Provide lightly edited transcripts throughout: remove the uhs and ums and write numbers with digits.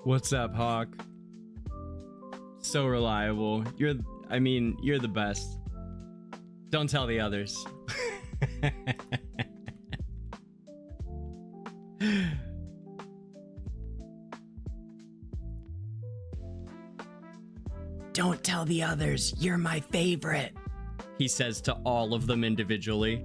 What's up, Hawk? So reliable. You're the best. Don't tell the others. Don't tell the others, you're my favorite, he says to all of them individually.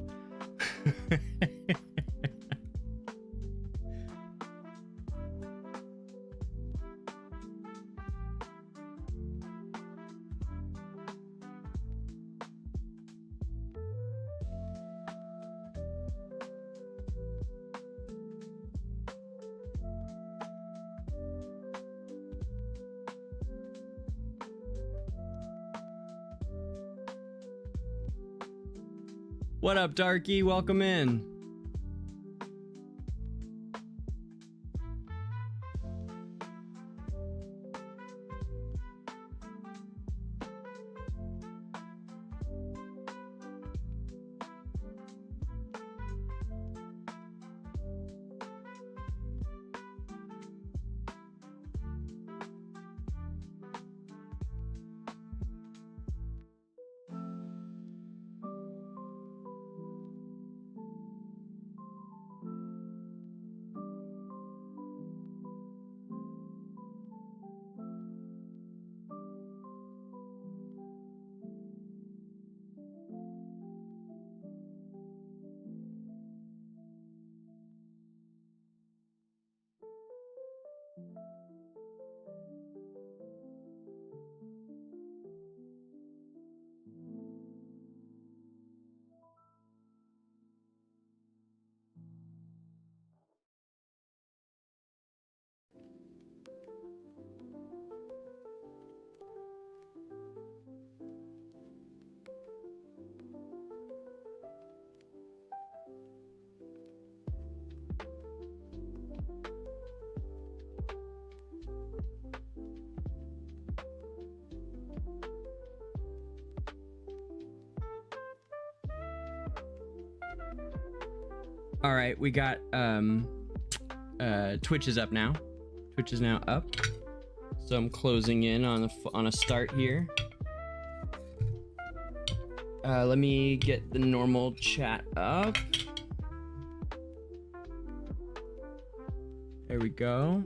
What up, Darky? Welcome in. All right, we got Twitch is up now. Twitch is now up. So I'm closing in on a start here. Let me get the normal chat up. There we go.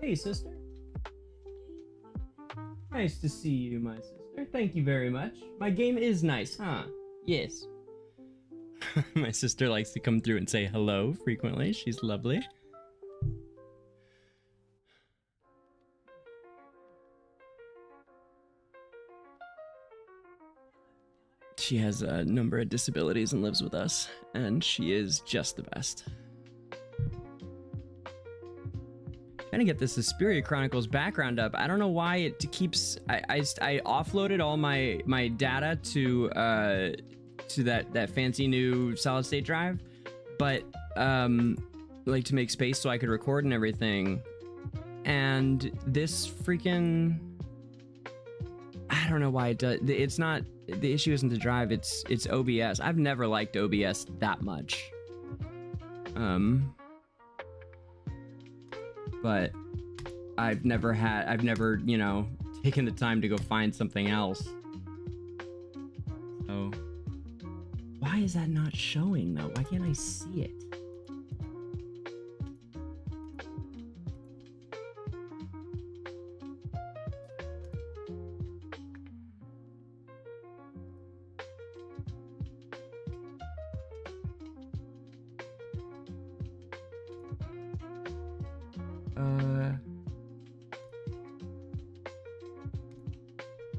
Hey, sister. Nice to see you, my sister. Thank you very much. My game is nice, huh? Yes. My sister likes to come through and say hello frequently. She's lovely. She has a number of disabilities and lives with us, and she is just the best. Trying to get this Esperia Chronicles background up. I don't know why it keeps. I offloaded all my data to that fancy new solid state drive, but like to make space so I could record and everything. and this freaking, I don't know why it does. It's not, the issue isn't the drive, it's OBS. I've never liked OBS that much. But I've never, you know, taken the time to go find something else. So why is that not showing though? Why can't I see it?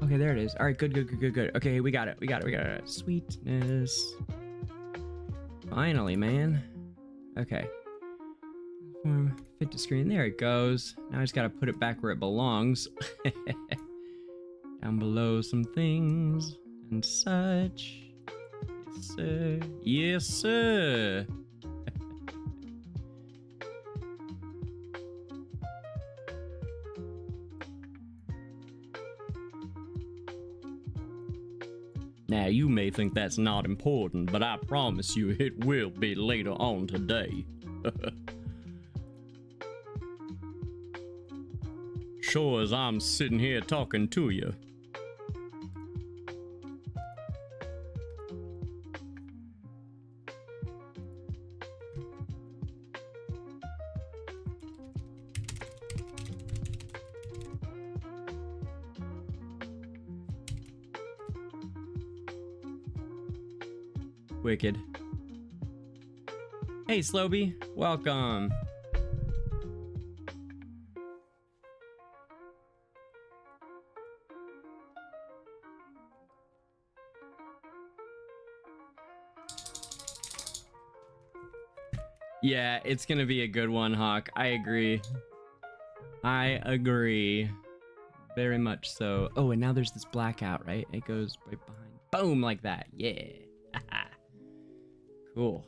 Okay, there it is. All right, good. Okay, we got it. Sweetness. Finally, man. Okay. Fit to screen. There it goes. Now I just gotta put it back where it belongs. Down below some things and such. Yes, sir. Yes, sir. Now, you may think that's not important, but I promise you it will be later on today. Sure as I'm sitting here talking to you. Wicked. Hey, Slowby, welcome. Yeah, it's gonna be a good one, Hawk. I agree. I agree. Very much so. Oh, and now there's this blackout, right? It goes right behind. Boom, like that. Yeah. Cool.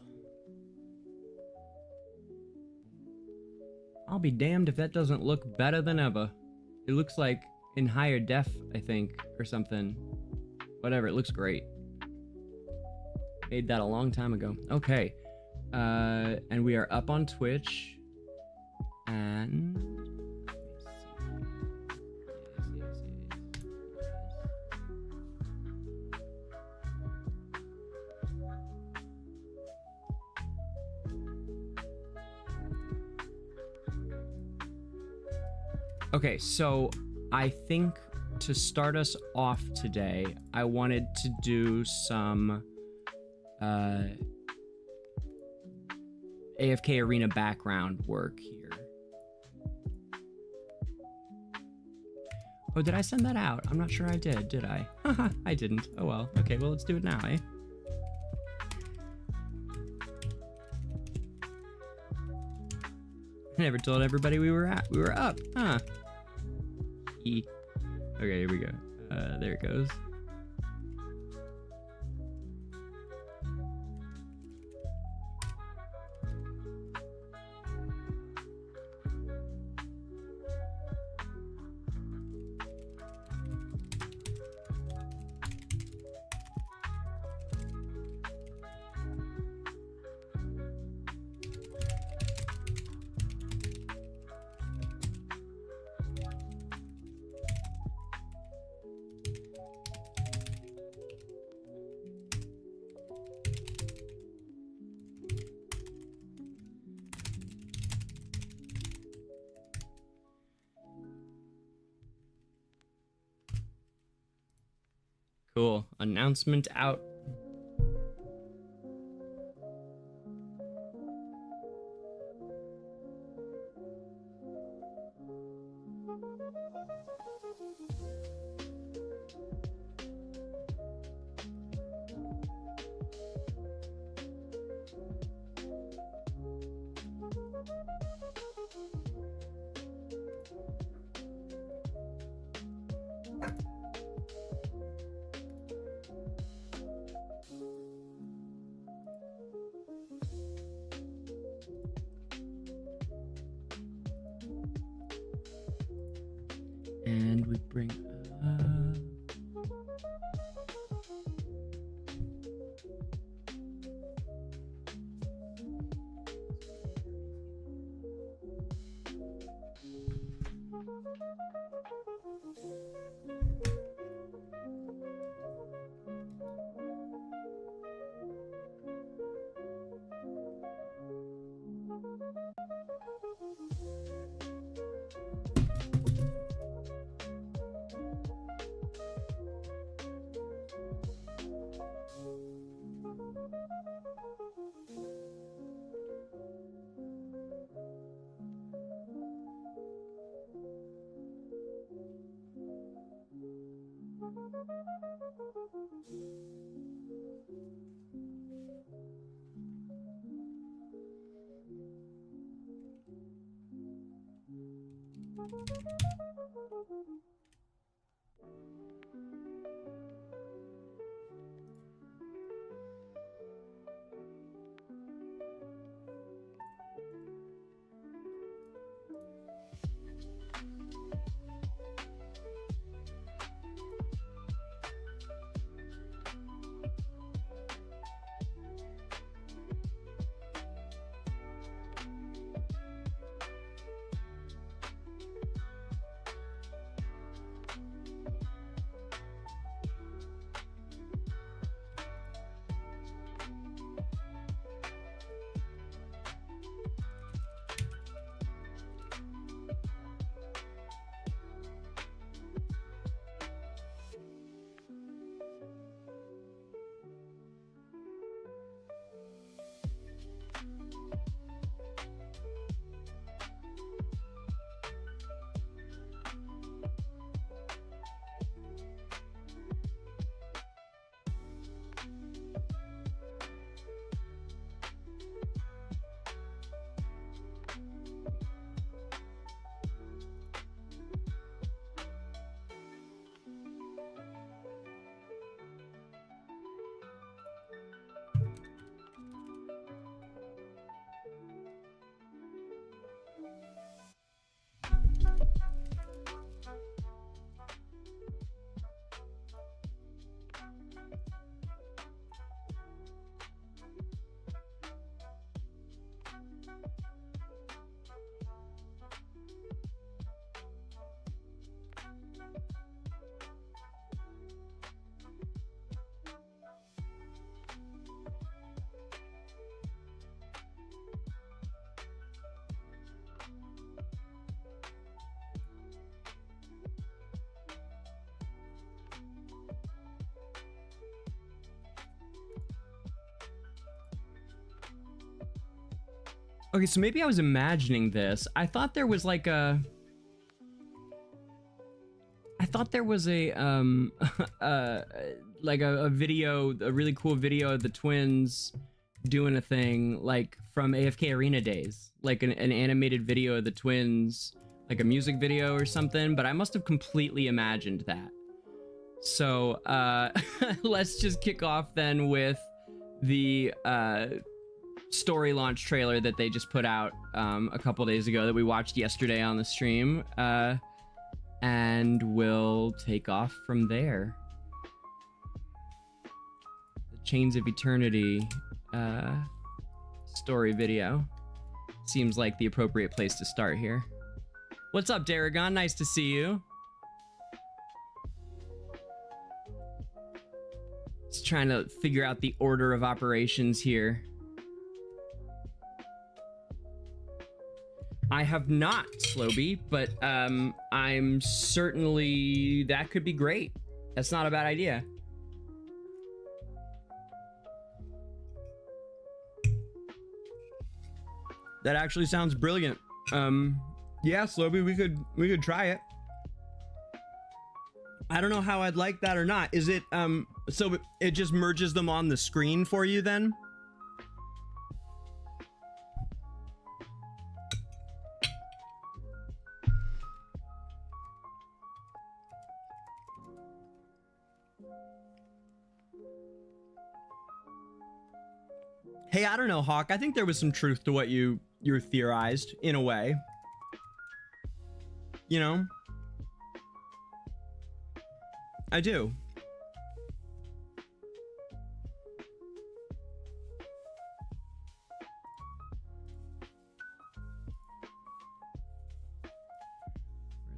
I'll be damned if that doesn't look better than ever. It looks like in higher def, I think, or something. Whatever, it looks great. Made that a long time ago. Okay. And we are up on Twitch. And... Okay, so I think to start us off today, I wanted to do some AFK Arena background work here. Oh, did I send that out? I'm not sure I did I? Haha, I didn't. Oh well. Okay, well, let's do it now, eh? I never told everybody we were up, huh? Okay, here we go. There it goes. Cool. Announcement out. And we bring okay, so maybe I was imagining this. I thought there was like a like a video, a really cool video of the twins doing a thing like from AFK Arena days, like an animated video of the twins, like a music video or something, but I must have completely imagined that. So let's just kick off then with the story launch trailer that they just put out a couple days ago that we watched yesterday on the stream, and we'll take off from there. The Chains of Eternity story video seems like the appropriate place to start here. What's up, Daragon? Nice to see you. Just trying to figure out the order of operations here. I have not, Slowby, but I'm certainly, that could be great. That's not a bad idea. That actually sounds brilliant. Yeah, Slowby, we could try it. I don't know how I'd like that or not. Is it so it just merges them on the screen for you then? Hey, I don't know, Hawk. I think there was some truth to what you theorized in a way. You know? I do.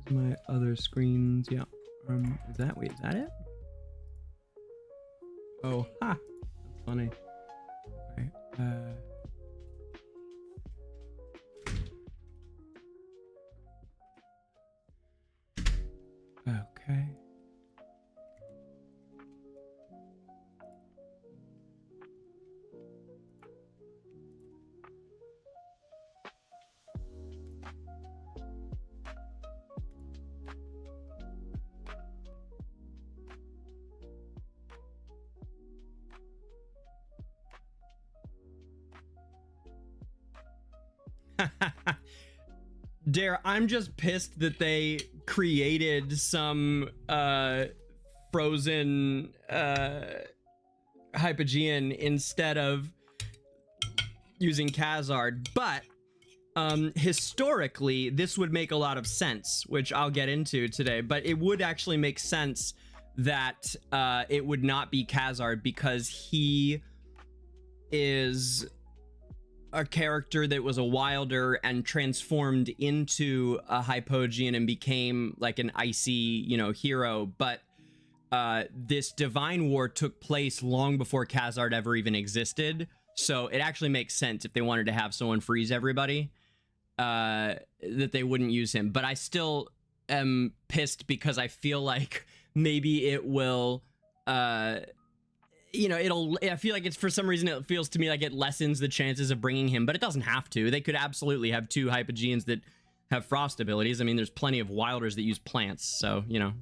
Where's my other screens? Yeah. Is that it? Oh, ha! That's funny. Okay. Okay. Dare, I'm just pissed that they created some frozen Hypogean instead of using Khazard, but historically this would make a lot of sense, which I'll get into today, but it would actually make sense that it would not be Khazard because he is a character that was a wilder and transformed into a Hypogean and became like an icy, you know, hero. But this divine war took place long before Khazard ever even existed. So it actually makes sense if they wanted to have someone freeze everybody, that they wouldn't use him. But I still am pissed because I feel like maybe it will, you know, I feel like it's, for some reason, it feels to me like it lessens the chances of bringing him, but it doesn't have to. They could absolutely have two Hypogeans that have frost abilities. I mean, there's plenty of wilders that use plants, so, you know.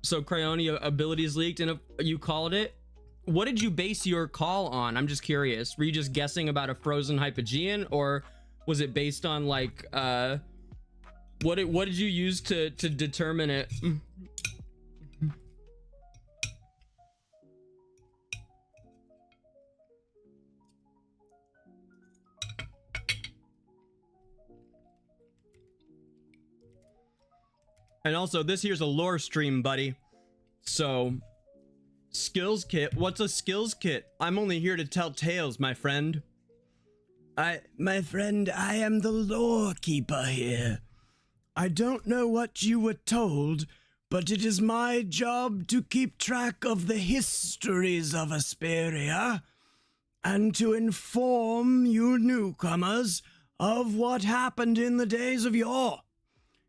So Cryonia abilities leaked and you called it. What did you base your call on? I'm just curious. Were you just guessing about a frozen Hypogean, or was it based on like, what did you use to determine it? And also, this here's a lore stream, buddy. So, skills kit. What's a skills kit? I'm only here to tell tales, my friend. My friend, I am the lore keeper here. I don't know what you were told, but it is my job to keep track of the histories of Esperia and to inform you newcomers of what happened in the days of yore.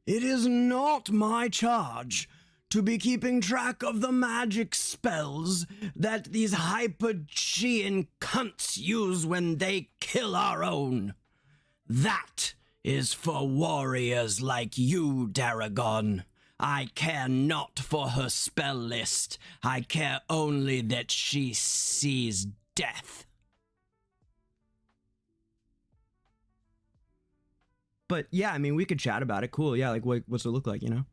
It is not my charge to be keeping track of the magic spells that these Hypogean cunts use when they kill our own. That is for warriors like you, Daragon. I care not for her spell list. I care only that she sees death. But yeah, I mean, we could chat about it. Cool. Yeah, like what's it look like, you know?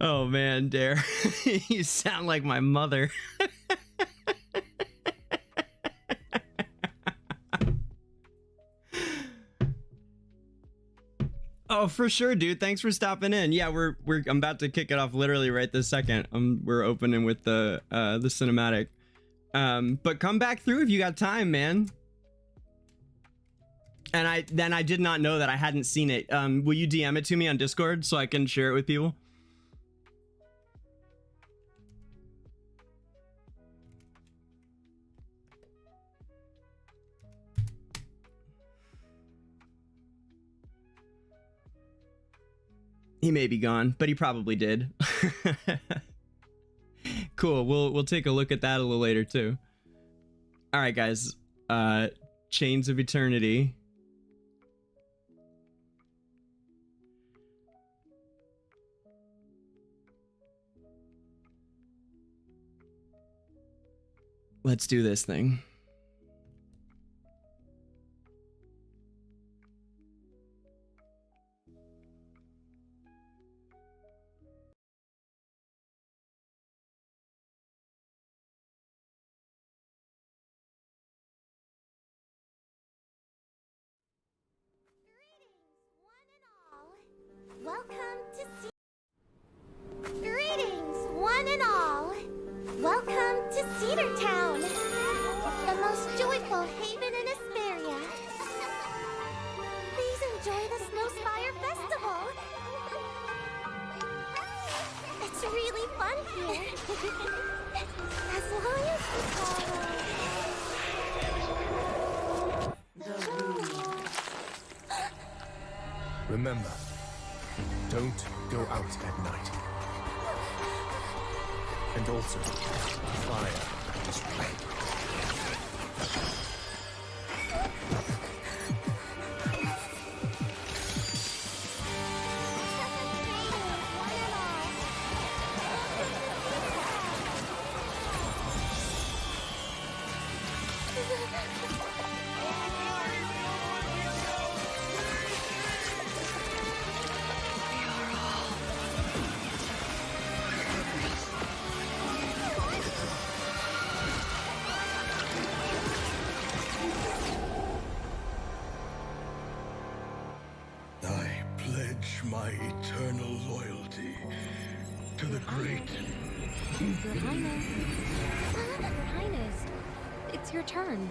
Oh man, Dare. You sound like my mother. Oh, for sure, dude. Thanks for stopping in. Yeah, I'm about to kick it off literally right this second. We're opening with the cinematic. But come back through if you got time, man. And I did not know that I hadn't seen it. Will you DM it to me on Discord so I can share it with people? He may be gone, but he probably did. Cool. We'll take a look at that a little later too. All right, guys. Chains of Eternity. Let's do this thing. Welcome to Greetings, one and all. Welcome to Cedar Town, the most joyful haven in Esperia. Please enjoy the Snowspire Festival. It's really fun here. As long as we follow Remember, don't go out at night. And also, fire is red. I pledge my eternal loyalty to the great. Your Highness. Your Highness. It's your turn.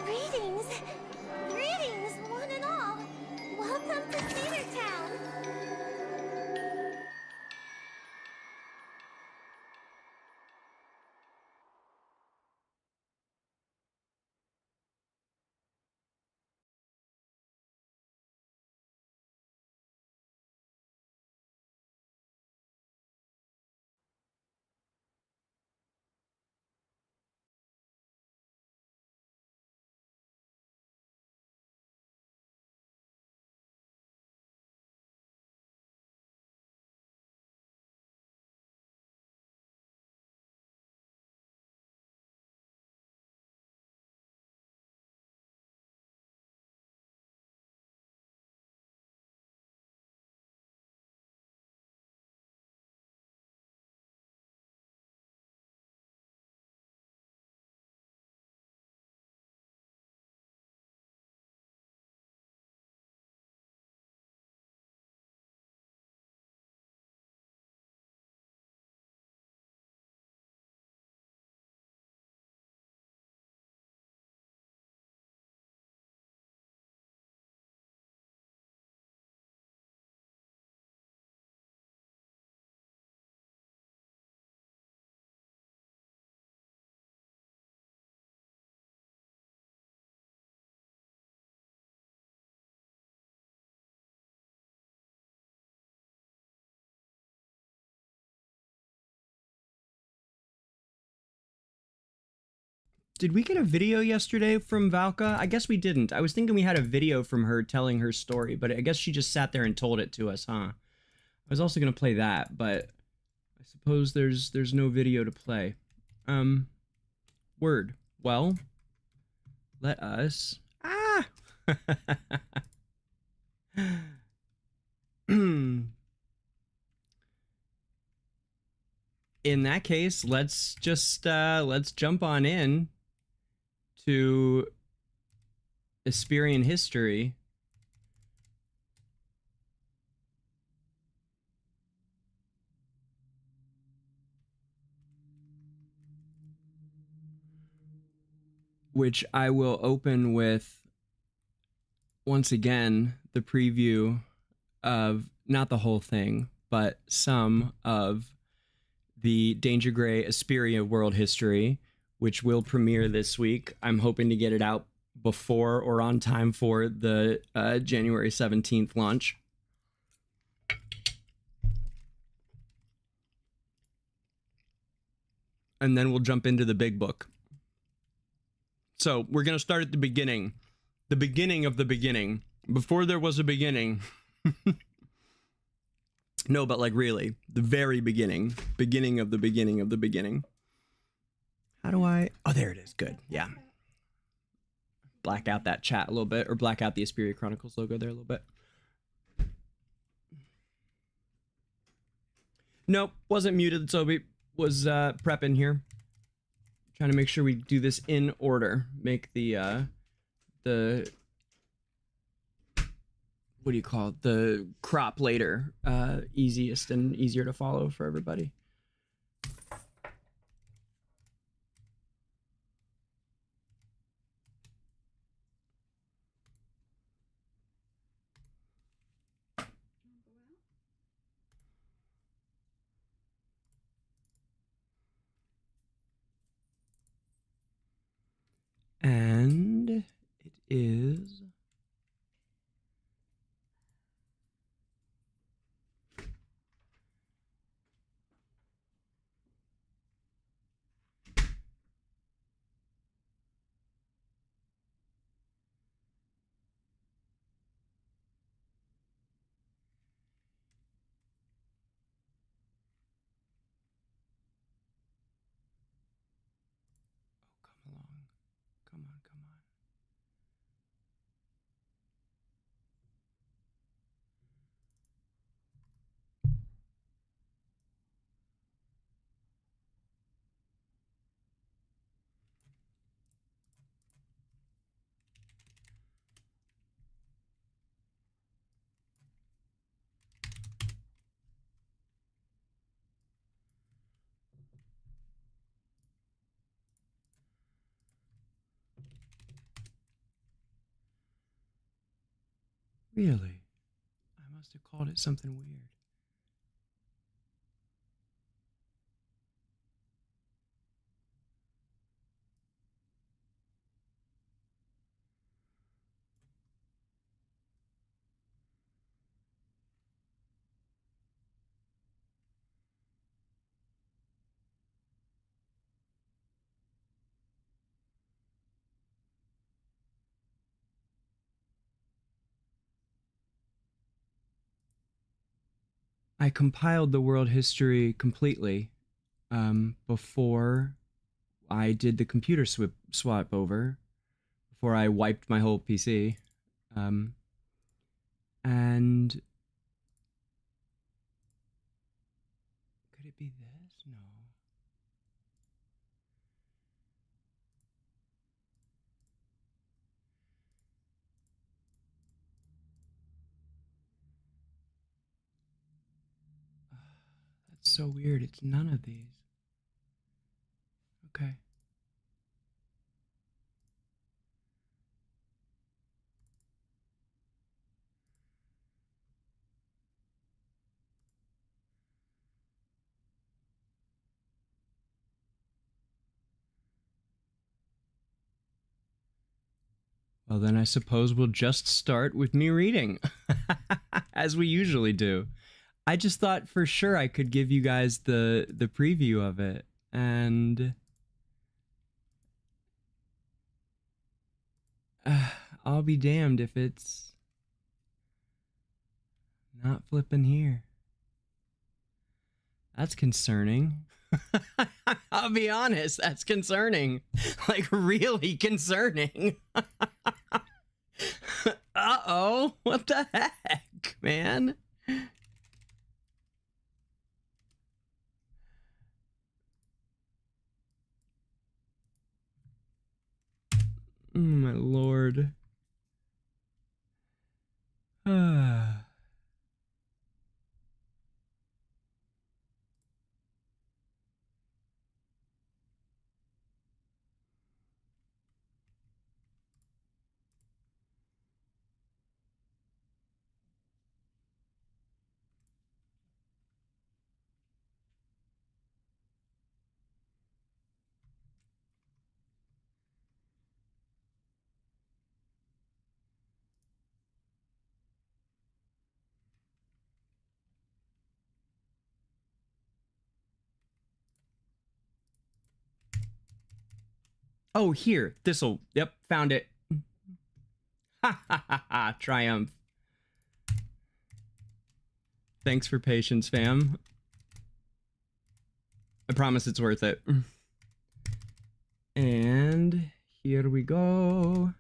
Greetings! Greetings, one and all! Welcome to Cedar Town! Did we get a video yesterday from Valka? I guess we didn't. I was thinking we had a video from her telling her story, but I guess she just sat there and told it to us, huh? I was also going to play that, but I suppose there's no video to play. Word. Well, let us... Ah! In that case, let's just let's jump on in to Esperian history. which I will open with, once again, the preview of, not the whole thing, but some of the Danger Grey Esperia World History, which will premiere this week. I'm hoping to get it out before or on time for the January 17th launch. And then we'll jump into the big book. So we're going to start at the beginning of the beginning, before there was a beginning. No, but like really, the very beginning of the beginning of the beginning. How do I, oh, there it is. Good. Yeah. Black out that chat a little bit, or black out the Esperia Chronicles logo there a little bit. Nope, wasn't muted. Sobi was prepping here. Trying to make sure we do this in order. Make the what do you call it? The crop later easiest and easier to follow for everybody. And it is come along. Come on, come on. Really? I must have called it something weird. I compiled the world history completely before I did the computer swap over, before I wiped my whole PC. And could it be this? No. That's so weird. It's none of these. Okay. Well, then I suppose we'll just start with me reading, as we usually do. I just thought for sure I could give you guys the preview of it, and I'll be damned if it's not flipping here. That's concerning. I'll be honest, that's concerning. Like, really concerning. Uh-oh, what the heck, man? Oh, my lord. Oh, here. This'll. Yep, found it. Ha ha ha ha. Triumph. Thanks for patience, fam. I promise it's worth it. And here we go.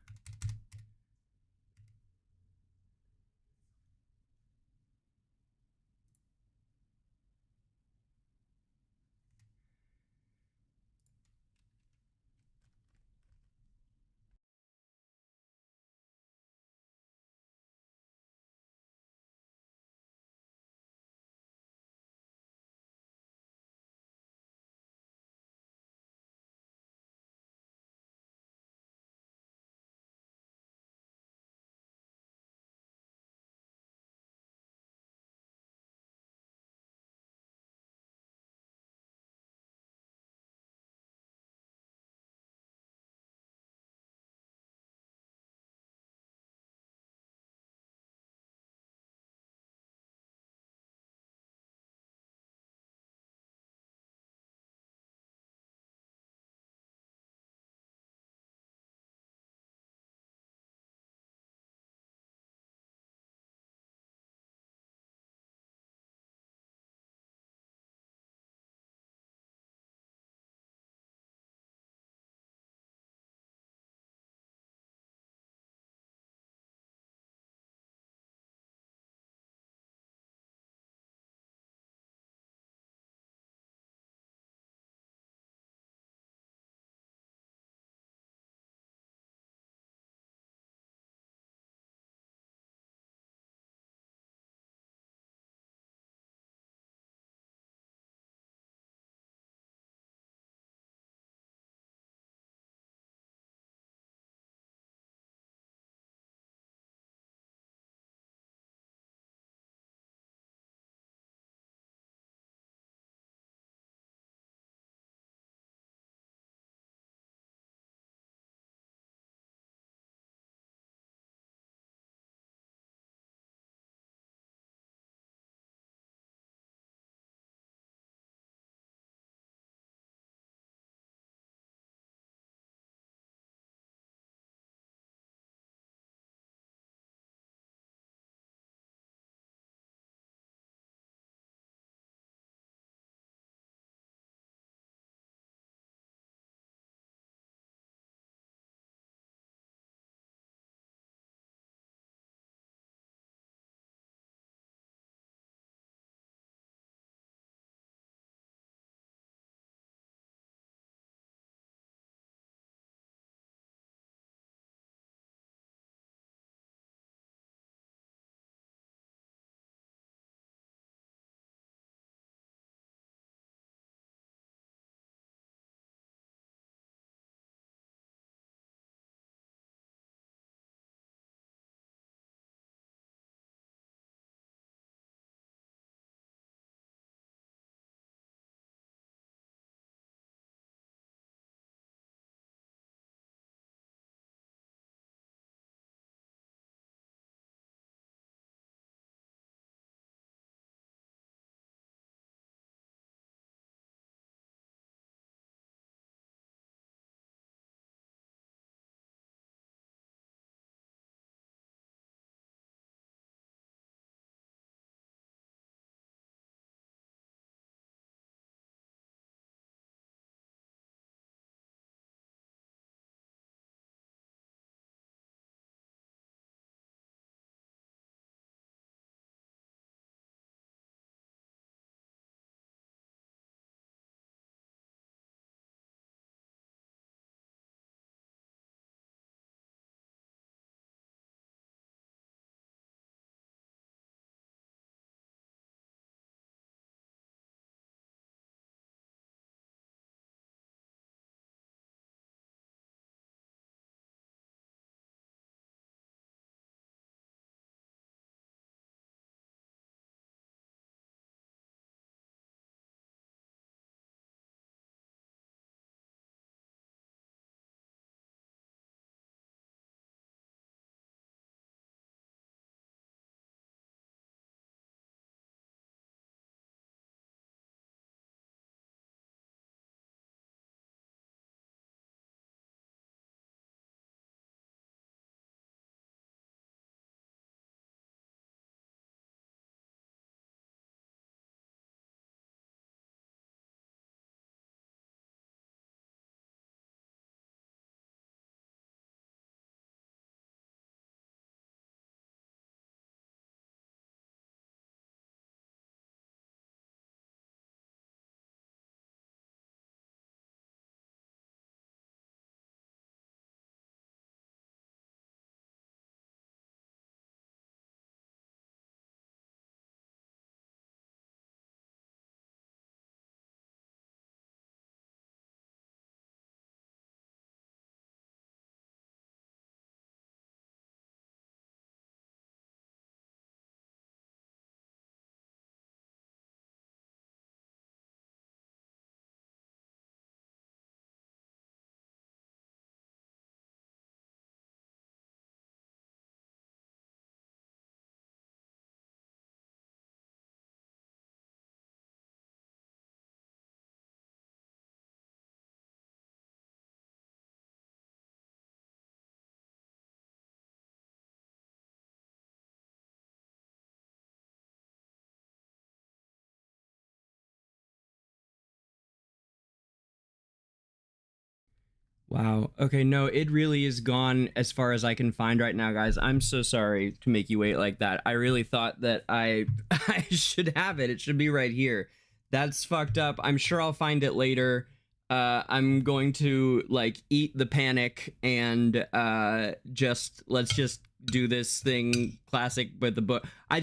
Wow. Okay, no, it really is gone as far as I can find right now, guys. I'm so sorry to make you wait like that. I really thought that I I should have it. It should be right here. That's fucked up. I'm sure I'll find it later. I'm going to like eat the panic and let's just do this thing classic with the book. I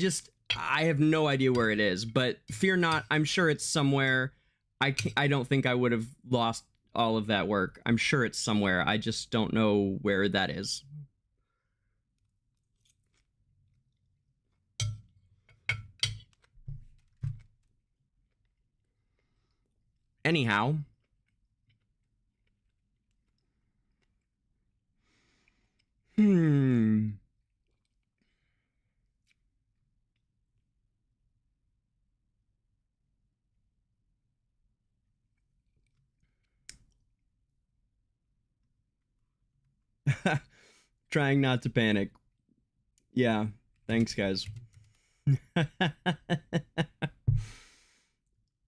have no idea where it is, but fear not. I'm sure it's somewhere. I don't think I would have lost all of that work. I'm sure it's somewhere. I just don't know where that is. Anyhow. Trying not to panic. Yeah, thanks, guys.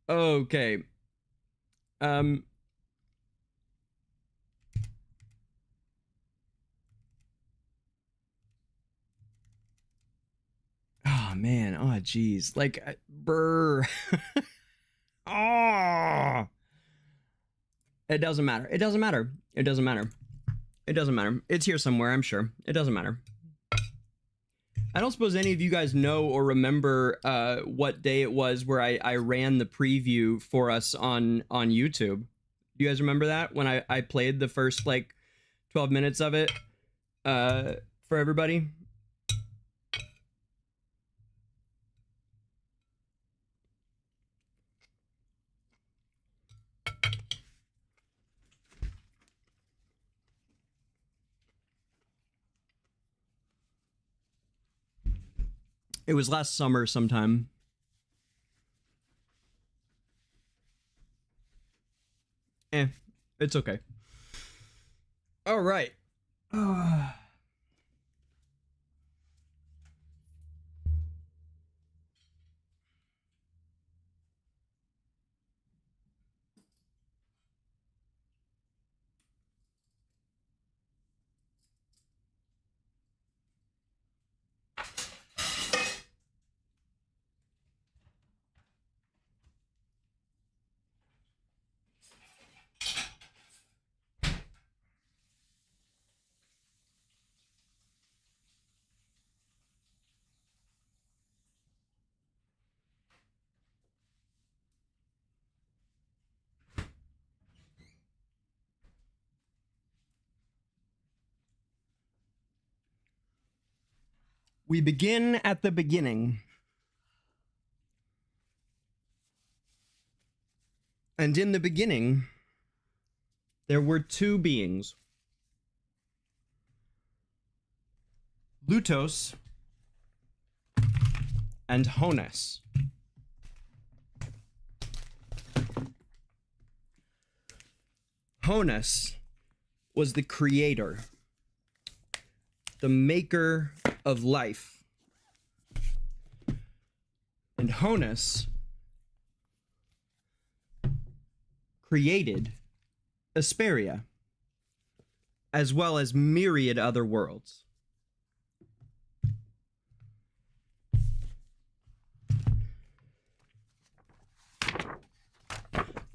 Okay. Oh man, oh geez. Like brr. Oh. It doesn't matter. It doesn't matter. It doesn't matter. It doesn't matter. It's here somewhere, I'm sure. It doesn't matter. I don't suppose any of you guys know or remember what day it was where I ran the preview for us on YouTube. Do you guys remember that? When I played the first like 12 minutes of it for everybody? It was last summer sometime. It's okay. All right. We begin at the beginning. And in the beginning, there were two beings. Lutos and Honus. Honus was the creator, the maker of life. And Honus created Esperia, as well as myriad other worlds.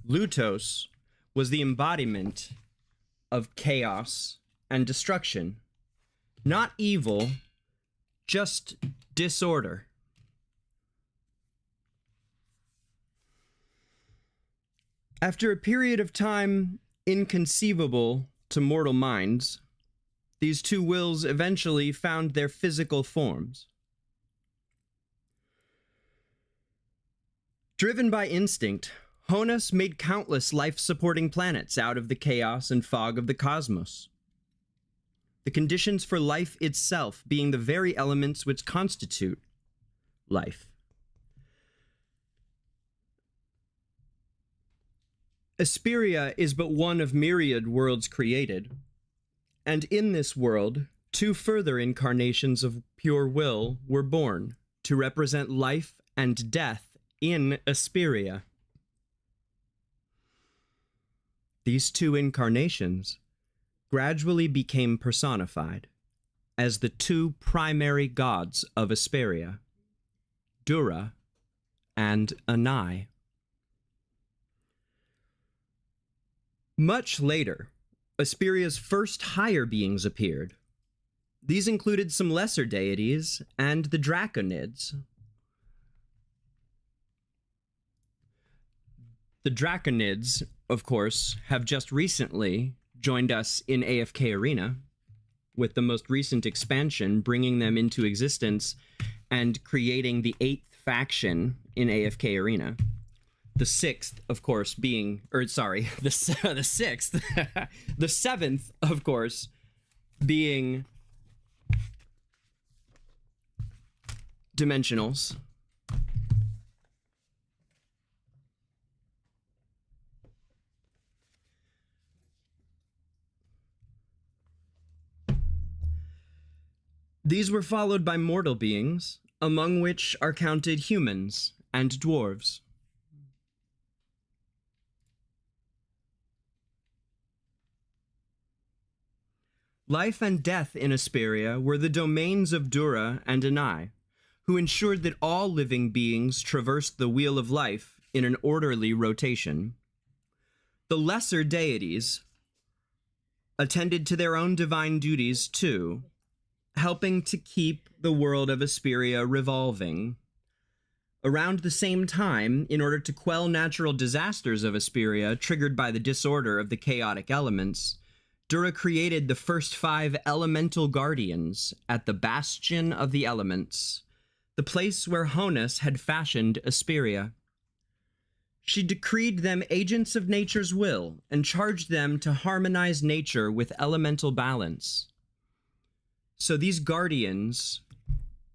Lutos was the embodiment of chaos and destruction. Not evil, just disorder. After a period of time inconceivable to mortal minds, these two wills eventually found their physical forms. Driven by instinct, Honus made countless life-supporting planets out of the chaos and fog of the cosmos. The conditions for life itself being the very elements which constitute life. Esperia is but one of myriad worlds created, and in this world, two further incarnations of pure will were born to represent life and death in Esperia. These two incarnations gradually became personified as the two primary gods of Esperia, Dura and Anai. Much later, Esperia's first higher beings appeared. These included some lesser deities and the Draconids. The Draconids, of course, have just recently joined us in AFK Arena, with the most recent expansion bringing them into existence and creating the 8th faction in AFK Arena. The 6th, of course, being, or sorry, the 6th, the 7th, of course, being Dimensionals. These were followed by mortal beings, among which are counted humans and dwarves. Life and death in Esperia were the domains of Dura and Anai, who ensured that all living beings traversed the wheel of life in an orderly rotation. The lesser deities attended to their own divine duties too, helping to keep the world of Esperia revolving. Around the same time, in order to quell natural disasters of Esperia triggered by the disorder of the chaotic elements, Dura created the first 5 elemental guardians at the Bastion of the Elements, the place where Honus had fashioned Esperia. She decreed them agents of nature's will and charged them to harmonize nature with elemental balance. So these guardians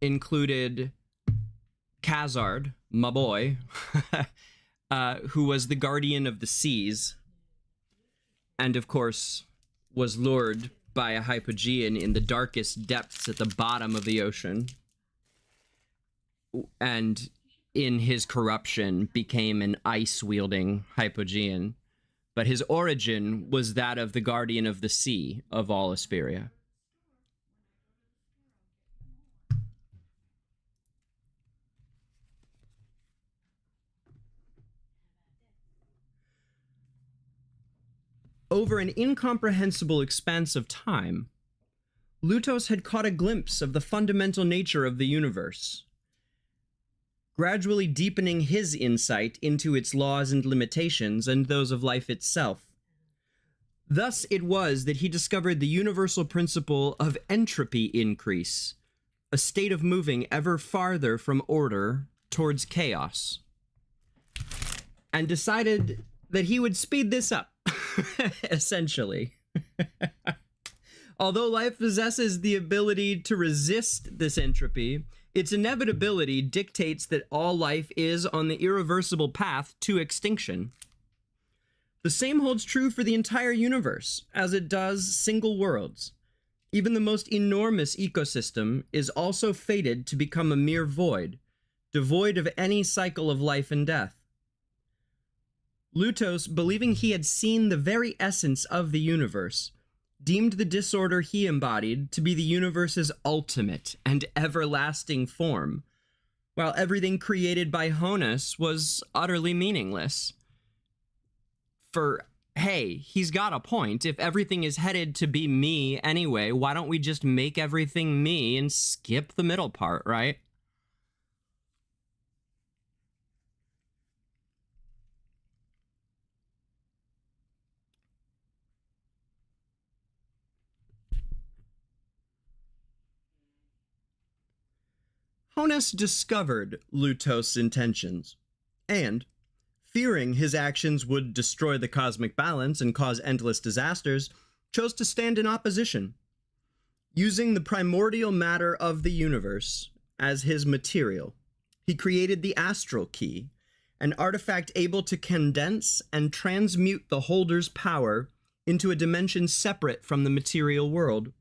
included Khazard, my boy, who was the guardian of the seas, and of course was lured by a Hypogean in the darkest depths at the bottom of the ocean, and in his corruption became an ice-wielding Hypogean, but his origin was that of the guardian of the sea of all Esperia. Over an incomprehensible expanse of time, Lutos had caught a glimpse of the fundamental nature of the universe, gradually deepening his insight into its laws and limitations and those of life itself. Thus it was that he discovered the universal principle of entropy increase, a state of moving ever farther from order towards chaos, and decided that he would speed this up. Essentially. Although life possesses the ability to resist this entropy, its inevitability dictates that all life is on the irreversible path to extinction. The same holds true for the entire universe, as it does single worlds. Even the most enormous ecosystem is also fated to become a mere void, devoid of any cycle of life and death. Lutos, believing he had seen the very essence of the universe, deemed the disorder he embodied to be the universe's ultimate and everlasting form, while everything created by Honus was utterly meaningless. For, hey, he's got a point. If everything is headed to be me anyway, why don't we just make everything me and skip the middle part, right? Honus discovered Lutos' intentions, and, fearing his actions would destroy the cosmic balance and cause endless disasters, chose to stand in opposition. Using the primordial matter of the universe as his material, he created the Astral Key, an artifact able to condense and transmute the holder's power into a dimension separate from the material world.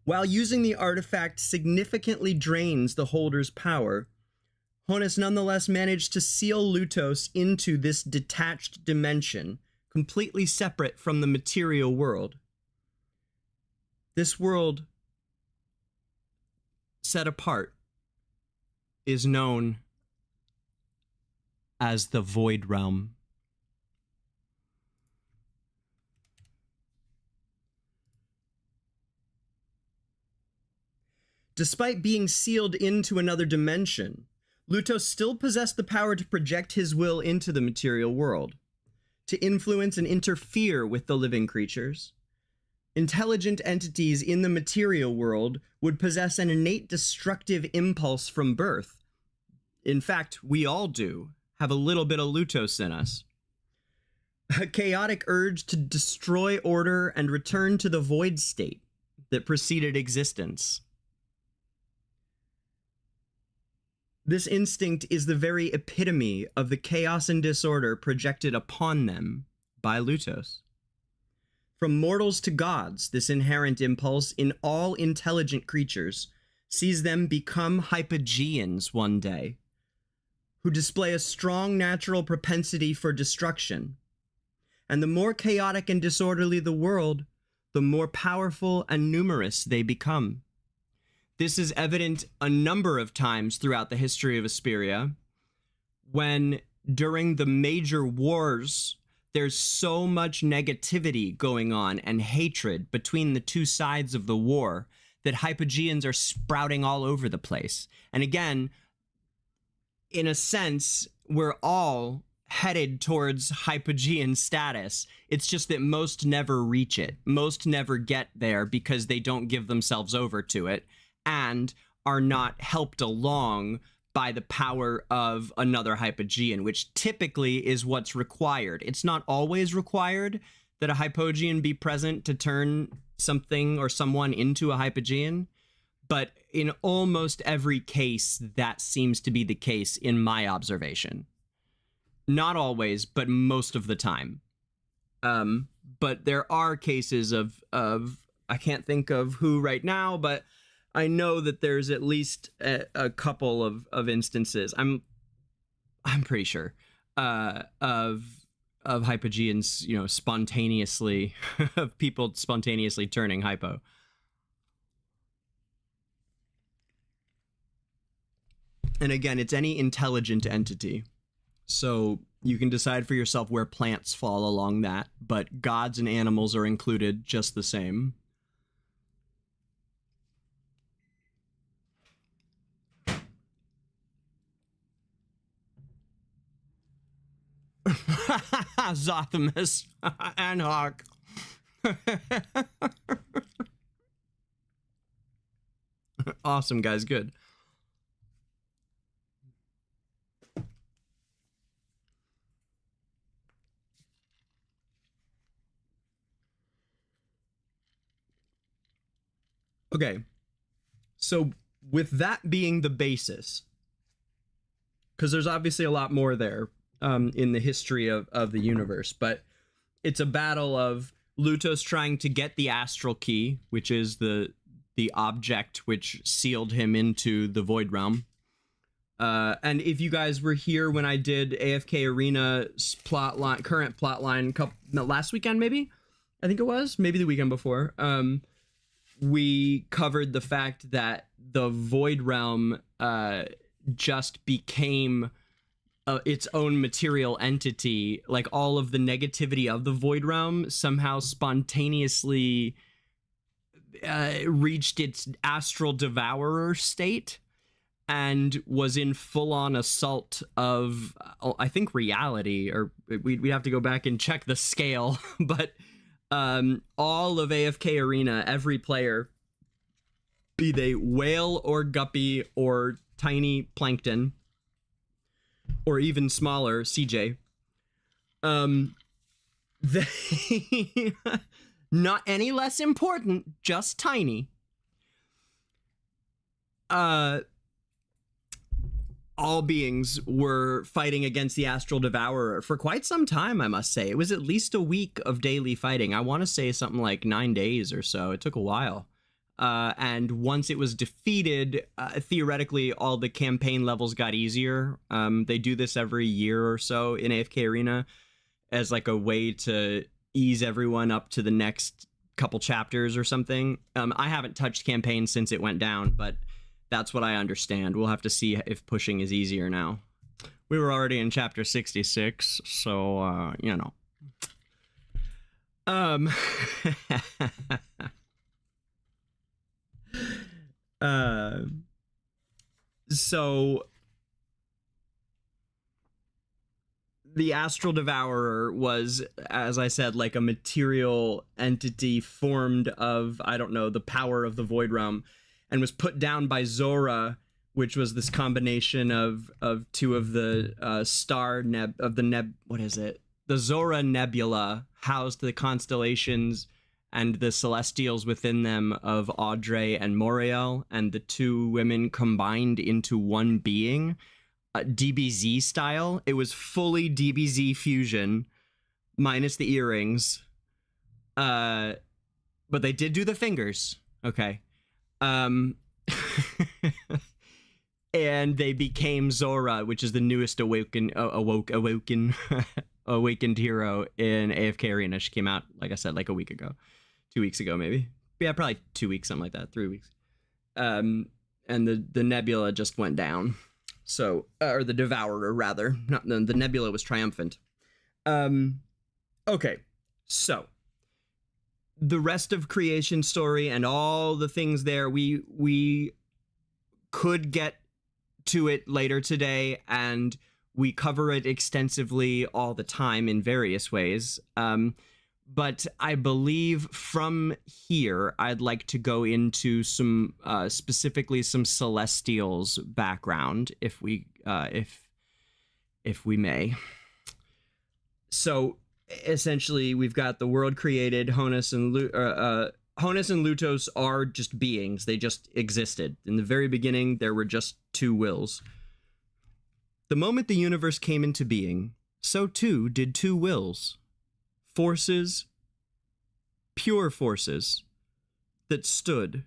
While using the artifact significantly drains the holder's power, Honus nonetheless managed to seal Lutos into this detached dimension, completely separate from the material world. This world set apart is known as the Void Realm. Despite being sealed into another dimension, Lutos still possessed the power to project his will into the material world, to influence and interfere with the living creatures. Intelligent entities in the material world would possess an innate destructive impulse from birth. In fact, we all do have a little bit of Lutos in us. A chaotic urge to destroy order and return to the void state that preceded existence. This instinct is the very epitome of the chaos and disorder projected upon them by Lutos. From mortals to gods, this inherent impulse in all intelligent creatures sees them become Hypogeans one day, who display a strong natural propensity for destruction. And the more chaotic and disorderly the world, the more powerful and numerous they become. This is evident a number of times throughout the history of Esperia, when during the major wars, there's so much negativity going on and hatred between the two sides of the war that Hypogeans are sprouting all over the place. And again, in a sense, we're all headed towards Hypogean status. It's just that most never reach it. Most never get there because they don't give themselves over to it and are not helped along by the power of another Hypogean, which typically is what's required. It's not always required that a Hypogean be present to turn something or someone into a Hypogean, but in almost every case, that seems to be the case in my observation. Not always, but most of the time. But there are cases of I can't think of who right now, but I know that there's at least a couple of instances. I'm pretty sure of Hypogeans, you know, spontaneously of people spontaneously turning hypo. And again, it's any intelligent entity. So you can decide for yourself where plants fall along that, but gods and animals are included just the same. Zothamus and Hawk. Awesome, guys. Good. Okay. So with that being the basis, because there's obviously a lot more there in the history of the universe, but it's a battle of Lutos trying to get the astral key, which is the object which sealed him into the void realm. And if you guys were here when I did AFK Arena's current plotline last weekend, maybe, I think it was, maybe the weekend before, we covered the fact that the void realm just became its own material entity. Like all of the negativity of the void realm somehow spontaneously reached its astral devourer state and was in full-on assault of, I think, reality, or we'd have to go back and check the scale, but all of AFK Arena, every player, be they whale or guppy or tiny plankton, or even smaller CJ, they not any less important, just tiny. All beings were fighting against the Astral Devourer for quite some time, I must say. It was at least a week of daily fighting. I want to say something like 9 days or so. It took a while. And once it was defeated, theoretically, all the campaign levels got easier. They do this every year or so in AFK Arena as like a way to ease everyone up to the next couple chapters or something. I haven't touched campaign since it went down, but that's what I understand. We'll have to see if pushing is easier now. We were already in chapter 66, so you know. So the Astral Devourer was, as I said, like a material entity formed of, I don't know, the power of the Void Realm, and was put down by Zora, which was this combination of two of the the Zora Nebula, housed the constellations and the celestials within them of Audrey and Moriel, and the two women combined into one being. DBZ style. It was fully DBZ fusion, minus the earrings. But they did do the fingers. Okay. And they became Zora, which is the newest awakened hero in AFK Arena. She came out, like I said, like a week ago. 2 weeks ago, maybe. Yeah, probably 2 weeks, something like that. 3 weeks. And the Nebula just went down. So, or the Devourer, rather. Not the Nebula was triumphant. Okay, so the rest of creation story and all the things there, we could get to it later today, and we cover it extensively all the time in various ways. But I believe from here, I'd like to go into some, specifically some Celestials background, if we may. So essentially, we've got the world created. Honus and Lutos are just beings. They just existed. In the very beginning, there were just two wills. The moment the universe came into being, so too did two wills. Forces, pure forces, that stood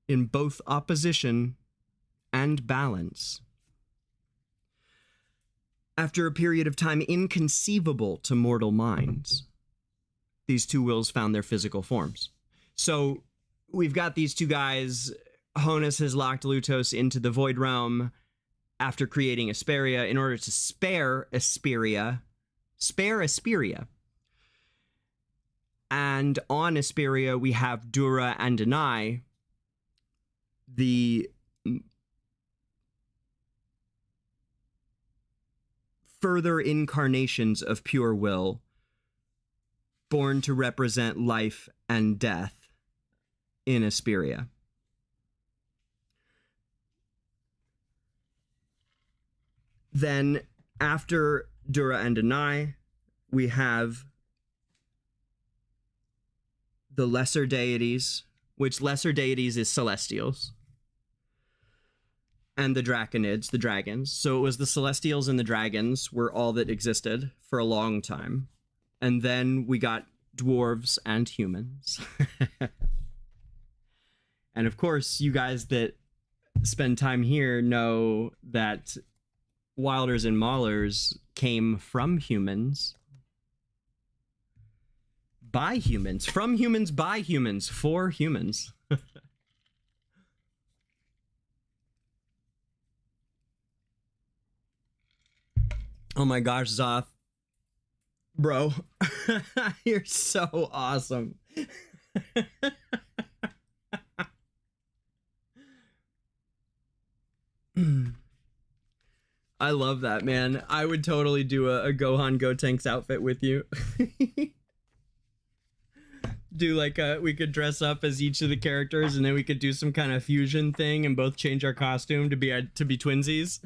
in both opposition and balance. After a period of time inconceivable to mortal minds, these two wills found their physical forms. So we've got these two guys. Honus has locked Lutos into the Void Realm after creating Esperia in order to spare Esperia. And on Esperia, we have Dura and Denai, the further incarnations of pure will, born to represent life and death in Esperia. Then, after Dura and Denai, we have the lesser deities, which lesser deities is Celestials, and the Draconids, the dragons. So it was the Celestials and the dragons were all that existed for a long time. And then we got dwarves and humans. And of course, you guys that spend time here know that Wilders and Maulers came from humans. By humans, from humans, by humans, for humans. Oh my gosh, Zoth. Bro, you're so awesome. I love that, man. I would totally do a Gohan Gotenks outfit with you. Do like we could dress up as each of the characters, and then we could do some kind of fusion thing and both change our costume to be twinsies.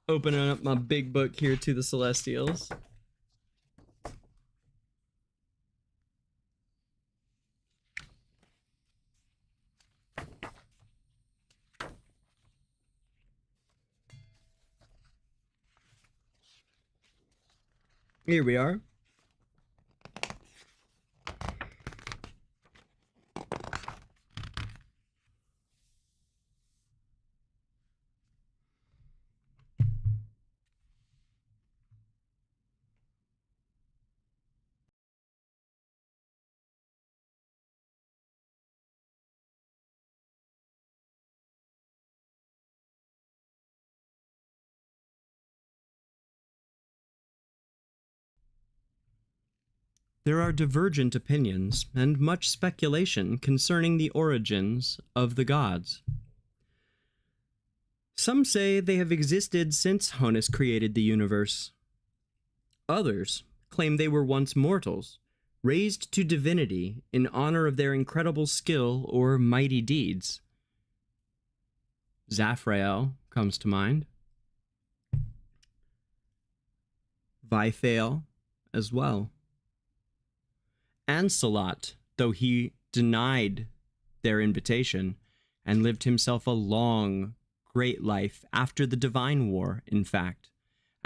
Opening up my big book here to the Celestials. Here we are. There are divergent opinions and much speculation concerning the origins of the gods. Some say they have existed since Honus created the universe. Others claim they were once mortals, raised to divinity in honor of their incredible skill or mighty deeds. Zafrael comes to mind. Vithael as well. Ancelot, though he denied their invitation and lived himself a long, great life after the Divine War, in fact.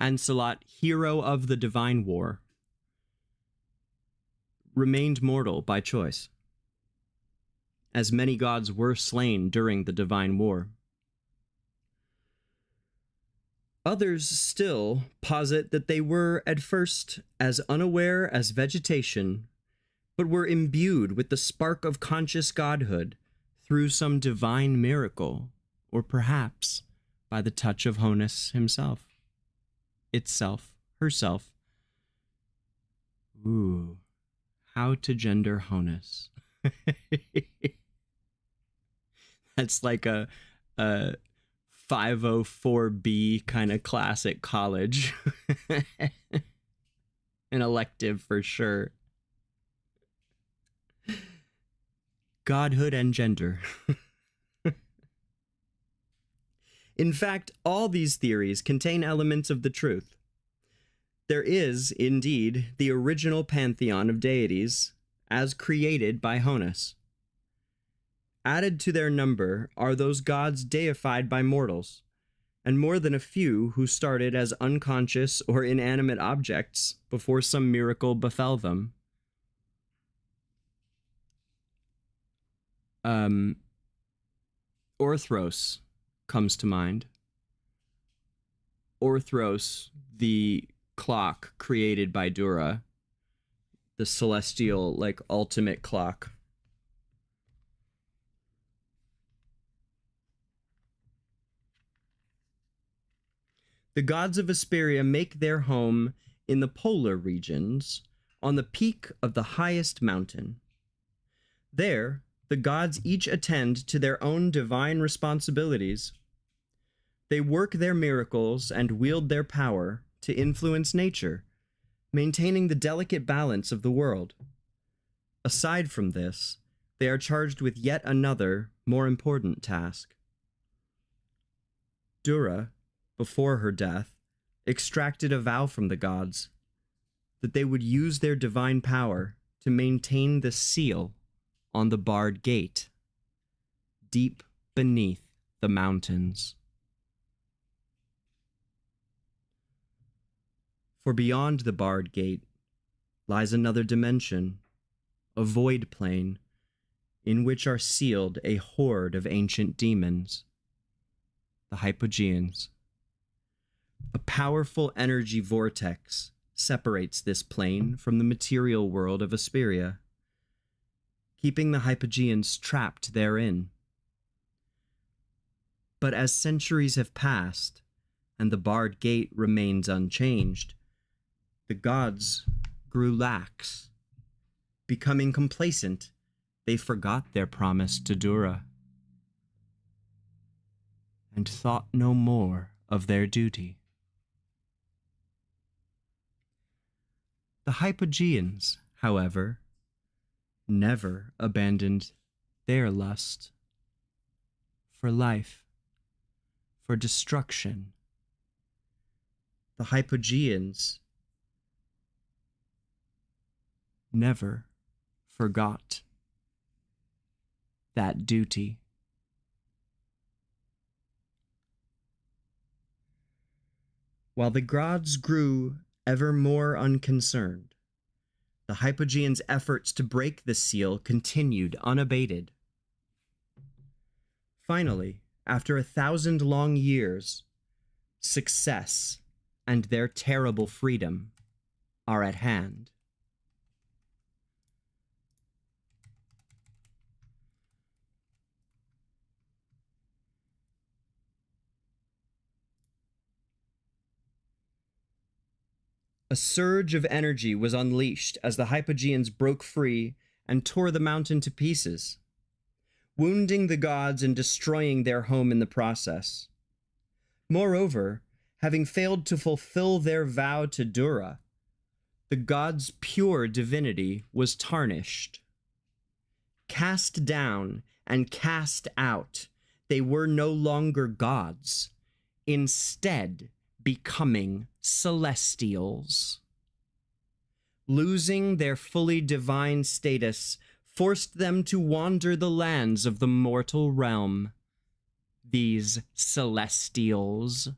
Ancelot, hero of the Divine War, remained mortal by choice, as many gods were slain during the Divine War. Others still posit that they were at first as unaware as vegetation, but were imbued with the spark of conscious godhood through some divine miracle, or perhaps by the touch of Honus himself, herself. Ooh, how to gender Honus. That's like a 504B kind of classic college. An elective for sure. Godhood and gender. In fact, all these theories contain elements of the truth. There is, indeed, the original pantheon of deities, as created by Honus. Added to their number are those gods deified by mortals, and more than a few who started as unconscious or inanimate objects before some miracle befell them. Orthros comes to mind. Orthros, the clock created by Dura, the celestial, like, ultimate clock. The gods of Esperia make their home in the polar regions, on the peak of the highest mountain. There, the gods each attend to their own divine responsibilities. They work their miracles and wield their power to influence nature, maintaining the delicate balance of the world. Aside from this, they are charged with yet another, more important task. Dura, before her death, extracted a vow from the gods that they would use their divine power to maintain the seal on the barred gate, deep beneath the mountains. For beyond the barred gate lies another dimension, a void plane, in which are sealed a horde of ancient demons, the Hypogeans. A powerful energy vortex separates this plane from the material world of Esperia, keeping the Hypogeans trapped therein. But as centuries have passed, and the barred gate remains unchanged, the gods grew lax. Becoming complacent, they forgot their promise to Dura, and thought no more of their duty. The Hypogeans, however, never abandoned their lust for life, for destruction. The Hypogeans never forgot that duty. While the gods grew ever more unconcerned, the Hypogeans' efforts to break the seal continued unabated. Finally, after 1,000 long years, success and their terrible freedom are at hand. A surge of energy was unleashed as the Hypogeans broke free and tore the mountain to pieces, wounding the gods and destroying their home in the process. Moreover, having failed to fulfill their vow to Dura, the gods' pure divinity was tarnished. Cast down and cast out, they were no longer gods, instead becoming celestials. Losing their fully divine status forced them to wander the lands of the mortal realm. These celestials,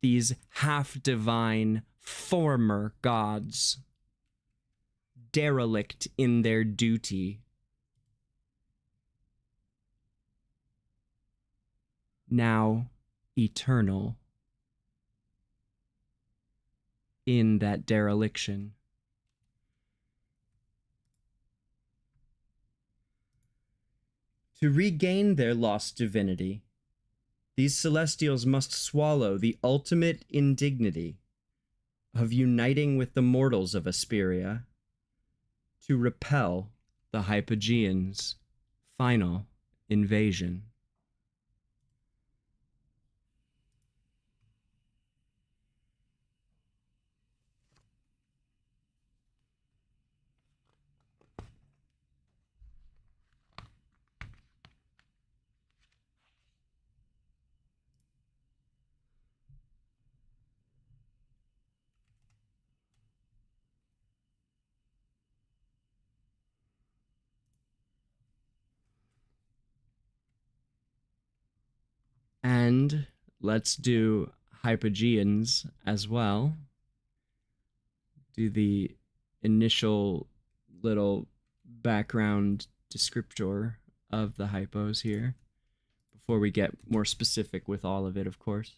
these half-divine former gods, derelict in their duty, now eternal in that dereliction. To regain their lost divinity, these celestials must swallow the ultimate indignity of uniting with the mortals of Esperia to repel the Hypogeans' final invasion. And let's do Hypogeans as well. Do the initial little background descriptor of the hypos here before we get more specific with all of it, of course.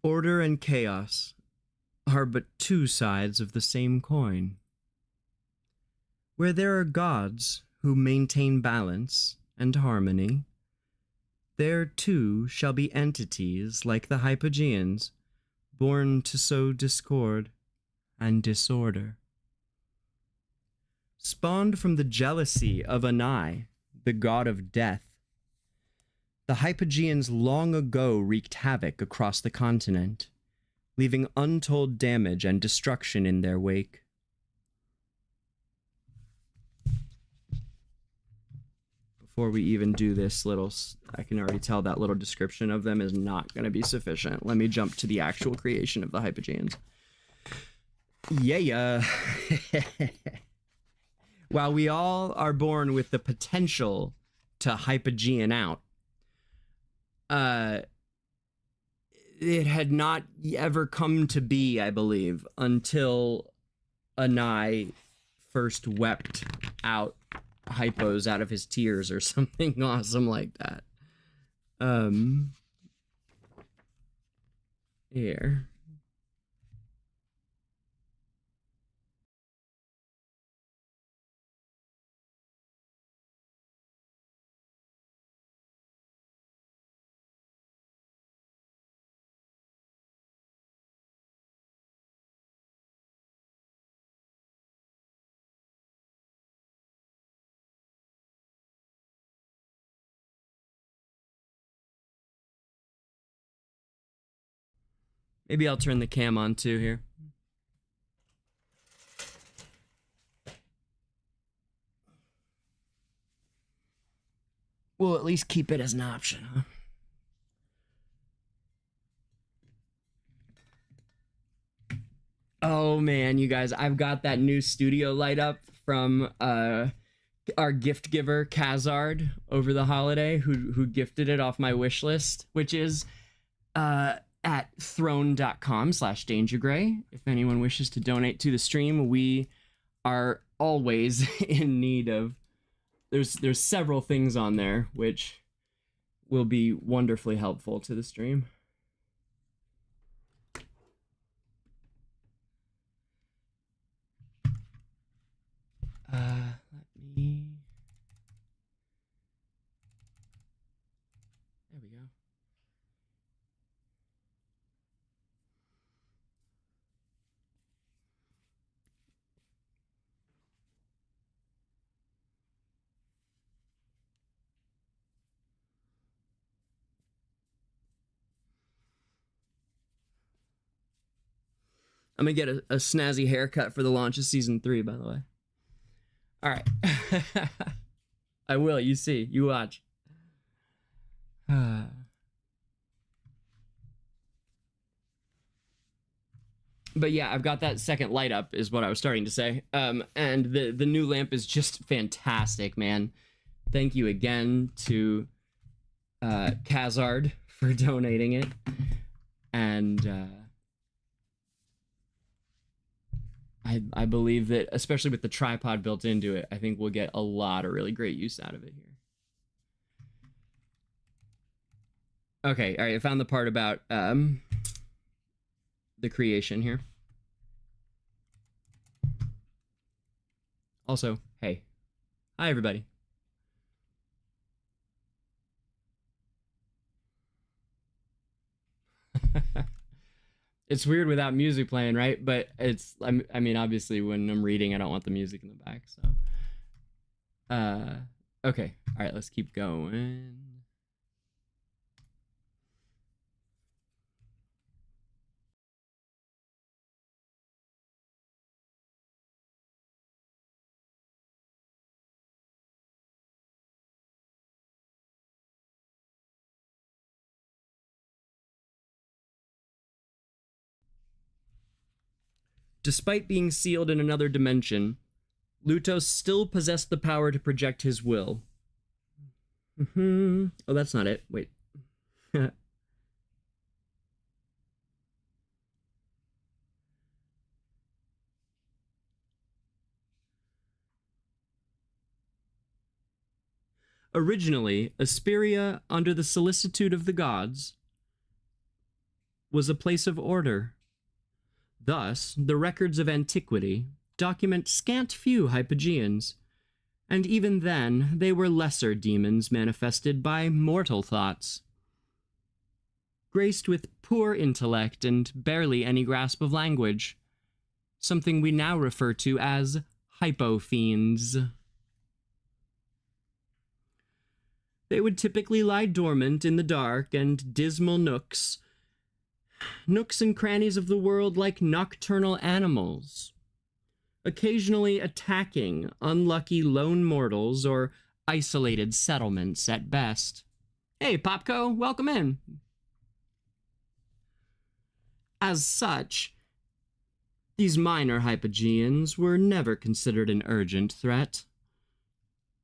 Order and chaos are but two sides of the same coin. Where there are gods who maintain balance and harmony, there too shall be entities like the Hypogeans, born to sow discord and disorder. Spawned from the jealousy of Anai, the god of death, the Hypogeans long ago wreaked havoc across the continent, leaving untold damage and destruction in their wake. Before we even do this little, I can already tell that little description of them is not going to be sufficient. Let me jump to the actual creation of the Hypogeans. Yeah. While we all are born with the potential to Hypogean out, it had not ever come to be, I believe, until Anai first wept out hypos out of his tears or something awesome like that. Here. Maybe I'll turn the cam on too here. We'll at least keep it as an option, huh? Oh man, you guys, I've got that new studio light up from our gift giver Kazard over the holiday, who gifted it off my wish list, which is at throne.com/DangerGrey. If anyone wishes to donate to the stream, we are always in need of. There's several things on there which will be wonderfully helpful to the stream. Let me. There we go. I'm gonna get a snazzy haircut for the launch of season 3, by the way. All right. I will. You see. You watch. But yeah, I've got that second light up, is what I was starting to say. And the new lamp is just fantastic, man. Thank you again to Kazard for donating it. And I believe that, especially with the tripod built into it, I think we'll get a lot of really great use out of it here. Okay, all right, I found the part about the creation here. Also, hey. Hi, everybody. It's weird without music playing, right? But it's, I mean, obviously when I'm reading, I don't want the music in the back, so. Okay, all right, let's keep going. Despite being sealed in another dimension, Lutos still possessed the power to project his will. Oh, that's not it. Wait. Originally, Esperia, under the solicitude of the gods, was a place of order. Thus, the records of antiquity document scant few Hypogeans, and even then they were lesser demons manifested by mortal thoughts. Graced with poor intellect and barely any grasp of language, something we now refer to as hypo-fiends. They would typically lie dormant in the dark and dismal nooks and crannies of the world like nocturnal animals, occasionally attacking unlucky lone mortals or isolated settlements at best. Hey, Popco, welcome in. As such, these minor Hypogeans were never considered an urgent threat.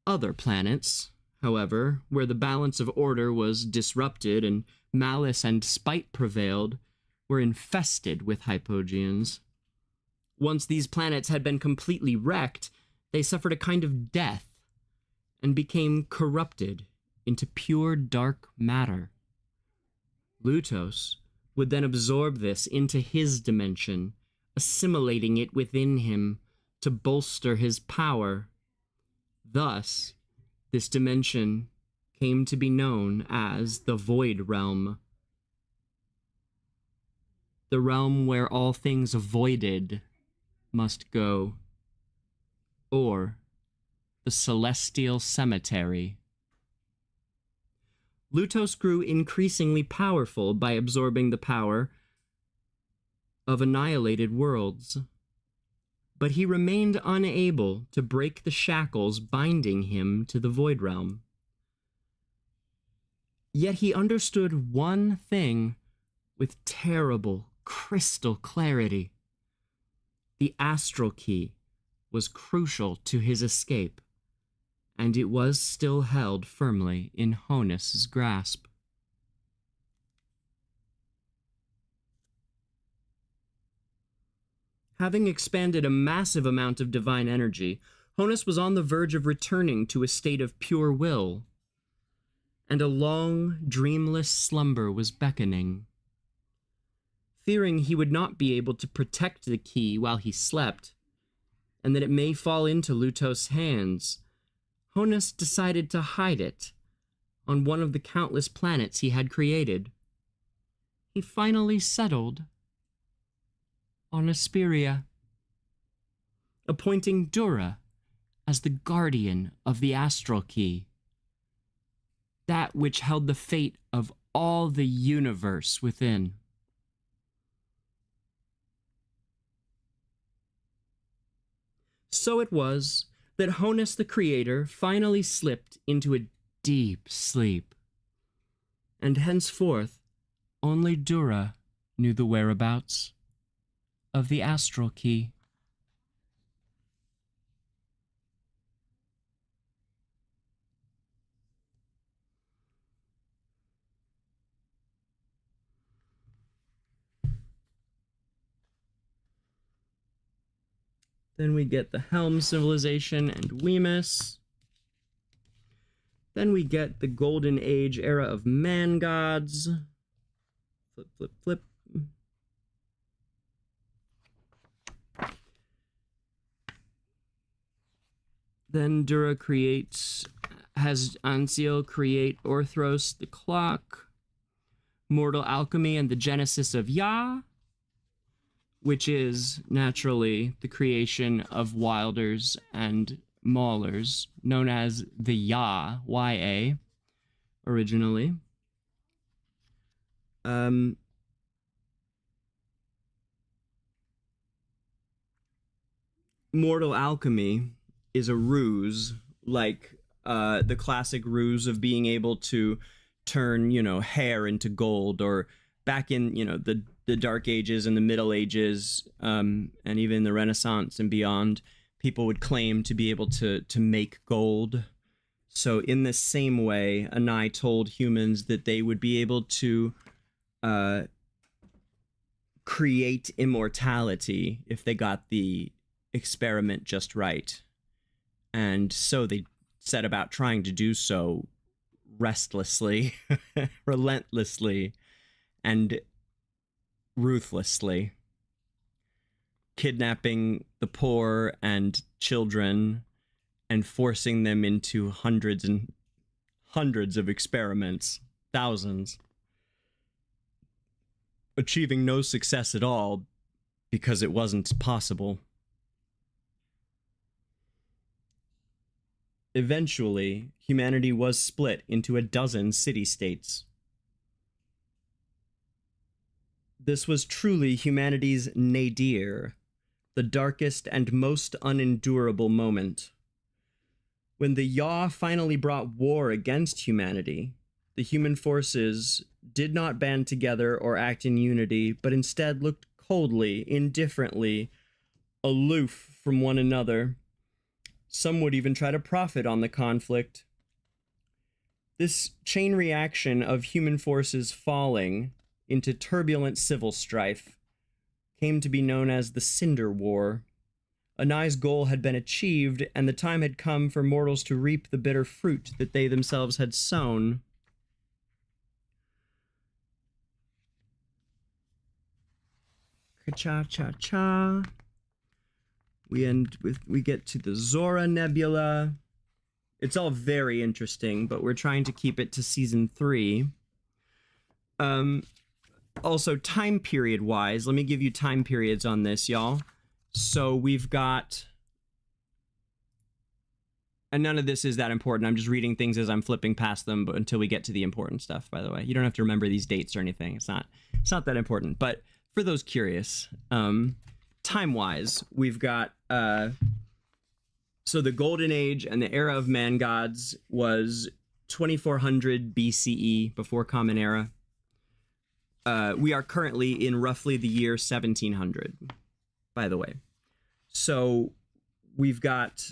Other planets, however, where the balance of order was disrupted and malice and spite prevailed, were infested with Hypogeans. Once these planets had been completely wrecked, they suffered a kind of death and became corrupted into pure dark matter. Lutos would then absorb this into his dimension, assimilating it within him to bolster his power. Thus, this dimension came to be known as the Void Realm. The realm where all things voided must go, or the Celestial Cemetery. Lutos grew increasingly powerful by absorbing the power of annihilated worlds. But he remained unable to break the shackles binding him to the Void Realm. Yet he understood one thing with terrible, crystal clarity. The astral key was crucial to his escape, and it was still held firmly in Honus's grasp. Having expanded a massive amount of divine energy, Honus was on the verge of returning to a state of pure will, and a long, dreamless slumber was beckoning. Fearing he would not be able to protect the key while he slept, and that it may fall into Lutos' hands, Honus decided to hide it on one of the countless planets he had created. He finally settled on Esperia, appointing Dura as the guardian of the astral key, that which held the fate of all the universe within. So it was that Honus the Creator finally slipped into a deep sleep, and henceforth only Dura knew the whereabouts of the astral key. Then we get the Helm Civilization and Wemus. Then we get the Golden Age era of Man Gods. Flip, flip, flip. Then Dura has Anseal create Orthros the Clock, Mortal Alchemy and the Genesis of Ya, which is, naturally, the creation of Wilders and Maulers, known as the Ya, Y-A, originally. Mortal Alchemy is a ruse, like the classic ruse of being able to turn, hair into gold, or back in, the Dark Ages and the Middle Ages, and even the Renaissance and beyond, people would claim to be able to make gold. So in the same way, Anai told humans that they would be able to create immortality if they got the experiment just right. And so they set about trying to do so restlessly, relentlessly, and ruthlessly, kidnapping the poor and children and forcing them into hundreds and hundreds of experiments, thousands, achieving no success at all because it wasn't possible. Eventually, humanity was split into a dozen city-states. This was truly humanity's nadir, the darkest and most unendurable moment. When the Ya finally brought war against humanity, the human forces did not band together or act in unity, but instead looked coldly, indifferently, aloof from one another. Some would even try to profit on the conflict. This chain reaction of human forces falling into turbulent civil strife came to be known as the Cinder War. Anai's goal had been achieved, and the time had come for mortals to reap the bitter fruit that they themselves had sown. Ka-cha-cha-cha. We get to the Zora Nebula. It's all very interesting, but we're trying to keep it to season 3. Also, time period wise, let me give you time periods on this, y'all. So we've got, and none of this is that important. I'm just reading things as I'm flipping past them, but until we get to the important stuff, by the way. You don't have to remember these dates or anything. It's not that important. But for those curious, time-wise, we've got so the Golden Age and the era of man gods was 2400 BCE, before Common Era. We are currently in roughly the year 1700, by the way. So we've got,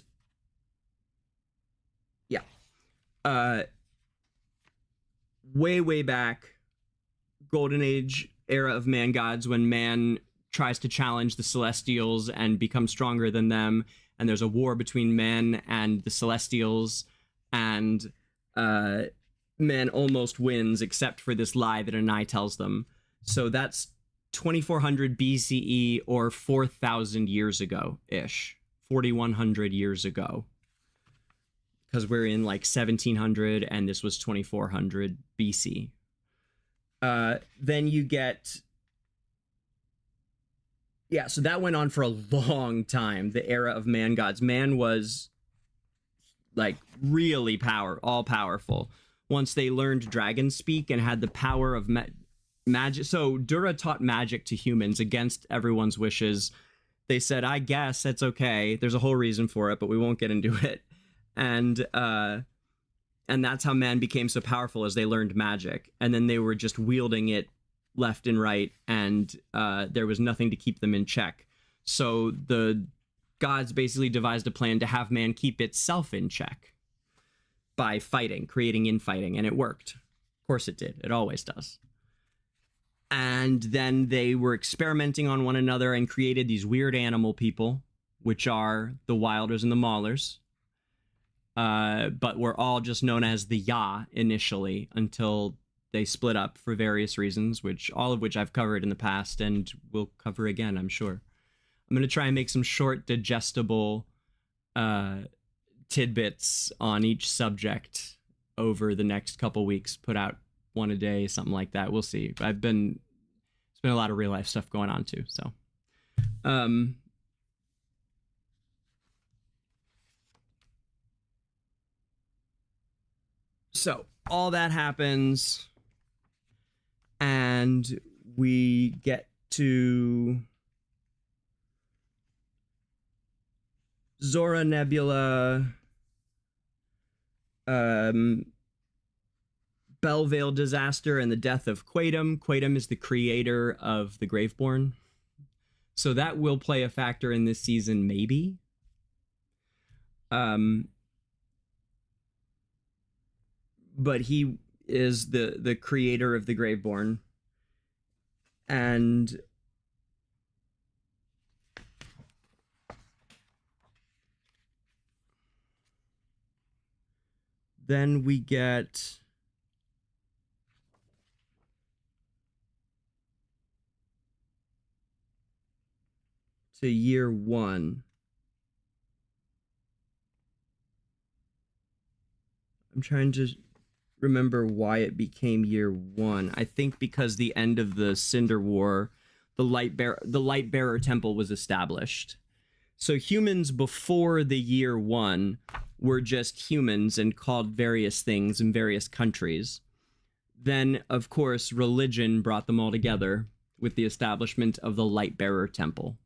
way back, Golden Age, era of man gods, when man tries to challenge the Celestials and become stronger than them, and there's a war between men and the Celestials, and man almost wins, except for this lie that Anai tells them. So that's 2400 BCE, or 4,000 years ago-ish. 4,100 years ago. Because we're in like 1700, and this was 2400 BC. Then you get... Yeah, so that went on for a long time, the era of man gods. Man was like really all-powerful. Once they learned dragon speak and had the power of magic. So Dura taught magic to humans against everyone's wishes. They said, I guess that's okay. There's a whole reason for it, but we won't get into it. And that's how man became so powerful, as they learned magic. And then they were just wielding it left and right, and there was nothing to keep them in check. So the gods basically devised a plan to have man keep itself in check by fighting, creating infighting, and it worked. Of course it did. It always does. And then they were experimenting on one another and created these weird animal people, which are the Wilders and the Maulers. But were all just known as the Ya initially, until they split up for various reasons, all of which I've covered in the past and will cover again, I'm sure. I'm going to try and make some short, digestible tidbits on each subject over the next couple weeks. Put out one a day, something like that. We'll see. It's been a lot of real life stuff going on too. So, so all that happens, and we get to Zora Nebula, Bellevale disaster, and the death of Quaidam. Quaidam is the creator of the Graveborn. So that will play a factor in this season, maybe. But he is the creator of the Graveborn. And then we get to year 1. I'm trying to remember why it became year 1. I think because the end of the Cinder War, the Lightbearer Temple was established. So humans before the year 1 were just humans and called various things in various countries. Then, of course, religion brought them all together with the establishment of the Lightbearer Temple.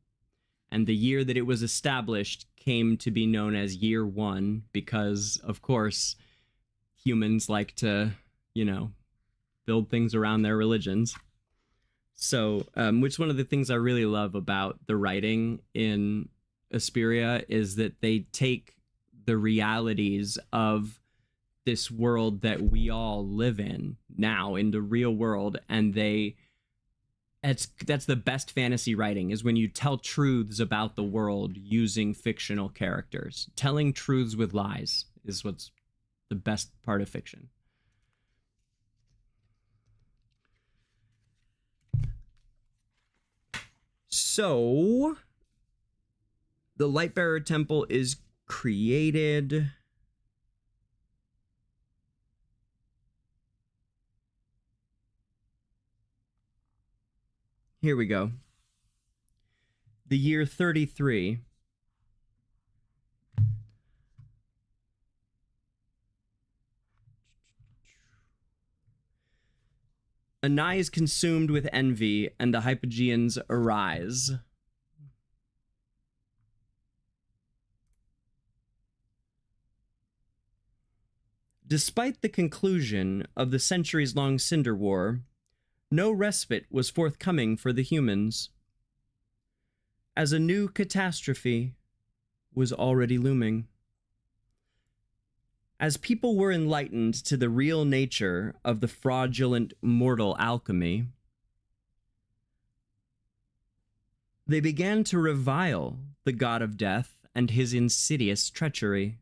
And the year that it was established came to be known as year 1 because, of course, humans like to, build things around their religions. So, which one of the things I really love about the writing in Esperia is that they take the realities of this world that we all live in now, in the real world, and that's the best fantasy writing, is when you tell truths about the world using fictional characters. Telling truths with lies is what's the best part of fiction. So the Lightbearer Temple is created. Here we go. The year 33. Anai is consumed with envy, and the Hypogeans arise. Despite the conclusion of the centuries-long Cinder War, no respite was forthcoming for the humans, as a new catastrophe was already looming. As people were enlightened to the real nature of the fraudulent mortal alchemy, they began to revile the god of death and his insidious treachery.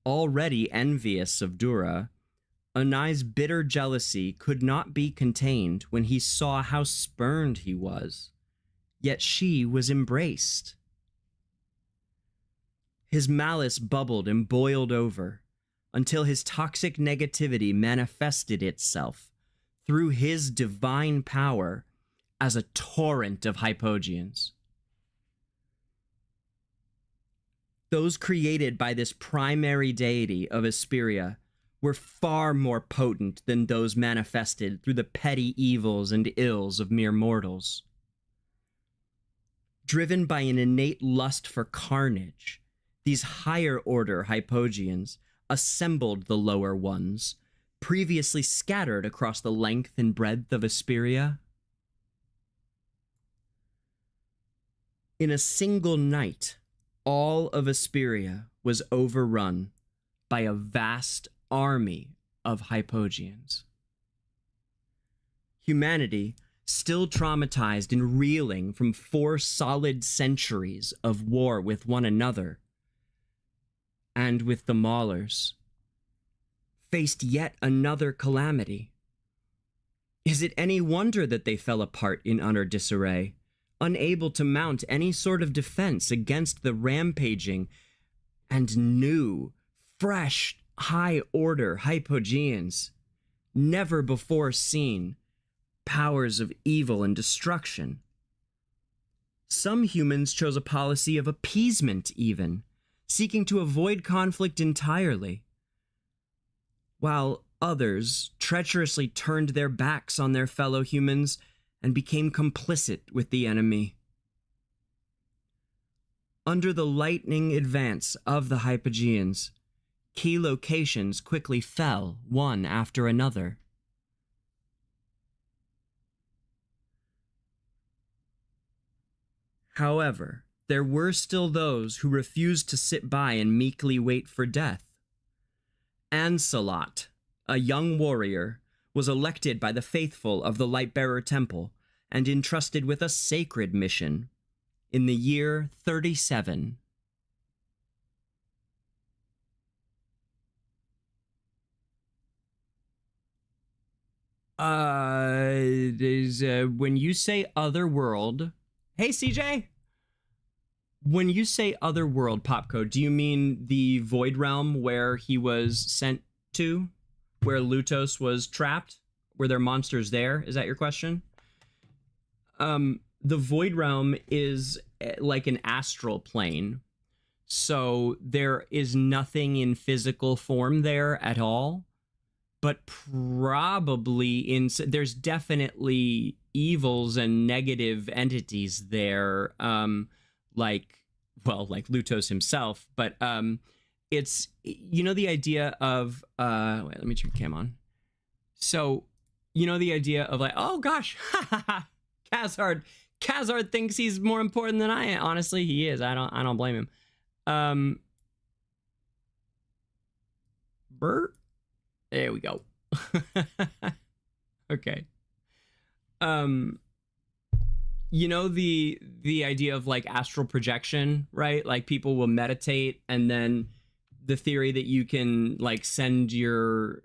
Already envious of Dura, Anai's bitter jealousy could not be contained when he saw how spurned he was, yet she was embraced. His malice bubbled and boiled over until his toxic negativity manifested itself through his divine power as a torrent of Hypogeans. Those created by this primary deity of Esperia were far more potent than those manifested through the petty evils and ills of mere mortals. Driven by an innate lust for carnage, these higher-order Hypogeans assembled the lower ones, previously scattered across the length and breadth of Esperia. In a single night, all of Esperia was overrun by a vast army of Hypogeans. Humanity, still traumatized and reeling from 4 solid centuries of war with one another and with the Maulers, faced yet another calamity. Is it any wonder that they fell apart in utter disarray, unable to mount any sort of defense against the rampaging and new, fresh, high-order Hypogeans, never before seen powers of evil and destruction? Some humans chose a policy of appeasement even, seeking to avoid conflict entirely, while others treacherously turned their backs on their fellow humans and became complicit with the enemy. Under the lightning advance of the Hypogeans, key locations quickly fell one after another. However, there were still those who refused to sit by and meekly wait for death. Ancelot, a young warrior, was elected by the faithful of the Lightbearer Temple and entrusted with a sacred mission in the year 37. When you say otherworld, hey CJ, when you say otherworld, Popcode, do you mean the Void Realm where he was sent to, where Lutos was trapped? Were there monsters there? Is that your question? The Void Realm is like an astral plane, so there is nothing in physical form there at all, but probably there's definitely evils and negative entities there, like Lutos himself, but it's, you know, the idea of wait, let me turn cam on. So, you know, the idea of like, oh gosh, Khazard thinks he's more important than I am. Honestly, he is. I don't blame him. Bert? There we go. Okay. You know, the idea of like astral projection, right? Like people will meditate, and then the theory that you can like send your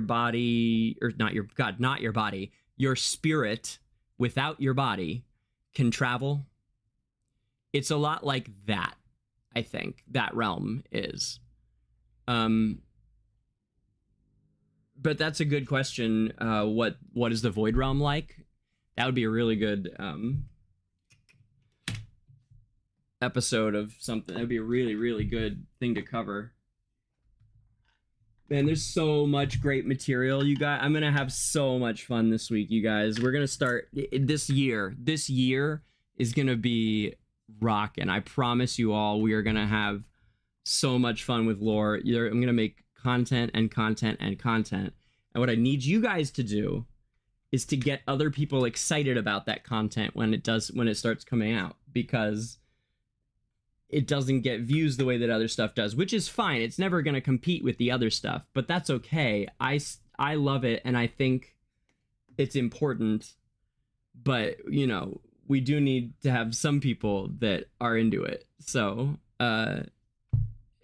body, or not your body, your spirit without your body can travel. It's a lot like that, I think, that realm is. But that's a good question. What is the Void Realm like? That would be a really good episode of something. That would be a really, really good thing to cover. Man, there's so much great material, you guys. I'm gonna have so much fun this week, you guys. We're gonna start this year. This year is gonna be rocking. I promise you all, we are gonna have so much fun with lore. I'm gonna make content and content and content. And what I need you guys to do is to get other people excited about that content when it starts coming out, because it doesn't get views the way that other stuff does, which is fine. It's never going to compete with the other stuff, but that's okay. I love it, and I think it's important, but you know, we do need to have some people that are into it. So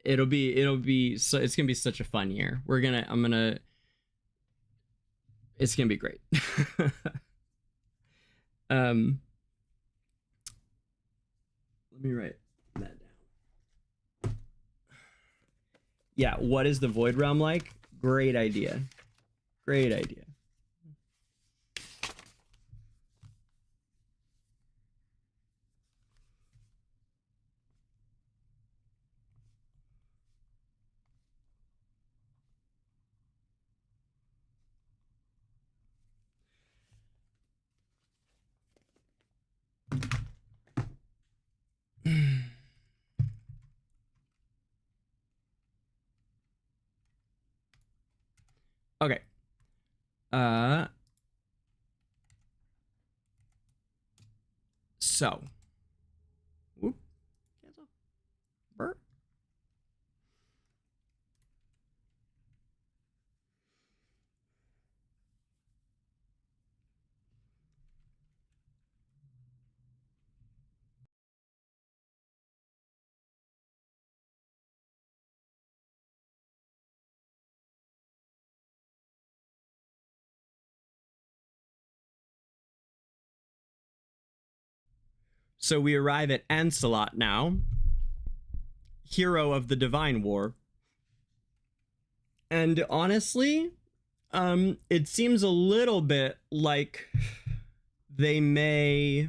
it'll be so it's gonna be such a fun year. It's gonna be great. Let me write that down. Yeah, what is the Void Realm like? Great idea. Great idea. Okay. So. Whoop. Cancel. Burp. So we arrive at Ancelot now, hero of the Divine War. And honestly, it seems a little bit like they may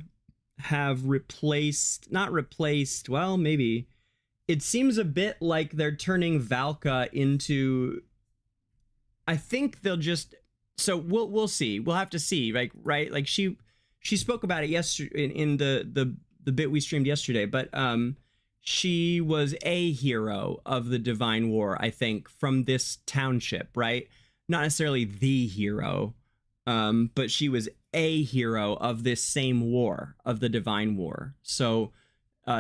have not replaced, well, maybe. It seems a bit like they're turning Valka into, I think they'll just, so we'll see. We'll have to see, like, right? Like she spoke about it yesterday in the bit we streamed yesterday, but she was a hero of the Divine War, I think, from this township, right? Not necessarily the hero, but she was a hero of this same war, of the Divine War. So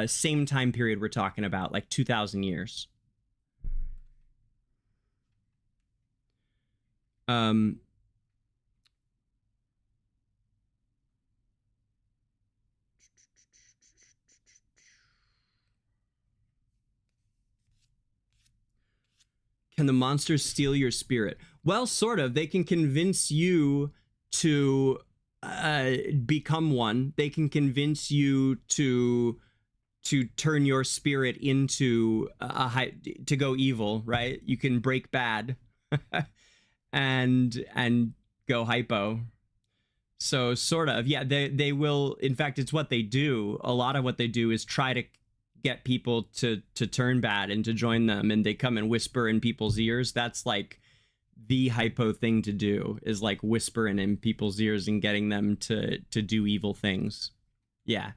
same time period we're talking about, like 2,000 years. Can the monsters steal your spirit? Well, sort of. They can convince you to become one. They can convince you to turn your spirit into to go evil, right? You can break bad and go hypo. So sort of, yeah, they will. In fact, it's what they do. A lot of what they do is try to get people to turn bad and to join them, and they come and whisper in people's ears. That's like the hypo thing to do, is like whispering in people's ears and getting them to do evil things. Yeah.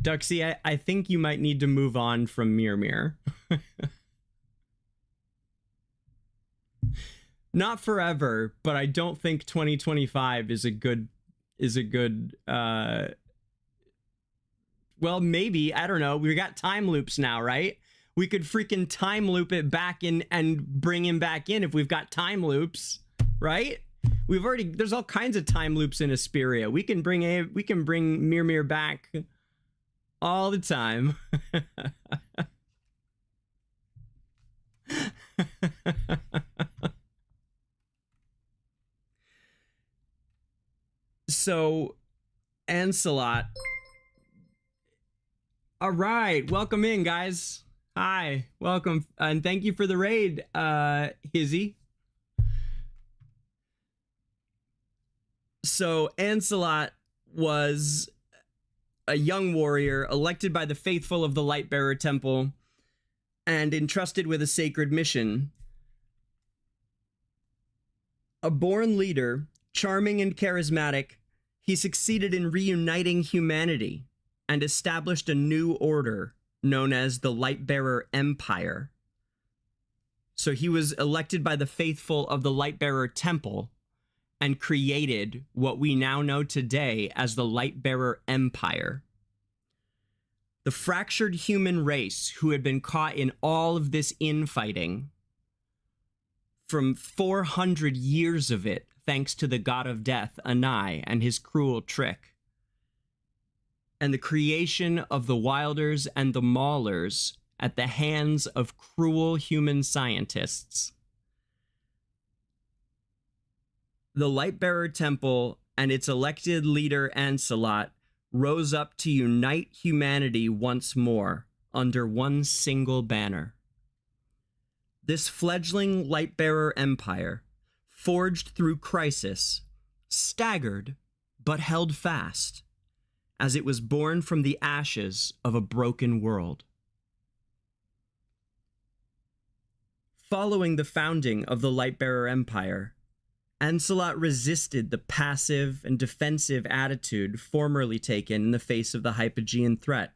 Duxie, I think you might need to move on from Mir. Not forever, but I don't think 2025 is a good well, maybe, I don't know. We got time loops now, right? We could freaking time loop it back in and bring him back in if we've got time loops, right? There's all kinds of time loops in Esperia. We can bring Mir back all the time. So, Ancelot. All right, welcome in, guys. Hi, welcome, and thank you for the raid, Hizzy. So, Ancelot was a young warrior elected by the faithful of the Lightbearer Temple and entrusted with a sacred mission. A born leader, charming and charismatic, he succeeded in reuniting humanity and established a new order known as the Lightbearer Empire. So he was elected by the faithful of the Lightbearer Temple and created what we now know today as the Lightbearer Empire. The fractured human race who had been caught in all of this infighting, from 400 years of it, thanks to the god of death, Anai, and his cruel trick, and the creation of the Wilders and the Maulers at the hands of cruel human scientists. The Lightbearer Temple and its elected leader Ancelot rose up to unite humanity once more under one single banner. This fledgling Lightbearer Empire, forged through crisis, staggered but held fast, as it was born from the ashes of a broken world. Following the founding of the Lightbearer Empire, Ancelot resisted the passive and defensive attitude formerly taken in the face of the Hypogean threat.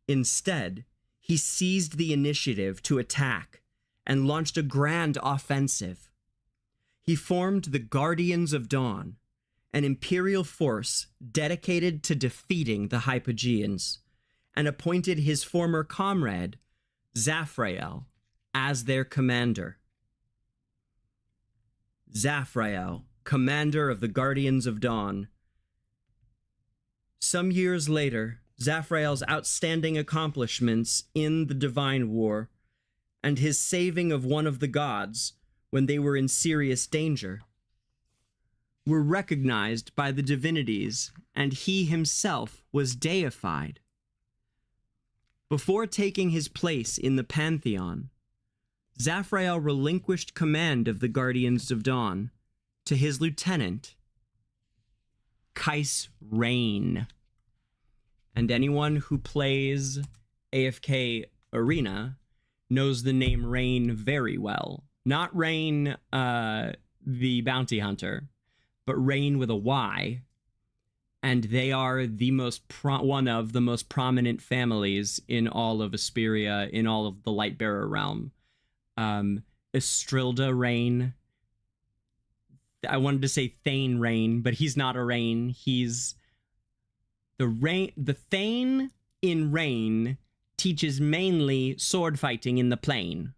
Instead, he seized the initiative to attack and launched a grand offensive. He formed the Guardians of Dawn, an imperial force dedicated to defeating the Hypogeans, and appointed his former comrade, Zafrael, as their commander. Zafrael, commander of the Guardians of Dawn. Some years later, Zafrael's outstanding accomplishments in the Divine War and his saving of one of the gods when they were in serious danger were recognized by the divinities, and he himself was deified. Before taking his place in the Pantheon, Zafrael relinquished command of the Guardians of Dawn to his lieutenant, Kais Rain. And anyone who plays AFK Arena knows the name Rain very well. Not Rain, the bounty hunter, but Rain with a Y. And they are the one of the most prominent families in all of Esperia, in all of the Lightbearer realm. Estrilda Rain. I wanted to say Thane Rain, but he's not a Rain. He's the Thane in Rain teaches mainly sword fighting in the plain.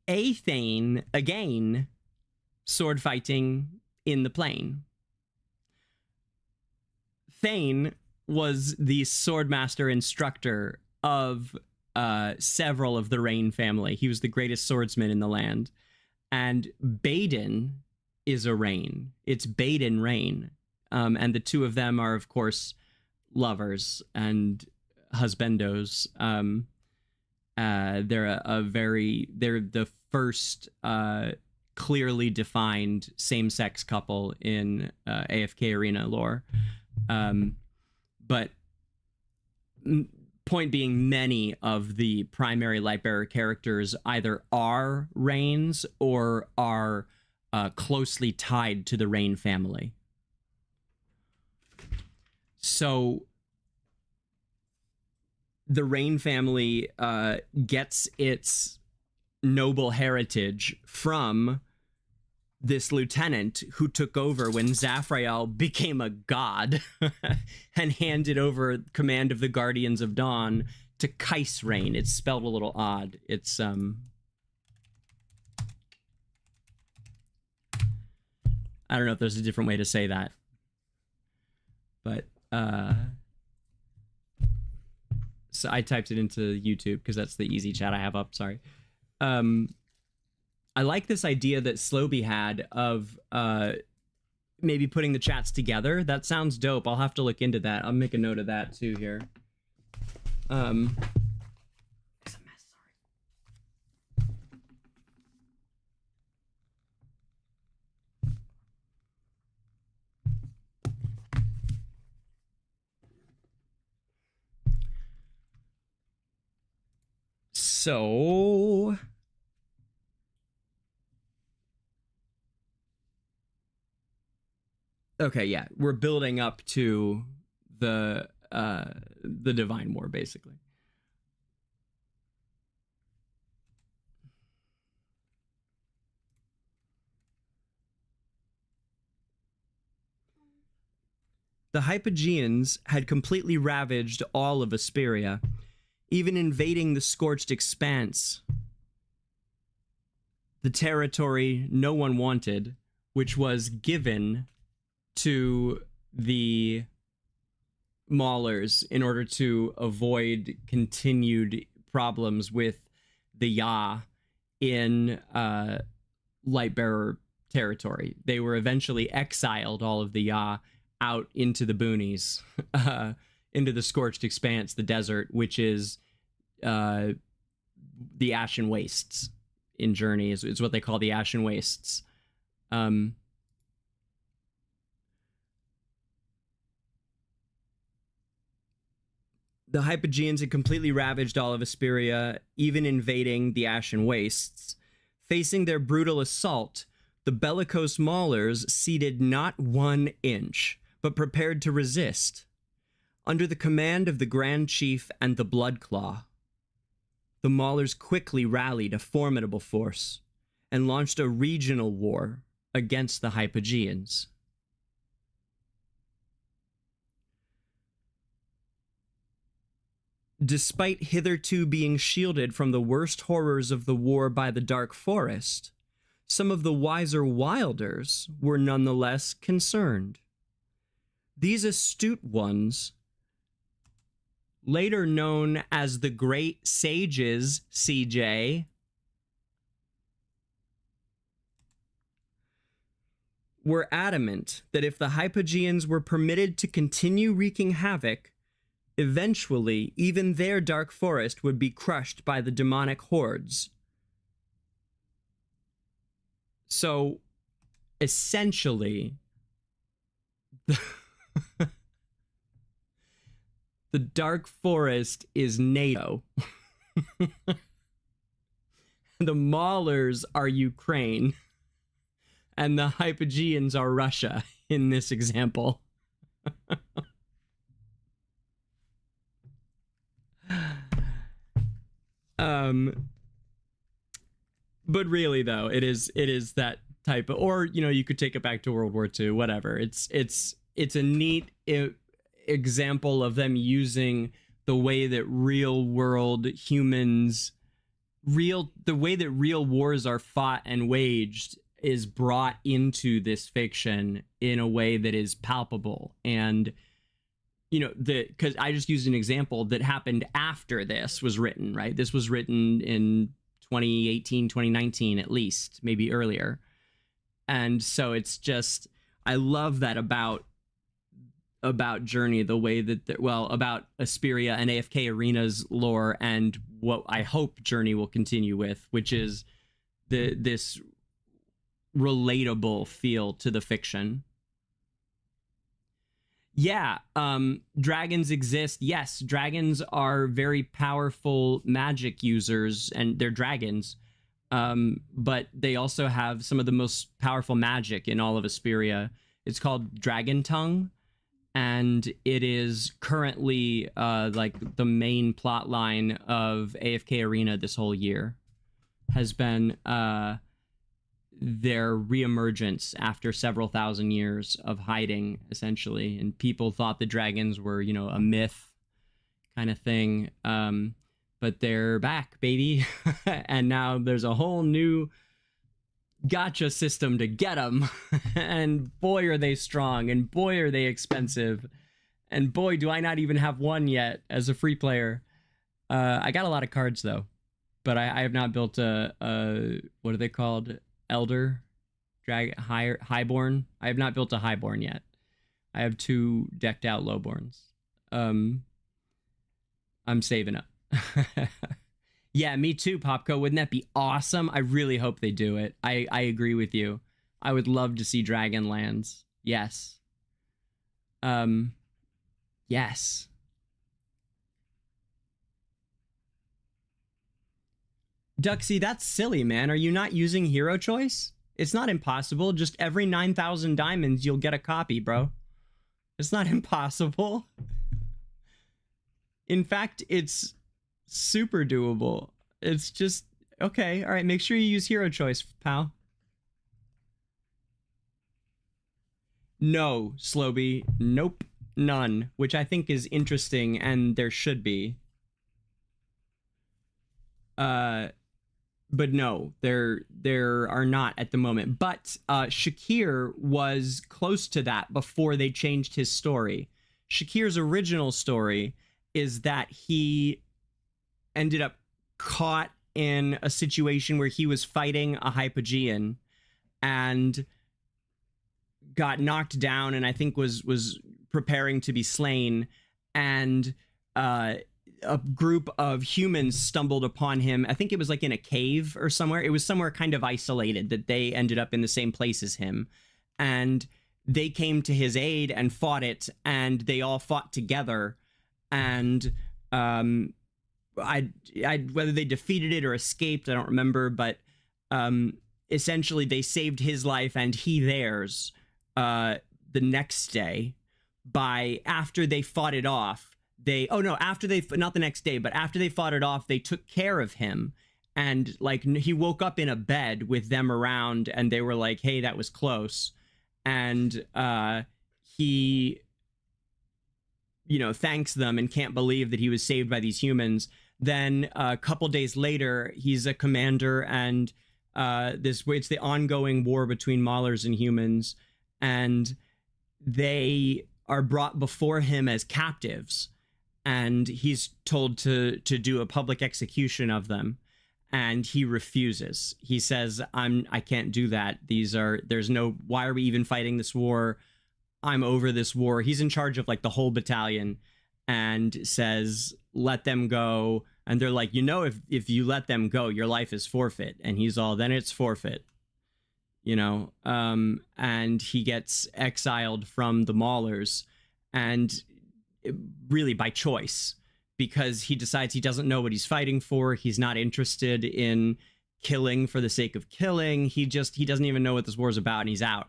A Thane, again, sword fighting in the plain. Thane was the swordmaster instructor of several of the Rain family. He was the greatest swordsman in the land. And Baden is a Rain. It's Baden Rain. And the two of them are, of course, lovers and husbandos. They're the first clearly defined same-sex couple in AFK Arena lore. But point being, many of the primary Lightbearer characters either are Rains or are closely tied to the Rain family. So the Rain family gets its noble heritage from this lieutenant who took over when Zafrael became a god and handed over command of the Guardians of Dawn to Kais Rain. It's spelled a little odd. It's I don't know if there's a different way to say that, but so I typed it into YouTube because that's the easy chat I have up. Sorry. I like this idea that Slowby had of maybe putting the chats together. That sounds dope. I'll have to look into that. I'll make a note of that too here. It's a mess, sorry. So okay, yeah, we're building up to the Divine War, basically. The Hypogeans had completely ravaged all of Esperia, even invading the scorched expanse, the territory no one wanted, which was given to the Maulers in order to avoid continued problems with the Ya in Lightbearer territory. They were eventually exiled, all of the Ya, out into the boonies, into the scorched expanse, the desert, which is the Ashen Wastes in Journey, is what they call the Ashen Wastes. The Hypogeans had completely ravaged all of Esperia, even invading the Ashen Wastes. Facing their brutal assault, the bellicose Maulers ceded not 1 inch, but prepared to resist. Under the command of the Grand Chief and the Bloodclaw, the Maulers quickly rallied a formidable force and launched a regional war against the Hypogeans. Despite hitherto being shielded from the worst horrors of the war by the Dark Forest, some of the wiser Wilders were nonetheless concerned. These astute ones, later known as the Great Sages, CJ, were adamant that if the Hypogeans were permitted to continue wreaking havoc, eventually even their Dark Forest would be crushed by the demonic hordes. So, essentially, the Dark Forest is NATO. The Maulers are Ukraine. And the Hypogeans are Russia in this example. But really, though, it is that type of, or, you know, you could take it back to World War II, whatever. It's a neat example of them using the way that real world humans, the way that real wars are fought and waged is brought into this fiction in a way that is palpable. And, you know, because I just used an example that happened after this was written, right? This was written in 2018, 2019, at least, maybe earlier. And so it's just, I love that about Journey, the way that, about Esperia and AFK Arena's lore, and what I hope Journey will continue with, which is this relatable feel to the fiction. Yeah, dragons exist. Yes, dragons are very powerful magic users, and they're dragons. But they also have some of the most powerful magic in all of Esperia. It's called Dragon Tongue, and it is currently like the main plot line of AFK Arena this whole year. Has been their reemergence after several thousand years of hiding, essentially, and people thought the dragons were, you know, a myth kind of thing, but they're back, baby. And now there's a whole new gacha system to get them. And boy are they strong, and boy are they expensive, and boy do I not even have one yet as a free player. I got a lot of cards though, but I have not built a what are they called? Elder Highborn. I have not built a Highborn yet. I have 2 decked out Lowborns. I'm saving up. Yeah, me too, Popco. Wouldn't that be awesome? I really hope they do it. I agree with you. I would love to see Dragonlands. Yes. Yes. Duxie, that's silly, man. Are you not using hero choice? It's not impossible. Just every 9,000 diamonds, you'll get a copy, bro. It's not impossible. In fact, it's super doable. It's just, okay, all right, make sure you use hero choice, pal. No, Slowby, nope, none, which I think is interesting, and there should be. But no, there are not at the moment. But Shakir was close to that before they changed his story. Shakir's original story is that he ended up caught in a situation where he was fighting a Hypogean and got knocked down, and I think was preparing to be slain, and a group of humans stumbled upon him. I think it was like in a cave or somewhere. It was somewhere kind of isolated that they ended up in the same place as him. And they came to his aid and fought it, and they all fought together. And whether they defeated it or escaped, I don't remember, but essentially they saved his life and he theirs the next day after they fought it off. Not the next day, but after they fought it off, they took care of him, and like he woke up in a bed with them around, and they were like, hey, that was close. And he, thanks them and can't believe that he was saved by these humans. Then a couple days later, he's a commander, and it's the ongoing war between Maulers and humans, and they are brought before him as captives. And he's told to do a public execution of them, and he refuses. He says, I can't do that. Why are we even fighting this war? I'm over this war. He's in charge of like the whole battalion, and says, let them go. And they're like, if you let them go, your life is forfeit. And he's all, then it's forfeit, and he gets exiled from the Maulers, and really by choice, because he decides he doesn't know what he's fighting for. He's not interested in killing for the sake of killing. He doesn't even know what this war is about, and he's out.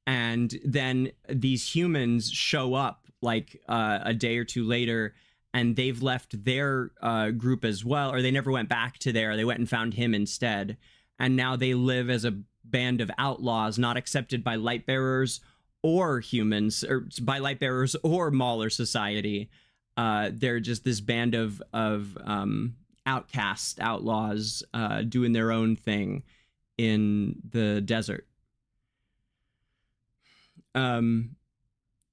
And then these humans show up like a day or two later, and they've left their group as well, or they never went back to there. They went and found him instead. And now they live as a band of outlaws, not accepted by Lightbearers or humans, or by Lightbearers or Mauler society. They're just this band of outcast outlaws doing their own thing in the desert. And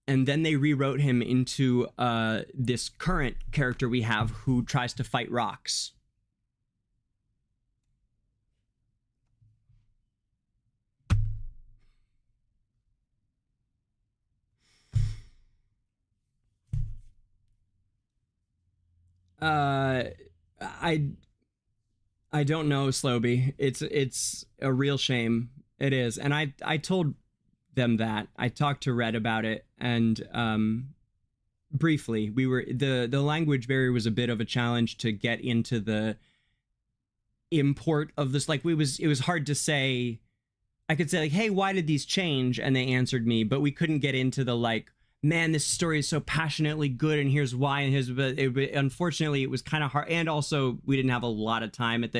then they rewrote him into this current character we have who tries to fight rocks. I don't know, Slowby. It's a real shame. It is. And I told them that. I talked to Red about it, and briefly, the language barrier was a bit of a challenge to get into the import of this. Like, it was hard to say. I could say like, hey, why did these change? And they answered me, but we couldn't get into the like, man, this story is so passionately good, and here's why, and unfortunately it was kind of hard, and also we didn't have a lot of time at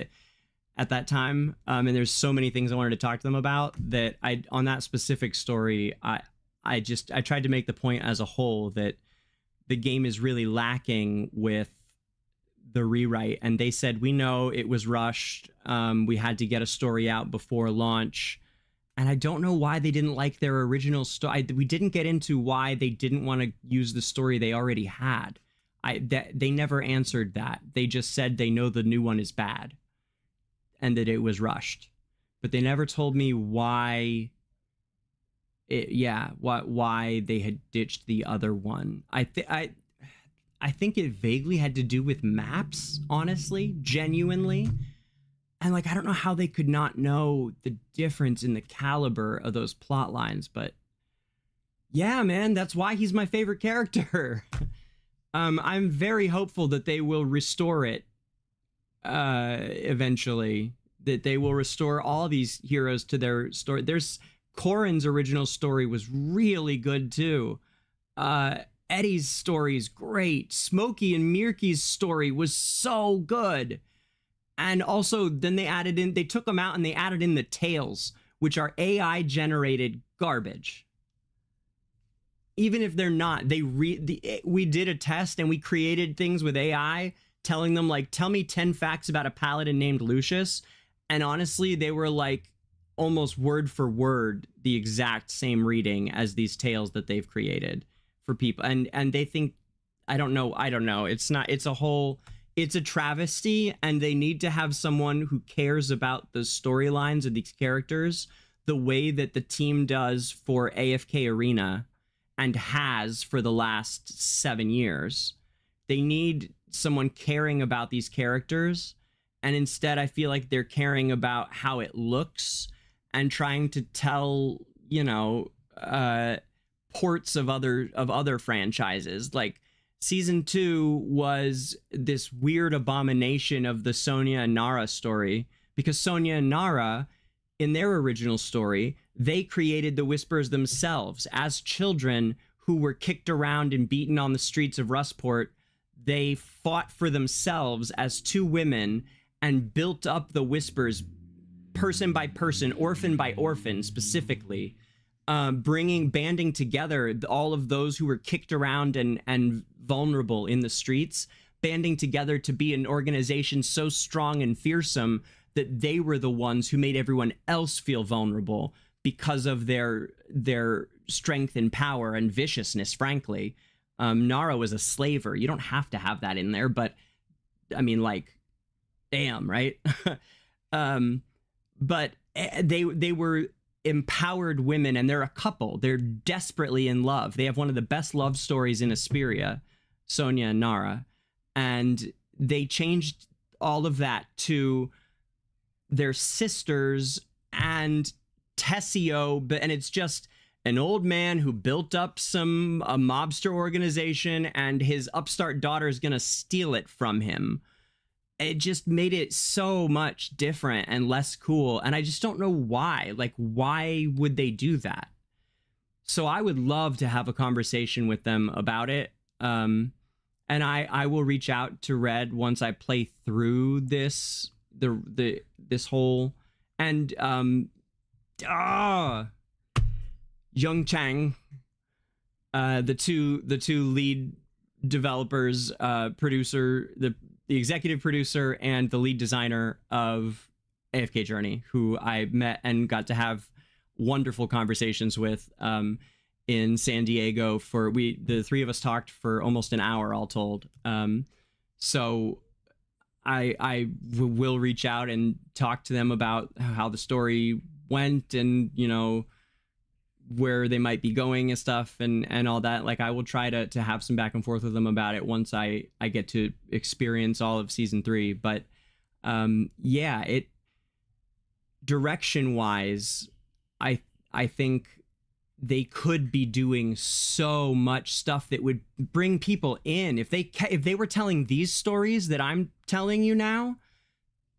that time, and there's so many things I wanted to talk to them about that on that specific story, I tried to make the point as a whole that the game is really lacking with the rewrite, and they said, we know it was rushed, we had to get a story out before launch. And I don't know why they didn't like their original story. We didn't get into why they didn't want to use the story they already had. They never answered that. They just said they know the new one is bad and that it was rushed. But they never told me why why they had ditched the other one. I think it vaguely had to do with maps, honestly, genuinely. And like, I don't know how they could not know the difference in the caliber of those plot lines, but yeah, man, that's why he's my favorite character. I'm very hopeful that they will restore it eventually, that they will restore all these heroes to their story. There's Corin's original story was really good too. Eddie's story is great. Smokey and Mirky's story was so good. And also then they took them out and they added in the tales, which are AI generated garbage. Even if they're not, we did a test and we created things with AI, telling them like, tell me 10 facts about a paladin named Lucius. And honestly, they were like almost word for word the exact same reading as these tales that they've created for people. And they think, I don't know. It's a travesty, and they need to have someone who cares about the storylines of these characters the way that the team does for AFK Arena and has for the last 7 years. They need someone caring about these characters, and instead I feel like they're caring about how it looks and trying to tell, ports of other franchises. Like season 2 was this weird abomination of the Sonia and Nara story, because Sonia and Nara, in their original story, they created the Whispers themselves as children who were kicked around and beaten on the streets of Rustport. They fought for themselves as 2 women and built up the Whispers person by person, orphan by orphan specifically, banding together all of those who were kicked around and vulnerable in the streets, banding together to be an organization so strong and fearsome that they were the ones who made everyone else feel vulnerable because of their strength and power and viciousness, frankly. Nara was a slaver. You don't have to have that in there, but I mean, like, damn, right? But they were empowered women, and they're a couple. They're desperately in love. They have one of the best love stories in Esperia, Sonia and Nara. And they changed all of that to their sisters and Tessio, and it's just an old man who built up a mobster organization, and his upstart daughter is gonna steal it from him. It just made it so much different and less cool, and I just don't know why. Like, why would they do that? So I would love to have a conversation with them about it, and I will reach out to Red once I play through this whole, and Young Chang, the two lead developers, producer, the executive producer and the lead designer of AFK Journey, who I met and got to have wonderful conversations with in San Diego. The 3 of us talked for almost an hour all told. So I will reach out and talk to them about how the story went, and where they might be going and stuff, and all that. Like, I will try to have some back and forth with them about it once I get to experience all of season 3. But yeah, direction wise, I think they could be doing so much stuff that would bring people in. If they were telling these stories that I'm telling you now,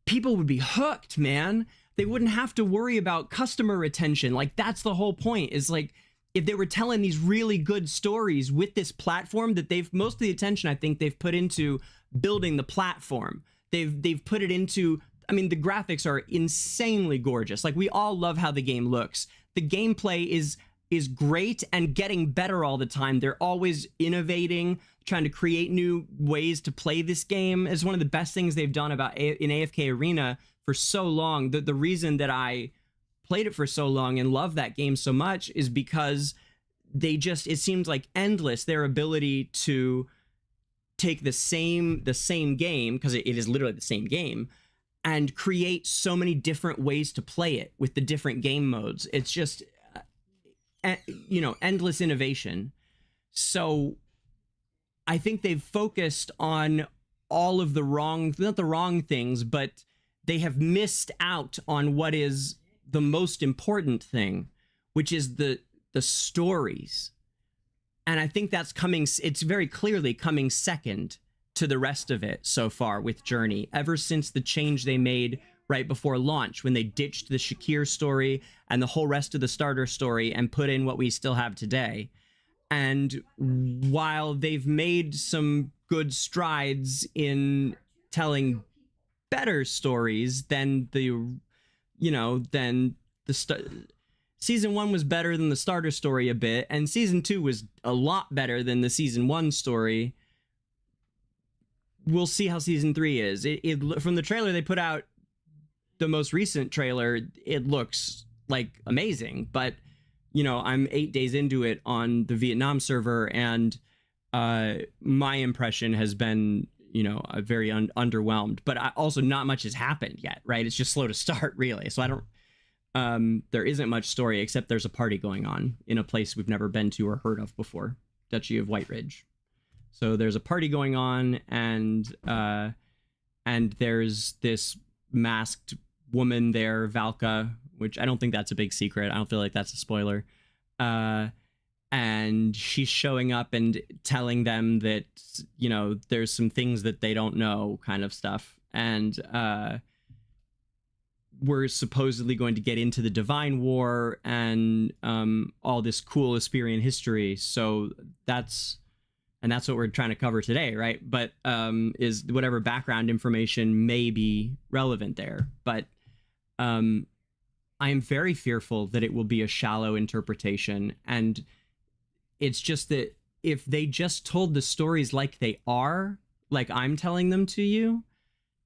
people would be hooked, man. They wouldn't have to worry about customer retention. Like, that's the whole point, is like, if they were telling these really good stories with this platform that most of the attention I think they've put into building the platform. They've put it into, I mean, the graphics are insanely gorgeous. Like, we all love how the game looks. The gameplay is great and getting better all the time. They're always innovating, trying to create new ways to play this game. It's one of the best things they've done in AFK Arena for so long. The reason that I played it for so long and love that game so much is because it seems like endless, their ability to take the same game, because it is literally the same game, and create so many different ways to play it with the different game modes. It's just endless innovation. So I think they've focused on all of not the wrong things, but they have missed out on what is the most important thing, which is the stories. And I think it's very clearly coming second to the rest of it so far with Journey, ever since the change they made right before launch, when they ditched the Shakir story and the whole rest of the starter story and put in what we still have today. And while they've made some good strides in telling better stories than season 1 was better than the starter story a bit, and season 2 was a lot better than the season 1 story. We'll see how season 3 is. It from the trailer they put out, the most recent trailer, it looks like amazing, but you know, I'm 8 days into it on the Vietnam server, and my impression has been, you know, very underwhelmed. But also, not much has happened yet, right? It's just slow to start, really. So I don't. There isn't much story, except there's a party going on in a place we've never been to or heard of before, Duchy of White Ridge. So there's a party going on, and there's this masked woman there, Valka, which I don't think that's a big secret. I don't feel like that's a spoiler. And she's showing up and telling them that, you know, there's some things that they don't know, kind of stuff. And we're supposedly going to get into the Divine War and all this cool Esperian history. So that's what we're trying to cover today, right? But is whatever background information may be relevant there. But I am very fearful that it will be a shallow interpretation. And it's just that if they just told the stories like they are, like I'm telling them to you,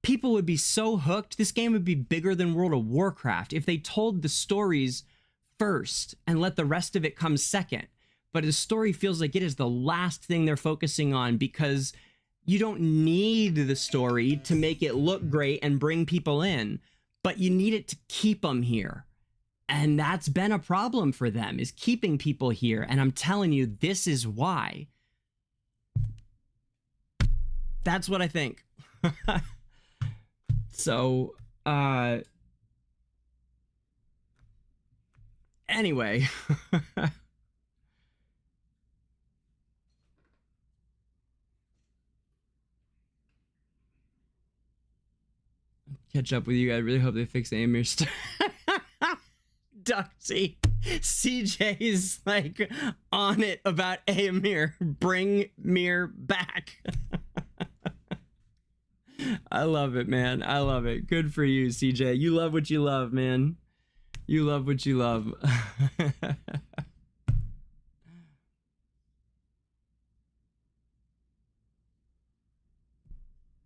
people would be so hooked. This game would be bigger than World of Warcraft if they told the stories first and let the rest of it come second. But the story feels like it is the last thing they're focusing on, because you don't need the story to make it look great and bring people in, but you need it to keep them here. And that's been a problem for them, is keeping people here. And I'm telling you, this is why. That's what I think. So, anyway. Catch up with you. I really hope they fix Amir stuff. Duxie. CJ's like on it about Amir. Bring Mir back. I love it, man. I love it. Good for you, CJ. You love what you love, man. You love what you love.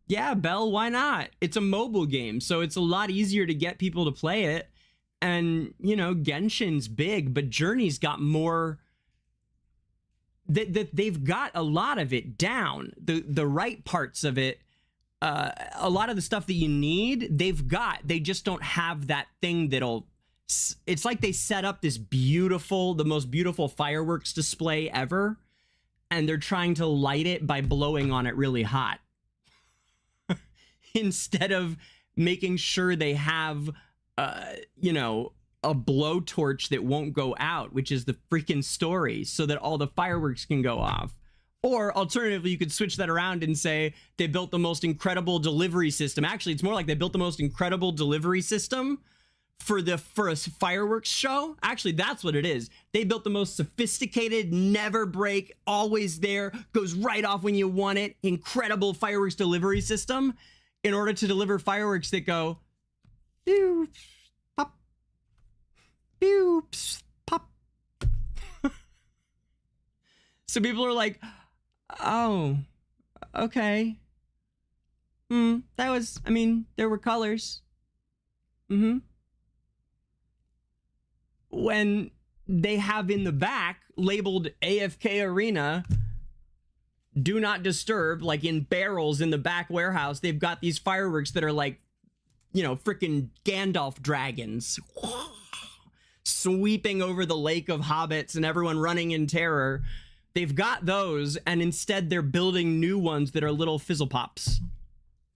Yeah, Bell, why not? It's a mobile game, so it's a lot easier to get people to play it. And, you know, Genshin's big, but Journey's got more... They've got a lot of it down. The right parts of it, a lot of the stuff that you need, they've got. They just don't have that thing that'll... It's like they set up this the most beautiful fireworks display ever, and they're trying to light it by blowing on it really hot. Instead of making sure they have, you know, a blowtorch that won't go out, which is the freaking story, so that all the fireworks can go off. Or alternatively, you could switch that around and say they built the most incredible delivery system. Actually, it's more like they built the most incredible delivery system for a fireworks show. Actually, that's what it is. They built the most sophisticated, never break, always there, goes right off when you want it, incredible fireworks delivery system, in order to deliver fireworks that go pew, pop, pew, pop. So people are like, oh, okay. That was, I mean, there were colors. When they have in the back labeled AFK Arena, do not disturb, like in barrels in the back warehouse, they've got these fireworks that are like, you know, freaking Gandalf dragons sweeping over the lake of hobbits and everyone running in terror. They've got those, and instead they're building new ones that are little fizzle pops.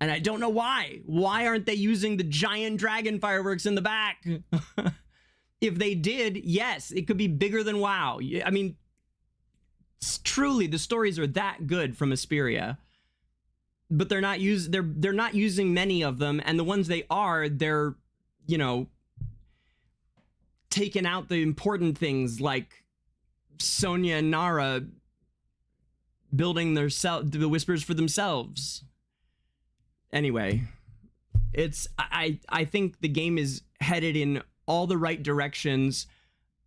And I don't know why. Why aren't they using the giant dragon fireworks in the back? If they did, yes, it could be bigger than WoW. I mean, truly, the stories are that good from Esperia. but they're not using many of them, and the ones they are, they're, you know, taking out the important things like Sonya and Nara building the whispers for themselves. Anyway, I think the game is headed in all the right directions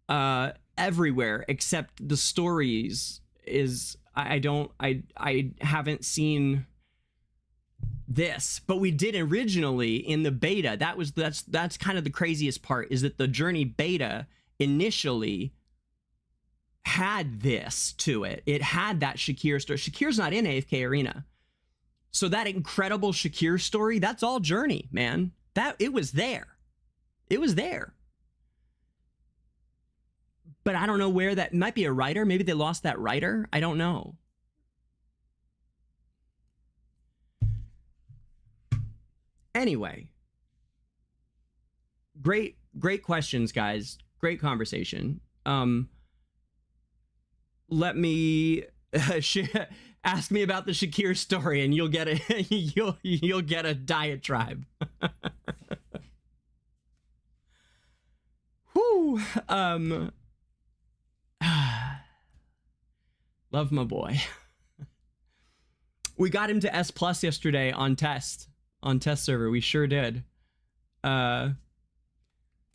everywhere, except the stories is I haven't seen this, but we did originally in the beta. That's kind of the craziest part, is that the Journey beta initially had this to it. It had that Shakir story. Shakir's not in AFK Arena. So that incredible Shakir story, that's all Journey, man. It was there. It was there. But I don't know where that might be. A writer. Maybe they lost that writer. I don't know. Anyway, great questions, guys. Great conversation. Let me ask me about the Shakir story, and you'll get a you'll get a diatribe. Whew. Love my boy. We got him to S+ yesterday on test server. We sure did.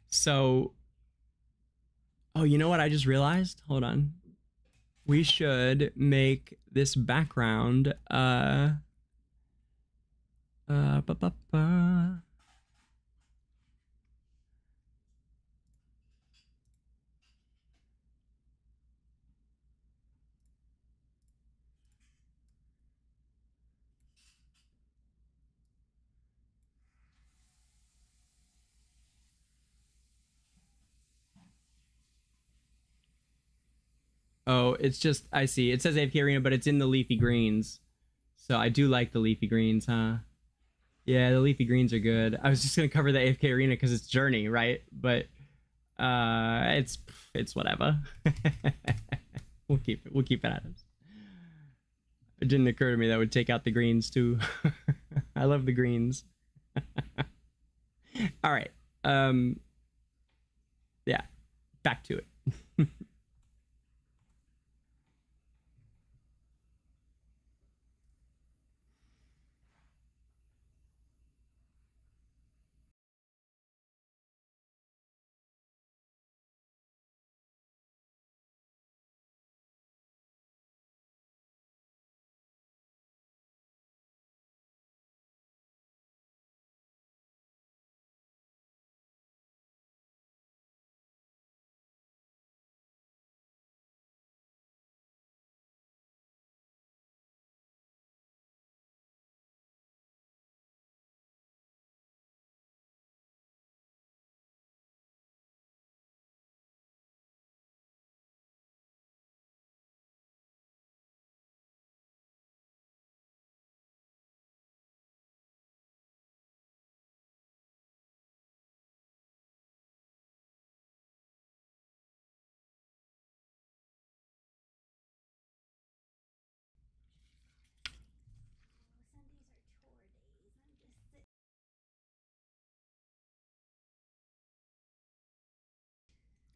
So, oh, you know what I just realized? Hold on. We should make this background oh, it's just, I see. It says AFK Arena, but it's in the leafy greens. So I do like the leafy greens, huh? Yeah, the leafy greens are good. I was just gonna cover the AFK Arena because it's Journey, right? But it's whatever. We'll keep it at it. It didn't occur to me that would take out the greens too. I love the greens. All right. Yeah, back to it.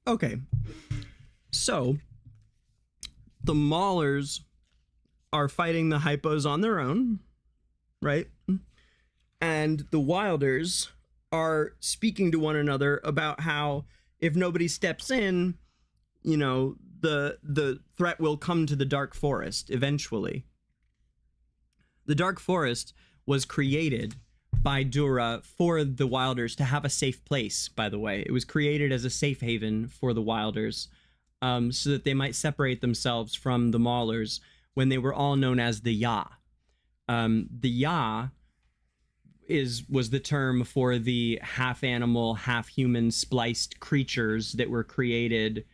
Okay, so the Maulers are fighting the Hypos on their own, right? And the Wilders are speaking to one another about how if nobody steps in, you know, the threat will come to the Dark Forest eventually. The Dark Forest was created by Dura for the Wilders to have a safe place, by the way. It was created as a safe haven for the Wilders, so that they might separate themselves from the Maulers when they were all known as the Ya. The Ya was the term for the half-animal, half-human spliced creatures that were created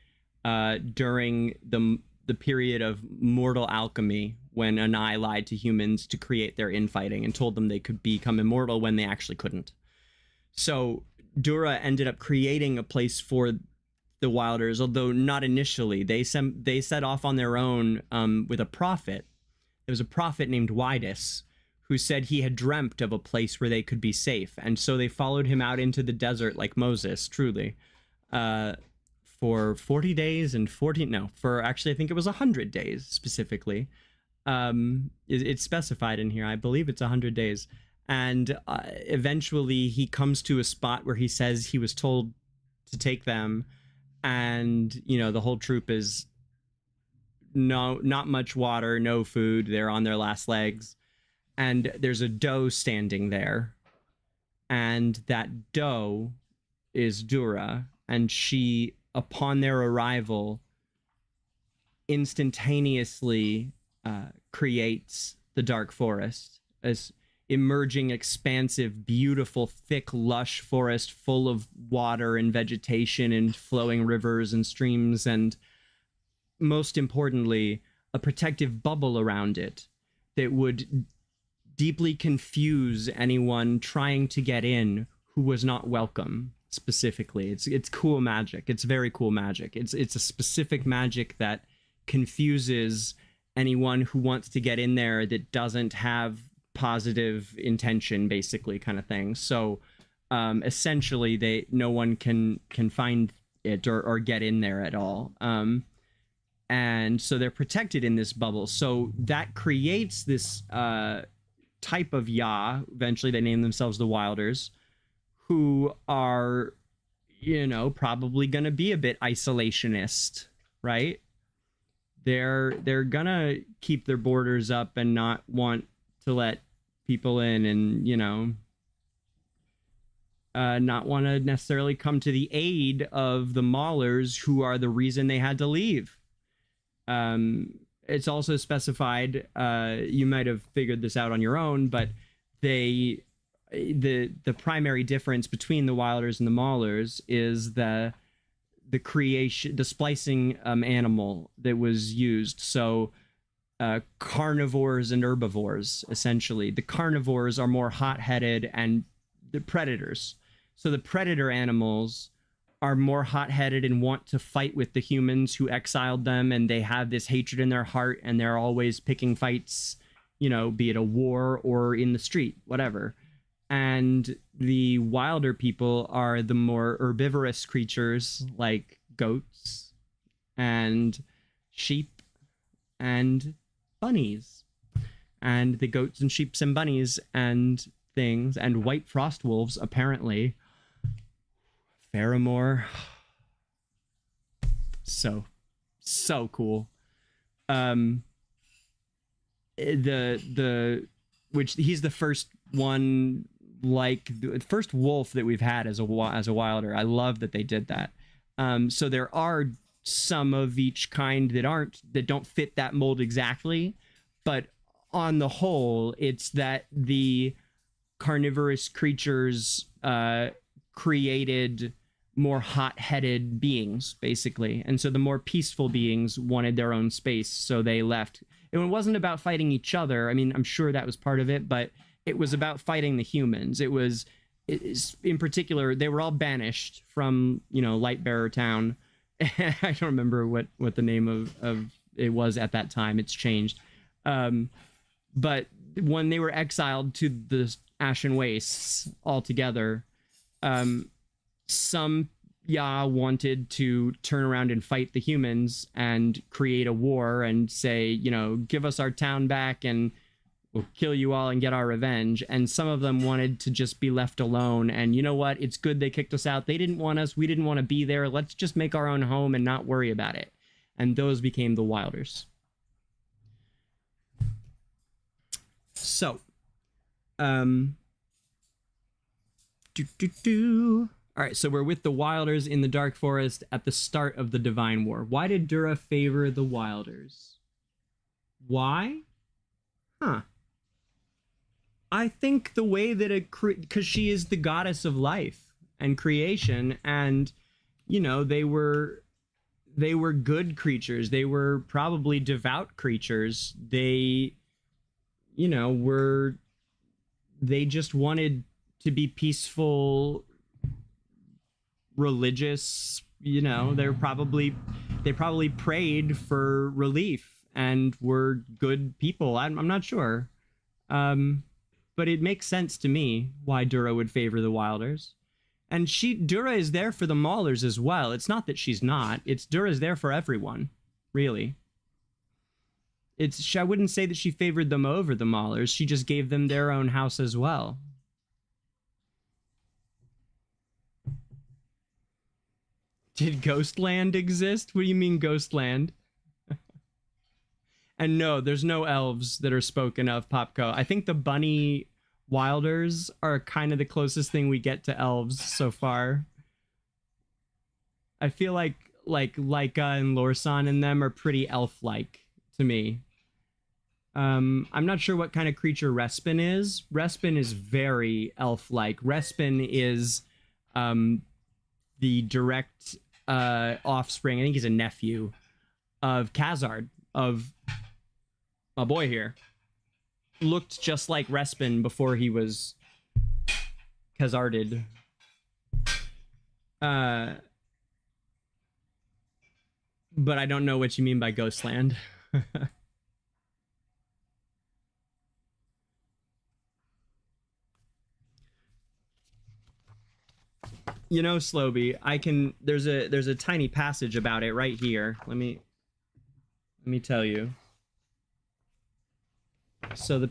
during the period of mortal alchemy, when Anai lied to humans to create their infighting and told them they could become immortal when they actually couldn't. So Dura ended up creating a place for the Wilders, although not initially. They set off on their own with a prophet. There was a prophet named Widus who said he had dreamt of a place where they could be safe. And so they followed him out into the desert like Moses, truly, for 40 days and 40, no, for actually, I think it was 100 days specifically. It's specified in here. I believe it's 100 days. And eventually he comes to a spot where he says he was told to take them. And, you know, the whole troop is not much water, no food. They're on their last legs. And there's a doe standing there. And that doe is Dura. And she, upon their arrival, instantaneously creates the dark forest as emerging, expansive, beautiful, thick, lush forest full of water and vegetation and flowing rivers and streams, and most importantly, a protective bubble around it that would deeply confuse anyone trying to get in who was not welcome. Specifically, it's cool magic. It's very cool magic. It's a specific magic that confuses anyone who wants to get in there that doesn't have positive intention, basically, kind of thing. So essentially no one can find it or get in there at all. And so they're protected in this bubble. So that creates this type of Ya. Eventually they name themselves the Wilders, who are, you know, probably gonna be a bit isolationist, right? They're gonna keep their borders up and not want to let people in, and, you know, not want to necessarily come to the aid of the Maulers, who are the reason they had to leave. It's also specified, you might have figured this out on your own, but the primary difference between the Wilders and the Maulers is the splicing animal that was used. So carnivores and herbivores, essentially. The carnivores are more hot-headed and the predators. So the predator animals are more hot-headed and want to fight with the humans who exiled them, and they have this hatred in their heart, and they're always picking fights, you know, be it a war or in the street, whatever. And the wilder people are the more herbivorous creatures, like goats and sheep and bunnies. And the goats and sheeps and bunnies and things, and white frost wolves, apparently. Faramore. So cool. Which he's the first one, like the first wolf that we've had as a wilder. I love that they did that. So there are some of each kind that don't fit that mold exactly, but on the whole, it's that the carnivorous creatures created more hot-headed beings, basically. And so the more peaceful beings wanted their own space, so they left. And it wasn't about fighting each other. I mean, I'm sure that was part of it, but it was about fighting the humans. In particular, they were all banished from, you know, Lightbearer Town. I don't remember what the name of it was at that time. It's changed. But when they were exiled to the Ashen Wastes altogether, some Ya wanted to turn around and fight the humans and create a war and say, you know, give us our town back and we'll kill you all and get our revenge. And some of them wanted to just be left alone. And you know what? It's good they kicked us out. They didn't want us. We didn't want to be there. Let's just make our own home and not worry about it. And those became the Wilders. So, all right, so we're with the Wilders in the Dark Forest at the start of the Divine War. Why did Dura favor the Wilders? Why? Huh. I think the way that because she is the goddess of life and creation, and, you know, they were good creatures. They were probably devout creatures. They, you know, they just wanted to be peaceful, religious, you know. They probably prayed for relief and were good people. I'm not sure. but it makes sense to me why Dura would favor the Wilders. And Dura is there for the Maulers as well. It's not that she's not. It's Dura's there for everyone, really. I wouldn't say that she favored them over the Maulers. She just gave them their own house as well. Did Ghostland exist? What do you mean Ghostland? And no, there's no elves that are spoken of, Popco. I think the bunny Wilders are kind of the closest thing we get to elves so far. I feel like Laika and Lorsan and them are pretty elf-like to me. I'm not sure what kind of creature Respin is. Respin is very elf-like. Respin is the direct offspring, I think he's a nephew, of Khazard, of my boy here. Looked just like Respin before he was Khazarded. But I don't know what you mean by Ghostland. You know, Slowby, there's a tiny passage about it right here. Let me tell you. So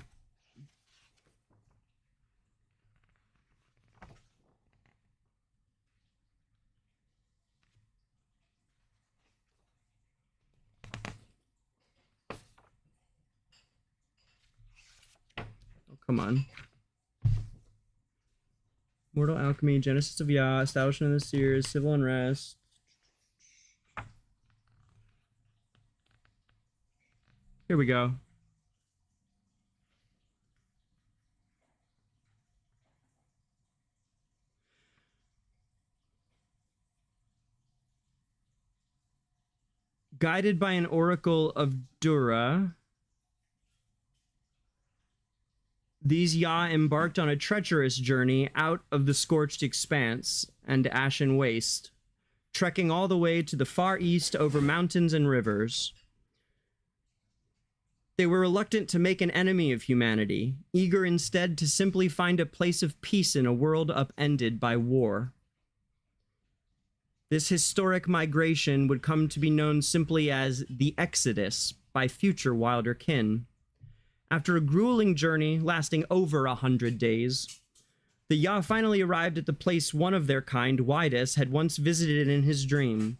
come on. Mortal alchemy, genesis of Yah, establishment of the seers, civil unrest. Here we go. Guided by an oracle of Dura, these Yah embarked on a treacherous journey out of the scorched expanse and ashen waste, trekking all the way to the far east over mountains and rivers. They were reluctant to make an enemy of humanity, eager instead to simply find a place of peace in a world upended by war. This historic migration would come to be known simply as the Exodus by future Wilder kin. After a grueling journey lasting over 100 days, the Yah finally arrived at the place one of their kind, Widus, had once visited in his dream.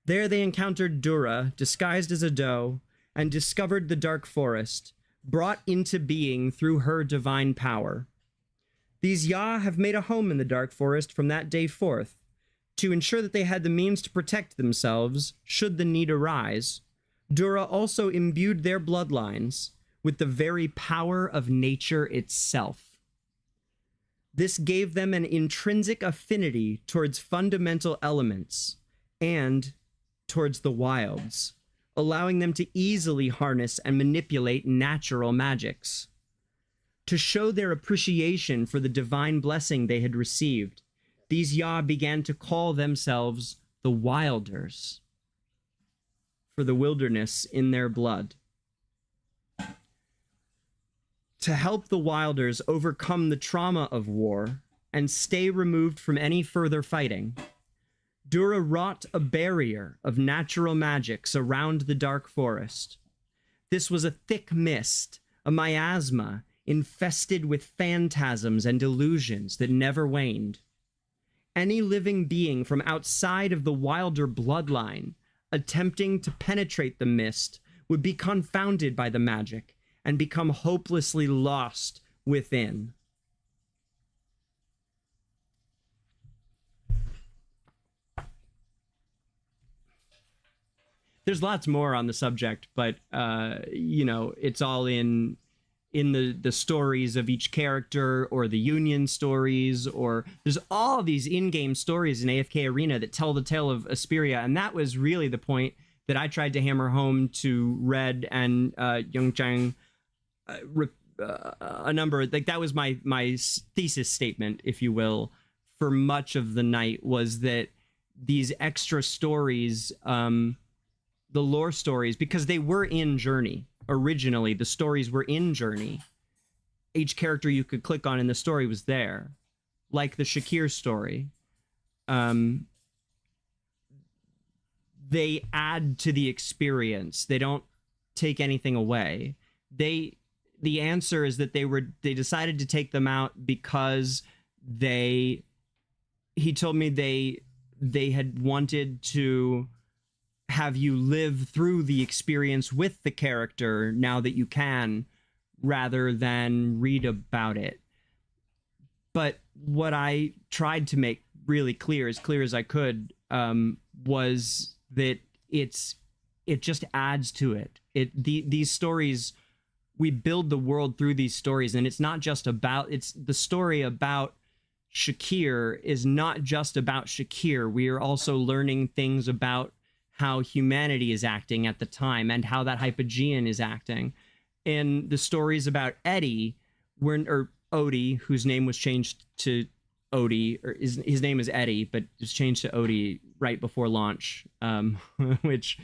There they encountered Dura, disguised as a doe, and discovered the dark forest, brought into being through her divine power. These Yah have made a home in the dark forest from that day forth, to ensure that they had the means to protect themselves should the need arise. Dura also imbued their bloodlines with the very power of nature itself. This gave them an intrinsic affinity towards fundamental elements and towards the wilds, allowing them to easily harness and manipulate natural magics. To show their appreciation for the divine blessing they had received, these Yah began to call themselves the Wilders, for the wilderness in their blood. To help the Wilders overcome the trauma of war and stay removed from any further fighting, Dura wrought a barrier of natural magics around the dark forest. This was a thick mist, a miasma infested with phantasms and illusions that never waned. Any living being from outside of the Wilder bloodline attempting to penetrate the mist would be confounded by the magic and become hopelessly lost within. There's lots more on the subject, but you know, it's all in the stories of each character, or the Union stories, or there's all these in-game stories in AFK Arena that tell the tale of Esperia, and that was really the point that I tried to hammer home to Red and Yongchang. A number, like, that was my thesis statement, if you will, for much of the night, was that these extra stories, the lore stories, because they were in Journey originally, the stories were in Journey, each character you could click on in the story was there, like the Shakir story. They add to the experience. They don't take anything away. The answer is that they decided to take them out because he told me they had wanted to have you live through the experience with the character now that you can, rather than read about it. But what I tried to make really clear as I could, was that it just adds to it. These stories, we build the world through these stories, and it's the story about Shakir is not just about Shakir. We are also learning things about how humanity is acting at the time and how that Hypogean is acting. In the stories about Eddie, or Odie, whose name was changed to Odie, or his name is Eddie, but it was changed to Odie right before launch, which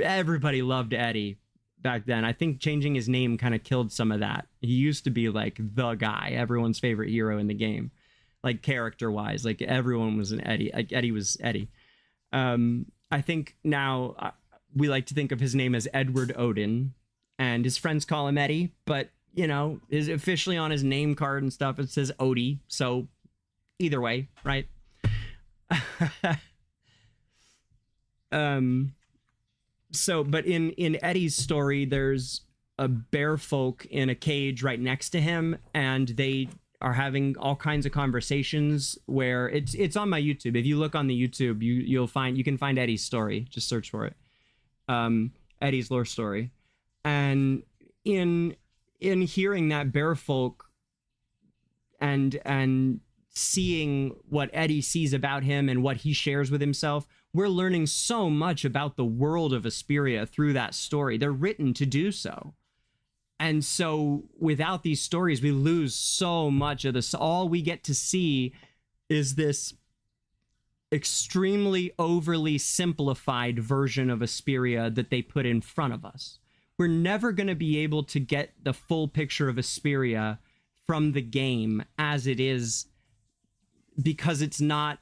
everybody loved Eddie back then. I think changing his name kind of killed some of that. He used to be like the guy, everyone's favorite hero in the game, like character wise, like everyone was an Eddie, like Eddie was Eddie. I think now we like to think of his name as Edward Odin, and his friends call him Eddie, but you know, is officially on his name card and stuff, it says Odie. So either way, right? But in Eddie's story, there's a bear folk in a cage right next to him, and they are having all kinds of conversations where it's on my YouTube. If you look on the YouTube, you can find Eddie's story. Just search for it. Eddie's lore story. And in hearing that bear folk and seeing what Eddie sees about him and what he shares with himself, we're learning so much about the world of Esperia through that story. They're written to do so. And so without these stories, we lose so much of this. All we get to see is this extremely overly simplified version of Esperia that they put in front of us. We're never going to be able to get the full picture of Esperia from the game as it is, because it's not,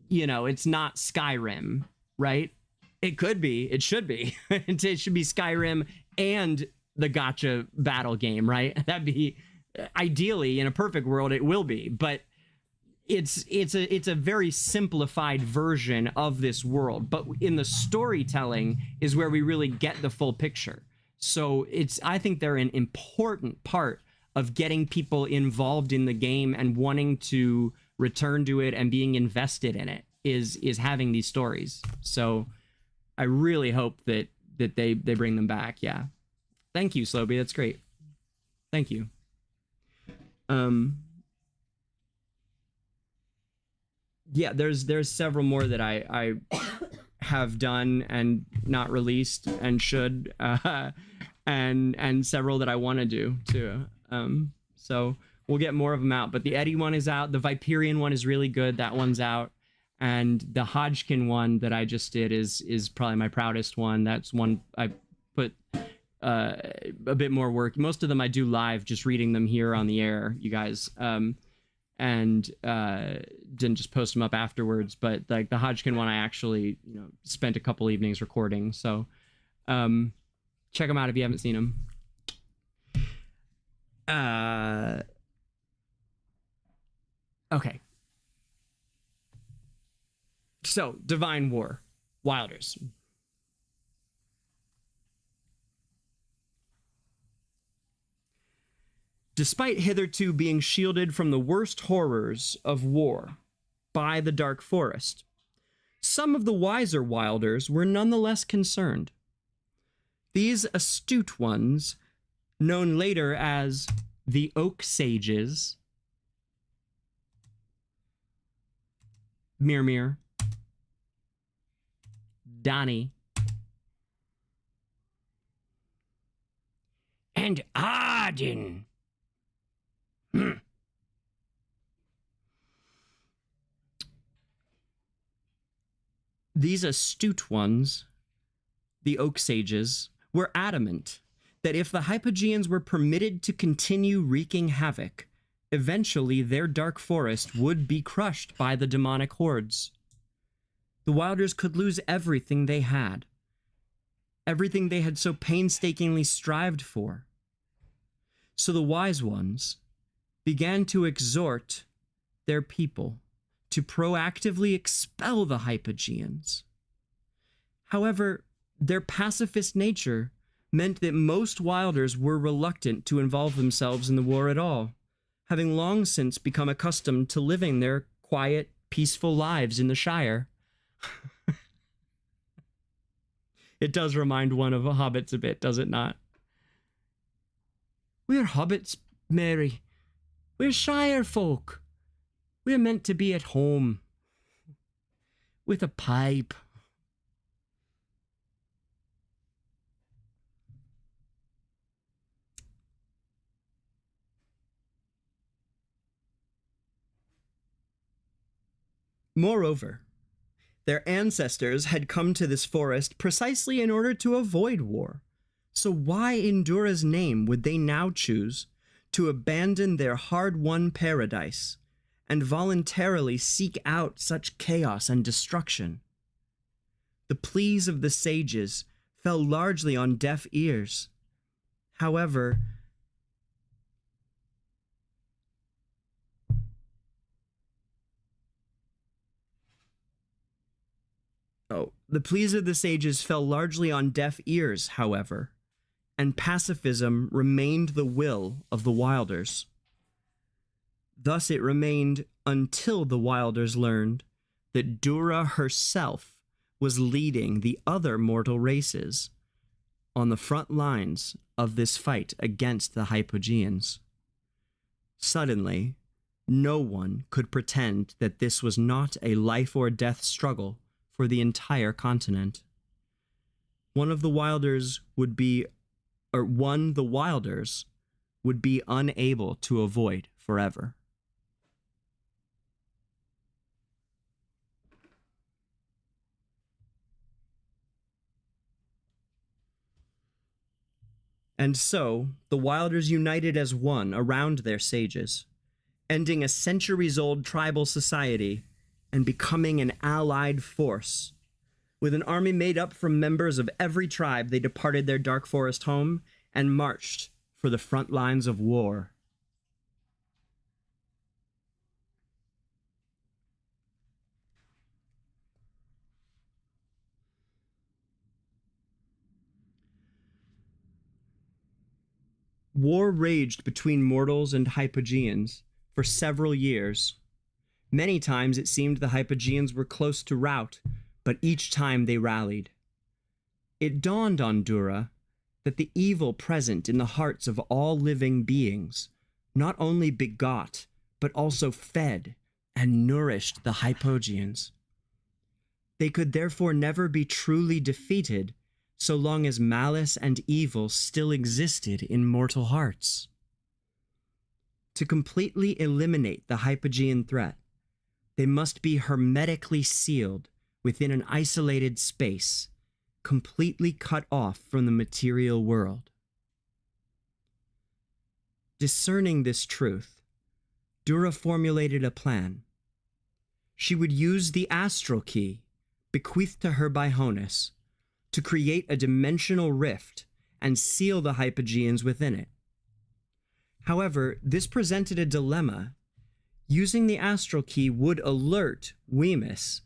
it's not Skyrim, right? It could be, it should be. It should be Skyrim and the gacha battle game, right? That'd be, ideally, in a perfect world, it will be, but it's a very simplified version of this world. But in the storytelling is where we really get the full picture. So I think they're an important part of getting people involved in the game and wanting to return to it and being invested in it is having these stories. So I really hope that they bring them back. Yeah. Thank you, Slowby. That's great. Thank you. Yeah, there's several more that I have done and not released and should, and several that I want to do too. So we'll get more of them out. But the Eddie one is out. The Viperian one is really good. That one's out. And the Hodgkin one that I just did is probably my proudest one. That's one I put a bit more work. Most of them I do live, just reading them here on the air, you guys. And didn't just post them up afterwards. But like the Hodgkin one, I actually spent a couple evenings recording. So check them out if you haven't seen them. Okay. So, Divine War, Wilders. Despite hitherto being shielded from the worst horrors of war by the Dark Forest, some of the wiser Wilders were nonetheless concerned. These astute ones, known later as the Oak Sages, Mirmir, Donnie, and Arden. These astute ones, the Oak Sages, were adamant that if the Hypogeans were permitted to continue wreaking havoc, eventually their dark forest would be crushed by the demonic hordes. The Wilders could lose everything they had so painstakingly strived for. So the wise ones began to exhort their people to proactively expel the Hypogeans. However, their pacifist nature meant that most Wilders were reluctant to involve themselves in the war at all, having long since become accustomed to living their quiet, peaceful lives in the Shire. It does remind one of hobbits a bit, does it not? We're hobbits, Mary. We're Shire folk. We're meant to be at home. With a pipe. Moreover, their ancestors had come to this forest precisely in order to avoid war. So why in Dura's name would they now choose to abandon their hard-won paradise and voluntarily seek out such chaos and destruction? The pleas of the sages fell largely on deaf ears. However, the pleas of the sages fell largely on deaf ears, however, and pacifism remained the will of the Wilders. Thus it remained until the Wilders learned that Dura herself was leading the other mortal races on the front lines of this fight against the Hypogeans. Suddenly, no one could pretend that this was not a life or death struggle for the entire continent. One the Wilders would be unable to avoid forever. And so, the Wilders united as one around their sages, ending a centuries-old tribal society and becoming an allied force. With an army made up from members of every tribe, they departed their dark forest home and marched for the front lines of war. War raged between mortals and Hypogeans for several years. Many times it seemed the Hypogeans were close to rout, but each time they rallied. It dawned on Dura that the evil present in the hearts of all living beings not only begot, but also fed and nourished the Hypogeans. They could therefore never be truly defeated so long as malice and evil still existed in mortal hearts. To completely eliminate the Hypogean threat, they must be hermetically sealed within an isolated space, completely cut off from the material world. Discerning this truth, Dura formulated a plan. She would use the astral key, bequeathed to her by Honus, to create a dimensional rift and seal the Hypogeans within it. However, this presented a dilemma. Using the astral key would alert Wemyss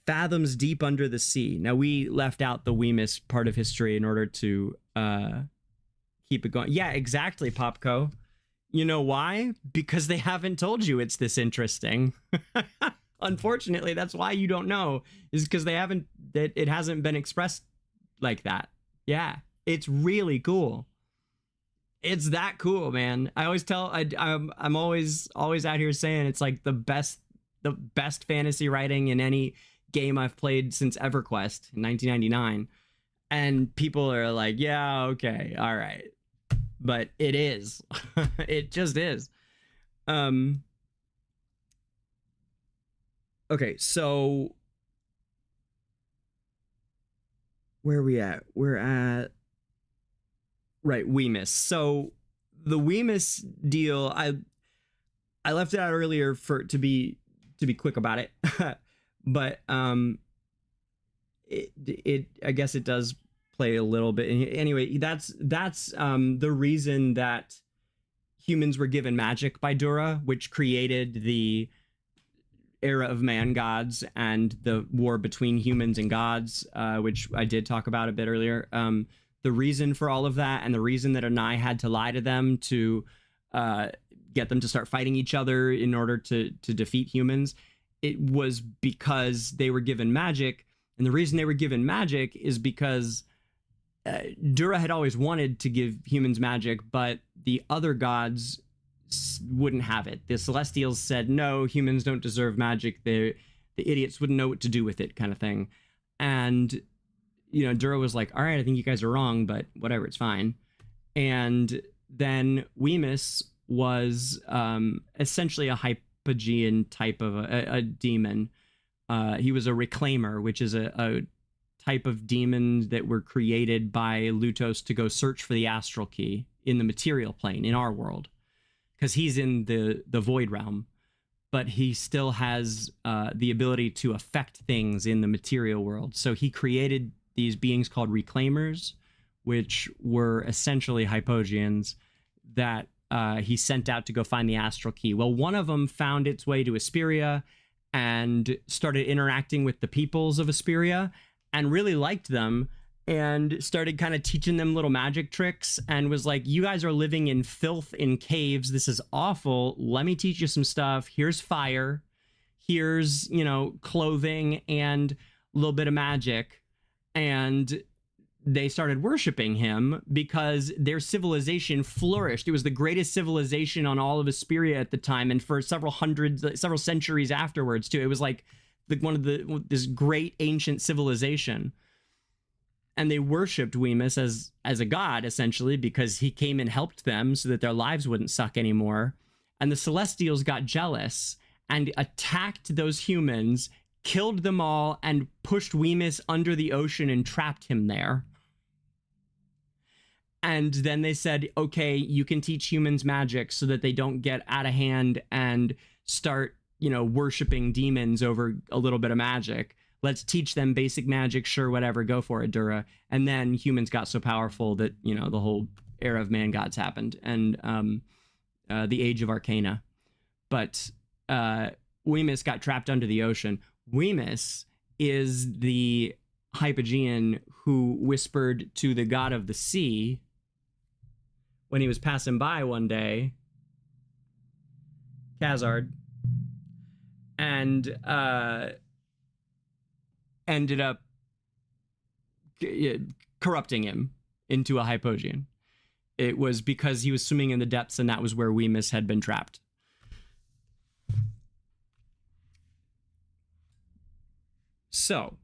fathoms deep under the sea. Now, we left out the Wemyss part of history in order to keep it going. Yeah, exactly, Popco. You know why? Because they haven't told you it's this interesting. Unfortunately, that's why you don't know, is because it hasn't been expressed like that. Yeah, it's really cool. It's that cool, man. I always tell, I'm always out here saying it's like the best fantasy writing in any game I've played since EverQuest in 1999. And people are like, yeah, okay, all right. But it is. It just is. Okay, so where are we at? We're at Right, Wemyss. So the Wemyss deal, I left it out earlier to be quick about it, but it I guess it does play a little bit. Anyway, that's the reason that humans were given magic by Dura, which created the era of man gods and the war between humans and gods, which I did talk about a bit earlier. The reason for all of that, and the reason that Anai had to lie to them to get them to start fighting each other in order to defeat humans, it was because they were given magic. And the reason they were given magic is because Dura had always wanted to give humans magic, but the other gods wouldn't have it. The Celestials said, no, humans don't deserve magic. The idiots wouldn't know what to do with it, kind of thing. And, you know, Dura was like, all right, I think you guys are wrong, but whatever, it's fine. And then Wemyss was essentially a Hypogean type of a demon. He was a reclaimer, which is a type of demon that were created by Lutos to go search for the astral key in the material plane in our world, because he's in the void realm, but he still has the ability to affect things in the material world. So he created these beings called reclaimers, which were essentially Hypogeans that he sent out to go find the astral key. Well, one of them found its way to Esperia and started interacting with the peoples of Esperia and really liked them and started kind of teaching them little magic tricks and was like, you guys are living in filth in caves. This is awful. Let me teach you some stuff. Here's fire. Here's, you know, clothing and a little bit of magic. And they started worshiping him because their civilization flourished. It was the greatest civilization on all of Esperia at the time, and for several centuries afterwards too. It was like this great ancient civilization, and they worshipped Wemyss as a god, essentially, because he came and helped them so that their lives wouldn't suck anymore. And the Celestials got jealous and attacked those humans, killed them all, and pushed Wemyss under the ocean and trapped him there. And then they said, okay, you can teach humans magic so that they don't get out of hand and start, you know, worshiping demons over a little bit of magic. Let's teach them basic magic. Sure, whatever, go for it, Dura. And then humans got so powerful that, you know, the whole era of man gods happened, and the age of Arcana. But Wemyss got trapped under the ocean. Wemyss is the Hypogean who whispered to the god of the sea when he was passing by one day, Khazard, and ended up corrupting him into a Hypogean. It was because he was swimming in the depths, and that was where Wemyss had been trapped. So,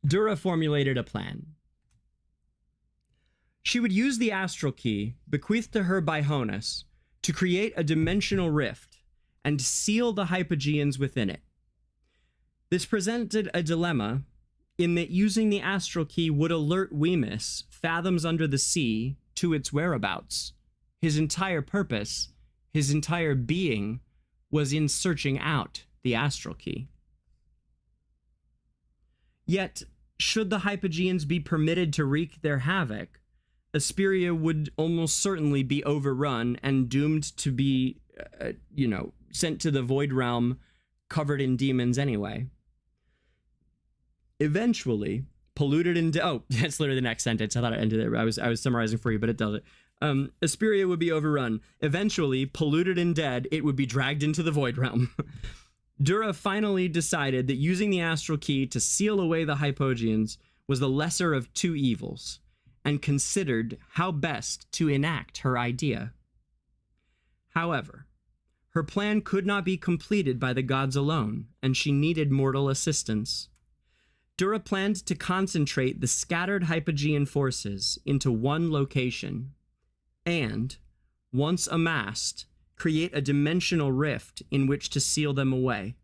Dura formulated a plan. She would use the astral key, bequeathed to her by Honus, to create a dimensional rift and seal the Hypogeans within it. This presented a dilemma in that using the astral key would alert Wemyss, fathoms under the sea, to its whereabouts. His entire purpose, his entire being, was in searching out the astral key. Yet, should the Hypogeans be permitted to wreak their havoc, Esperia would almost certainly be overrun and doomed to be, sent to the void realm covered in demons anyway. Eventually, polluted and... Oh, that's literally the next sentence. I thought it ended there. I was summarizing for you, but it doesn't. Esperia would be overrun. Eventually, polluted and dead, it would be dragged into the void realm. Dura finally decided that using the astral key to seal away the Hypogeans was the lesser of two evils, and considered how best to enact her idea. However, her plan could not be completed by the gods alone, and she needed mortal assistance. Dura planned to concentrate the scattered Hypogean forces into one location, and, once amassed, create a dimensional rift in which to seal them away.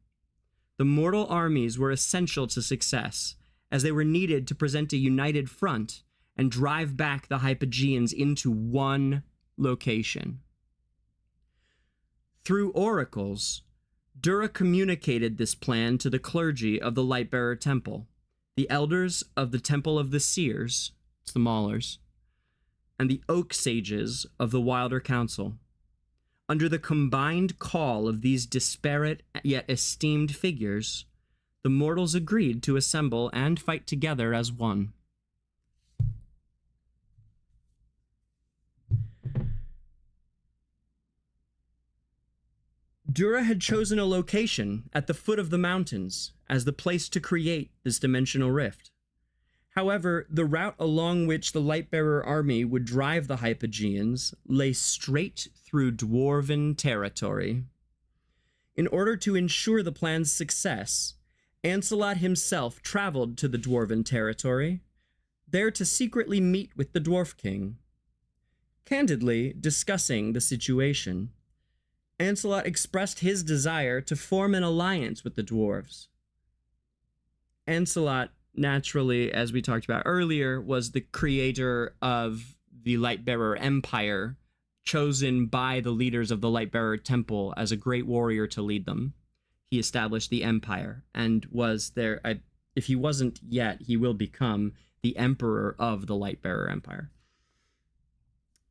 The mortal armies were essential to success, as they were needed to present a united front and drive back the Hypogeans into one location. Through oracles, Dura communicated this plan to the clergy of the Lightbearer Temple, the elders of the Temple of the Seers, it's the Maulers, and the Oak Sages of the Wilder Council. Under the combined call of these disparate yet esteemed figures, the mortals agreed to assemble and fight together as one. Dura had chosen a location at the foot of the mountains as the place to create this dimensional rift. However, the route along which the Lightbearer army would drive the Hypogeans lay straight through Dwarven territory. In order to ensure the plan's success, Ancelot himself traveled to the Dwarven territory, there to secretly meet with the Dwarf King. Candidly discussing the situation, Ancelot expressed his desire to form an alliance with the dwarves. Ancelot, naturally, as we talked about earlier, was the creator of the Lightbearer Empire, chosen by the leaders of the Lightbearer Temple as a great warrior to lead them. He established the Empire and was there, if he wasn't yet, he will become the Emperor of the Lightbearer Empire.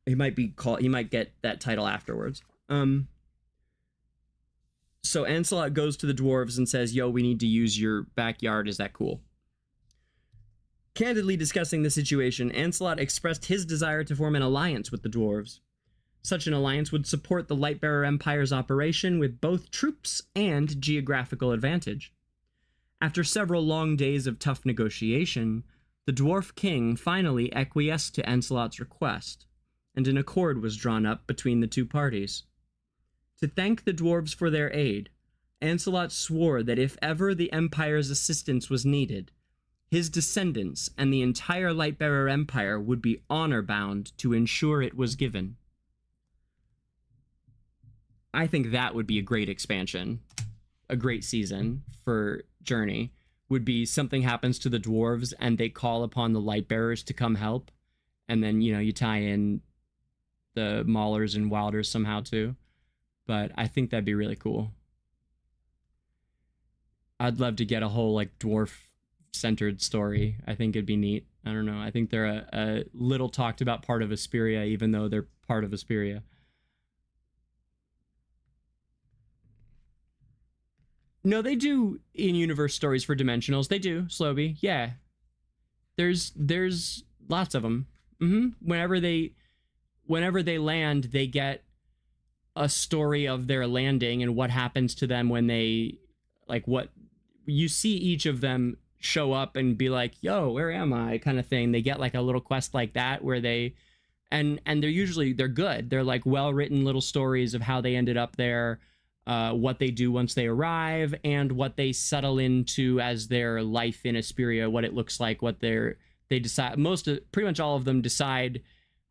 He might get that title afterwards. So Ancelot goes to the dwarves and says, yo, we need to use your backyard. Is that cool? Candidly discussing the situation, Ancelot expressed his desire to form an alliance with the dwarves. Such an alliance would support the Lightbearer Empire's operation with both troops and geographical advantage. After several long days of tough negotiation, the Dwarf King finally acquiesced to Ancelot's request, and an accord was drawn up between the two parties. To thank the dwarves for their aid, Ancelot swore that if ever the Empire's assistance was needed, his descendants and the entire Lightbearer Empire would be honor-bound to ensure it was given. I think that would be a great expansion, a great season for Journey, would be something happens to the dwarves and they call upon the Lightbearers to come help, and then, you know, you tie in the Maulers and Wilders somehow too. But I think that'd be really cool. I'd love to get a whole, like, dwarf-centered story. I think it'd be neat. I don't know. I think they're a little talked about part of Esperia, even though they're part of Esperia. No, they do in-universe stories for Dimensionals. They do, Slowby. Yeah. There's lots of them. Whenever they land, they get a story of their landing and what happens to them when they, like, what you see each of them show up and be like, yo, where am I, kind of thing. They get like a little quest like that where they, and they're good. They're like well-written little stories of how they ended up there, what they do once they arrive, and what they settle into as their life in Esperia, what it looks like, what they decide. Pretty much all of them decide,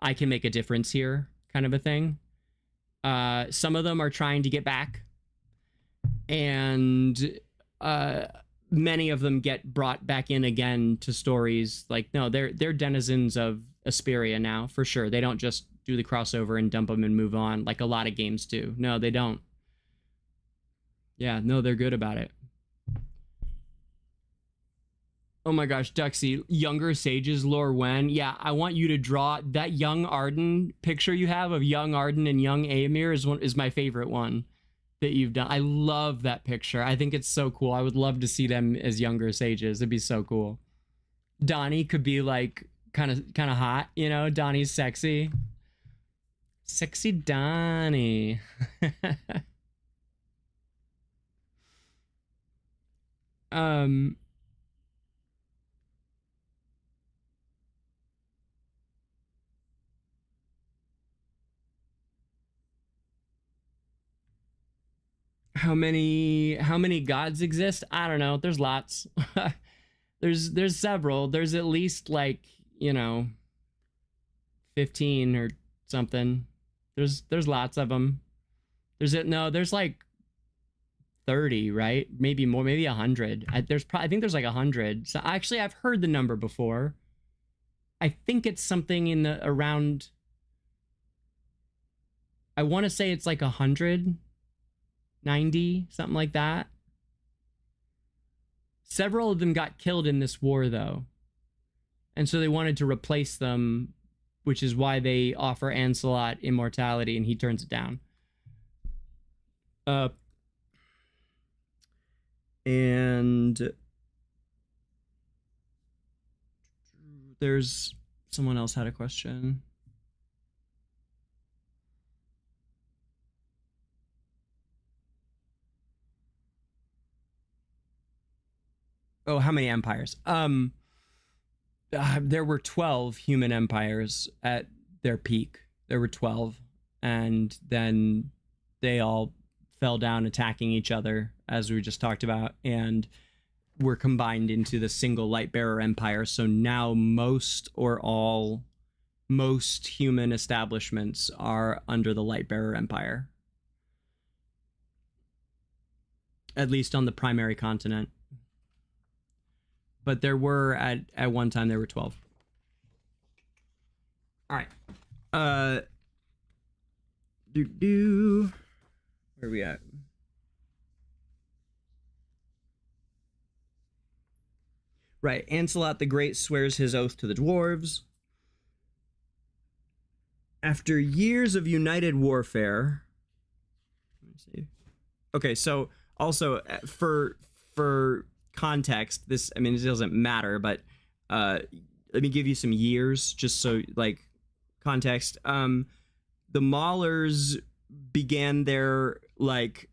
I can make a difference here, kind of a thing. Some of them are trying to get back, and many of them get brought back in again to stories. Like, no, they're denizens of Esperia now, for sure. They don't just do the crossover and dump them and move on like a lot of games do. No, they don't. Yeah, no, they're good about it. Oh my gosh, Duxie, Younger Sages lore when? Yeah, I want you to draw that young Arden picture you have of young Arden and young Aemir is my favorite one that you've done. I love that picture. I think it's so cool. I would love to see them as Younger Sages. It'd be so cool. Donnie could be like kind of hot, you know? Donnie's sexy. Sexy Donnie. How many gods exist? I don't know. There's lots. there's several. There's at least, like, you know, 15 or something. There's lots of them. There's like 30, right? Maybe more, maybe 100. I think there's like 100. So actually, I've heard the number before. I think it's something in the around. I want to say it's like 190, something like that. Several of them got killed in this war, though. And so they wanted to replace them, which is why they offer Ancelot immortality, and he turns it down. And there's someone else had a question. Oh, how many empires? There were 12 human empires at their peak. There were 12, and then they all fell down attacking each other, as we just talked about, and were combined into the single Lightbearer Empire. So now most human establishments are under the Lightbearer Empire. At least on the primary continent. But there were, at one time, there were 12. All right. Where are we at? Right. Ancelot the Great swears his oath to the dwarves. After years of united warfare. Let me see. Okay, so also for context, this, I mean, it doesn't matter, but let me give you some years just so, like, context. The Maulers began their, like,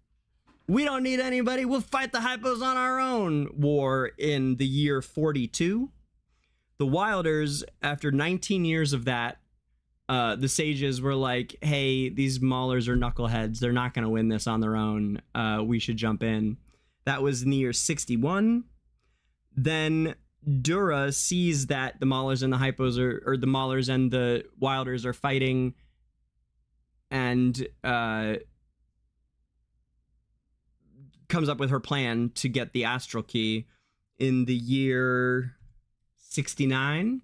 we don't need anybody, we'll fight the Hypos on our own war in the year 42. The Wilders, after 19 years of that, the sages were like, hey, these Maulers are knuckleheads, they're not going to win this on their own, we should jump in. That was in the year 61. Then Dura sees that the Maulers and the Hypos or the Maulers and the Wilders are fighting, and comes up with her plan to get the Astral Key in the year 69.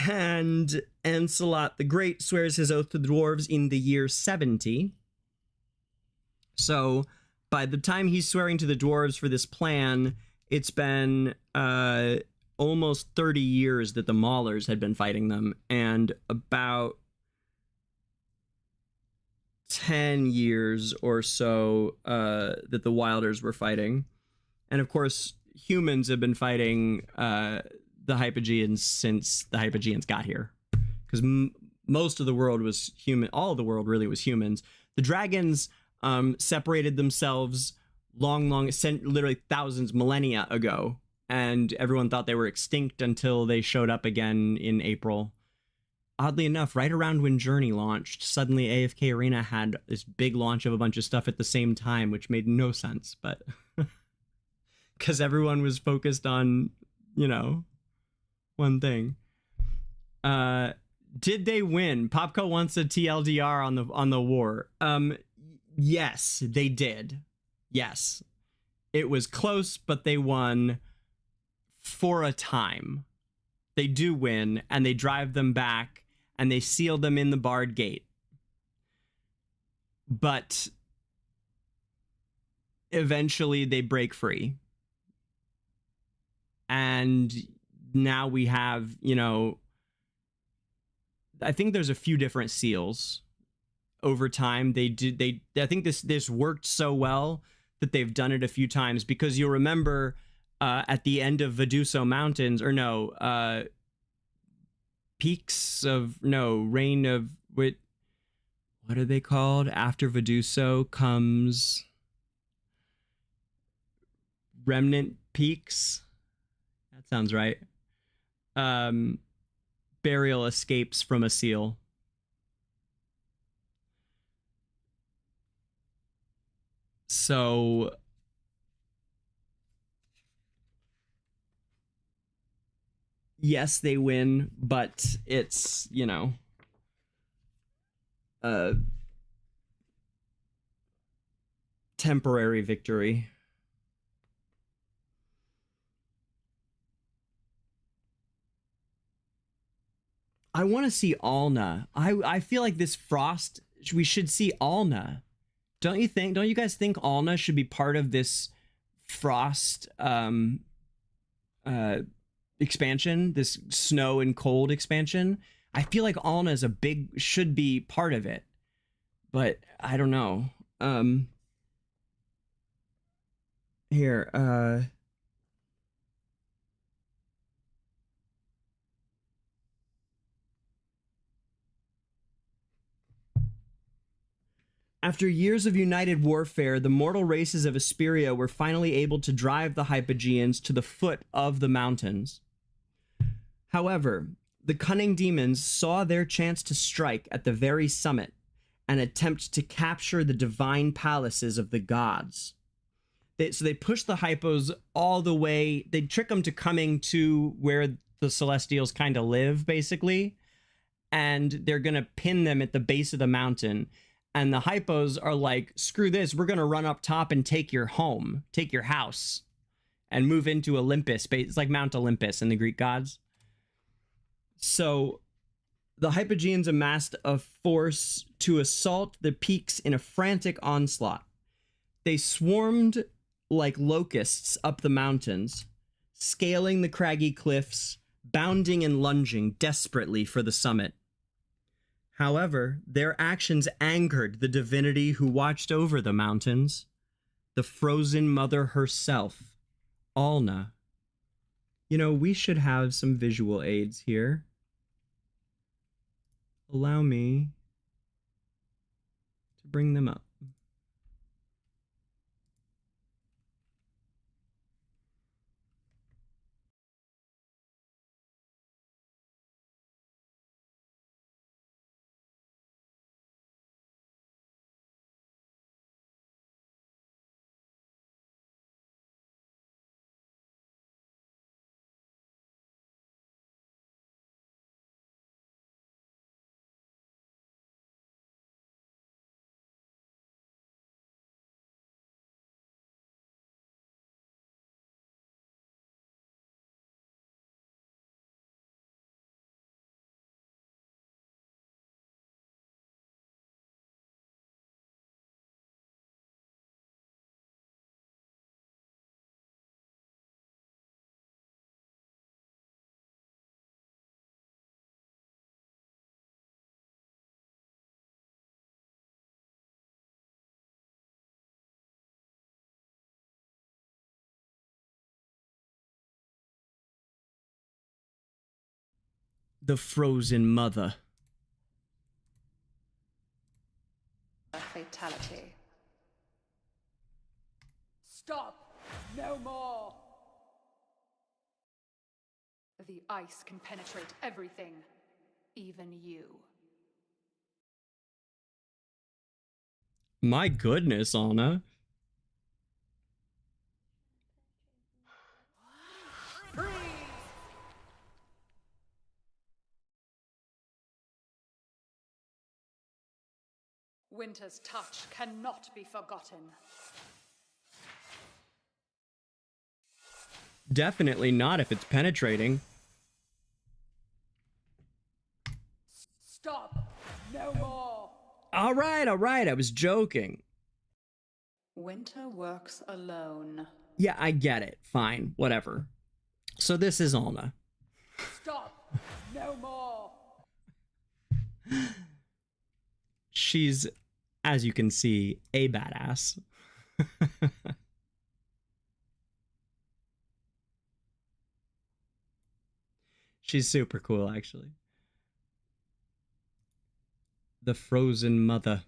And Ancelot the Great swears his oath to the dwarves in the year 70. So by the time he's swearing to the dwarves for this plan, it's been almost 30 years that the Maulers had been fighting them, and about 10 years or so that the Wilders were fighting. And of course, humans have been fighting the Hypogeans since the Hypogeans got here, because most of the world was human. All of the world really was humans. The dragons separated themselves literally thousands, millennia ago, and everyone thought they were extinct until they showed up again in April. Oddly enough, right around when Journey launched, suddenly AFK Arena had this big launch of a bunch of stuff at the same time, which made no sense, but because everyone was focused on, you know, one thing. Did they win? Popco wants a TLDR on the war. Yes, they did. Yes. It was close, but they won for a time. They do win, and they drive them back, and they seal them in the barred gate. But eventually they break free. And now we have, you know, I think there's a few different seals over time. I think this worked so well that they've done it a few times, because you'll remember at the end of Vaduso Mountains, or no, Reign of, what are they called? After Vaduso comes Remnant Peaks. That sounds right. Burial escapes from a seal. So yes, they win, but it's, you know, temporary victory. I want to see Alna. I feel like this frost, we should see Alna. Don't you think? Don't you guys think Alna should be part of this frost expansion, this snow and cold expansion? I feel like Alna is should be part of it, but I don't know. Here, after years of united warfare, the mortal races of Esperia were finally able to drive the Hypogeans to the foot of the mountains. However, the cunning demons saw their chance to strike at the very summit and attempt to capture the divine palaces of the gods. So they push the Hypos all the way. They trick them to coming to where the Celestials kind of live, basically. And they're going to pin them at the base of the mountain. And the Hypos are like, screw this, we're going to run up top and take your home, take your house, and move into Olympus. It's like Mount Olympus in the Greek gods. So the Hypogeans amassed a force to assault the peaks in a frantic onslaught. They swarmed like locusts up the mountains, scaling the craggy cliffs, bounding and lunging desperately for the summit. However, their actions angered the divinity who watched over the mountains, the frozen mother herself, Alna. You know, we should have some visual aids here. Allow me to bring them up. The frozen mother. A fatality. Stop! No more! The ice can penetrate everything, even you. My goodness, Alna. Winter's touch cannot be forgotten. Definitely not if it's penetrating. Stop! No more! All right, I was joking. Winter works alone. Yeah, I get it. Fine, whatever. So this is Alna. Stop! No more! She's, as you can see, a badass. She's super cool, actually. The frozen mother.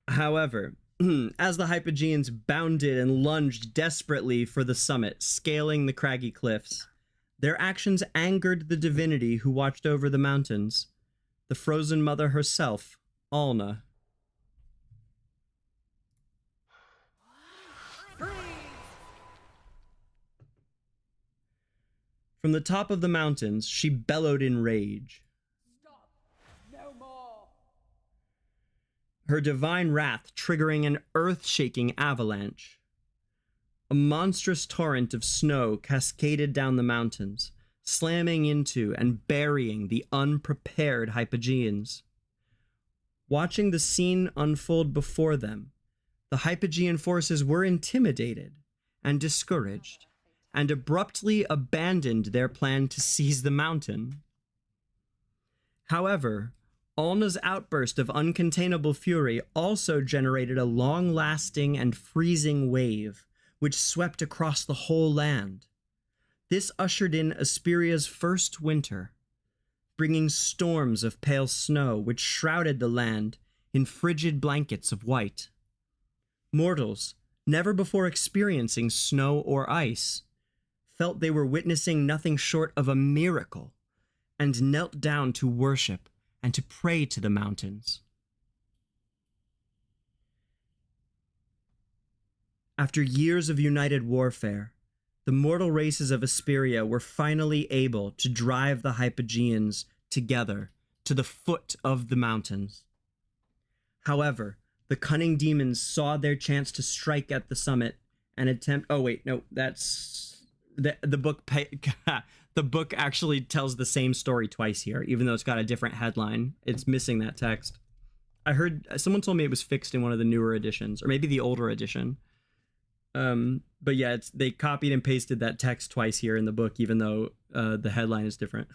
However, as the Hypogeans bounded and lunged desperately for the summit, scaling the craggy cliffs, their actions angered the divinity who watched over the mountains, the frozen mother herself, Alna. From the top of the mountains, she bellowed in rage. Stop! No more! her divine wrath triggering an earth-shaking avalanche. A monstrous torrent of snow cascaded down the mountains, slamming into and burying the unprepared Hypogeans. Watching the scene unfold before them, the Hypogean forces were intimidated and discouraged, and abruptly abandoned their plan to seize the mountain. However, Alna's outburst of uncontainable fury also generated a long-lasting and freezing wave, which swept across the whole land. This ushered in Esperia's first winter, bringing storms of pale snow which shrouded the land in frigid blankets of white. Mortals, never before experiencing snow or ice, felt they were witnessing nothing short of a miracle, and knelt down to worship and to pray to the mountains. After years of united warfare, the mortal races of Esperia were finally able to drive the Hypogeans together to the foot of the mountains. However, the cunning demons saw their chance to strike at the summit and attempt... Oh, wait, no, that's... The book... The book actually tells the same story twice here, even though it's got a different headline. It's missing that text. I heard... Someone told me it was fixed in one of the newer editions, or maybe the older edition. But yeah, they copied and pasted that text twice here in the book, even though the headline is different.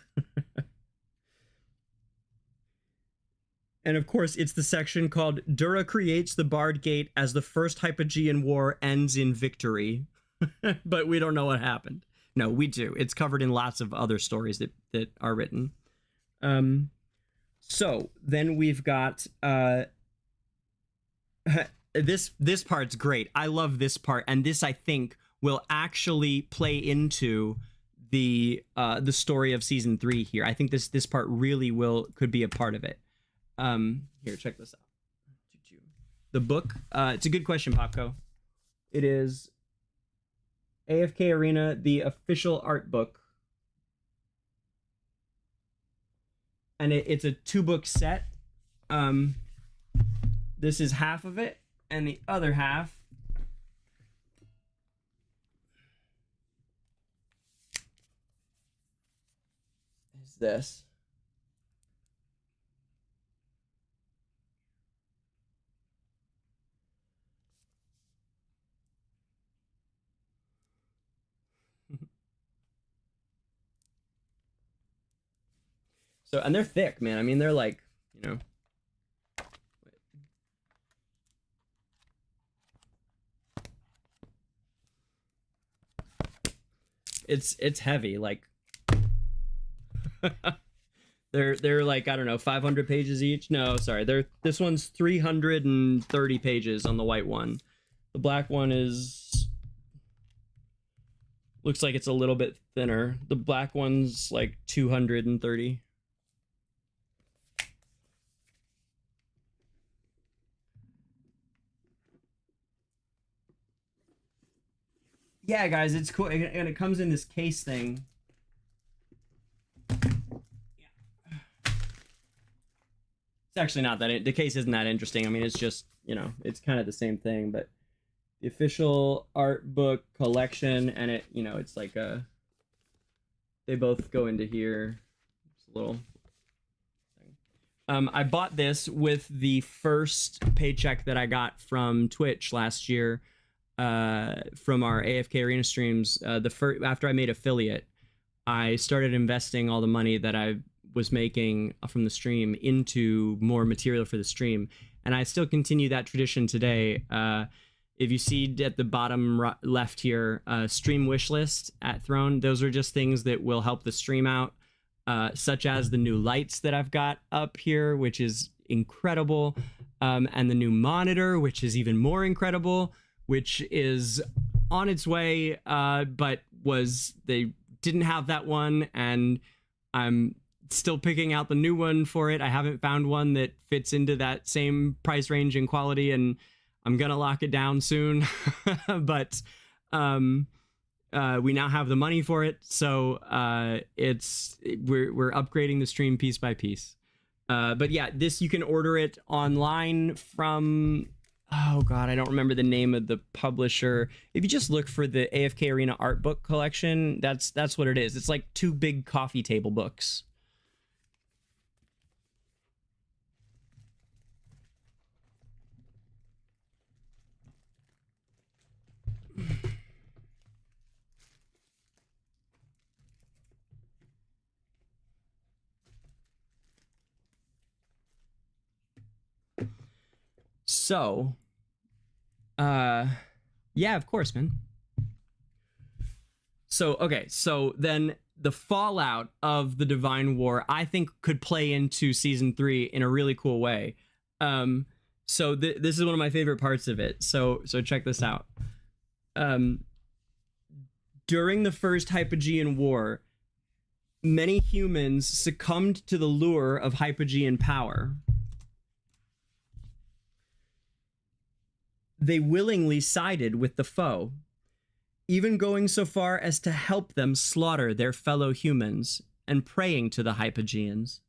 And of course, it's the section called Dura creates the Barred Gate as the First Hypogean War ends in victory. But we don't know what happened. No, we do. It's covered in lots of other stories that are written. So then we've got... This part's great. I love this part, and this, I think, will actually play into the story of season 3 here. I think this part really could be a part of it. Here, check this out. The book, it's a good question, Popco. It is AFK Arena, the official art book. And it's a 2-book set. This is half of it, and the other half is this. So, and they're thick, man. I mean, they're like, you know. It's heavy, like. they're like, I don't know, 500 pages each. No, sorry. This one's 330 pages on the white one. The black one looks like it's a little bit thinner. The black one's like 230. Yeah, guys, it's cool, and it comes in this case thing. Yeah. It's actually not that... The case isn't that interesting. I mean, it's just, you know, it's kind of the same thing, but the official art book collection, and it, you know, it's like a... They both go into here. It's a little... I bought this with the first paycheck that I got from Twitch last year. From our AFK Arena streams, after I made affiliate, I started investing all the money that I was making from the stream into more material for the stream, and I still continue that tradition today. If you see at the bottom left here, stream wish list at Throne, those are just things that will help the stream out, such as the new lights that I've got up here, which is incredible, and the new monitor, which is even more incredible, which is on its way, but they didn't have that one, and I'm still picking out the new one for it. I haven't found one that fits into that same price range and quality, and I'm gonna lock it down soon. But we now have the money for it, so we're upgrading the stream piece by piece. But yeah, this you can order it online from, oh god, I don't remember the name of the publisher. If you just look for the AFK Arena art book collection, that's what it is. It's like 2 big coffee table books. So, yeah, of course, man. So, okay, so then the fallout of the Divine War, I think, could play into season 3 in a really cool way. So this is one of my favorite parts of it. So check this out. During the first Hypogean War, many humans succumbed to the lure of Hypogean power. They willingly sided with the foe, even going so far as to help them slaughter their fellow humans and praying to the Hypogeans.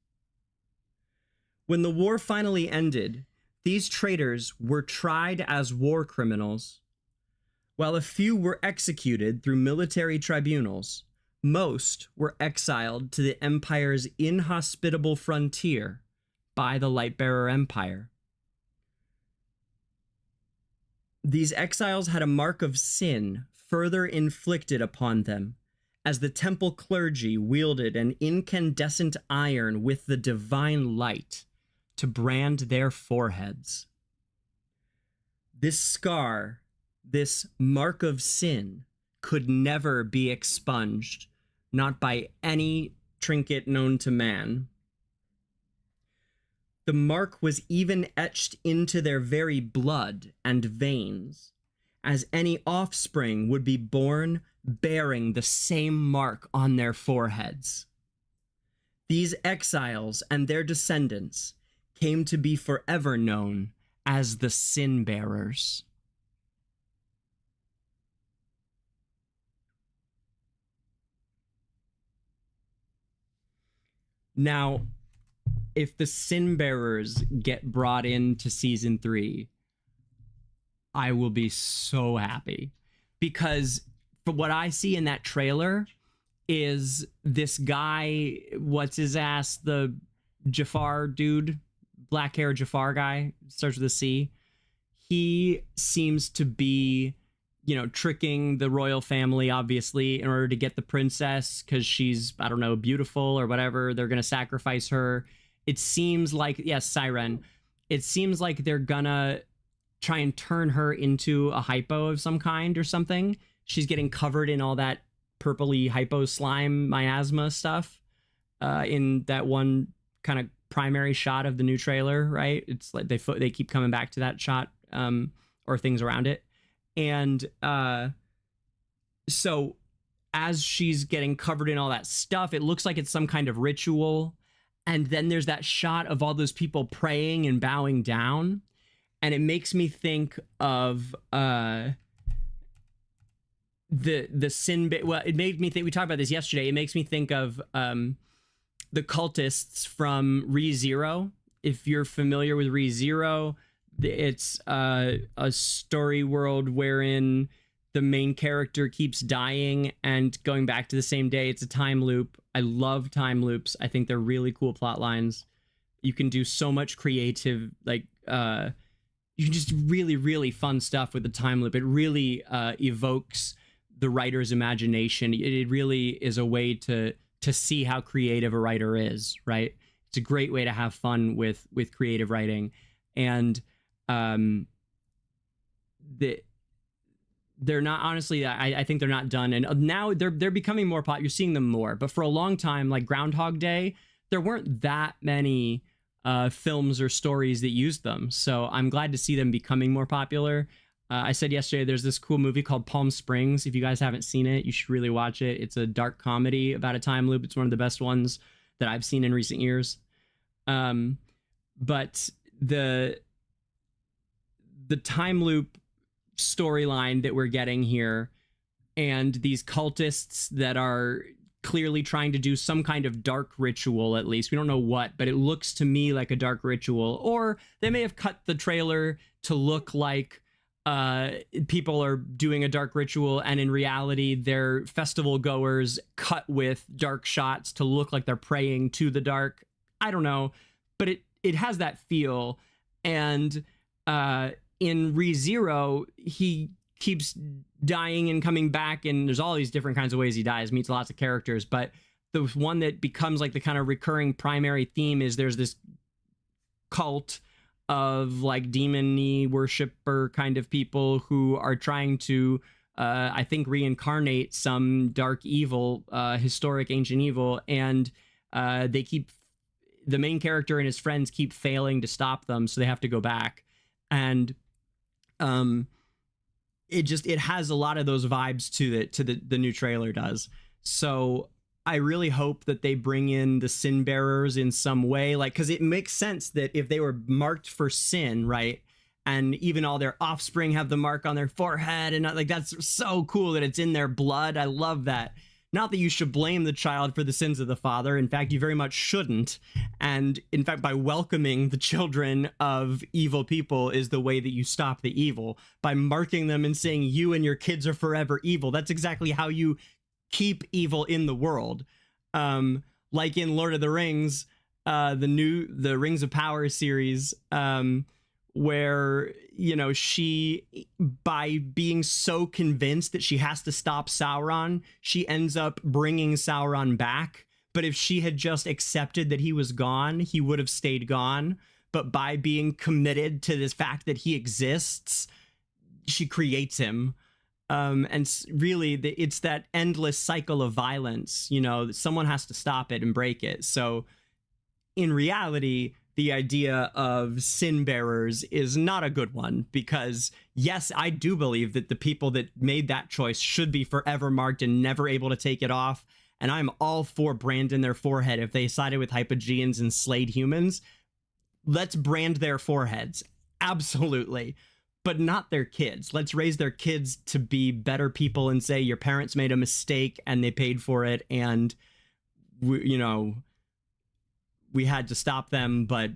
When the war finally ended, these traitors were tried as war criminals. While a few were executed through military tribunals, most were exiled to the Empire's inhospitable frontier by the Lightbearer Empire. These exiles had a mark of sin further inflicted upon them, as the temple clergy wielded an incandescent iron with the divine light to brand their foreheads. This scar, this mark of sin, could never be expunged, not by any trinket known to man. The mark was even etched into their very blood and veins, as any offspring would be born bearing the same mark on their foreheads. These exiles and their descendants came to be forever known as the Sin Bearers. Now, if the Sin Bearers get brought into season 3, I will be so happy, because for what I see in that trailer is this guy, what's his ass, the Jafar dude, black hair Jafar guy, starts with a C. He seems to be, you know, tricking the royal family, obviously, in order to get the princess, because she's, I don't know, beautiful or whatever. They're going to sacrifice her. It seems like, yes, Siren. It seems like they're gonna try and turn her into a hypo of some kind or something. She's getting covered in all that purpley hypo slime miasma stuff in that one kind of primary shot of the new trailer, right? It's like they keep coming back to that shot or things around it. And so as she's getting covered in all that stuff, it looks like it's some kind of ritual. And then there's that shot of all those people praying and bowing down. And it makes me think of the sin. Well, it made me think, we talked about this yesterday. It makes me think of the cultists from ReZero. If you're familiar with ReZero, it's a story world wherein the main character keeps dying and going back to the same day. It's a time loop. I love time loops. I think they're really cool plot lines. You can do so much creative, like, you can just really, really fun stuff with the time loop. It really evokes the writer's imagination. It really is a way to see how creative a writer is, right? It's a great way to have fun with creative writing. And they're not, honestly, I think they're not done. And now they're becoming more popular. You're seeing them more. But for a long time, like Groundhog Day, there weren't that many films or stories that used them. So I'm glad to see them becoming more popular. I said yesterday, there's this cool movie called Palm Springs. If you guys haven't seen it, you should really watch it. It's a dark comedy about a time loop. It's one of the best ones that I've seen in recent years. But the time loop storyline that we're getting here, and these cultists that are clearly trying to do some kind of dark ritual, at least. We don't know what, but it looks to me like a dark ritual. Or they may have cut the trailer to look like people are doing a dark ritual, and in reality, they're festival goers cut with dark shots to look like they're praying to the dark. I don't know, but it has that feel. And in ReZero, he keeps dying and coming back, and there's all these different kinds of ways he dies, meets lots of characters, but the one that becomes like the kind of recurring primary theme is there's this cult of like demon-y worshiper kind of people who are trying to I think reincarnate some dark evil, historic ancient evil, and the main character and his friends keep failing to stop them, so they have to go back. And it has a lot of those vibes to the new trailer does. So I really hope that they bring in the sin bearers in some way, like, because it makes sense that if they were marked for sin, right, and even all their offspring have the mark on their forehead, and like, that's so cool that it's in their blood. I love that. Not that you should blame the child for the sins of the father. In fact, you very much shouldn't. And in fact, by welcoming the children of evil people is the way that you stop the evil. By marking them and saying you and your kids are forever evil. That's exactly how you keep evil in the world. Like in Lord of the Rings, the Rings of Power series, where, you know, she, by being so convinced that she has to stop Sauron, she ends up bringing Sauron back. But if she had just accepted that he was gone, he would have stayed gone. But by being committed to this fact that he exists, she creates him. And really, it's that endless cycle of violence. You know, someone has to stop it and break it. So in reality, the idea of sin bearers is not a good one, because yes, I do believe that the people that made that choice should be forever marked and never able to take it off. And I'm all for branding their forehead. If they sided with Hypogeans and slayed humans, let's brand their foreheads. Absolutely. But not their kids. Let's raise their kids to be better people and say your parents made a mistake and they paid for it, and we had to stop them, but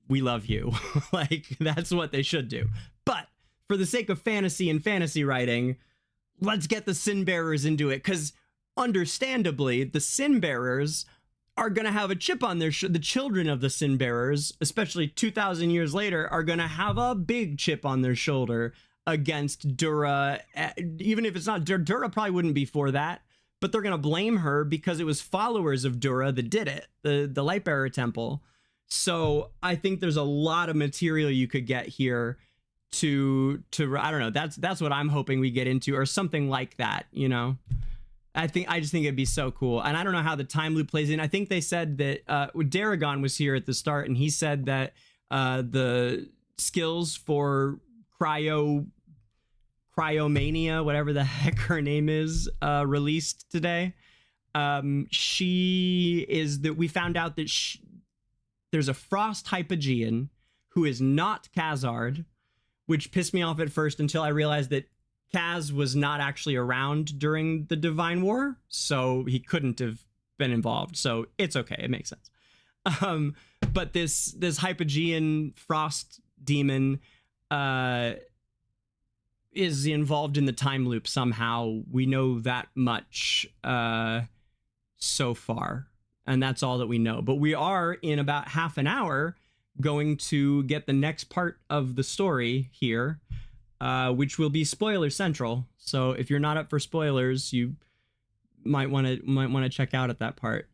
we love you. Like, that's what they should do. But for the sake of fantasy and fantasy writing, let's get the sin bearers into it, because understandably, the sin bearers are going to have a chip on their the children of the sin bearers, especially 2,000 years later, are going to have a big chip on their shoulder against Dura. Even if it's not Dura probably wouldn't be for that, but they're going to blame her because it was followers of Dura that did it, the Lightbearer Temple. So I think there's a lot of material you could get here to I don't know, that's what I'm hoping we get into, or something like that, you know. I just think it'd be so cool. And I don't know how the time loop plays in. I think they said that Daragon was here at the start, and he said that the skills for Cryomania, whatever the heck her name is, released today. We found out that there's a Frost Hypogean who is not Khazard, which pissed me off at first until I realized that Kaz was not actually around during the Divine War, so he couldn't have been involved. So it's okay, it makes sense. But this Hypogean Frost demon is involved in the time loop somehow. We know that much so far, and that's all that we know. But we are, in about half an hour, going to get the next part of the story here, which will be spoiler central. So if you're not up for spoilers, you might want to check out at that part.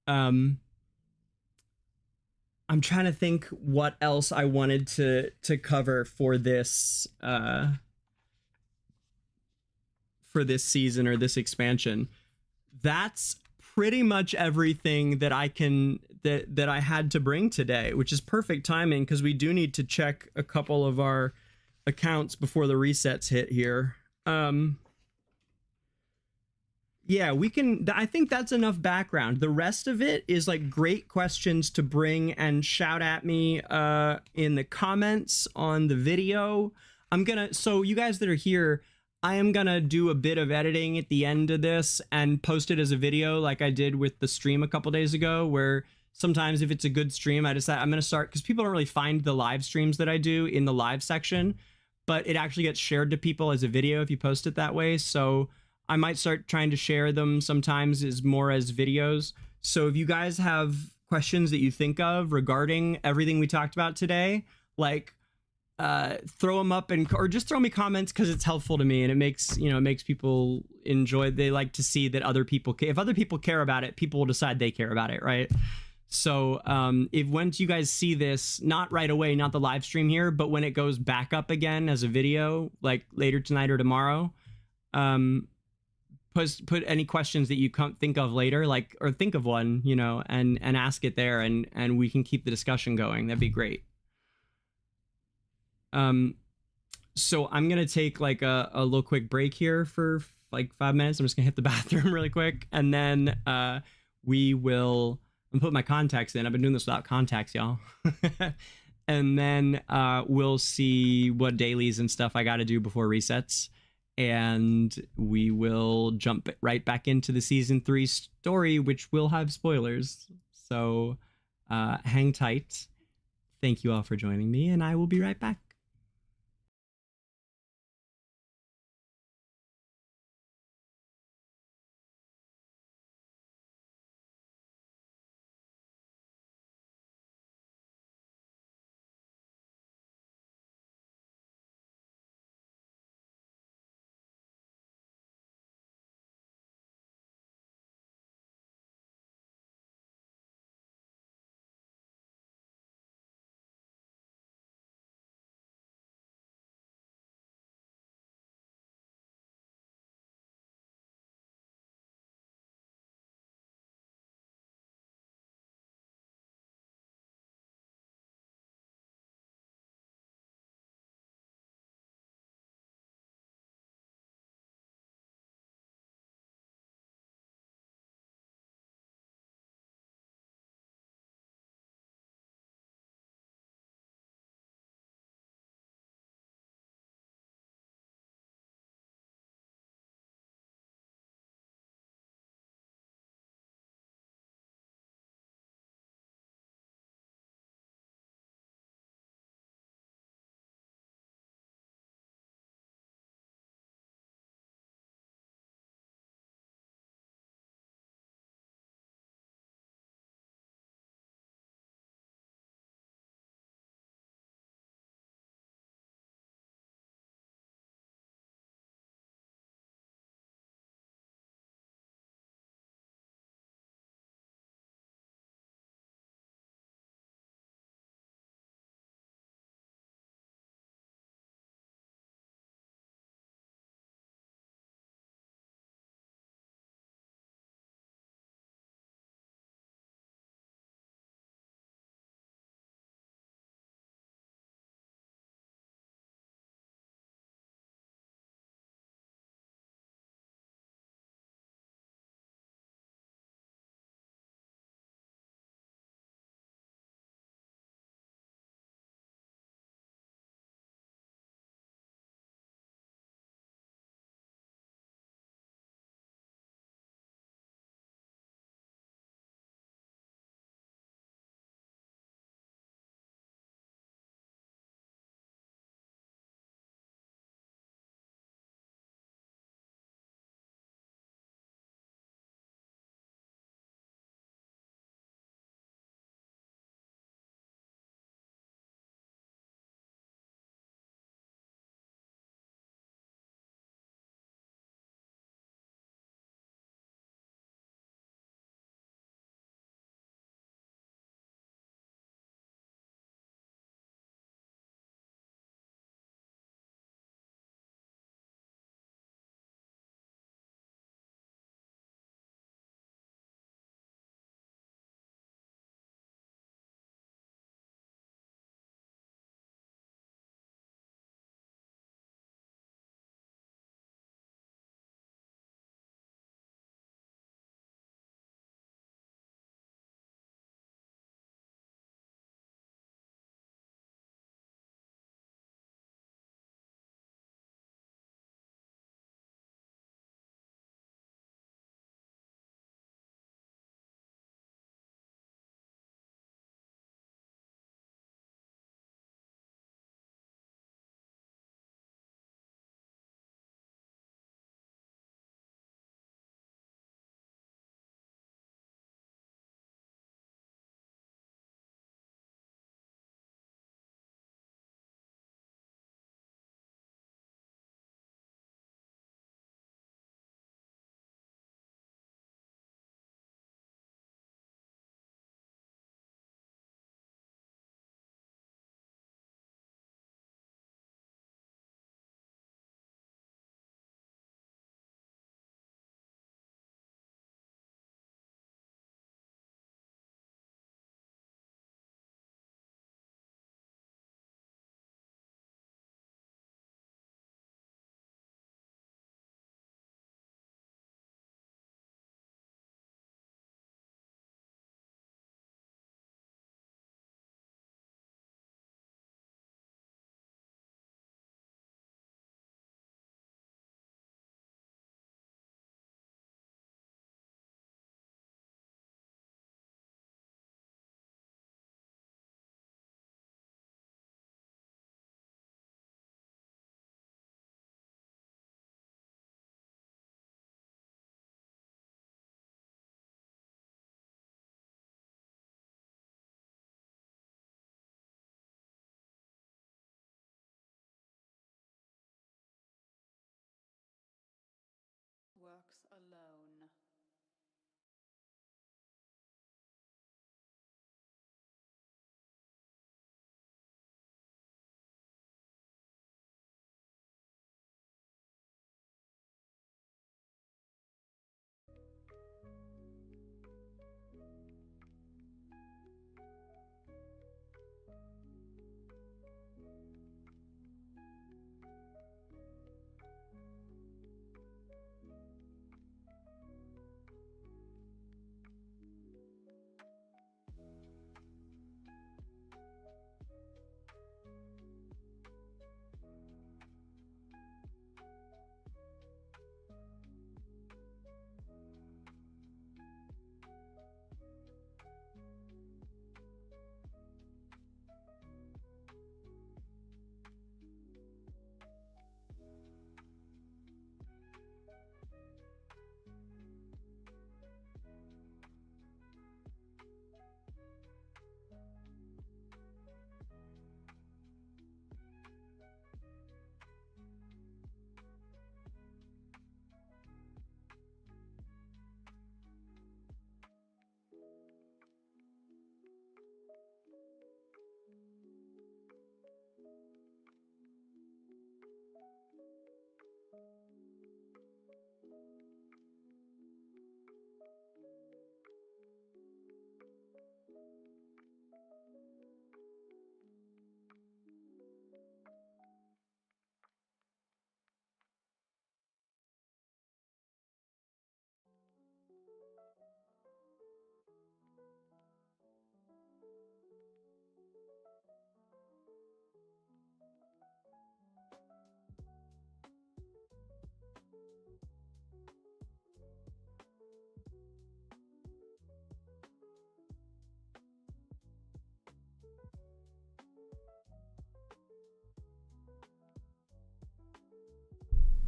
I'm trying to think what else I wanted to cover for this season or this expansion. That's pretty much everything that I had to bring today, which is perfect timing because we do need to check a couple of our accounts before the resets hit here. Yeah, I think that's enough background. The rest of it is like great questions to bring and shout at me in the comments on the video. So you guys that are here, I am gonna do a bit of editing at the end of this and post it as a video like I did with the stream a couple days ago, where sometimes if it's a good stream, I decide I'm gonna start, because people don't really find the live streams that I do in the live section, but it actually gets shared to people as a video if you post it that way. So I might start trying to share them sometimes as more as videos. So if you guys have questions that you think of regarding everything we talked about today, like throw them up, and or just throw me comments, because it's helpful to me, and it makes, you know, it makes people enjoy. They like to see that other people, if other people care about it, people will decide they care about it, right? So if once you guys see this, not right away, not the live stream here, but when it goes back up again as a video, like later tonight or tomorrow, put any questions that you think of later, like, or think of one, you know, and ask it there, and we can keep the discussion going. That'd be great. So I'm gonna take like a little quick break here for like 5 minutes. I'm just gonna hit the bathroom really quick, and then we will. I'm putting my contacts in. I've been doing this without contacts, y'all. And then we'll see what dailies and stuff I got to do before resets, and we will jump right back into the season 3 story, which will have spoilers. So hang tight. Thank you all for joining me, and I will be right back.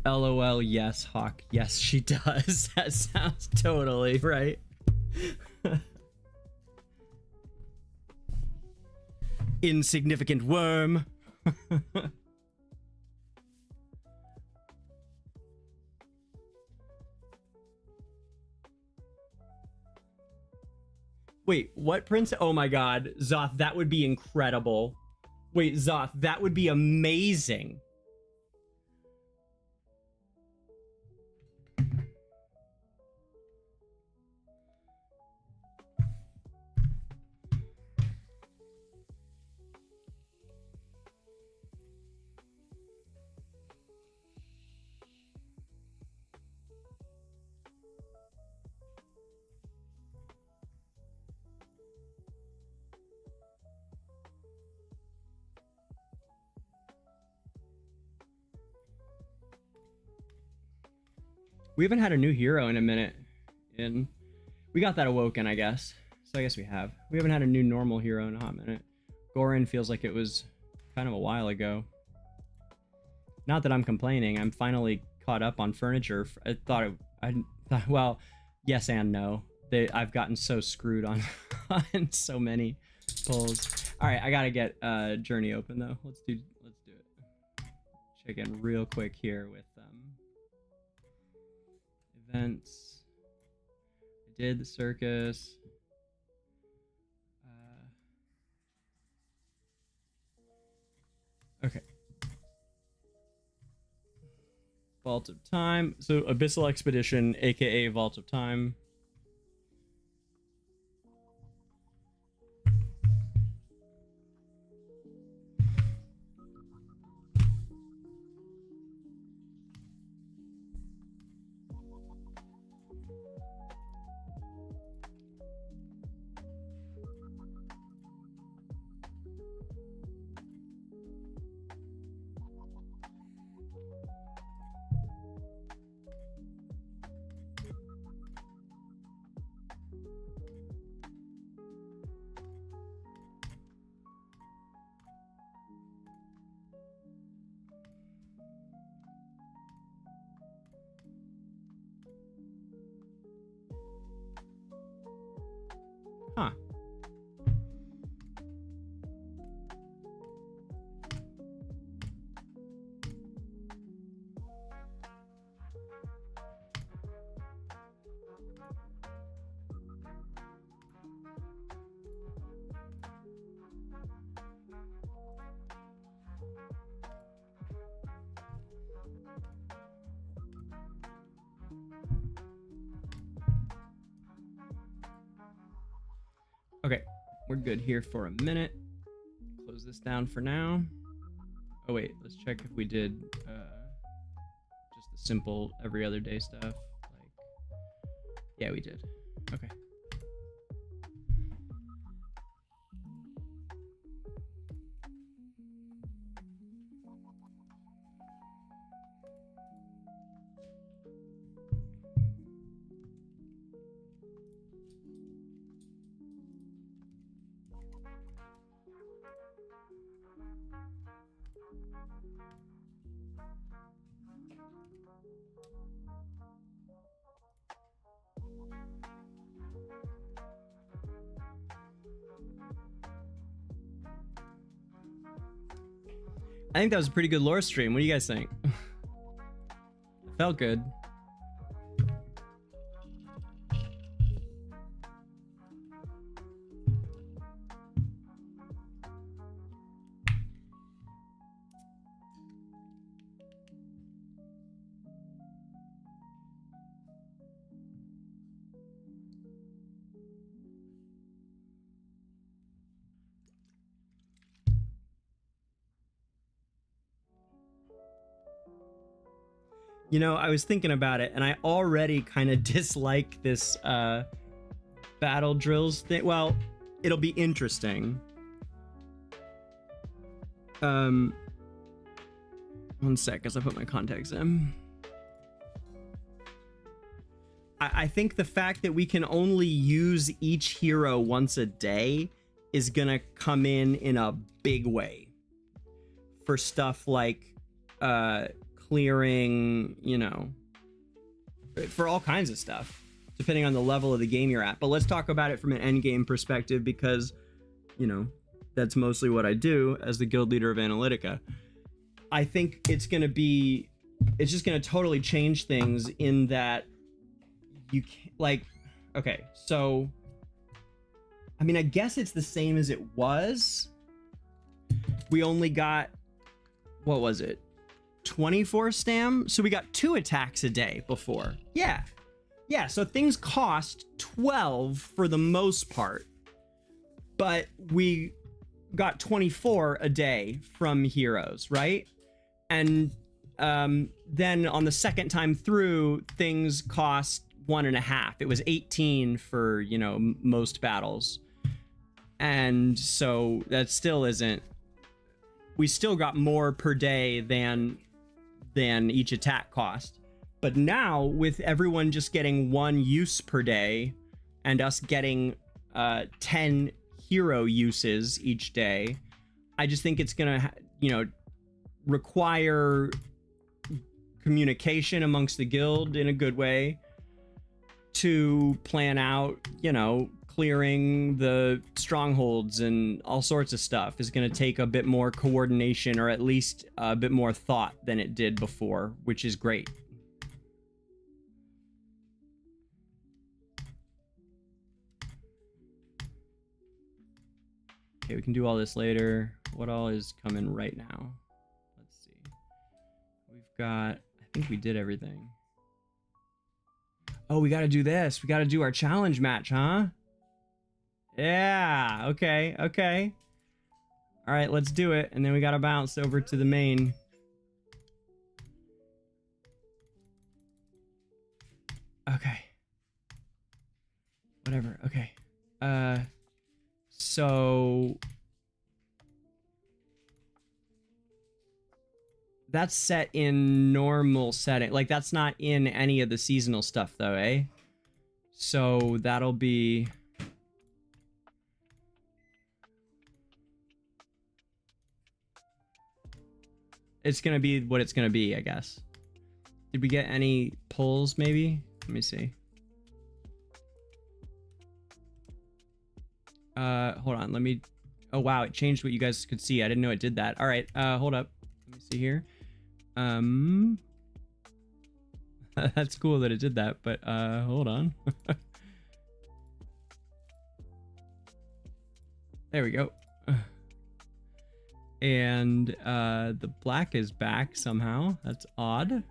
LOL, yes, Hawk. Yes, she does. That sounds totally right. Insignificant worm. Wait, what prince? Oh my god, Zoth, that would be incredible. Wait, Zoth, that would be amazing. We haven't had a new hero in a minute. We got that awoken, I guess. So I guess we have. We haven't had a new normal hero in a hot minute. Gorin feels like it was kind of a while ago. Not that I'm complaining. I'm finally caught up on furniture. I thought well, yes and no. I've gotten so screwed on, on so many pulls. All right, I gotta get Journey open though. Let's do it. Check in real quick here with events. I did the circus. Okay. Vault of Time. So Abyssal Expedition, aka Vault of Time. Huh. Okay, we're good here for a minute. Close this down for now. Oh wait, let's check if we did just the simple every other day stuff. Like, yeah, we did. Okay. I think that was a pretty good lore stream. What do you guys think? Felt good. You know, I was thinking about it, and I already kind of dislike this battle drills thing. Well, it'll be interesting. One sec, as I put my contacts in. I think the fact that we can only use each hero once a day is gonna come in a big way for stuff like clearing, you know, for all kinds of stuff, depending on the level of the game you're at. But let's talk about it from an end game perspective, because, you know, that's mostly what I do as the guild leader of Analytica. I think it's just going to totally change things in that you can't, like, okay, so, I mean, I guess it's the same as it was. We only got, what was it? 24 stam? So we got 2 attacks a day before. Yeah. Yeah, so things cost 12 for the most part. But we got 24 a day from heroes, right? And then on the second time through, things cost 1.5. It was 18 for, you know, most battles. And so that still isn't, we still got more per day than each attack cost. But now with everyone just getting 1 use per day and us getting 10 hero uses each day, I just think it's gonna, you know, require communication amongst the guild in a good way to plan out, you know, clearing the strongholds and all sorts of stuff is going to take a bit more coordination, or at least a bit more thought than it did before, which is great. Okay, we can do all this later. What all is coming right now? Let's see. We've got, I think we did everything. Oh, we got to do this. We got to do our challenge match, huh? Yeah, okay, okay. All right, let's do it. And then we got to bounce over to the main. Okay. Whatever, okay. So that's set in normal setting. Like, that's not in any of the seasonal stuff though, eh? So that'll be... It's gonna be what it's gonna be, I guess. Did we get any pulls, maybe? Let me see. Hold on, let me... Oh, wow, it changed what you guys could see. I didn't know it did that. All right, hold up. Let me see here. That's cool that it did that, but, hold on. There we go. And, the black is back somehow. That's odd.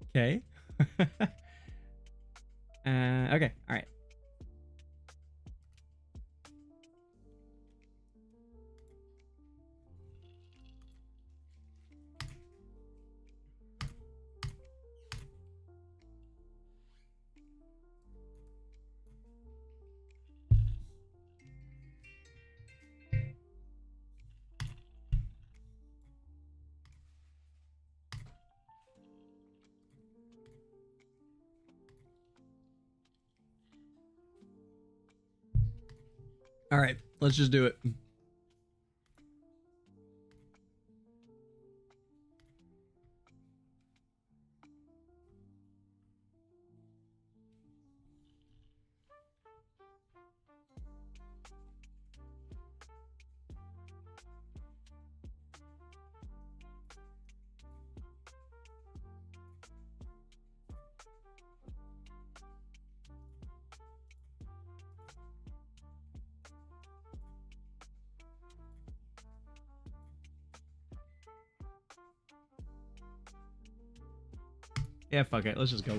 Okay. Okay, all right. All right, let's just do it. Yeah, fuck it. Let's just go.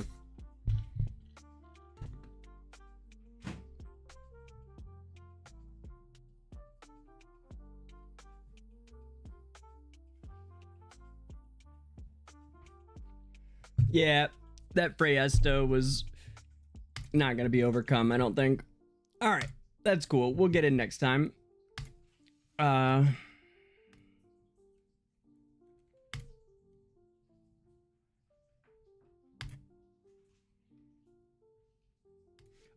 Yeah, that Freyasto was not going to be overcome, I don't think. All right, that's cool. We'll get in next time.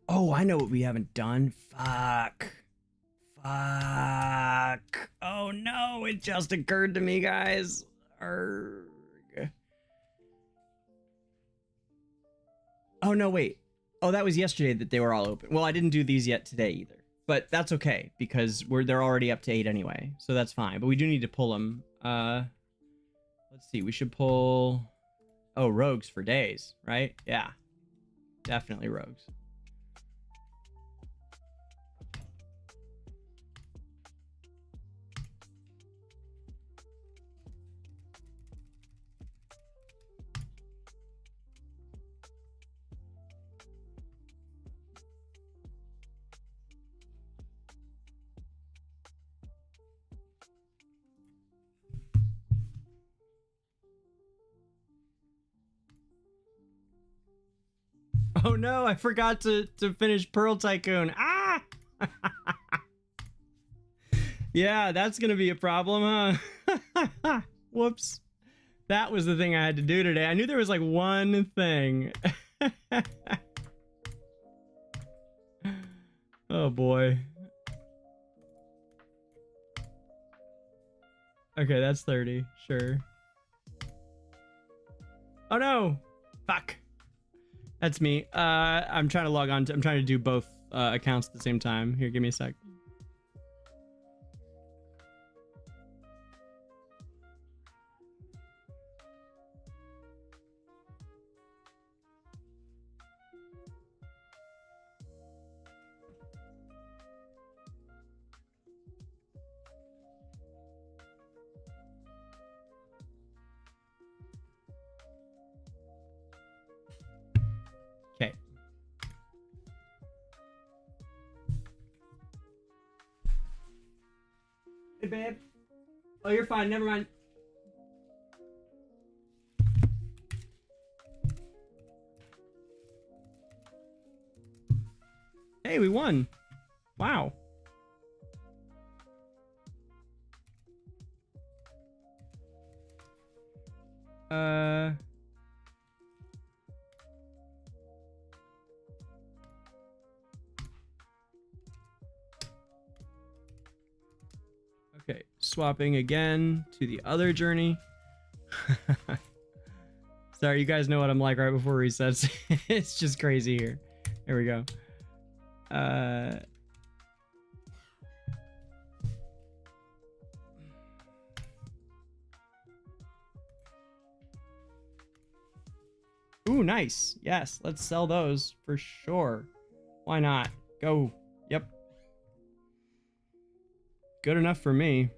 Oh, I know what we haven't done. Fuck. Fuck. Oh no, it just occurred to me, guys. Arrgh. Oh no, wait. Oh, that was yesterday that they were all open. Well, I didn't do these yet today either. But that's okay because they're already up to 8 anyway. So that's fine. But we do need to pull them. Let's see. We should pull rogues for days, right? Yeah. Definitely rogues. Oh no, I forgot to finish Pearl Tycoon. Ah! Yeah, that's gonna be a problem, huh? Whoops. That was the thing I had to do today. I knew there was like one thing. Oh boy. Okay, that's 30. Sure. Oh no! Fuck. That's me. I'm trying to log on. I'm trying to do both accounts at the same time. Here, give me a sec. Okay. Hey, babe. Oh, you're fine. Never mind. Hey, we won. Wow. Okay, swapping again to the other journey. Sorry, you guys know what I'm like right before resets. It's just crazy here. There we go. Ooh, nice. Yes, let's sell those for sure. Why not? Go. Yep. Good enough for me.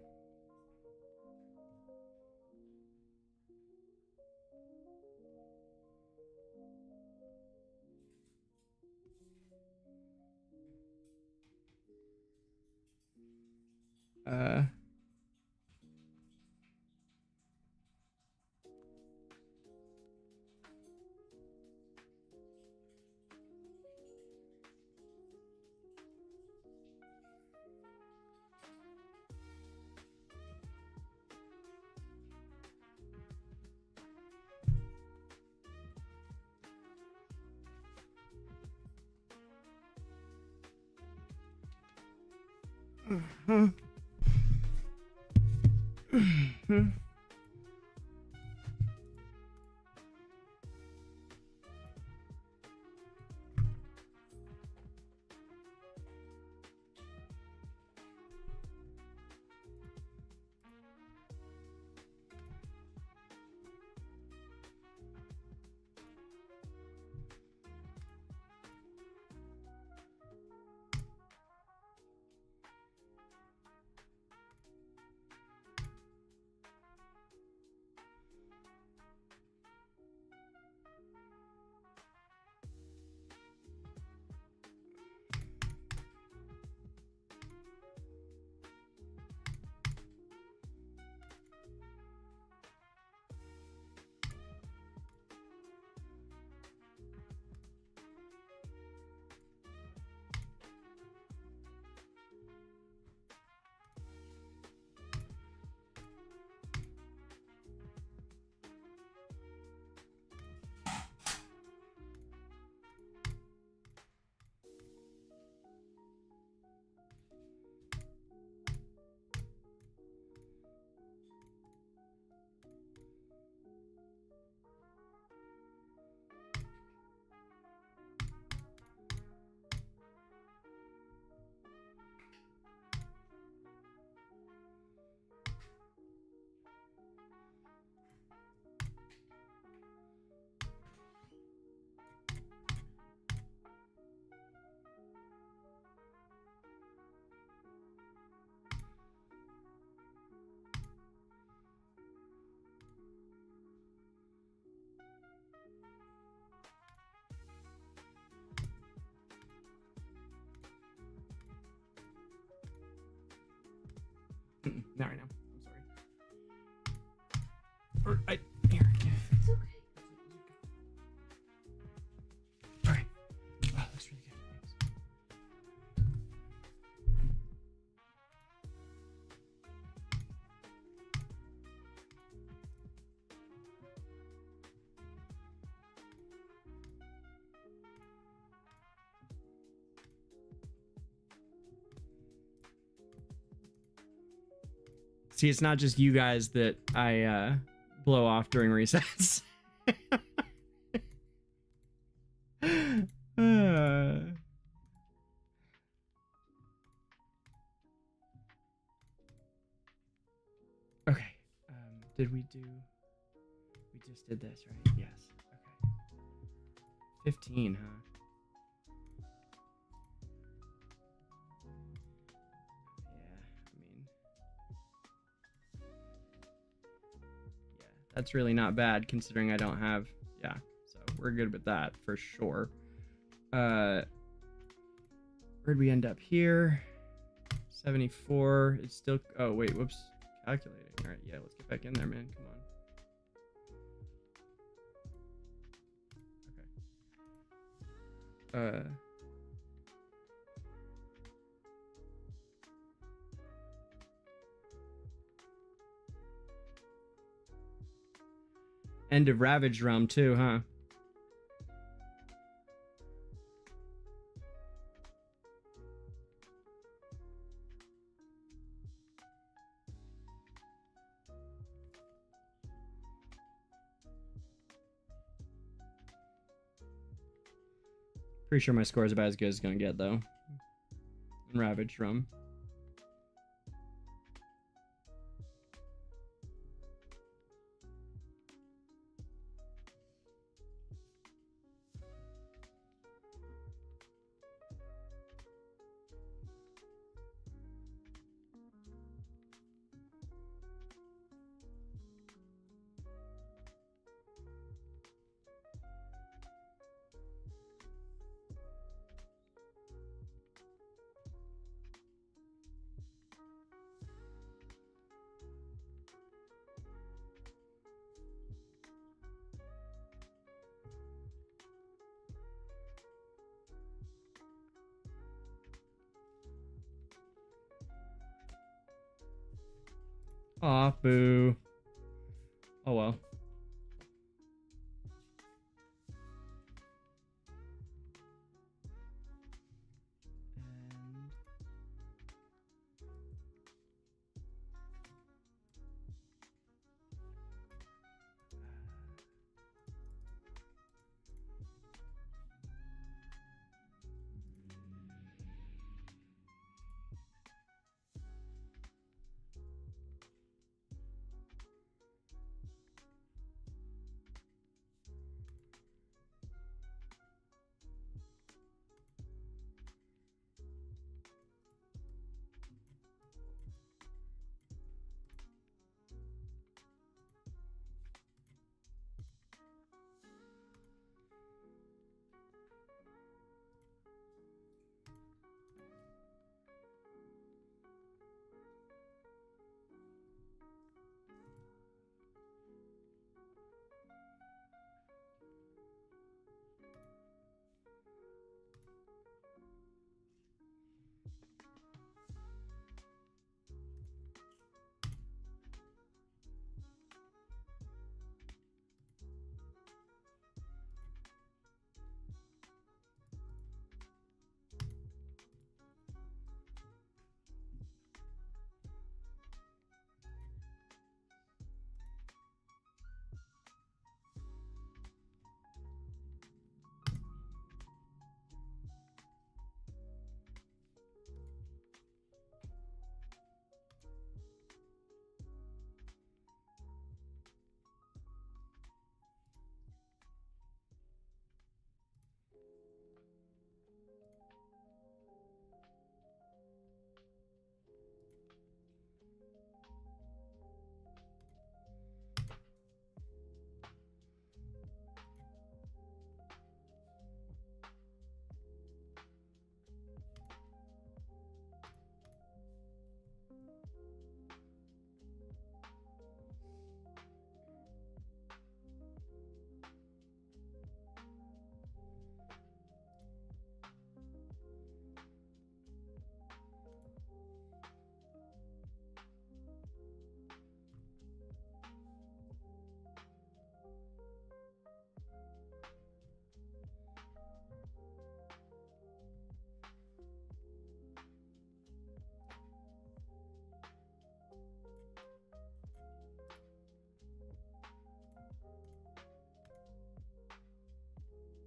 Not right now. I'm sorry. Here. It's okay. All right. Wow, that's really good. Thanks. See, it's not just you guys that I blow off during resets. Okay. Did we do? We just did this, right? Yes. Okay. 15, huh? That's really not bad considering I don't have, yeah, so we're good with that for sure. Where'd we end up here? 74, it's still, oh wait, whoops, calculating. All right, yeah, let's get back in there, man, come on. Okay. End of Ravaged Realm too, huh? Pretty sure my score is about as good as it's gonna get though. In Ravaged Realm. Aw, boo. Oh well.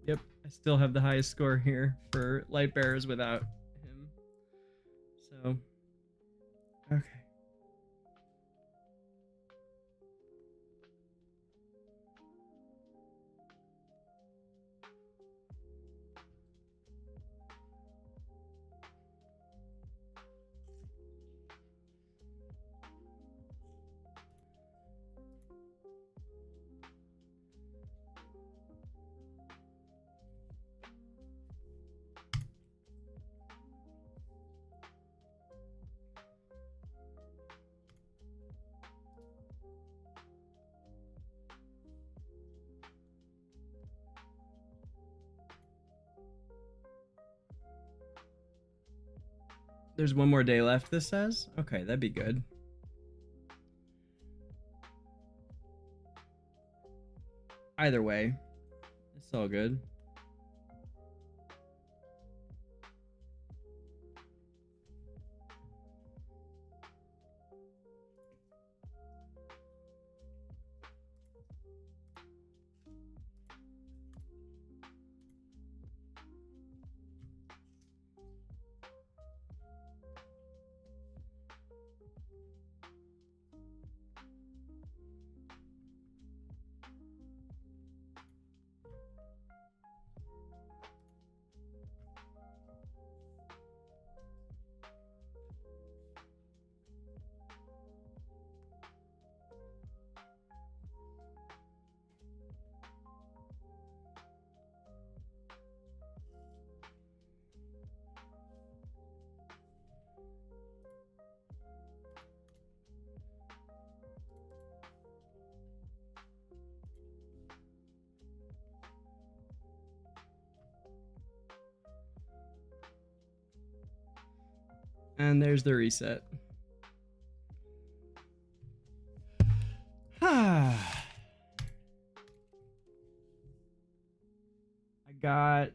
Yep, I still have the highest score here for light bearers without him. So, okay. There's one more day left, this says? Okay, that'd be good. Either way, it's all good. And there's the reset. I got,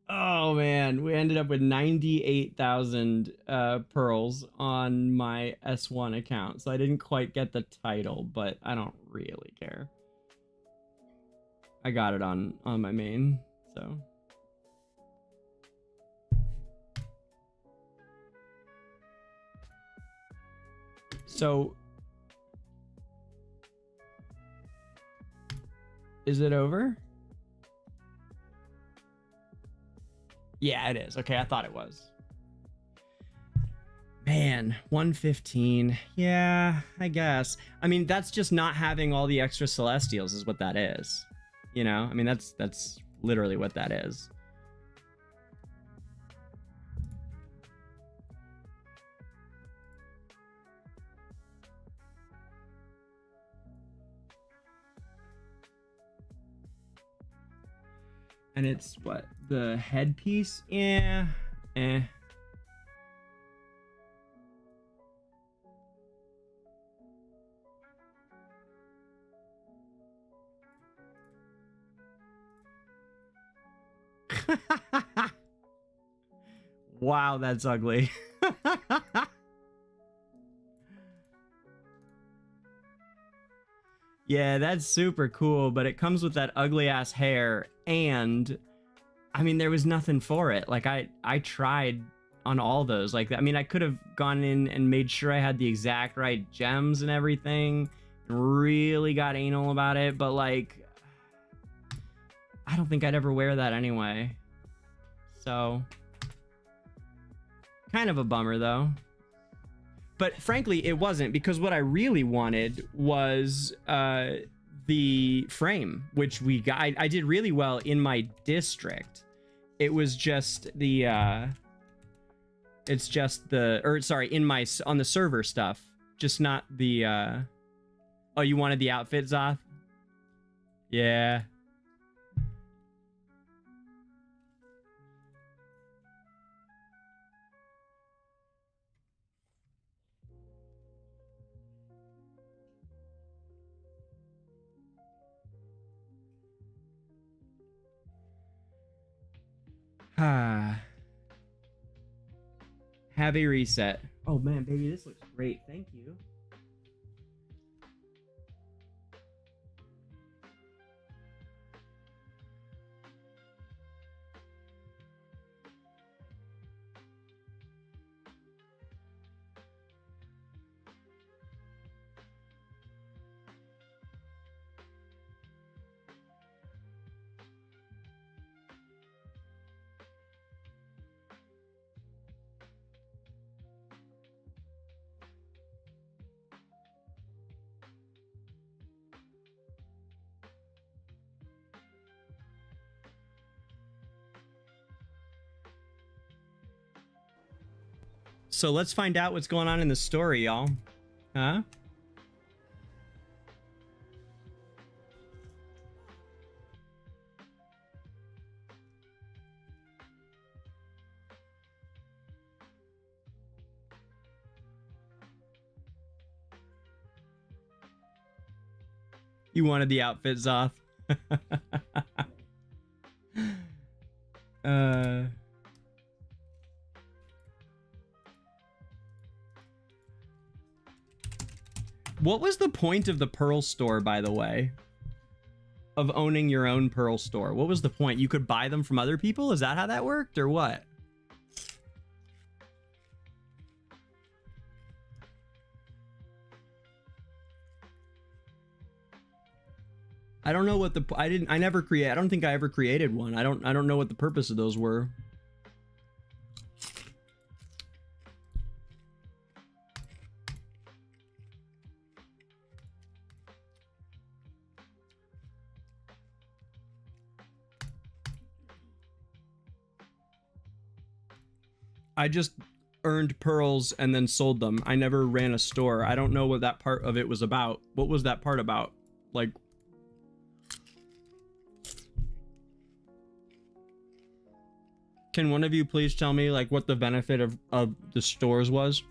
oh man, we ended up with 98,000 pearls on my S1 account. So I didn't quite get the title, but I don't really care. I got it on my main, so. So, is it over? Yeah, it is. Okay, I thought it was. Man, 115. Yeah, I guess. I mean, that's just not having all the extra celestials is what that is. You know? I mean, that's literally what that is. And it's what? The headpiece? Yeah. Eh. Wow, that's ugly. Yeah, that's super cool, but it comes with that ugly ass hair, and I mean, there was nothing for it. Like I tried on all those. Like, I mean, I could have gone in and made sure I had the exact right gems and everything, and really got anal about it, but like, I don't think I'd ever wear that anyway. So, kind of a bummer though. But frankly, it wasn't, because what I really wanted was the frame, which we got. I did really well in my district. It was just the it's just the, or sorry, in my, on the server stuff, just not the oh, you wanted the outfit, Zoth? Yeah. Have a reset. Oh man, baby, this looks great. Thank you. So let's find out what's going on in the story, y'all. Huh? You wanted the outfit, Zoth. What was the point of the Pearl store, by the way? Of owning your own Pearl store? What was the point? You could buy them from other people? Is that how that worked, or what? I don't know what the I don't think I ever created one. I don't know what the purpose of those were. I just earned pearls and then sold them. I never ran a store. I don't know what that part of it was about. What was that part about? Like, can one of you please tell me like what the benefit of the stores was?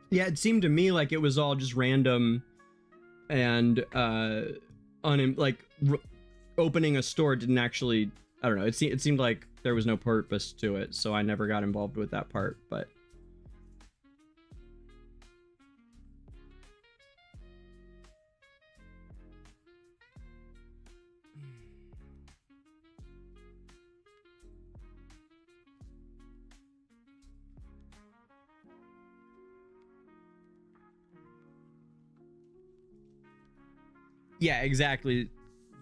Yeah, it seemed to me like it was all just random and opening a store didn't actually, I don't know, it seemed like there was no purpose to it, so I never got involved with that part, but yeah, exactly,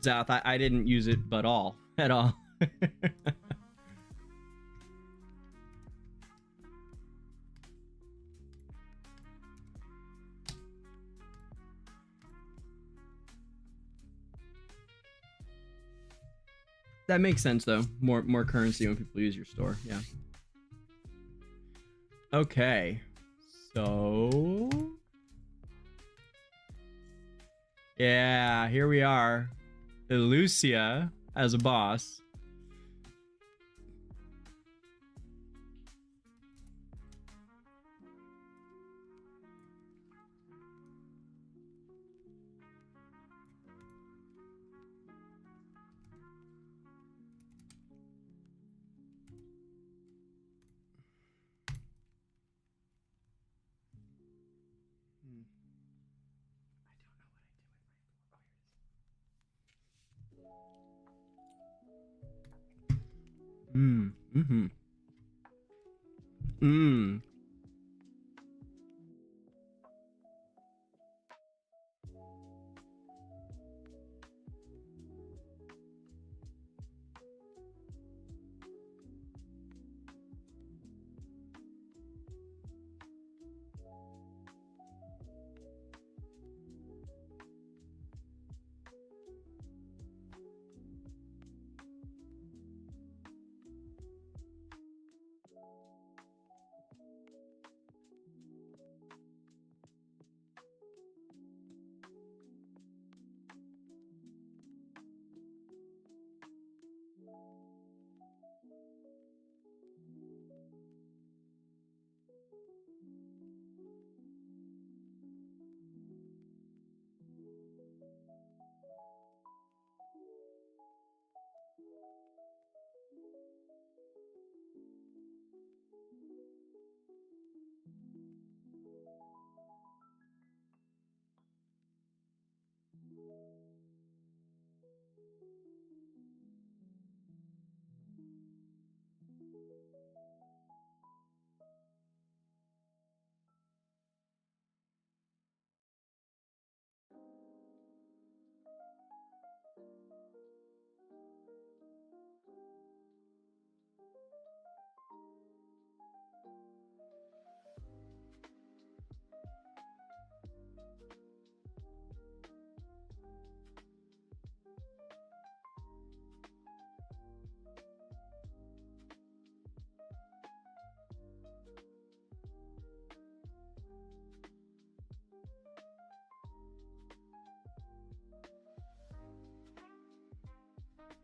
South. I didn't use it at all. That makes sense though. More currency when people use your store. Yeah. Okay. So yeah, here we are. Lucia as a boss. Mm-hmm.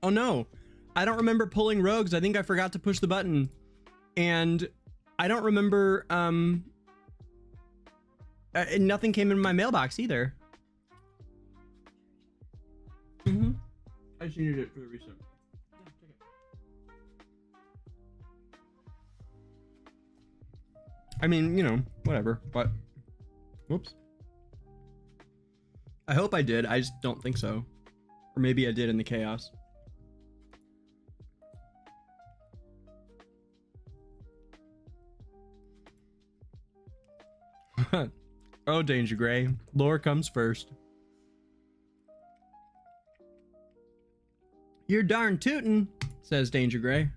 Oh no, I don't remember pulling rogues. I think I forgot to push the button. And I don't remember, nothing came in my mailbox either. I just needed it for the reset. I mean, you know, whatever, but whoops. I hope I did. I just don't think so. Or maybe I did in the chaos. Oh, Danger Grey. Lore comes first. You're darn tootin', says Danger Grey.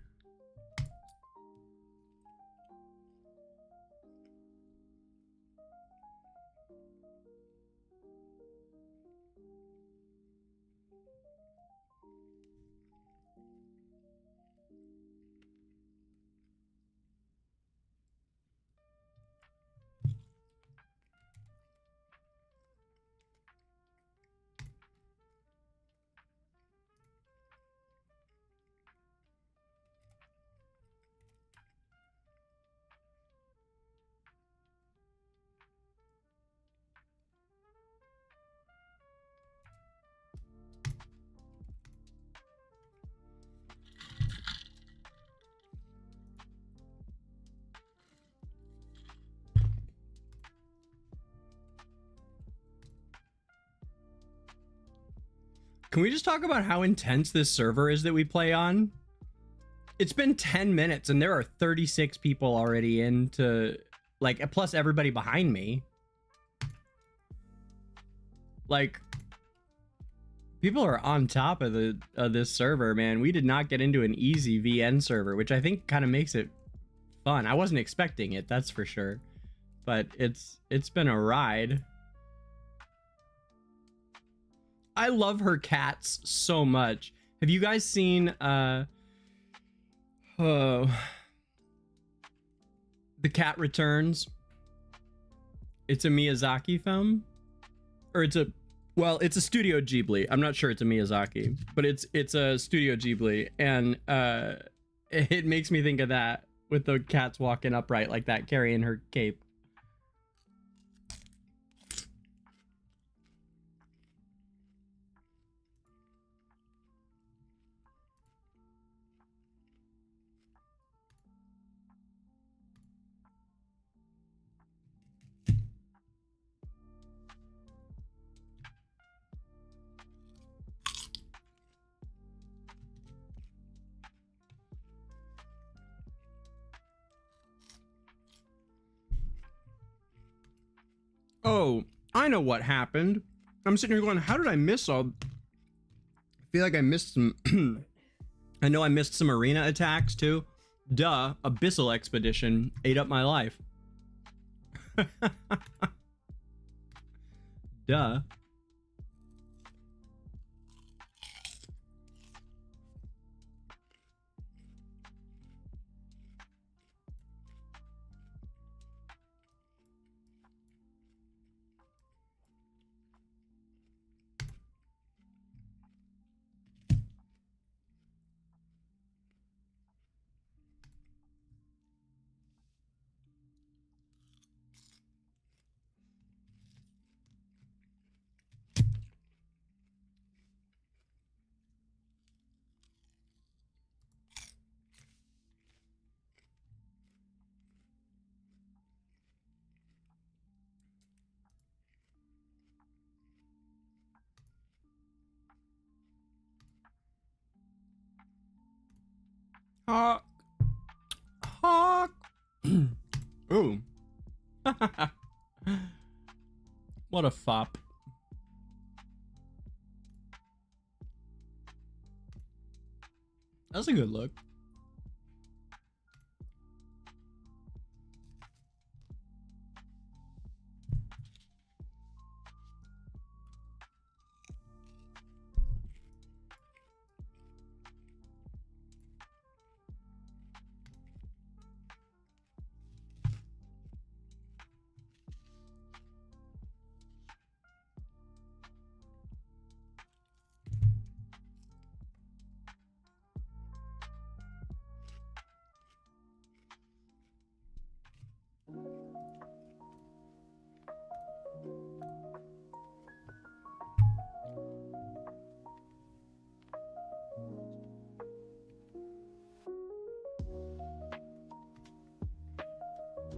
Can we just talk about how intense this server is that we play on? It's been 10 minutes and there are 36 people already into, like, plus everybody behind me. Like, people are on top of this server, man. We did not get into an easy VN server, which I think kind of makes it fun. I wasn't expecting it, that's for sure. But it's been a ride. I love her cats so much. Have you guys seen The Cat Returns? It's a Miyazaki film, or it's a Studio Ghibli. I'm not sure it's a Miyazaki, but it's a Studio Ghibli, and it makes me think of that with the cats walking upright like that, carrying her cape. Oh, I know what happened. I'm sitting here going, how did I miss all... I feel like I missed some... I know I missed some arena attacks too. Duh, Abyssal Expedition ate up my life. Duh. Hawk. Hawk. Ooh. What a fop. That's a good look.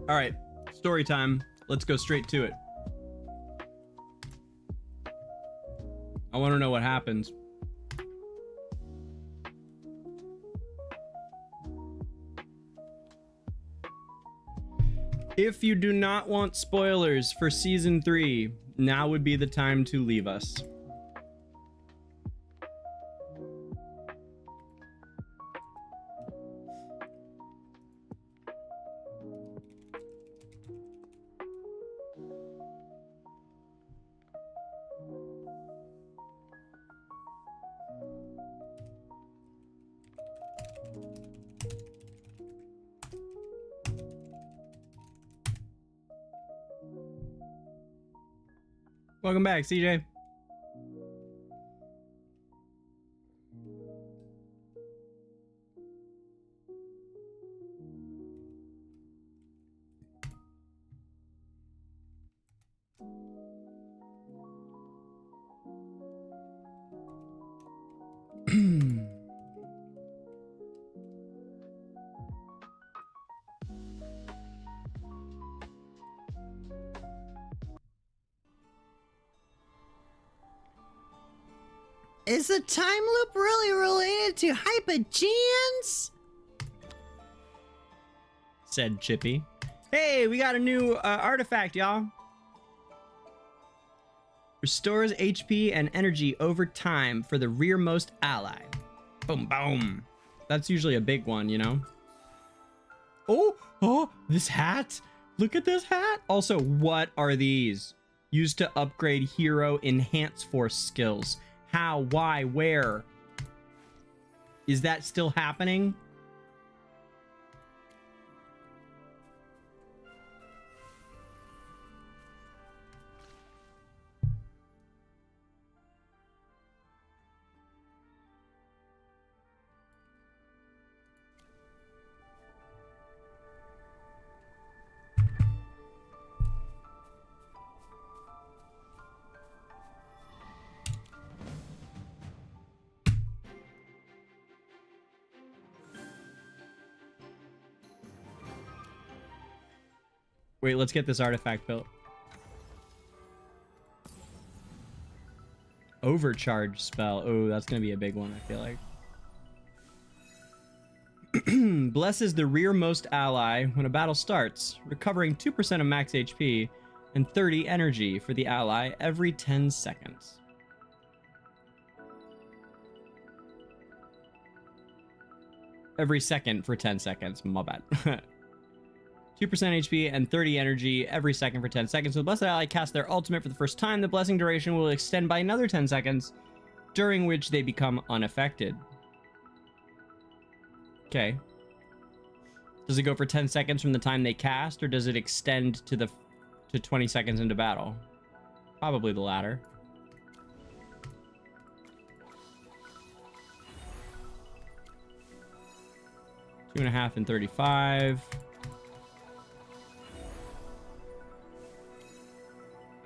All right, story time. Let's go straight to it. I want to know what happens. If you do not want spoilers for season 3, now would be the time to leave us. Welcome back, CJ. Is the time loop really related to Hypogeans? Said Chippy. Hey, we got a new artifact, y'all. Restores HP and energy over time for the rearmost ally. Boom, boom. That's usually a big one, you know? Oh, this hat. Look at this hat. Also, what are these? Used to upgrade hero enhance force skills. How, why, where? Is that still happening? Wait, let's get this artifact built. Overcharge spell. Oh, that's going to be a big one, I feel like. Blesses the rearmost ally when a battle starts, recovering 2% of max HP and 30 energy for the ally every 10 seconds. Every second for 10 seconds. My bad. 2% HP and 30 energy every second for 10 seconds. So the blessed ally casts their ultimate for the first time. The blessing duration will extend by another 10 seconds, during which they become unaffected. Okay. Does it go for 10 seconds from the time they cast, or does it extend to 20 seconds into battle? Probably the latter. Two and a half and 35.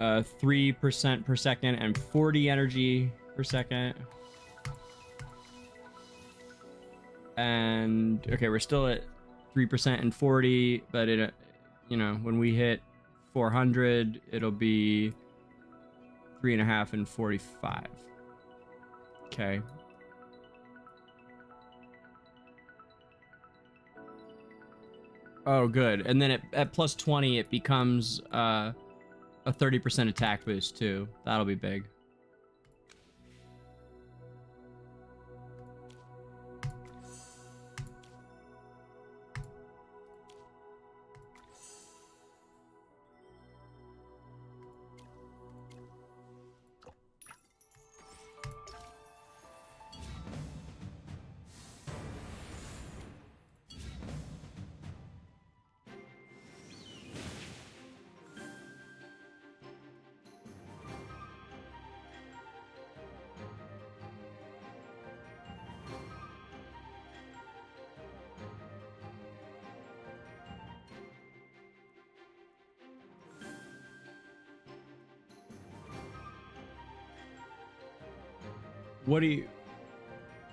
3% per second and 40 energy per second. And okay, we're still at 3% and 40, but it, you know, when we hit 400, it'll be 3.5 and 45. Okay. Oh, good. And then at plus 20, it becomes a 30% attack boost too. That'll be big.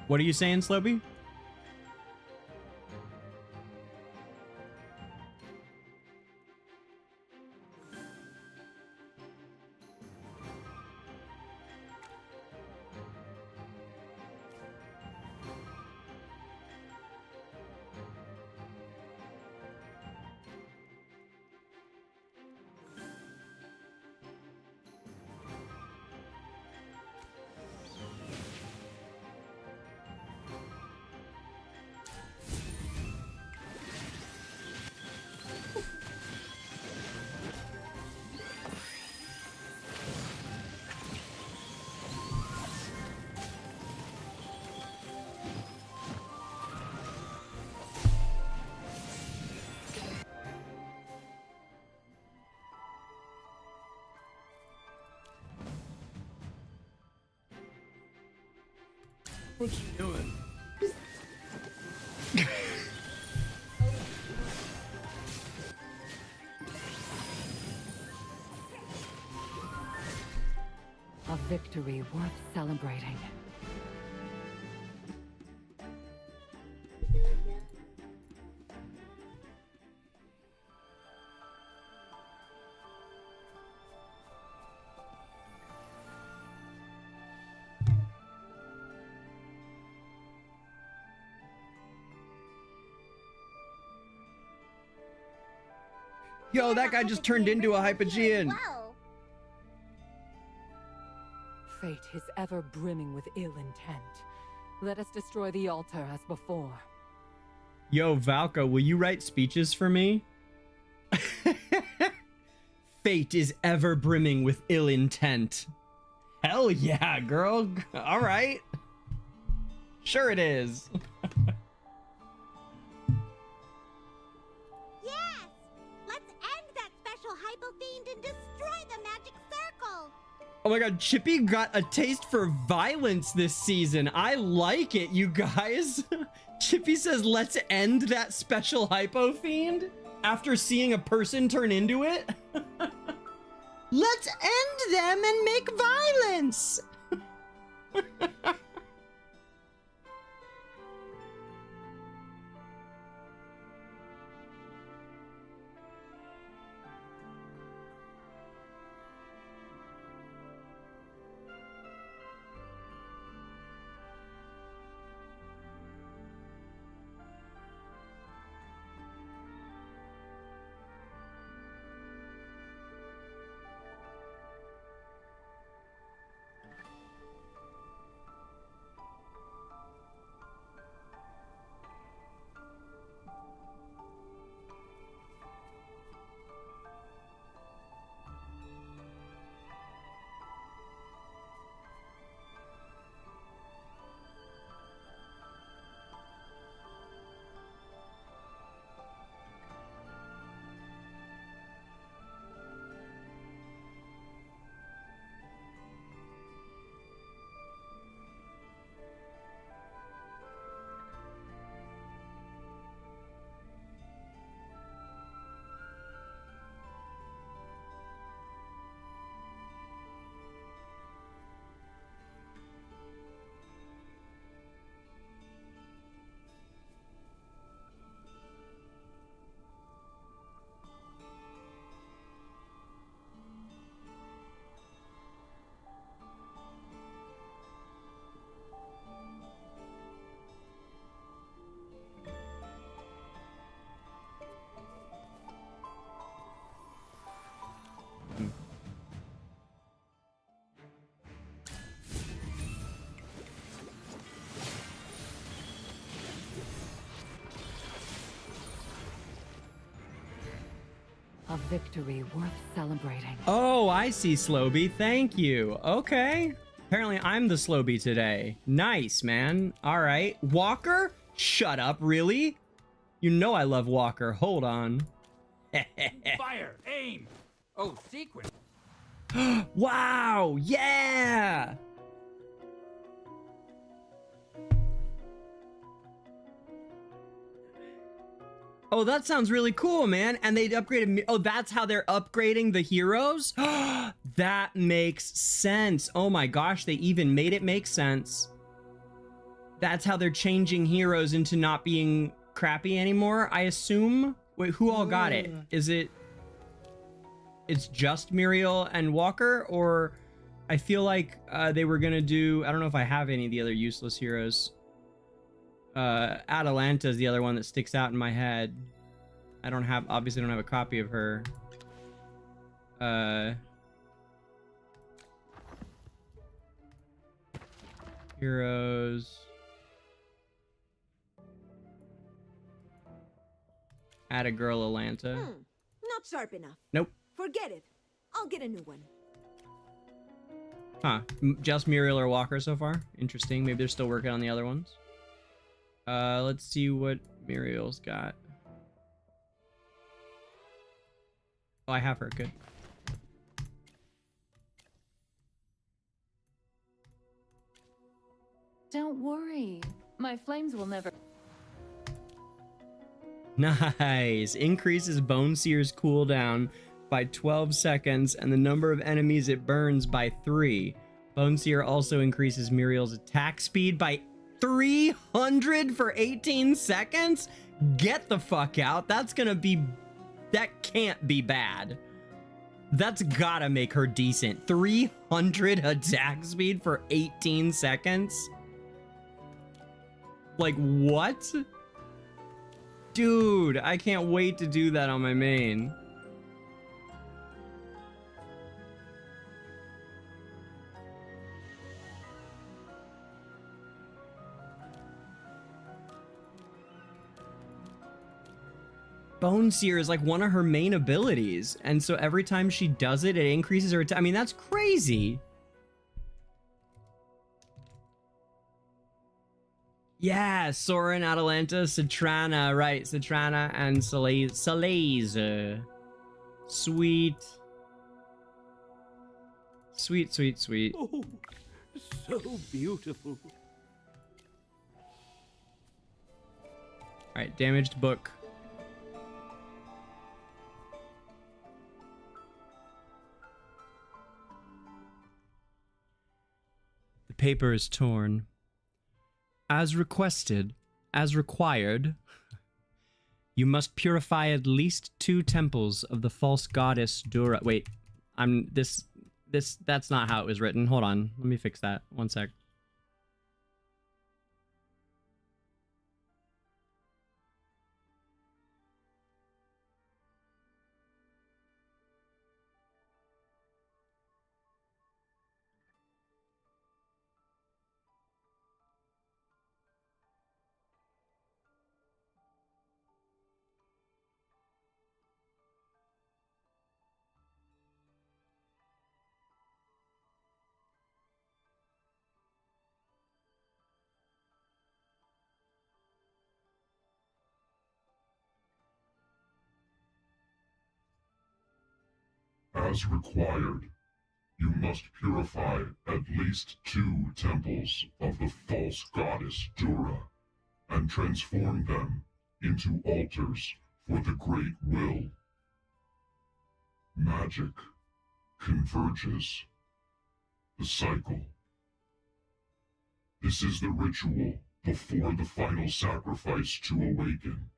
What are you saying, Slopey? What you doing? A victory worth celebrating. Yo, that guy just turned into a Hypogean. Well, Fate is ever brimming with ill intent. Let us destroy the altar as before. Yo, Valka, will you write speeches for me? Fate is ever brimming with ill intent. Hell yeah, girl. All right. Sure it is. yes! Let's end that special Hypo Fiend and destroy the magic circle! Oh my god, Chippy got a taste for violence this season. I like it, you guys. Chippy says, let's end that special Hypo Fiend after seeing a person turn into it. Let's end them and make violence! A victory worth celebrating. Oh, I see, Slowbee. Thank you. Okay. Apparently, I'm the Slowbee today. Nice, man. All right. Walker? Shut up, really? You know I love Walker. Hold on. Fire! Aim! Oh, sequence! Wow! Yeah! Oh, that sounds really cool, man. And they upgraded me. Oh, that's how they're upgrading the heroes? That makes sense. Oh my gosh, they even made it make sense. That's how they're changing heroes into not being crappy anymore, I assume. Wait, who all got it? Is it... It's just Muriel and Walker? Or I feel like they were gonna do... I don't know if I have any of the other useless heroes. Atalanta is the other one that sticks out in my head. I don't have... Obviously, I don't have a copy of her. Heroes... Add a girl Atlanta. Not sharp enough. Nope. Forget it. I'll get a new one. Huh. Just Muriel or Walker so far? Interesting. Maybe they're still working on the other ones. Let's see what Muriel's got. Oh, I have her. Good. Don't worry. My flames will never... Nice. Increases Bone Seer's cooldown by 12 seconds and the number of enemies it burns by 3. Bone Seer also increases Muriel's attack speed by 300 for 18 seconds? Get the fuck out. That's gonna be... That can't be bad. That's gotta make her decent. 300 attack speed for 18 seconds? Like, what? Dude, I can't wait to do that on my main. Bone Seer is like one of her main abilities, and so every time she does it, it increases her attack. I mean, that's crazy. Yeah, Soren, Atalanta, Citrana, right, Citrana, and Salaze. Sweet. Sweet, sweet, sweet. Oh, so beautiful. Alright, damaged book. The paper is torn. As requested, as required, you must purify at least 2 temples of the false goddess Dura. Wait, that's not how it was written. Hold on, let me fix that. One sec. As required, you must purify at least 2 temples of the false goddess Dura, and transform them into altars for the Great Will. Magic converges. The cycle. This is the ritual before the final sacrifice to awaken.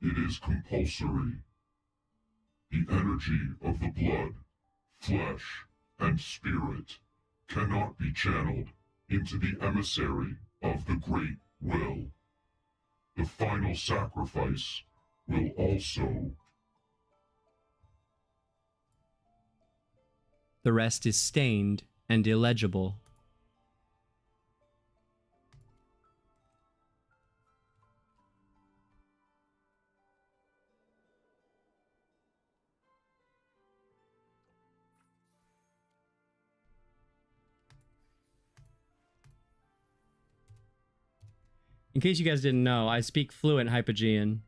It is compulsory. The energy of the blood, flesh, and spirit cannot be channeled into the emissary of the Great Will. The final sacrifice will also... The rest is stained and illegible. In case you guys didn't know, I speak fluent Hypogean.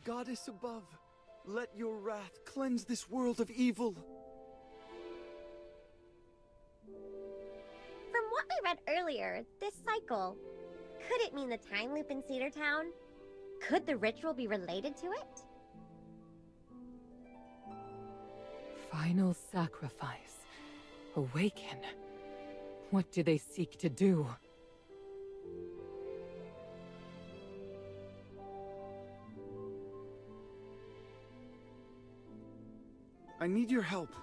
Goddess above, let your wrath cleanse this world of evil. From what we read earlier, this cycle, could it mean the time loop in Cedar Town? Could the ritual be related to it? Final sacrifice. Awaken. What do they seek to do? I need your help.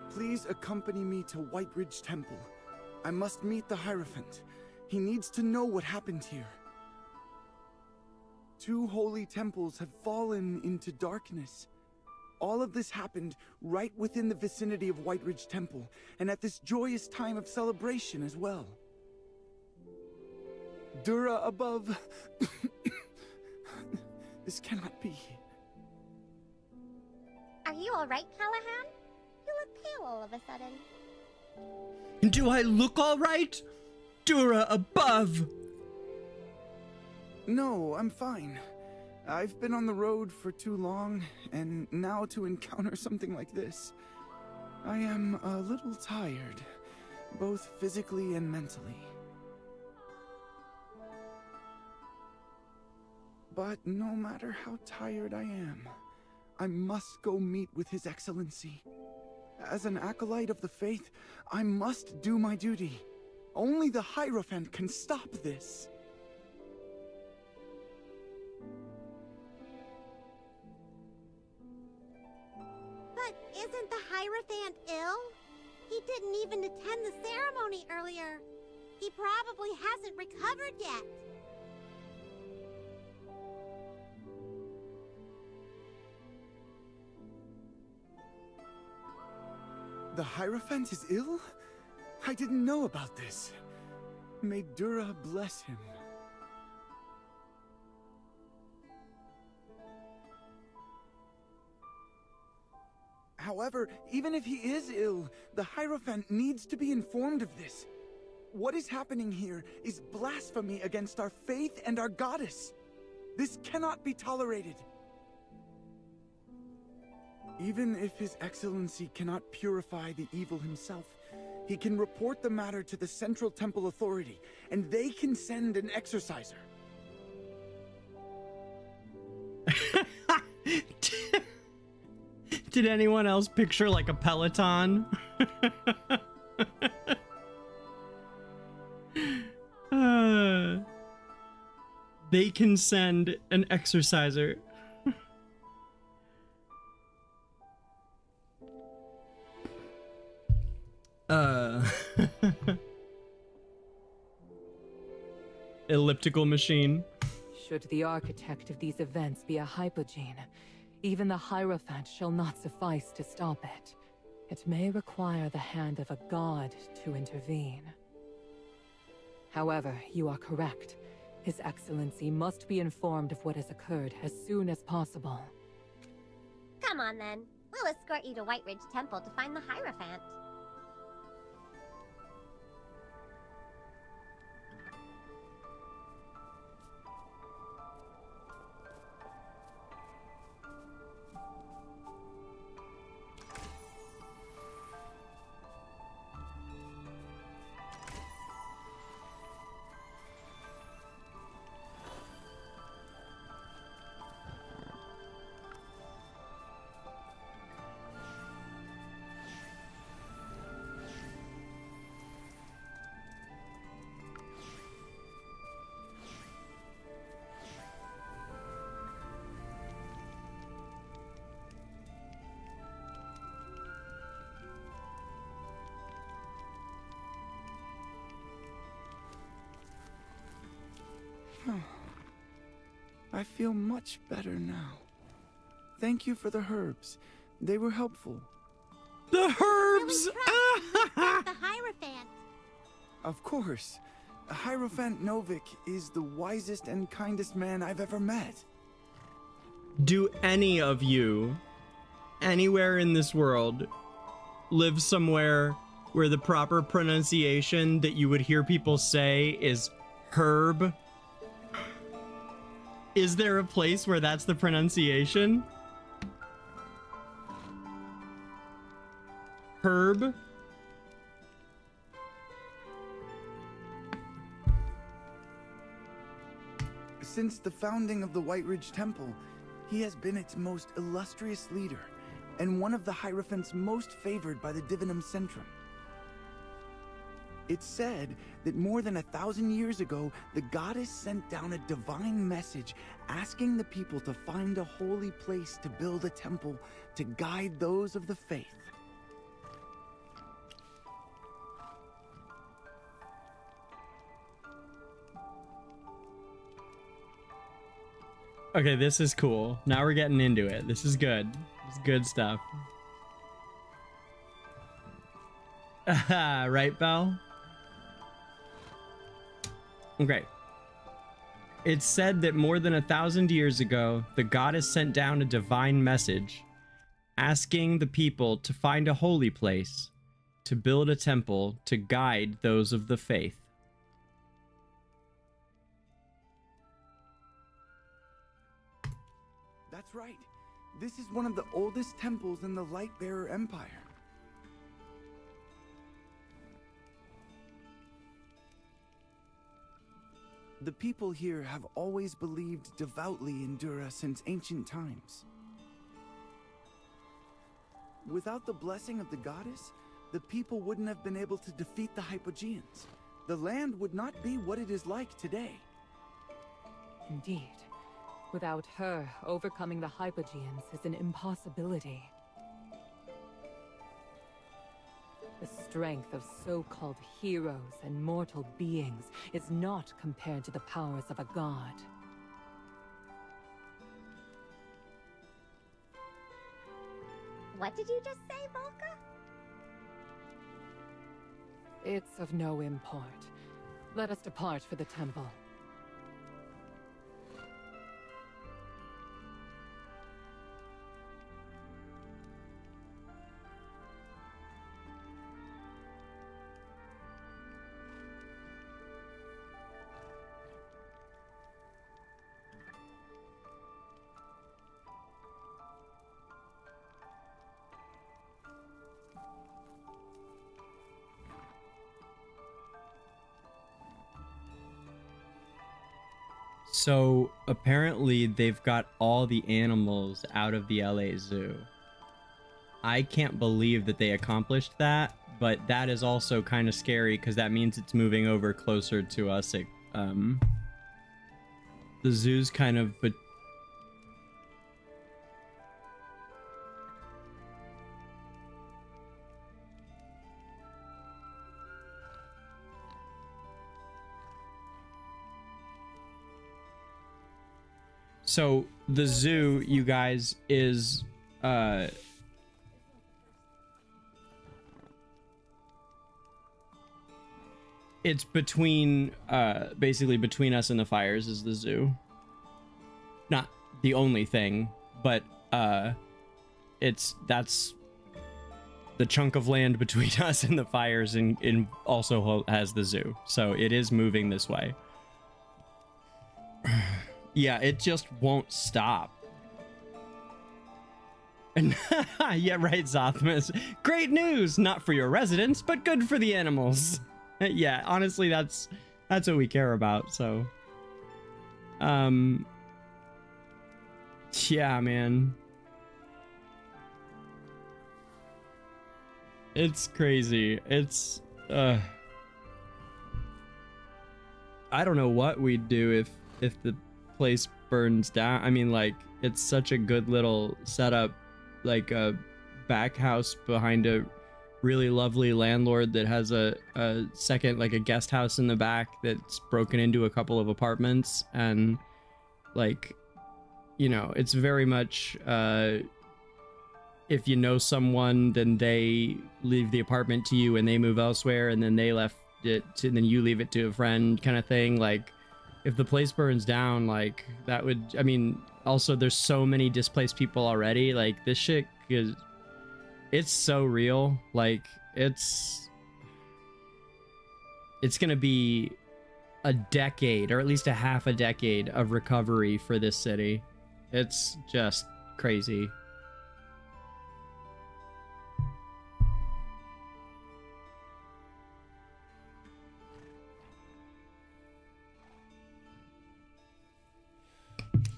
Please accompany me to Whiteridge Temple. I must meet the Hierophant. He needs to know what happened here. 2 holy temples have fallen into darkness. All of this happened right within the vicinity of Whiteridge Temple, and at this joyous time of celebration as well. Dura above... This cannot be. Are you alright, Callahan? You look pale all of a sudden. Do I look all right? Dura above! No, I'm fine. I've been on the road for too long, and now to encounter something like this, I am a little tired, both physically and mentally. But no matter how tired I am, I must go meet with His Excellency. As an acolyte of the faith, I must do my duty. Only the Hierophant can stop this. But isn't the Hierophant ill? He didn't even attend the ceremony earlier. He probably hasn't recovered yet. The Hierophant is ill? I didn't know about this. May Dura bless him. However, even if he is ill, the Hierophant needs to be informed of this. What is happening here is blasphemy against our faith and our goddess. This cannot be tolerated. Even if His Excellency cannot purify the evil himself, he can report the matter to the Central Temple Authority, and they can send an exorciser. Did anyone else picture like a Peloton? They can send an exorciser. Elliptical machine. Should the architect of these events be a Hypogean, even the Hierophant shall not suffice to stop it. It may require the hand of a god to intervene. However, you are correct. His Excellency must be informed of what has occurred as soon as possible. Come on then. We'll escort you to White Ridge Temple to find the Hierophant. I feel much better now. Thank you for the herbs. They were helpful. The herbs! The Hierophant. Of course. Hierophant Novik is the wisest and kindest man I've ever met. Do any of you, anywhere in this world, live somewhere where the proper pronunciation that you would hear people say is herb? Is there a place where that's the pronunciation? Herb? Since the founding of the White Ridge Temple, he has been its most illustrious leader, and one of the Hierophants most favored by the Divinum Centrum. It's said that more than 1,000 years ago, the goddess sent down a divine message asking the people to find a holy place to build a temple to guide those of the faith. Okay, this is cool. Now we're getting into it. This is good. It's good stuff. Right, Belle? Okay. It's said that more than 1,000 years ago, the goddess sent down a divine message asking the people to find a holy place, to build a temple to guide those of the faith. That's right. This is one of the oldest temples in the Lightbearer Empire. The people here have always believed devoutly in Dura since ancient times. Without the blessing of the goddess, the people wouldn't have been able to defeat the Hypogeans. The land would not be what it is like today. Indeed. Without her, overcoming the Hypogeans is an impossibility. The strength of so-called heroes and mortal beings is not compared to the powers of a god. What did you just say, Volka? It's of no import. Let us depart for the temple. So apparently they've got all the animals out of the LA Zoo. I can't believe that they accomplished that, but that is also kind of scary because that means it's moving over closer to us. The zoo's kind of... So the zoo, you guys, is it's between basically between us and the fires is the zoo. Not the only thing, but that's the chunk of land between us and the fires, and also has the zoo. So it is moving this way. Yeah, it just won't stop. Yeah, right, Zothmas. Great news! Not for your residents, but good for the animals. Yeah, honestly, that's what we care about, so... Yeah, man. It's crazy. It's, I don't know what we'd do if the place burns down. I mean, like, it's such a good little setup, like a back house behind a really lovely landlord that has a second, like a guest house in the back that's broken into a couple of apartments, and like, you know, it's very much if you know someone, then they leave the apartment to you and they move elsewhere, and then they left it to, then you leave it to a friend, kind of thing. Like, if the place burns down, like, that would, I mean, also there's so many displaced people already. Like, this shit is, it's so real. Like, it's gonna be a decade, or at least a half a decade of recovery for this city. It's just crazy.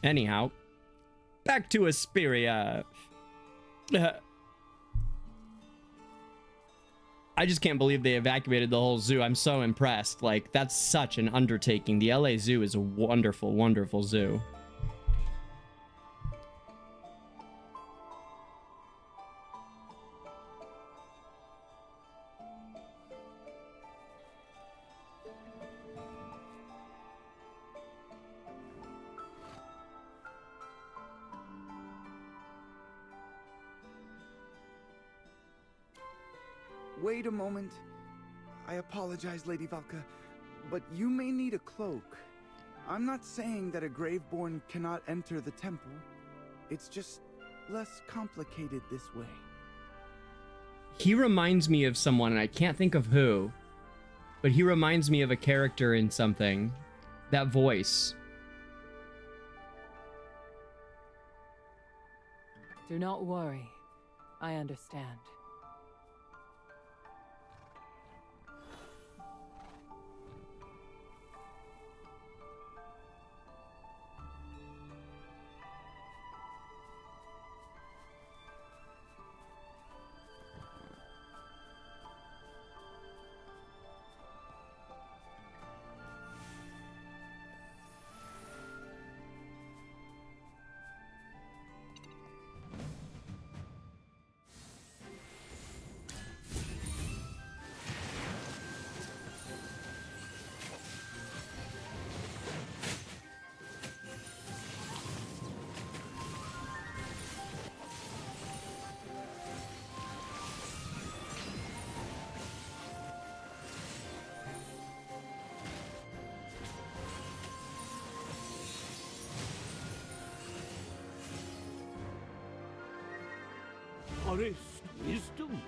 Anyhow, back to Esperia. I just can't believe they evacuated the whole zoo. I'm so impressed. Like, that's such an undertaking. The LA Zoo is a wonderful, wonderful zoo. Wait a moment. I apologize, Lady Valka, but you may need a cloak. I'm not saying that a Graveborn cannot enter the temple. It's just less complicated this way. He reminds me of someone, and I can't think of who, but he reminds me of a character in something. That voice. Do not worry. I understand. Forest wisdom.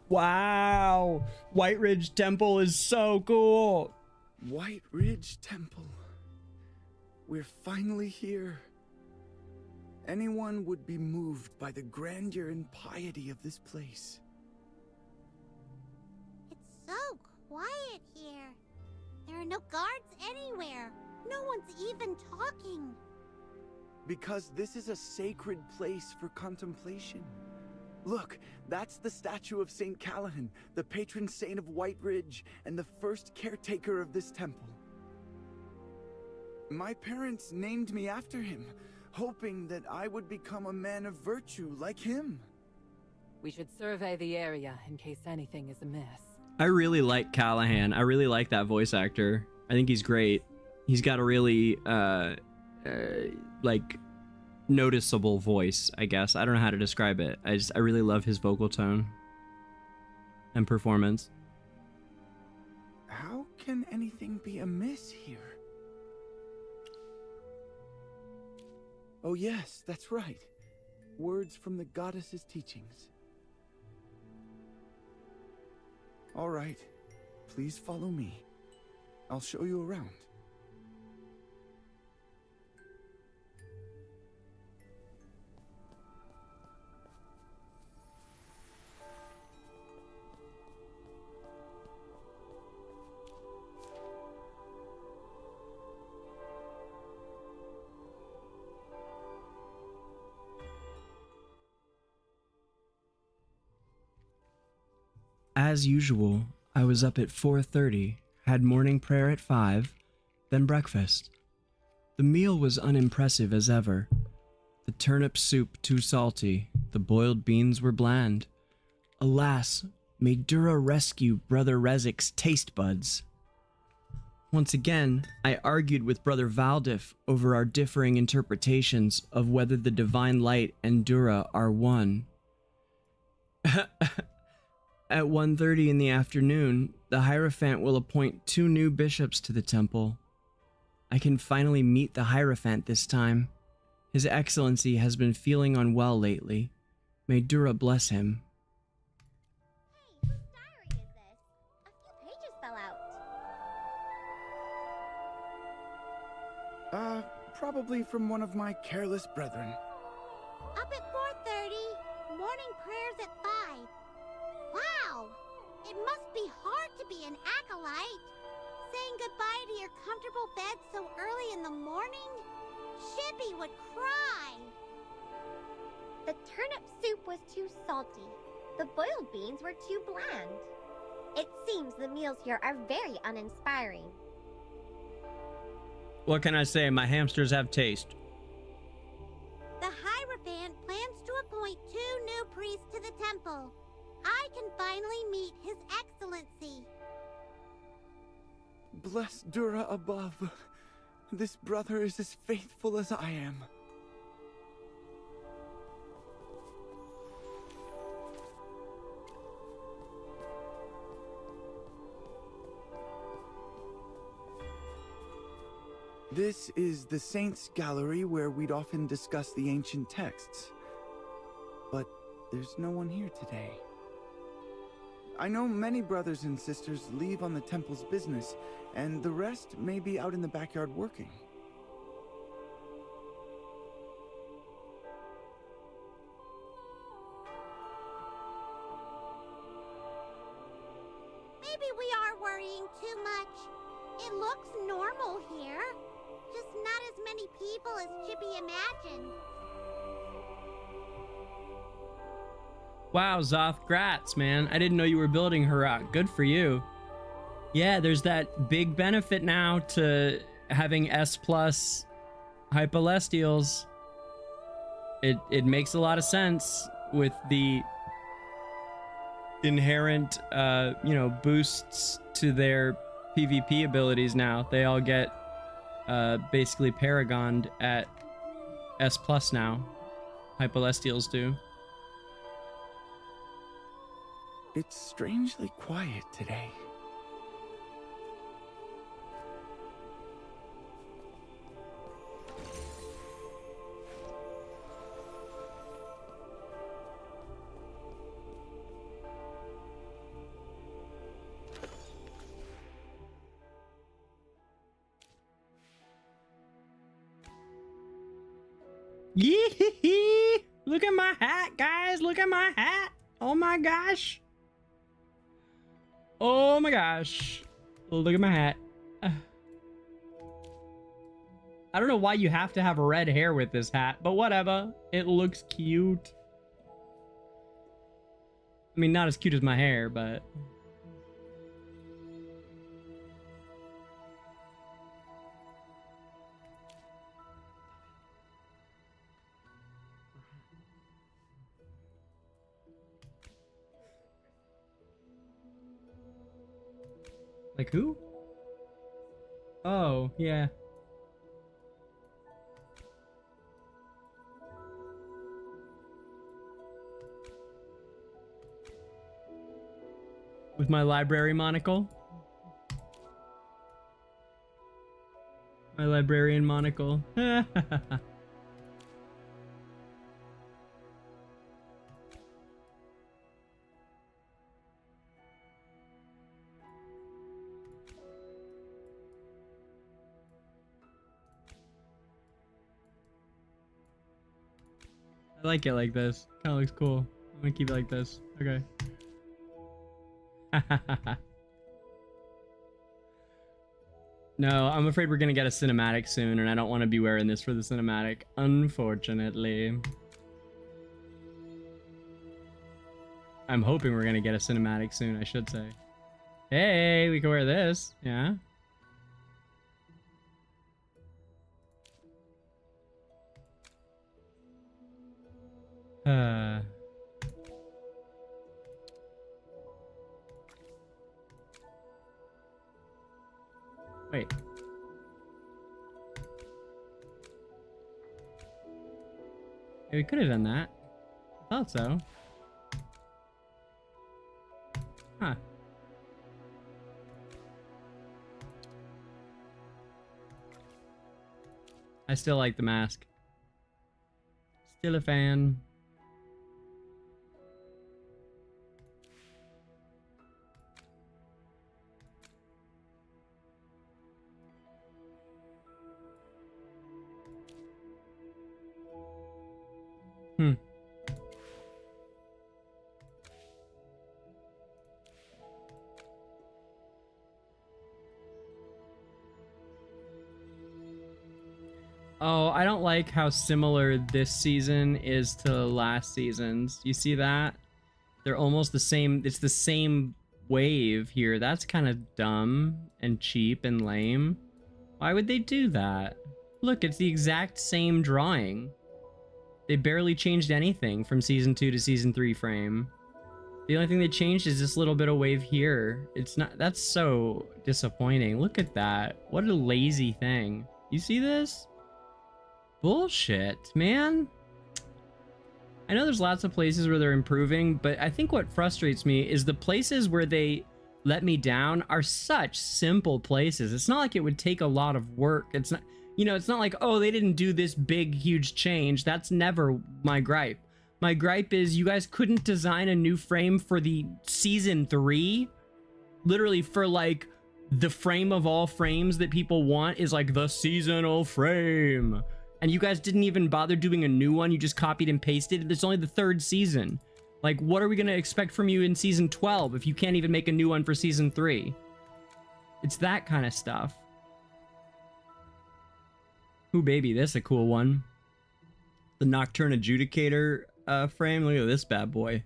Wow, White Ridge Temple is so cool. White Ridge Temple. We're finally here. Anyone would be moved by the grandeur and piety of this place. It's so quiet here. There are no guards anywhere. No one's even talking. Because this is a sacred place for contemplation. Look, that's the statue of St. Callahan, the patron saint of White Ridge and the first caretaker of this temple. My parents named me after him, hoping that I would become a man of virtue like him. We should survey the area in case anything is amiss. I really like Callahan. I really like that voice actor. I think he's great. He's got a really, like, noticeable voice, I guess. I don't know how to describe it. I really love his vocal tone and performance. How can anything be amiss here? Oh yes, that's right. Words from the goddess's teachings. All right, please follow me. I'll show you around. As usual, I was up at 4:30, had morning prayer at 5, then breakfast. The meal was unimpressive as ever. The turnip soup too salty, the boiled beans were bland. Alas, may Dura rescue Brother Rezik's taste buds. Once again, I argued with Brother Valdif over our differing interpretations of whether the divine light and Dura are one. At 1:30 in the afternoon, the Hierophant will appoint 2 new bishops to the temple. I can finally meet the Hierophant this time. His Excellency has been feeling unwell lately. May Dura bless him. Hey, whose diary is this? A few pages fell out. Probably from one of my careless brethren. Up at It must be hard to be an acolyte. Saying goodbye to your comfortable bed so early in the morning? Chippy would cry. The turnip soup was too salty. The boiled beans were too bland. It seems the meals here are very uninspiring. What can I say? My hamsters have taste. The Hierophant plans to appoint 2 new priests to the temple. I can finally meet His Excellency. Bless Dura above. This brother is as faithful as I am. This is the Saints' Gallery where we'd often discuss the ancient texts. But there's no one here today. I know many brothers and sisters leave on the temple's business, and the rest may be out in the backyard working. Maybe we are worrying too much. It looks normal here. Just not as many people as Chippy imagined. Wow, Zoth, grats, man. I didn't know you were building Herat. Good for you. Yeah, there's that big benefit now to having S+ Hypolestials. It makes a lot of sense with the inherent, boosts to their PvP abilities now. They all get basically paragoned at S+ now. Hypolestials do. It's strangely quiet today. Yee! Look at my hat, guys! Look at my hat! Oh my gosh! Oh my gosh! Look at my hat. I don't know why you have to have red hair with this hat, but whatever. It looks cute. I mean, not as cute as my hair, but... Like who? Oh, yeah. With my library monocle? My librarian monocle. I like it like this. Kind of looks cool. I'm gonna keep it like this. Okay. No, I'm afraid we're gonna get a cinematic soon, and I don't want to be wearing this for the cinematic, unfortunately. I'm hoping we're gonna get a cinematic soon, I should say. Hey, we can wear this. Yeah. Wait. Yeah, we could have done that. I thought so. Huh. I still like the mask. Still a fan. Oh, I don't like how similar this season is to last season's. You see that? They're almost the same. It's the same wave here. That's kind of dumb and cheap and lame. Why would they do that? Look, it's the exact same drawing. They barely changed anything from season 2 to season 3 frame. The only thing they changed is this little bit of wave here. It's not, that's so disappointing. Look at that. What a lazy thing. You see this? Bullshit, man. I know there's lots of places where they're improving, but I think what frustrates me is the places where they let me down are such simple places. It's not like it would take a lot of work. It's not, you know, it's not like, oh, they didn't do this big, huge change. That's never my gripe. My gripe is you guys couldn't design a new frame for the season 3. Literally for like the frame of all frames that people want is like the seasonal frame. And you guys didn't even bother doing a new one. You just copied and pasted. It's only the 3rd season. Like, what are we going to expect from you in season 12 if you can't even make a new one for season 3? It's that kind of stuff. Ooh, baby, this is a cool one. The Nocturne Adjudicator frame. Look at this bad boy.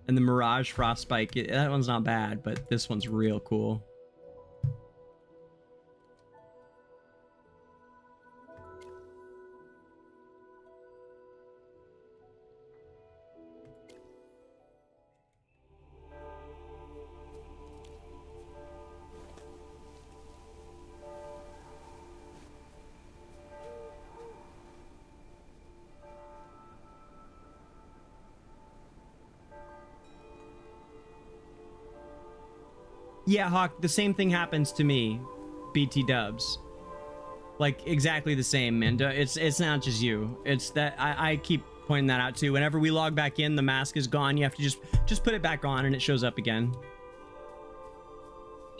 And the Mirage Frostbite. That one's not bad, but this one's real cool. Yeah, Hawk, the same thing happens to me, BT dubs. Like, exactly the same, man. It's not just you. It's that, I keep pointing that out too. Whenever we log back in, the mask is gone. You have to just put it back on and it shows up again.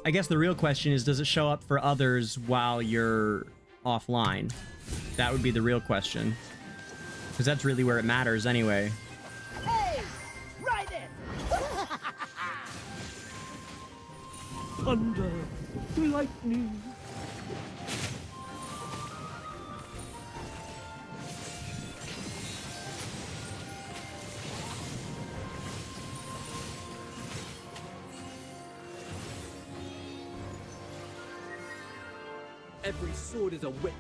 I guess the real question is, does it show up for others while you're offline? That would be the real question. Because that's really where it matters anyway. Hey! Right it! Thunder, lightning. Every sword is a witness.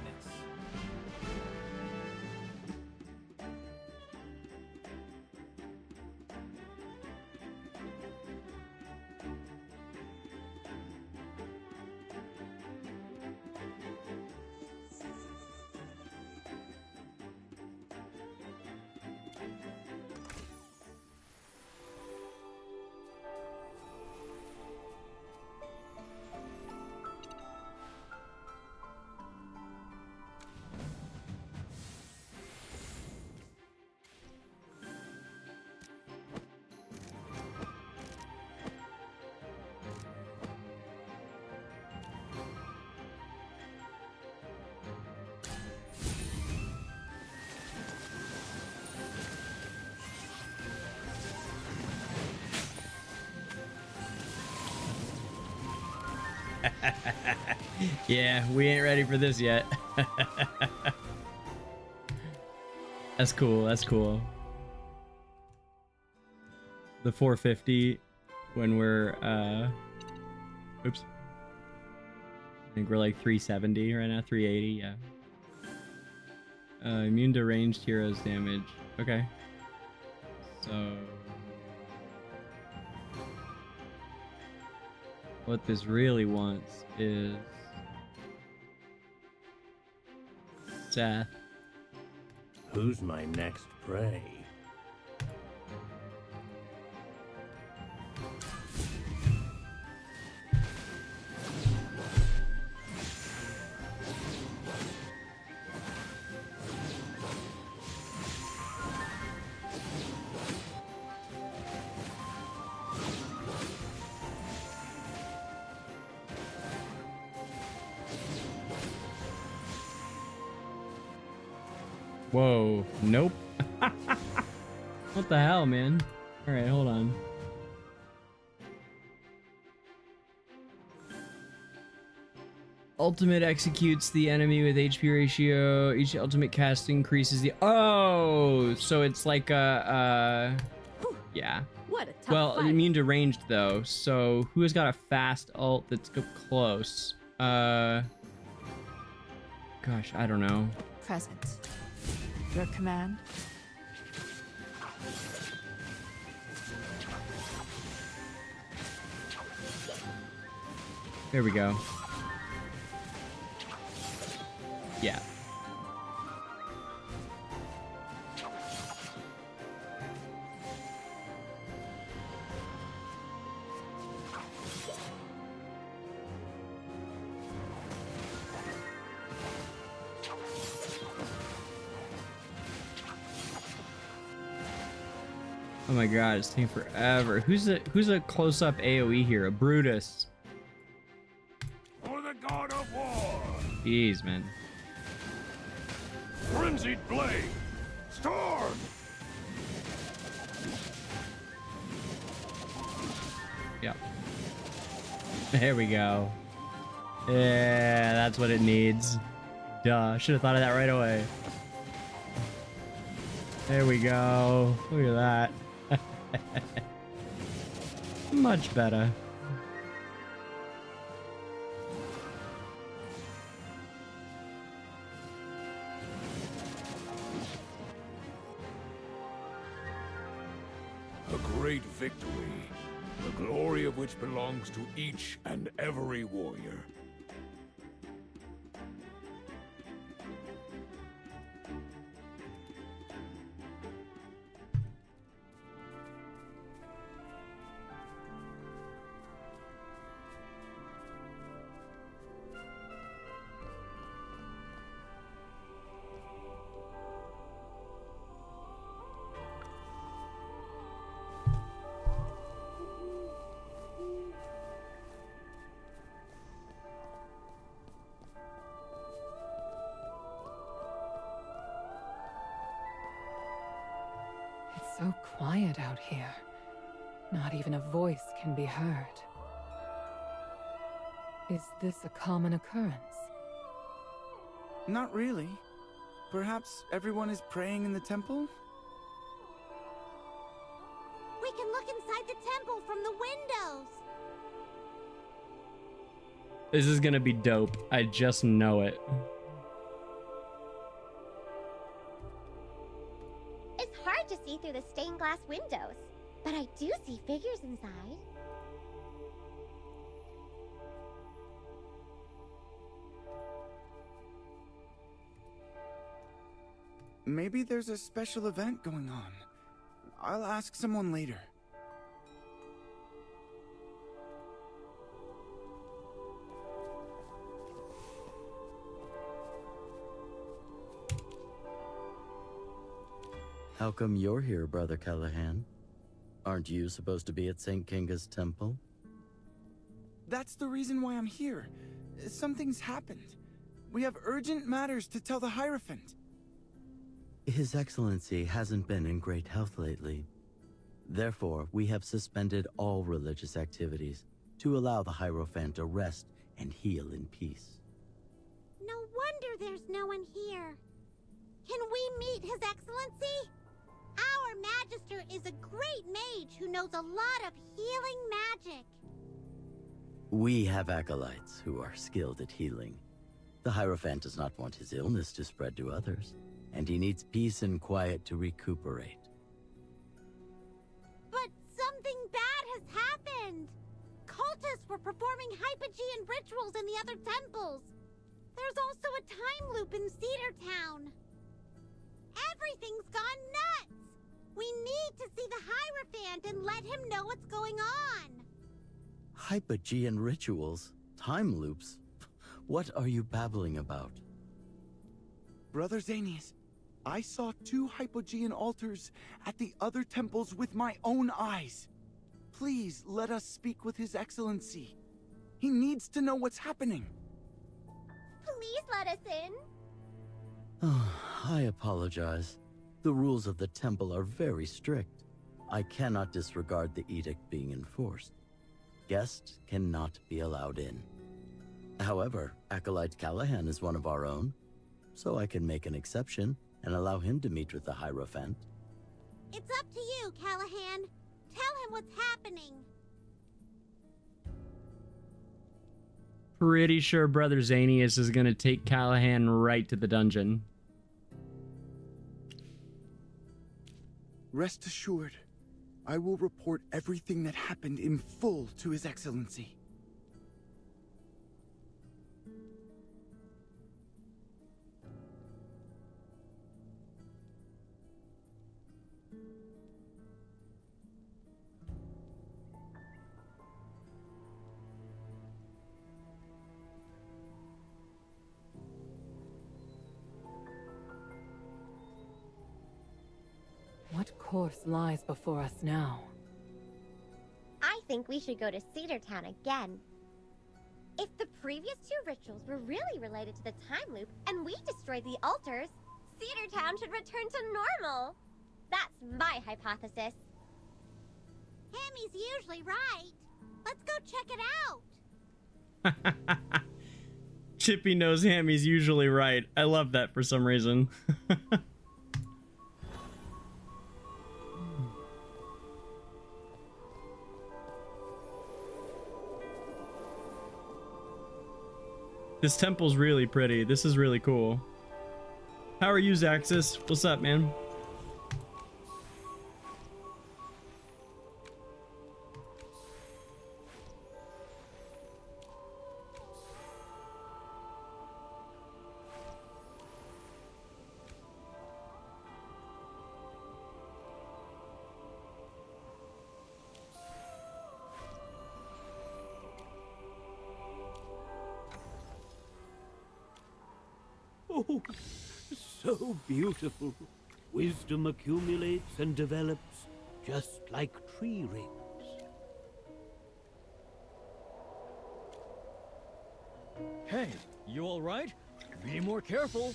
Yeah, we ain't ready for this yet. That's cool, that's cool. The 450 when we're oops. I think we're like 370 right now, 380, yeah. Immune to ranged heroes damage. Okay. So what this really wants is Seth. Who's my next prey? Whoa, nope. What the hell, man? All right, hold on. Ultimate executes the enemy with HP ratio. Each ultimate cast increases the... Oh, so it's like a... yeah. What a tough Well, fight. immune to ranged, though. So who has got a fast ult that's close? Gosh, I don't know. Present. Your command? There we go. Yeah. Oh my god, it's taking forever. Who's a close-up AoE here? A Brutus. For the god of war! Jeez, man. Frenzied blade! Storm! Yep. There we go. Yeah, that's what it needs. Duh, should have thought of that right away. There we go. Look at that. Much better. A great victory, the glory of which belongs to each and every warrior. It's so quiet out here. Not even a voice can be heard. Is this a common occurrence? Not really. Perhaps everyone is praying in the temple? We can look inside the temple from the windows. This is gonna be dope. I just know it. It's hard to see through the stained glass windows, but I do see figures inside. Maybe there's a special event going on. I'll ask someone later. How come you're here, Brother Callahan? Aren't you supposed to be at St. Kinga's temple? That's the reason why I'm here. Something's happened. We have urgent matters to tell the Hierophant. His Excellency hasn't been in great health lately. Therefore, we have suspended all religious activities to allow the Hierophant to rest and heal in peace. No wonder there's no one here. Can we meet His Excellency? Our Magister is a great mage who knows a lot of healing magic. We have acolytes who are skilled at healing. The Hierophant does not want his illness to spread to others, and he needs peace and quiet to recuperate. But something bad has happened. Cultists were performing Hypogean rituals in the other temples. There's also a time loop in Cedar Town. Everything's gone nuts. We need to see the Hierophant and let him know what's going on. Hypogean rituals? Time loops? What are you babbling about? Brother Zanius, I saw 2 Hypogean altars at the other temples with my own eyes. Please let us speak with His Excellency. He needs to know what's happening. Please let us in. Oh, I apologize. The rules of the temple are very strict. I cannot disregard the edict being enforced. Guests cannot be allowed in. However, Acolyte Callahan is one of our own, so I can make an exception and allow him to meet with the Hierophant. It's up to you, Callahan. Tell him what's happening. Pretty sure Brother Xanius is gonna take Callahan right to the dungeon. Rest assured, I will report everything that happened in full to His Excellency. What course lies before us now? I think we should go to Cedar Town again. If the previous two rituals were really related to the time loop and we destroyed the altars, Cedar Town should return to normal. That's my hypothesis. Hammy's usually right. Let's go check it out. Chippy knows Hammy's usually right. I love that for some reason. This temple's really pretty. This is really cool. How are you, Zaxxas? What's up, man? Oh, so beautiful. Wisdom accumulates and develops, just like tree rings. Hey, you all right? Be more careful.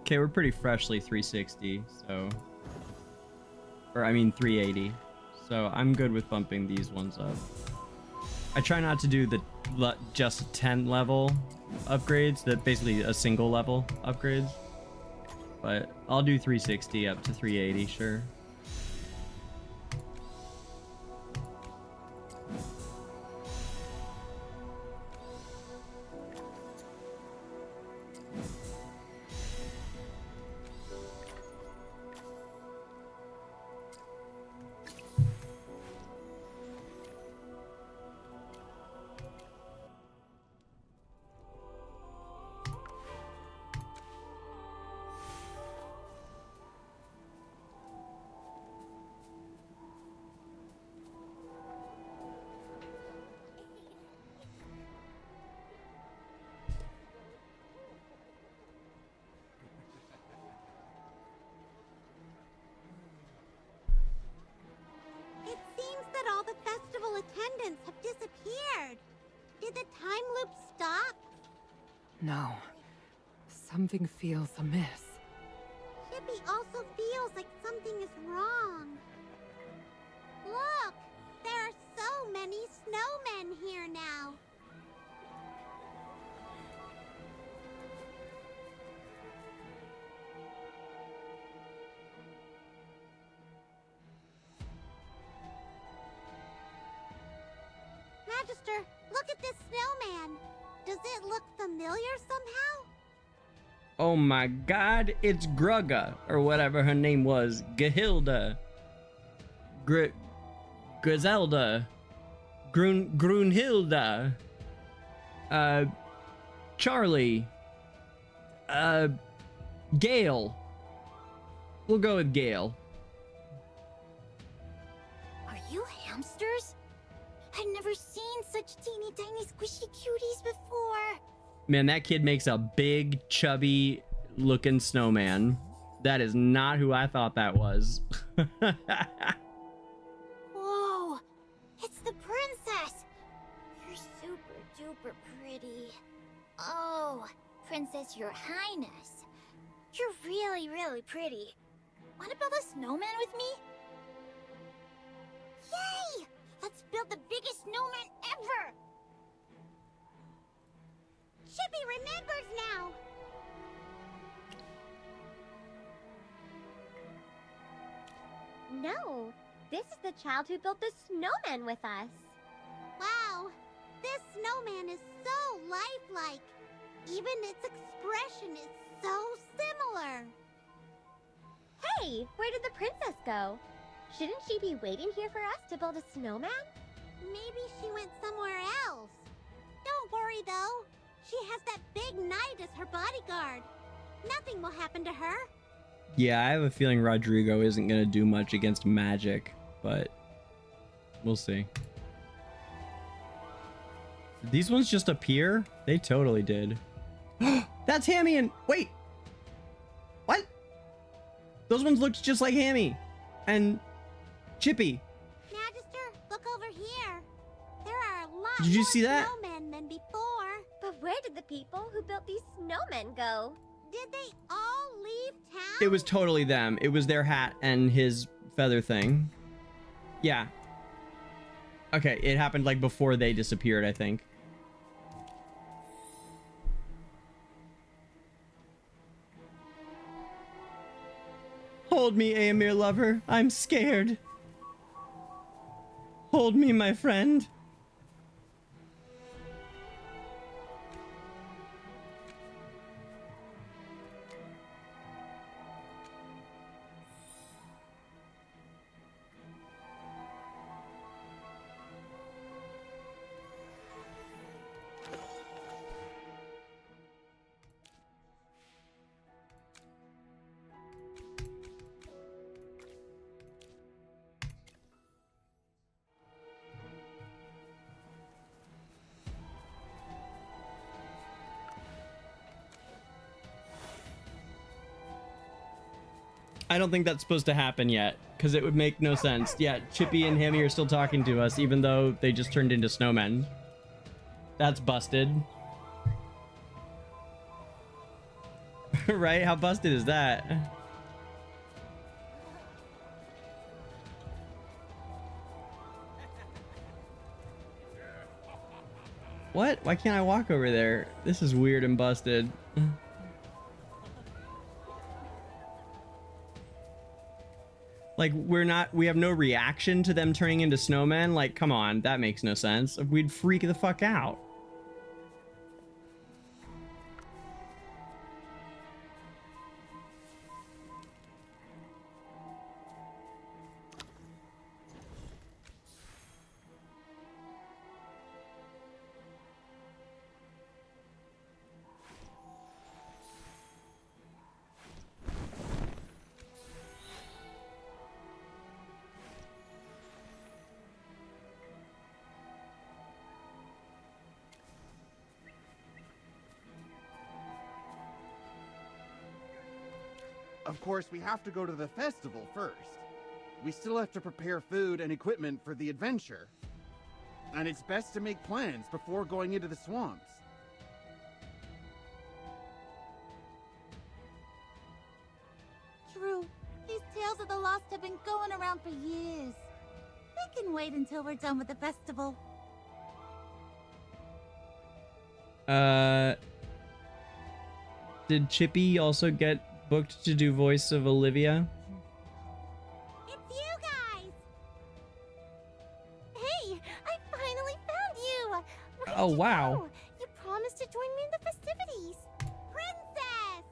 Okay, we're pretty freshly 360, so... Or, I mean 380. So, I'm good with bumping these ones up. I try not to do the just 10 level upgrades, that basically a single level upgrades. But I'll do 360 up to 380, sure. It seems that all the festival attendants have disappeared. Did the time loop stop? No. Something feels amiss. Chippy also feels like something is wrong. Look! There are so many snowmen here now. Magister, look at this snowman. Does it look familiar somehow? Oh my god, it's Grugga, or whatever her name was. Gahilda. Griselda. Grunhilda. Charlie. Gale. We'll go with Gale. Are you hamsters? I've never seen such teeny tiny squishy cuties before. Man, that kid makes a big, chubby looking snowman. That is not who I thought that was. Whoa, it's the princess. You're super duper pretty. Oh, Princess, Your Highness. You're really, really pretty. Wanna build a snowman with me? Yay! Let's build the biggest snowman ever! Chippy remembers now! No, this is the child who built the snowman with us. Wow, this snowman is so lifelike. Even its expression is so similar. Hey, where did the princess go? Shouldn't she be waiting here for us to build a snowman? Maybe she went somewhere else. Don't worry though. She has that big knight as her bodyguard. Nothing will happen to her. Yeah, I have a feeling Rodrigo isn't going to do much against magic, but we'll see. Did these ones just appear? They totally did. That's Hammy and... Wait! What? Those ones looked just like Hammy and Chippy. Magister, look over here. There are a lot Did you more see that? snowmen than before. But where did the people who built these snowmen go? Did they all leave town? It was totally them. It was their hat and his feather thing. Yeah. Okay, it happened like before they disappeared, I think. Hold me, Aemir lover. I'm scared. Hold me, my friend. I don't think that's supposed to happen yet, because it would make no sense. Yeah, Chippy and Hammy are still talking to us, even though they just turned into snowmen. That's busted. Right? How busted is that? What? Why can't I walk over there? This is weird and busted. Like, we have no reaction to them turning into snowmen. Like, come on, that makes no sense. We'd freak the fuck out. Of course, we have to go to the festival first. We still have to prepare food and equipment for the adventure. And it's best to make plans before going into the swamps. True. These tales of the lost have been going around for years. We can wait until we're done with the festival. Did Chippy also get booked to do voice of Olivia? It's you guys! Hey, I finally found you! Where Oh, did you wow. go? You promised to join me in the festivities. Princess!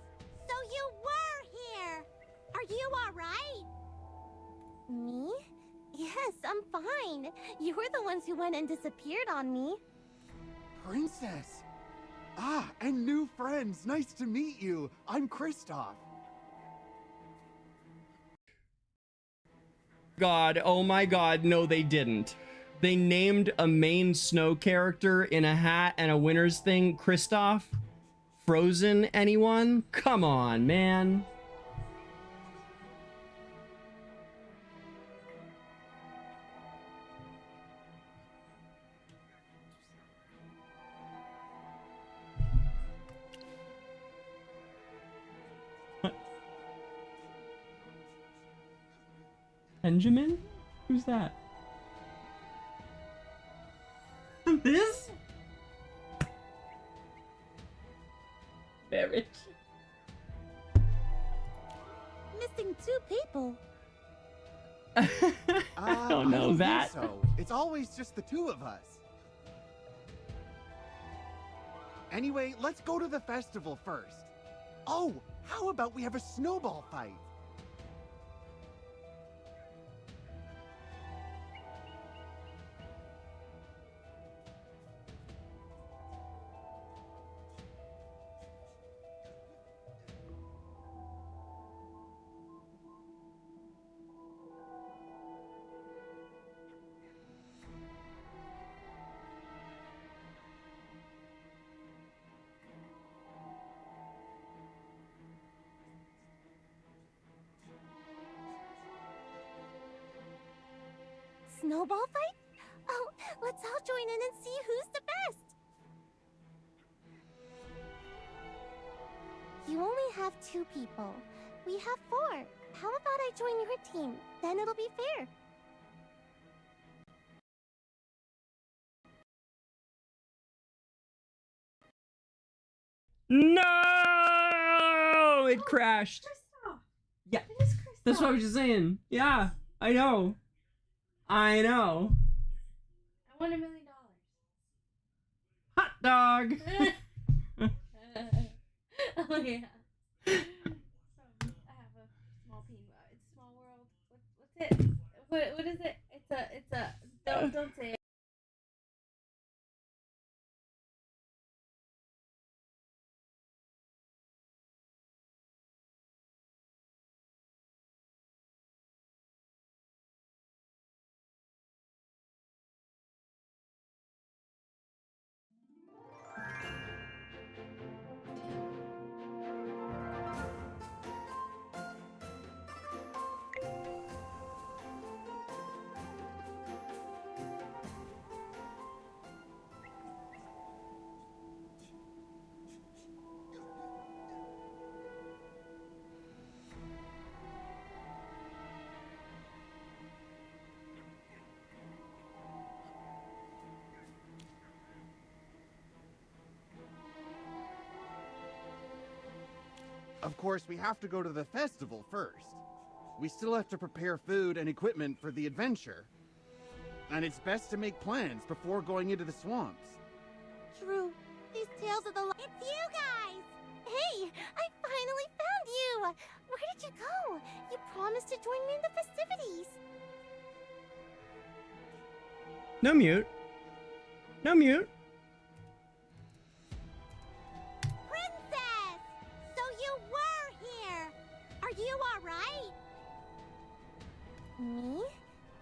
So you were here! Are you alright? Me? Yes, I'm fine. You were the ones who went and disappeared on me. Princess! Ah, and new friends. Nice to meet you. I'm Kristoff. God, oh my God, no they didn't. they named a main snow character in a hat and a winner's thing Kristoff. Frozen, anyone? Come on, man. Benjamin? Who's that? This? Marriage. Missing 2 people. I don't know that. So. It's always just the 2 of us. Anyway, let's go to the festival first. Oh, how about we have a snowball fight? Snowball fight? Oh, let's all join in and see who's the best. You only have 2 people. We have 4. How about I join your team? Then it'll be fair. No! It crashed. Yeah, that's what I was just saying. Yeah, I know. I know. I won $1 million. Hot dog. Oh yeah. I have a small team. It's a small world. What's it? What is it? It's a. Don't say it. Of course, we have to go to the festival first. We still have to prepare food and equipment for the adventure. And it's best to make plans before going into the swamps. True. These tales of the It's you guys! Hey, I finally found you! Where did you go? You promised to join me in the festivities. No mute. No mute. Princess! So you were here! Are you alright? Me?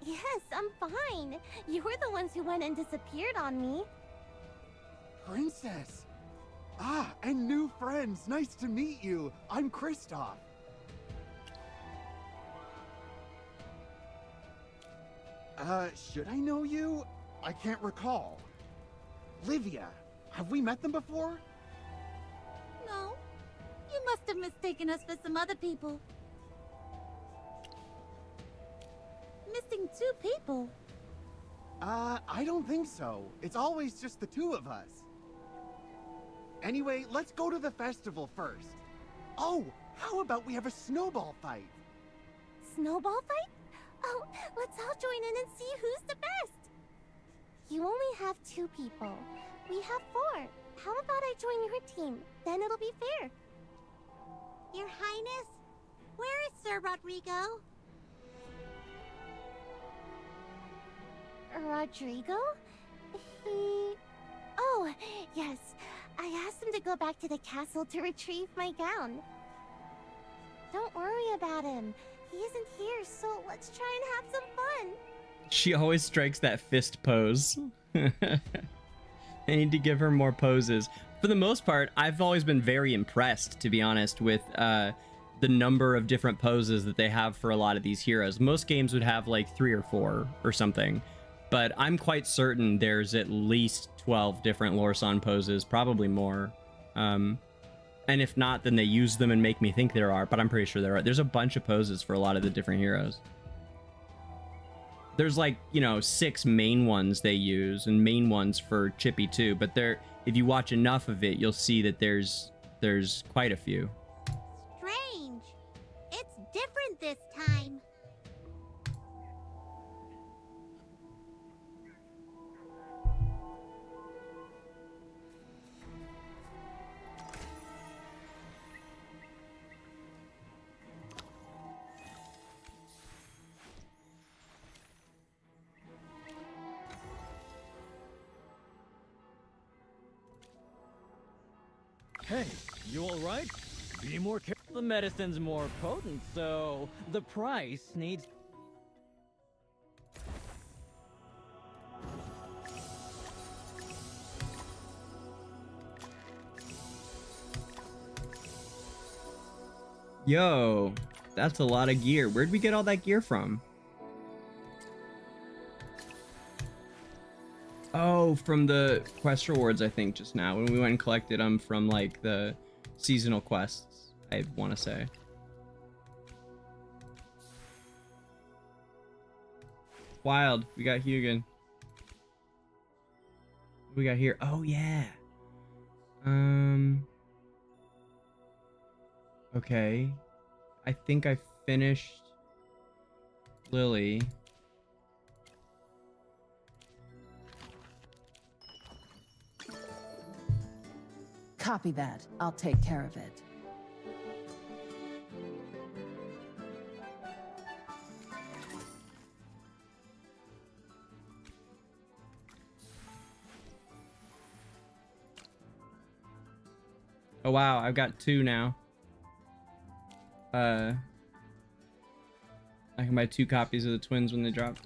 Yes, I'm fine. You were the ones who went and disappeared on me. Princess! Ah, and new friends. Nice to meet you. I'm Kristoff. Should I know you? I can't recall. Livia, have we met them before? No. You must have mistaken us for some other people. Missing 2 people. I don't think so. It's always just the 2 of us. Anyway, let's go to the festival first. Oh, how about we have a snowball fight? Snowball fight? Oh, let's all join in and see who's the best. You only have 2 people. We have 4. How about I join your team? Then it'll be fair. Your Highness, where is Sir Rodrigo? Rodrigo? He... Oh, yes. I asked him to go back to the castle to retrieve my gown. Don't worry about him. He isn't here, so let's try and have some fun. She always strikes that fist pose. I need to give her more poses. For the most part, I've always been very impressed, to be honest, with the number of different poses that they have for a lot of these heroes. Most games would have like 3 or 4 or something, but I'm quite certain there's at least 12 different Lorsan poses, probably more. And if not, then they use them and make me think there are, but I'm pretty sure there are. There's a bunch of poses for a lot of the different heroes. There's like, you know, 6 main ones they use and main ones for Chippy too, but if you watch enough of it, you'll see that there's quite a few. Strange. It's different this time. Hey, you all right? Be more careful. The medicine's more potent, so the price needs... Yo, that's a lot of gear. Where'd we get all that gear from? Oh, from the quest rewards, I think, just now. When we went and collected them from, like, the seasonal quests, I want to say. Wild. We got Hypogean. We got here. Oh, yeah. Okay. I think I finished Lily. Copy that. I'll take care of it. Oh wow, I've got 2 now. I can buy 2 copies of the twins when they drop.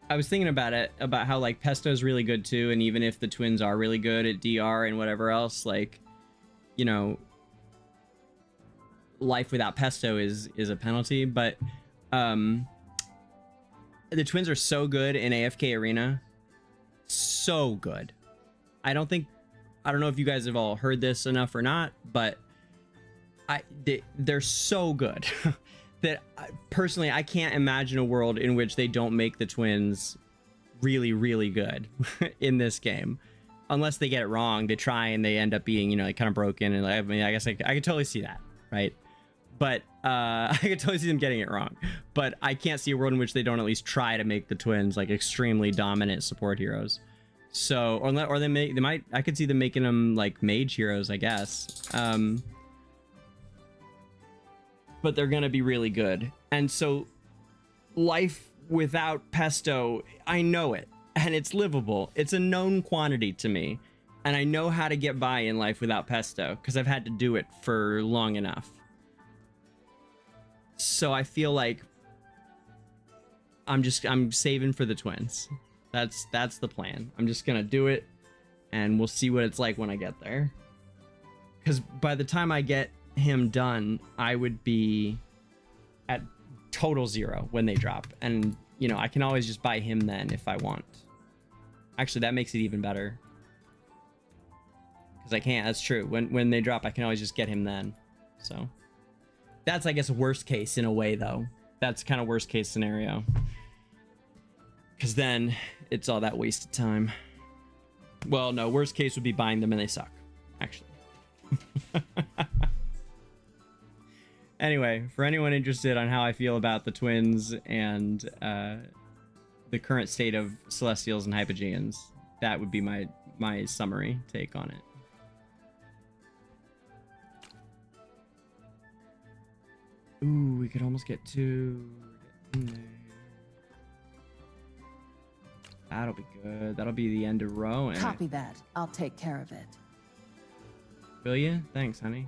I was thinking about it, about how like Pesto's really good too, and even if the twins are really good at DR and whatever else, like, you know, life without Pesto is a penalty, but the twins are so good in AFK Arena. So good. I don't know if you guys have all heard this enough or not, but they're so good that personally I can't imagine a world in which they don't make the twins really, really good in this game. Unless they get it wrong, they try and they end up being, you know, like kind of broken, and I mean, I guess I could totally see that, right? But I could totally see them getting it wrong. But I can't see a world in which they don't at least try to make the twins like extremely dominant support heroes. So, or they might, I could see them making them like mage heroes, I guess. But they're gonna be really good. And so life without Pesto, I know it, and it's livable. It's a known quantity to me, and I know how to get by in life without Pesto because I've had to do it for long enough. So I feel like I'm saving for the twins. That's the plan. I'm just gonna do it, and we'll see what it's like when I get there. Because by the time I get him done, I would be at total 0 when they drop, and you know, I can always just buy him then if I want. Actually, that makes it even better, because I can't. That's true. When they drop, I can always just get him then. So that's, I guess, worst case in a way, though. That's kind of worst case scenario, because then it's all that wasted time. Well, no, worst case would be buying them and they suck, actually. Anyway, for anyone interested on how I feel about the twins and the current state of Celestials and Hypogeans, that would be my summary take on it. Ooh, we could almost get 2. That'll be good. That'll be the end of row. Copy that. I'll take care of it. Feel ya? Thanks, honey.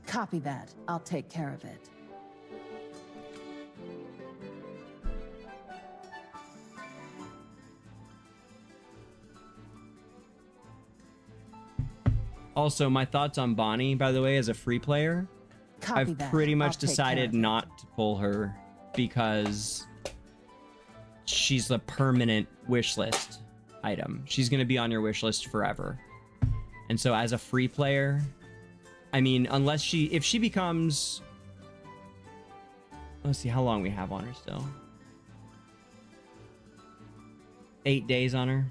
Copy that. I'll take care of it. Also, my thoughts on Bonnie, by the way, as a free player. Copy I've that. pretty much I'll take care decided of it. not to pull her because she's a permanent wish list item. She's going to be on your wish list forever. And so as a free player, I mean, if she becomes, let's see how long we have on her still. 8 days on her.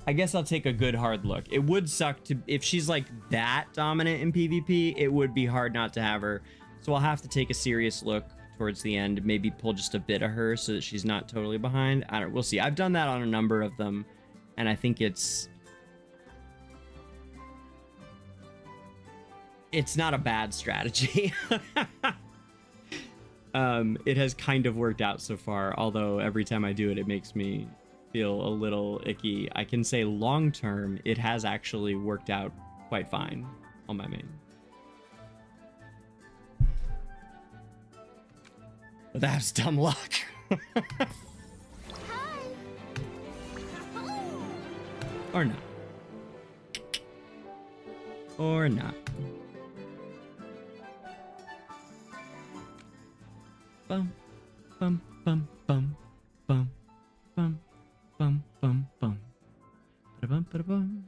I guess I'll take a good hard look. It would suck if she's like that dominant in PvP, it would be hard not to have her. So I'll have to take a serious look towards the end, maybe pull just a bit of her so that she's not totally behind. We'll see. I've done that on a number of them, and I think it's not a bad strategy. It has kind of worked out so far, although every time I do it, it makes me feel a little icky. I can say long term, it has actually worked out quite fine on my main. But that's dumb luck. Or not. Or not. Bum, bum, bum, bum, bum, bum, bum, bum, bum. Ba-da-bum, ba-da-bum.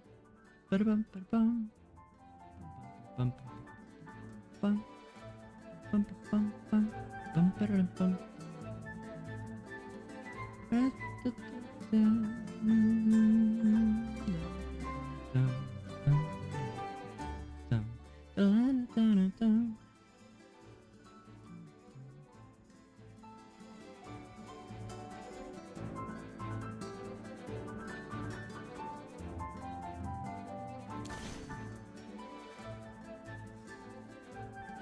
Ba-da-bum, ba-da-bum. Bum, bum, bum, bum, bum, bum, ba-da-dum, bum.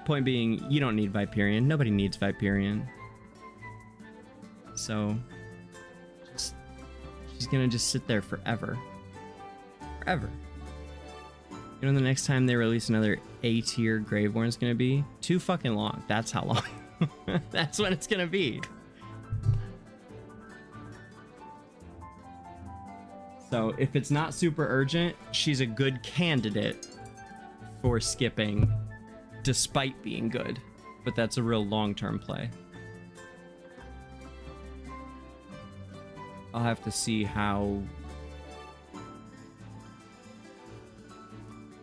Point being, you don't need Viperion. Nobody needs Viperion. So, she's gonna just sit there forever. Forever. You know, the next time they release another A-tier Graveborn is gonna be too fucking long. That's how long. That's when it's gonna be. So, if it's not super urgent, she's a good candidate for skipping. Despite being good, but that's a real long-term play. I'll have to see how...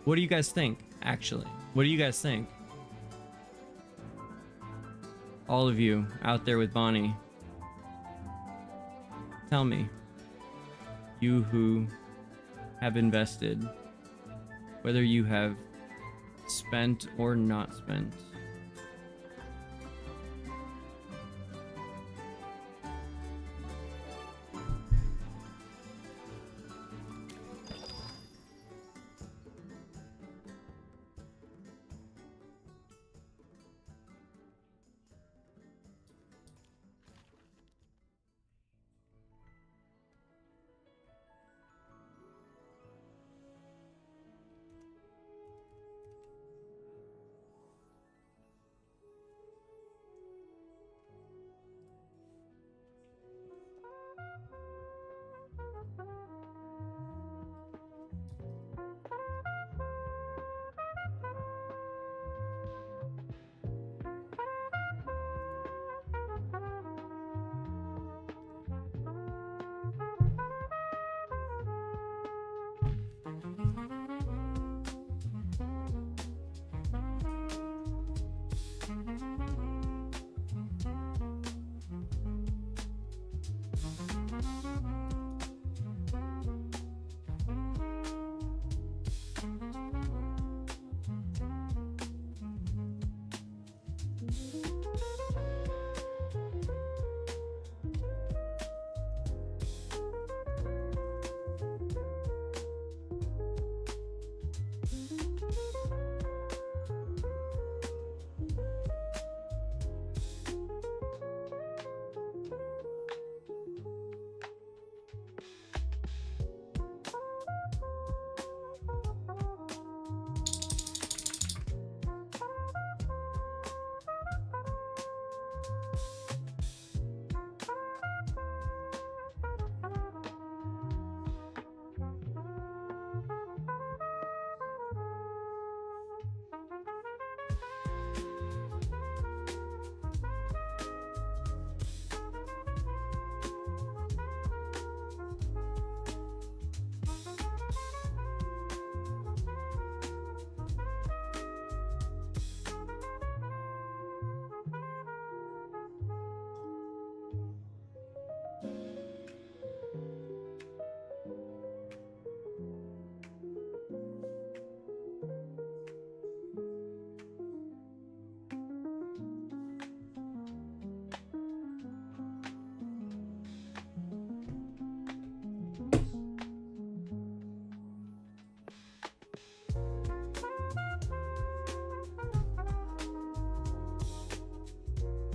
What do you guys think, actually? What do you guys think? All of you out there with Bonnie. Tell me. You who have invested. Whether you have spent or not spent.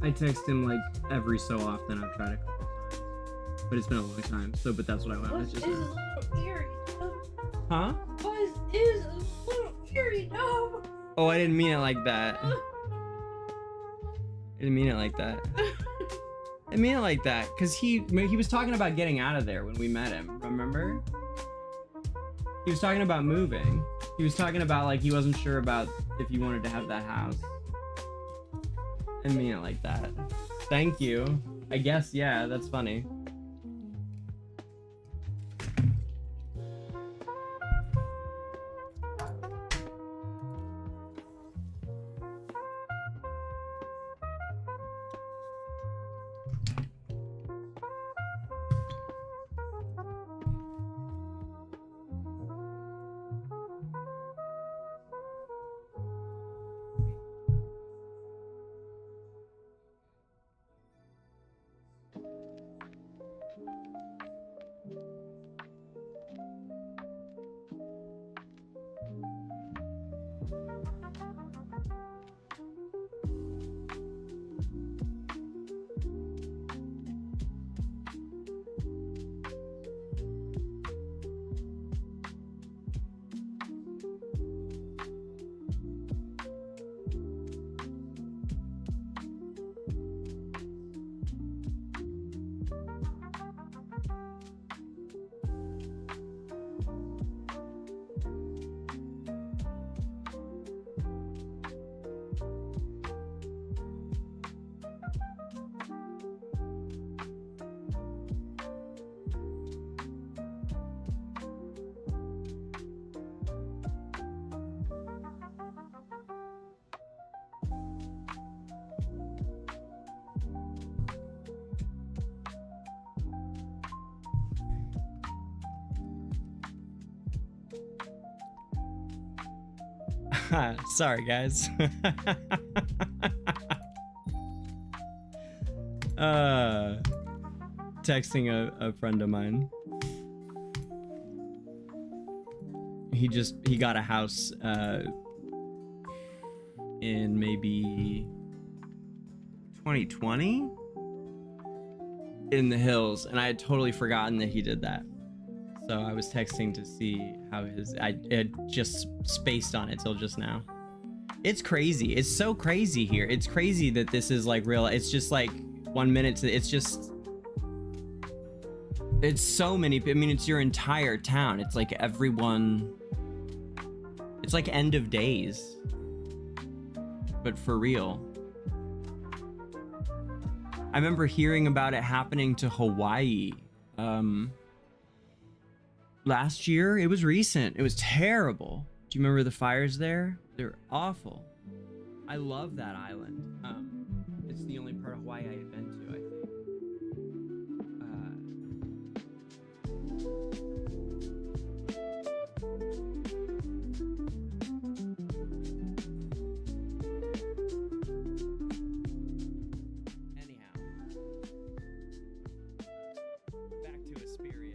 I text him like every so often. I've tried a couple times, but it's been a long time. So, but that's what I want. Buzz is a little eerie. Huh? Buzz is a little eerie, no. Oh, I didn't mean it like that. I didn't mean it like that. I mean it like that, cause he was talking about getting out of there when we met him. Remember? He was talking about moving. He was talking about like he wasn't sure about if he wanted to have that house. I mean it like that. Thank you. I guess, yeah, that's funny. Sorry, guys. Texting a friend of mine. He got a house in maybe 2020 in the hills, and I had totally forgotten that he did that. So I was texting to see how I had just spaced on it till just now. It's crazy. It's so crazy here. It's crazy that this is like real. It's just like 1 minute to, it's so many. I mean, it's your entire town. It's like everyone. It's like end of days. But for real. I remember hearing about it happening to Hawaii. Last year. It was recent. It was terrible. Do you remember the fires there? They're awful. I love that island. It's the only part of Hawaii I had been to, I think. Anyhow. Back to Esperia.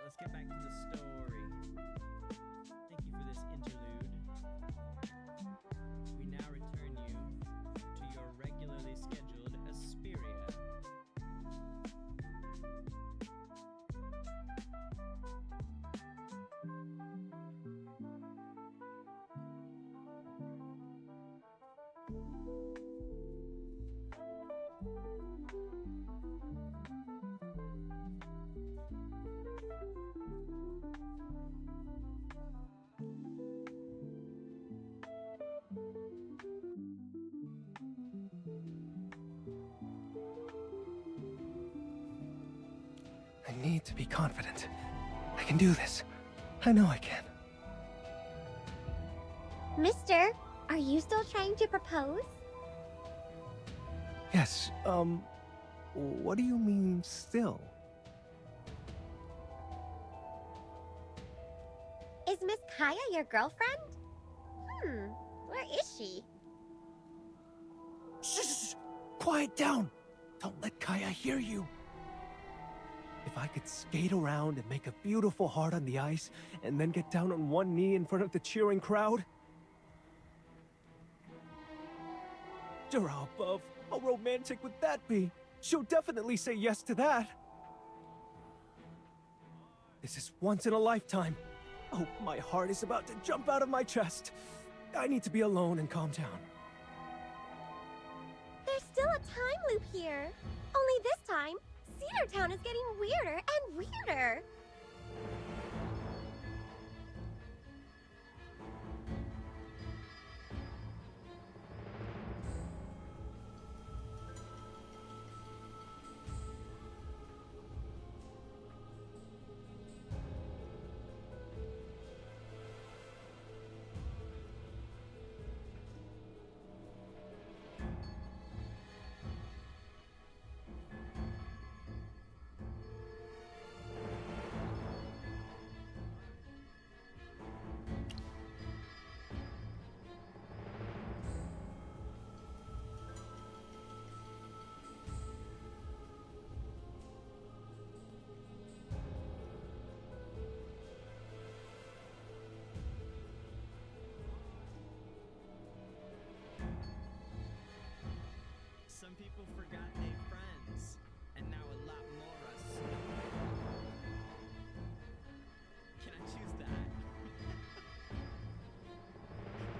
Let's get back to the story. Thank you for this interlude. We now return you to your regularly scheduled Esperia. I need to be confident. I can do this. I know I can. Mister, are you still trying to propose? Yes, what do you mean still? Is Miss Kaya your girlfriend? Where is she? Shh! Quiet down! Don't let Kaya hear you. If I could skate around and make a beautiful heart on the ice, and then get down on one knee in front of the cheering crowd. Durabov, how romantic would that be? She'll definitely say yes to that. This is once in a lifetime. Oh, my heart is about to jump out of my chest. I need to be alone and calm down. There's still a time loop here. Only this time, Cedar Town is getting weirder and weirder. Some people forgot they friends, and now a lot more us. Can I choose that?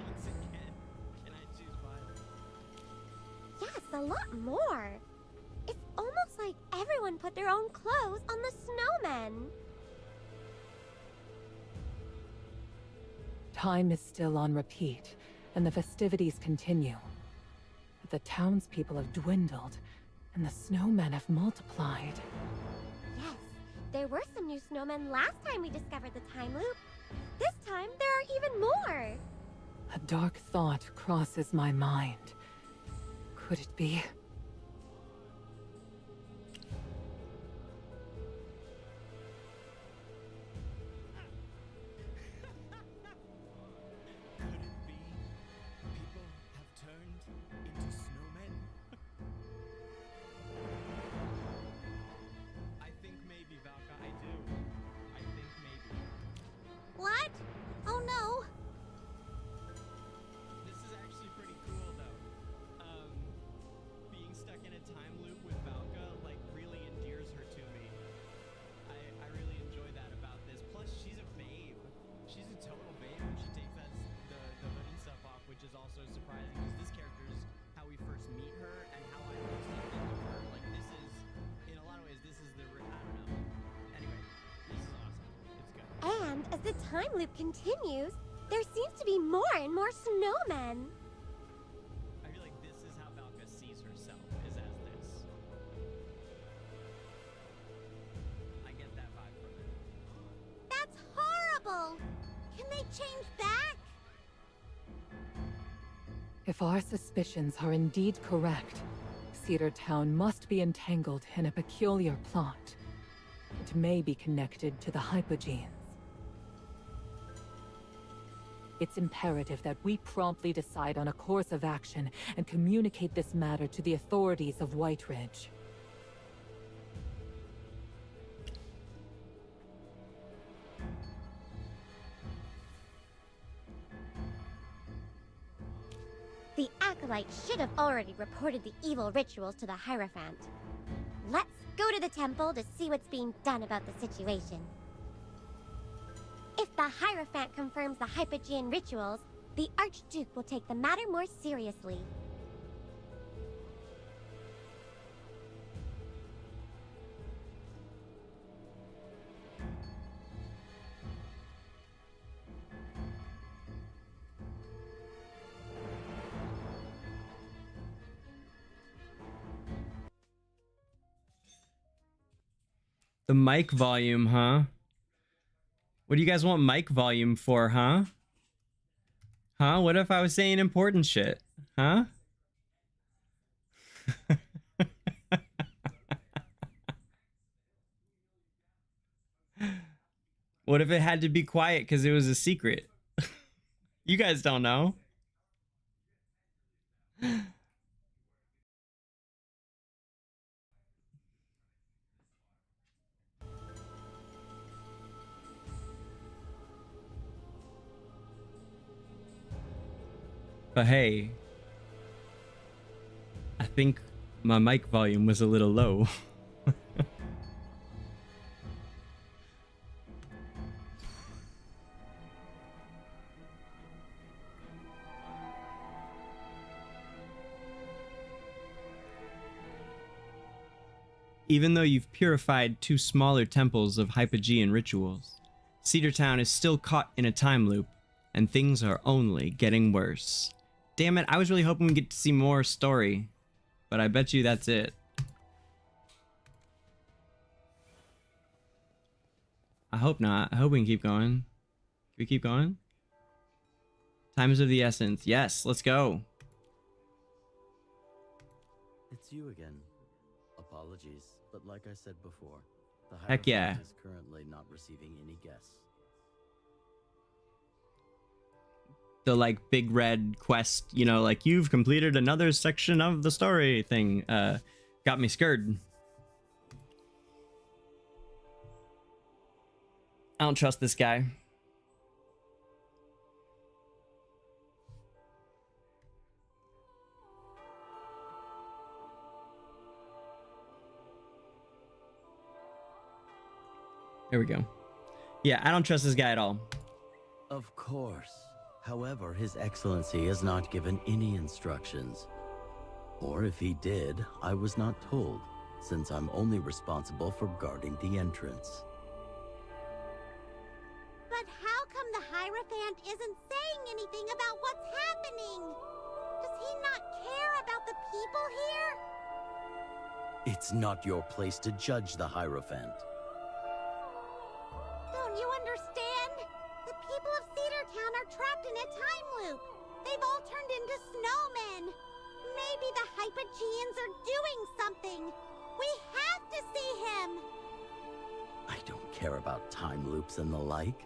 Once again, can I choose Violet? Yes, a lot more. It's almost like everyone put their own clothes on the snowmen. Time is still on repeat, and the festivities continue. The townspeople have dwindled, and the snowmen have multiplied. Yes, there were some new snowmen last time we discovered the time loop. This time, there are even more. A dark thought crosses my mind. Could it be? What? Oh no! This is actually pretty cool, though. Being stuck in a time loop with Valka, like, really endears her to me. I really enjoy that about this. Plus, she's a babe. She's a total babe when she takes the hood and stuff off, which is also surprising, because this character is how we first meet her, and how I mostly think of her. Like, this is, in a lot of ways, this is the, I don't know. Anyway, this is awesome. It's good. And as the time loop continues, There seems to be more and more snowmen. I feel like this is how Valka sees herself, is as this. I get that vibe from it. That's horrible! Can they change back? If our suspicions are indeed correct, Cedar Town must be entangled in a peculiar plot. It may be connected to the Hypogeans. It's imperative that we promptly decide on a course of action and communicate this matter to the authorities of White Ridge. The Acolyte should have already reported the evil rituals to the Hierophant. Let's go to the temple to see what's being done about the situation. If the Hierophant confirms the Hypogean rituals, the Archduke will take the matter more seriously. The mic volume, huh? What do you guys want mic volume for, huh? Huh? What if I was saying important shit? Huh? What if it had to be quiet because it was a secret? You guys don't know. But hey, I think my mic volume was a little low. Even though you've purified 2 smaller temples of Hypogean rituals, Cedar Town is still caught in a time loop, and things are only getting worse. Damn it, I was really hoping we get to see more story, but I bet you that's it. I hope not. I hope we can keep going. Can we keep going? Time is of the essence. Yes, let's go. It's you again. Apologies, but like I said before, the Heck yeah. Hierophant is currently not receiving any guests. The like big red quest, you know, like you've completed another section of the story thing, got me scared. I don't trust this guy. There we go. Yeah, I don't trust this guy at all. Of course. However, His Excellency has not given any instructions. Or if he did, I was not told, since I'm only responsible for guarding the entrance. But how come the Hierophant isn't saying anything about what's happening? Does he not care about the people here? It's not your place to judge the Hierophant. Don't you understand? The people of Cedar Town are trapped in a time loop. They've all turned into snowmen. Maybe the Hypogeans are doing something. We have to see him. I don't care about time loops and the like.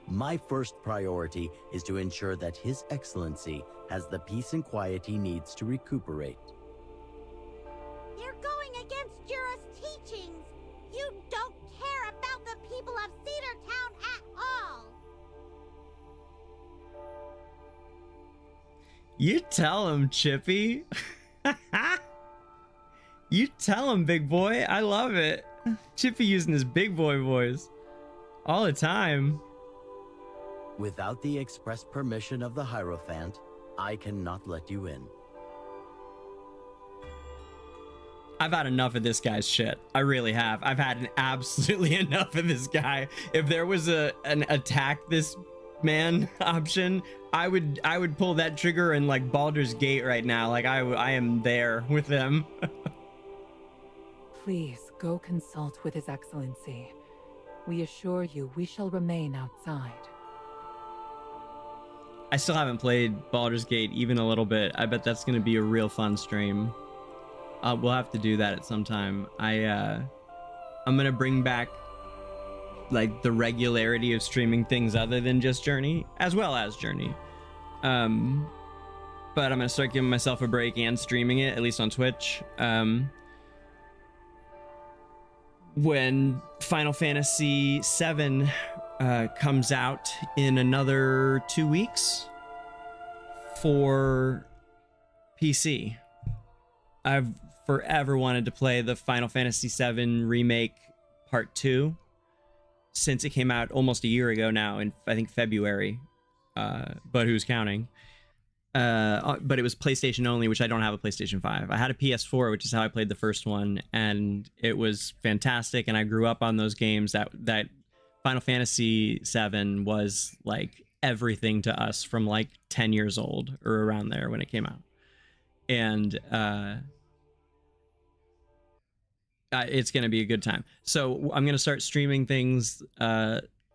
My first priority is to ensure that His Excellency has the peace and quiet he needs to recuperate. You're going against Jura's teachings. You don't care about the people of Cedar Town at all. You tell him, Chippy. You tell him, big boy. I love it. Chippy using his big boy voice all the time. Without the express permission of the Hierophant, I cannot let you in. I've had enough of this guy's shit. I really have. I've had absolutely enough of this guy. If there was an attack this man option, I would pull that trigger in like Baldur's Gate right now. Like I am there with them. Please go consult with His Excellency. We assure you we shall remain outside. I still haven't played Baldur's Gate even a little bit. I bet that's going to be a real fun stream. We'll have to do that at some time. I'm going to bring back like the regularity of streaming things other than just Journey, as well as Journey. But I'm going to start giving myself a break and streaming it, at least on Twitch. When Final Fantasy VII comes out in another 2 weeks for PC. I've forever wanted to play the Final Fantasy VII Remake Part 2 since it came out almost a year ago now, in I think February, but who's counting? But it was PlayStation only, which I don't have a PlayStation 5. I had a PS4, which is how I played the first one, and it was fantastic, and I grew up on those games. That Final Fantasy VII was like everything to us from like 10 years old or around there when it came out. And it's going to be a good time. So I'm going to start streaming things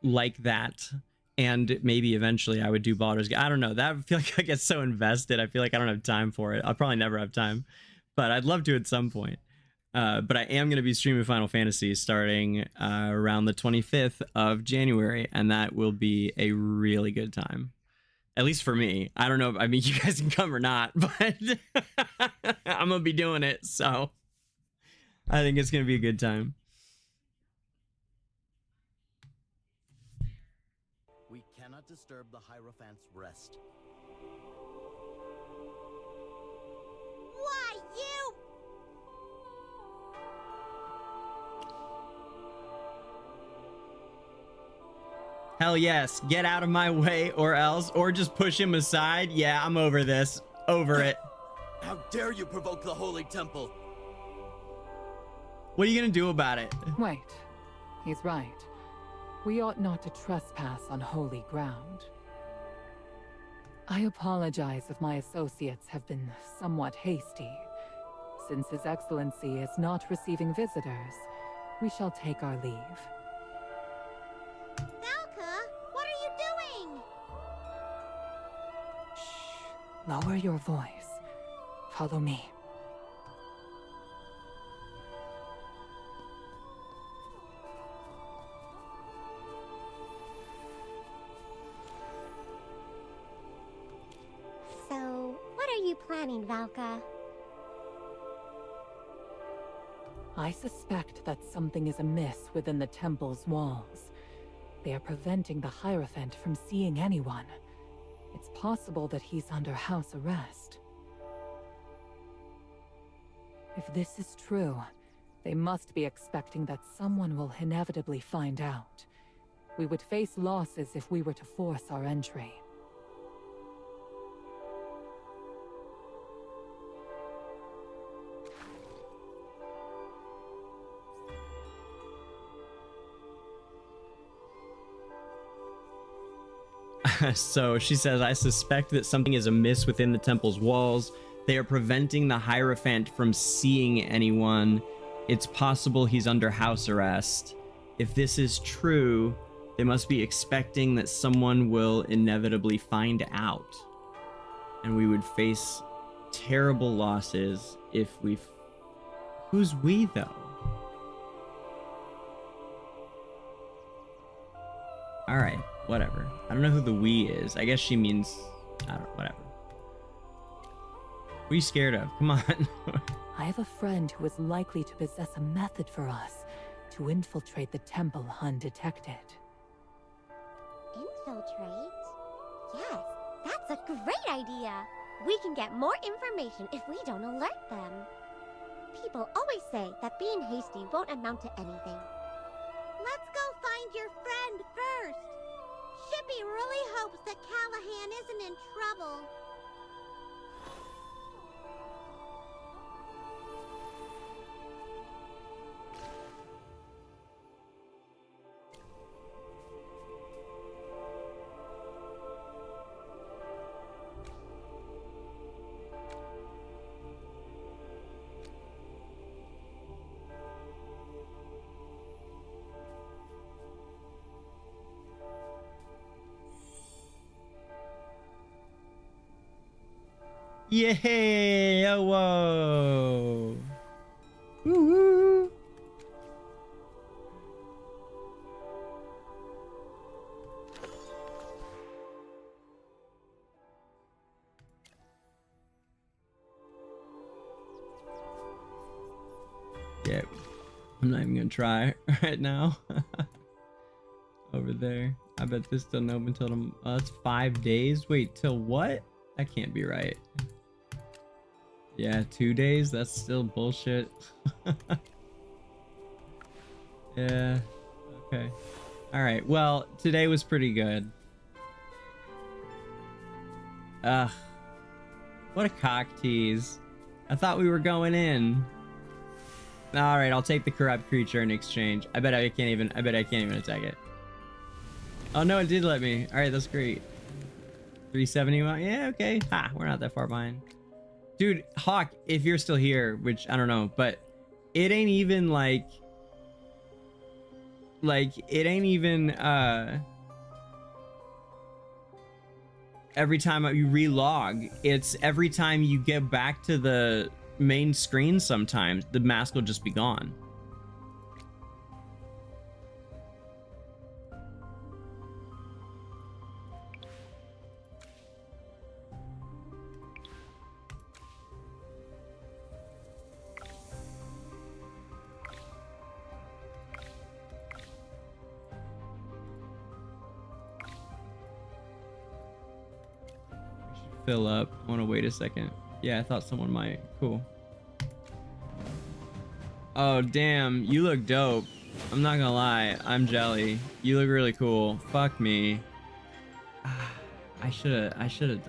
like that. And maybe eventually I would do Baldur's Gate. I don't know. That I feel like I get so invested. I feel like I don't have time for it. I'll probably never have time, but I'd love to at some point. But I am going to be streaming Final Fantasy starting around the 25th of January, and that will be a really good time. At least for me. I don't know if, I mean, you guys can come or not, but I'm going to be doing it. So I think it's going to be a good time. We cannot disturb the Hierophant's rest. Why, you... Hell yes. Get out of my way or else. Or just push him aside. Yeah, I'm over this. Over it. How dare you provoke the Holy Temple? What are you going to do about it? Wait. He's right. We ought not to trespass on holy ground. I apologize if my associates have been somewhat hasty. Since His Excellency is not receiving visitors, we shall take our leave. Valka, what are you doing? Lower your voice. Follow me. So, what are you planning, Valka? I suspect that something is amiss within the temple's walls. They are preventing the Hierophant from seeing anyone. It's possible that he's under house arrest. If this is true, they must be expecting that someone will inevitably find out. We would face losses if we were to force our entry. So she says, I suspect that something is amiss within the temple's walls. They are preventing the Hierophant from seeing anyone. It's possible he's under house arrest. If this is true, they must be expecting that someone will inevitably find out. And we would face terrible losses if we... Who's we, though? Alright, whatever. I don't know who the we is. I guess she means... I don't know, whatever. What are you scared of? Come on. I have a friend who is likely to possess a method for us to infiltrate the temple undetected. Infiltrate? Yes, that's a great idea. We can get more information if we don't alert them. People always say that being hasty won't amount to anything. Let's go find your friend first. Shippy really hopes that Callahan isn't in trouble. Yay! Oh, whoa! Woo-hoo! Yeah, I'm not even gonna try right now. Over there. I bet this doesn't open till it's 5 days. Wait, till what? That can't be right. Yeah, 2 days? That's still bullshit. Yeah. Okay. Alright, well, today was pretty good. Ugh. What a cock tease. I thought we were going in. Alright, I'll take the corrupt creature in exchange. I bet I can't even attack it. Oh no, it did let me. Alright, that's great. 370. Yeah, okay. Ha, we're not that far behind. Dude, Hawk, if you're still here, which I don't know, but it ain't even like it ain't even every time you relog. It's every time you get back to the main screen, sometimes the mask will just be gone. Fill up. I want to wait a second. Yeah, I thought someone might. Cool. Oh, damn. You look dope. I'm not gonna lie. I'm jelly. You look really cool. Fuck me. I should have done it.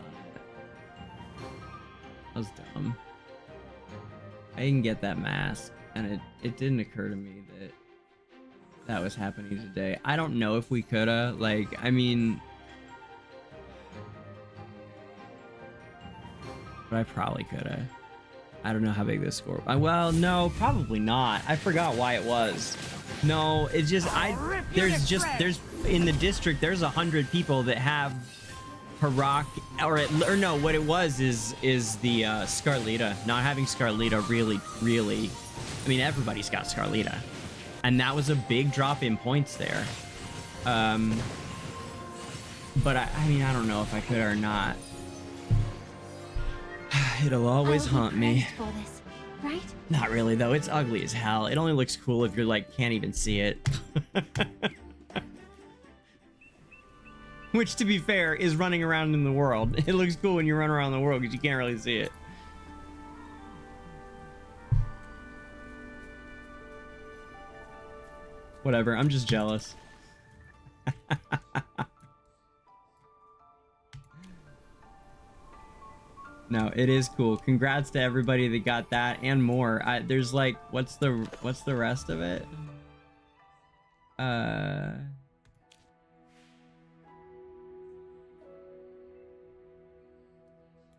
That was dumb. I didn't get that mask, and it didn't occur to me that was happening today. I don't know if we coulda. Like, I mean... But I probably coulda. I don't know how big this score. Well, no, probably not. I forgot why it was. No, it's just there's in the district there's 100 people that have Harak or no, what it was is the Scarlita. Not having Scarlita really. I mean, everybody's got Scarlita, and that was a big drop in points there. But I mean, I don't know if I could or not. It'll always haunt me. For this, right? Not really, though. It's ugly as hell. It only looks cool if you're like, can't even see it. Which, to be fair, is running around in the world. It looks cool when you run around the world because you can't really see it. Whatever, I'm just jealous. No, it is cool. Congrats to everybody that got that and more. There's like, what's the rest of it? Oh,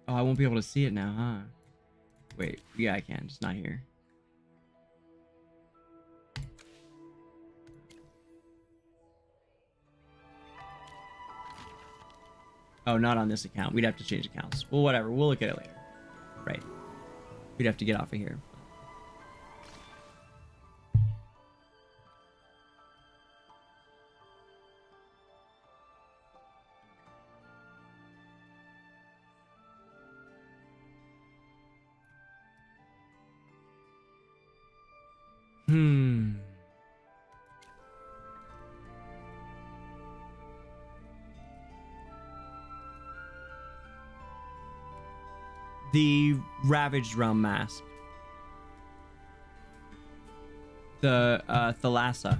I won't be able to see it now, huh? Wait, yeah, I can, just not here. Oh, not on this account. We'd have to change accounts. Well, whatever. We'll look at it later. Right. We'd have to get off of here. The Ravaged Realm mask. The Thalassa.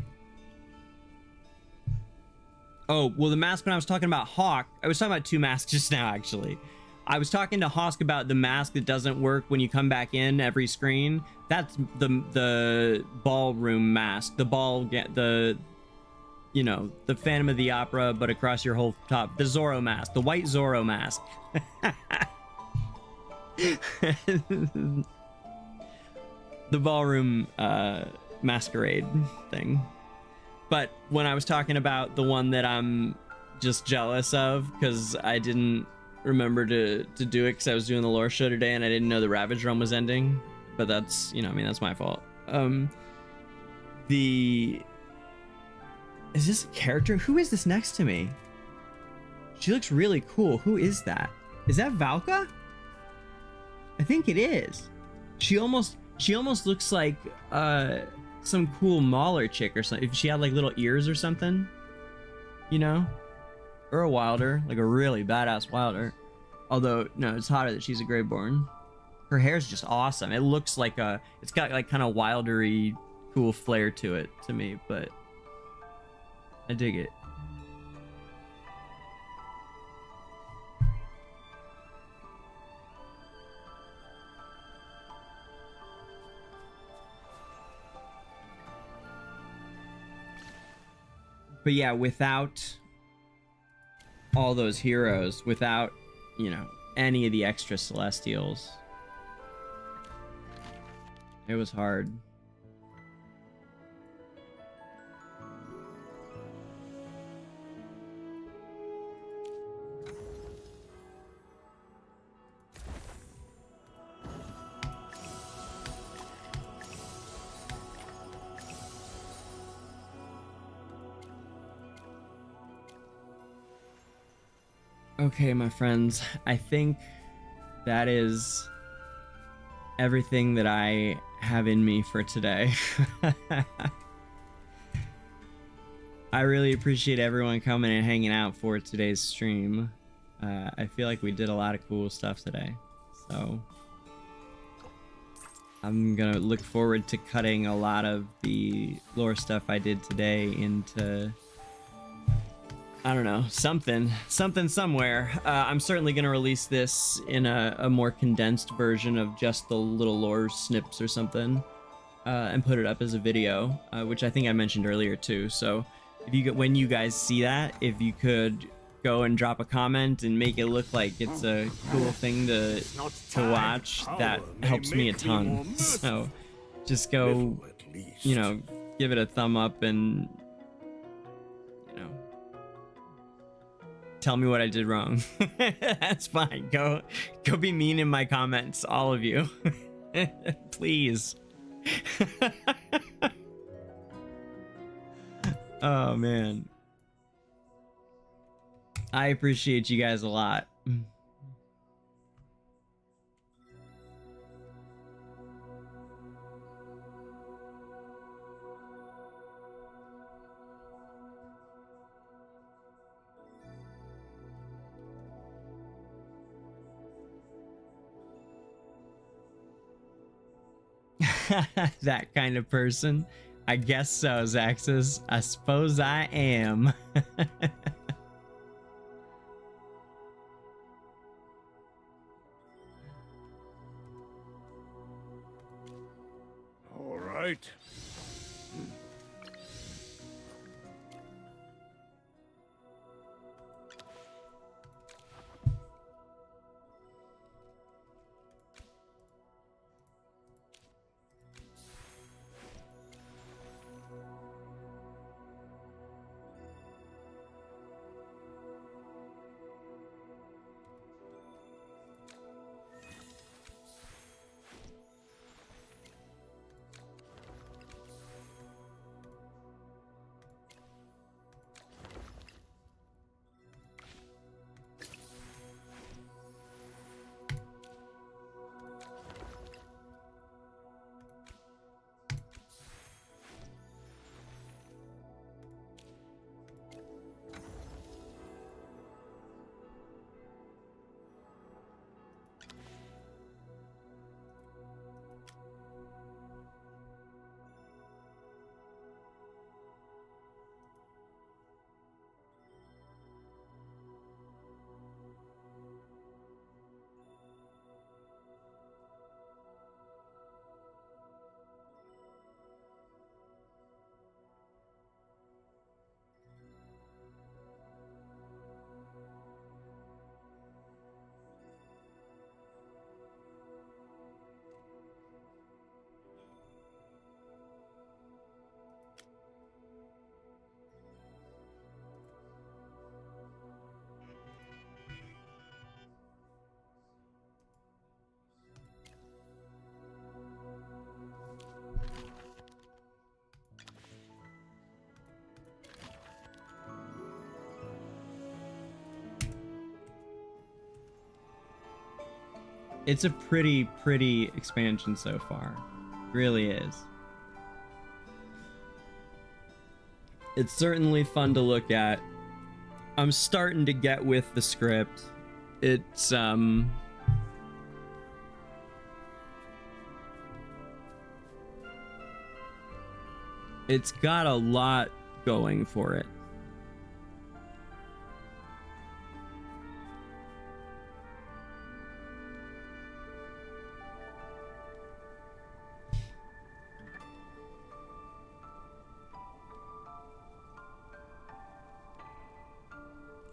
Oh, well, the mask when I was talking about Hawk, I was talking about two masks just now, actually. I was talking to Hawk about the mask that doesn't work when you come back in every screen. That's the ballroom mask. The you know, the Phantom of the Opera, but across your whole top. The Zorro mask. The white Zorro mask. The ballroom masquerade thing. But when I was talking about the one that I'm just jealous of because I didn't remember to do it because I was doing the lore show today and I didn't know the Ravage Run was ending. But that's, you know, I mean, that's my fault. Is this a character? Who is this next to me? She looks really cool. Who is that? Is that Valka? I think it is. She almost looks like some cool Mauler chick or something. If she had like little ears or something, you know, or a Wilder, like a really badass Wilder. Although no, it's hotter that she's a Greyborn. Her hair's just awesome. It looks like it's got like kind of wildery, cool flair to it to me, but I dig it. But yeah, without all those heroes, without, you know, any of the extra Celestials, it was hard. Okay, my friends, I think that is everything that I have in me for today. I really appreciate everyone coming and hanging out for today's stream. I feel like we did a lot of cool stuff today, so I'm gonna look forward to cutting a lot of the lore stuff I did today into, I don't know, something somewhere. I'm certainly going to release this in a more condensed version of just the little lore snips or something, and put it up as a video, which I think I mentioned earlier too. So if you when you guys see that, if you could go and drop a comment and make it look like it's a cool thing to watch, that helps me a ton. So just go, you know, give it a thumb up and, you know, tell me what I did wrong. That's fine. Go be mean in my comments, all of you. Please. Oh man. I appreciate you guys a lot. That kind of person? I guess so, Zaxxas. I suppose I am. All right. It's a pretty expansion so far. Really is. It's certainly fun to look at. I'm starting to get with the script. It's it's got a lot going for it.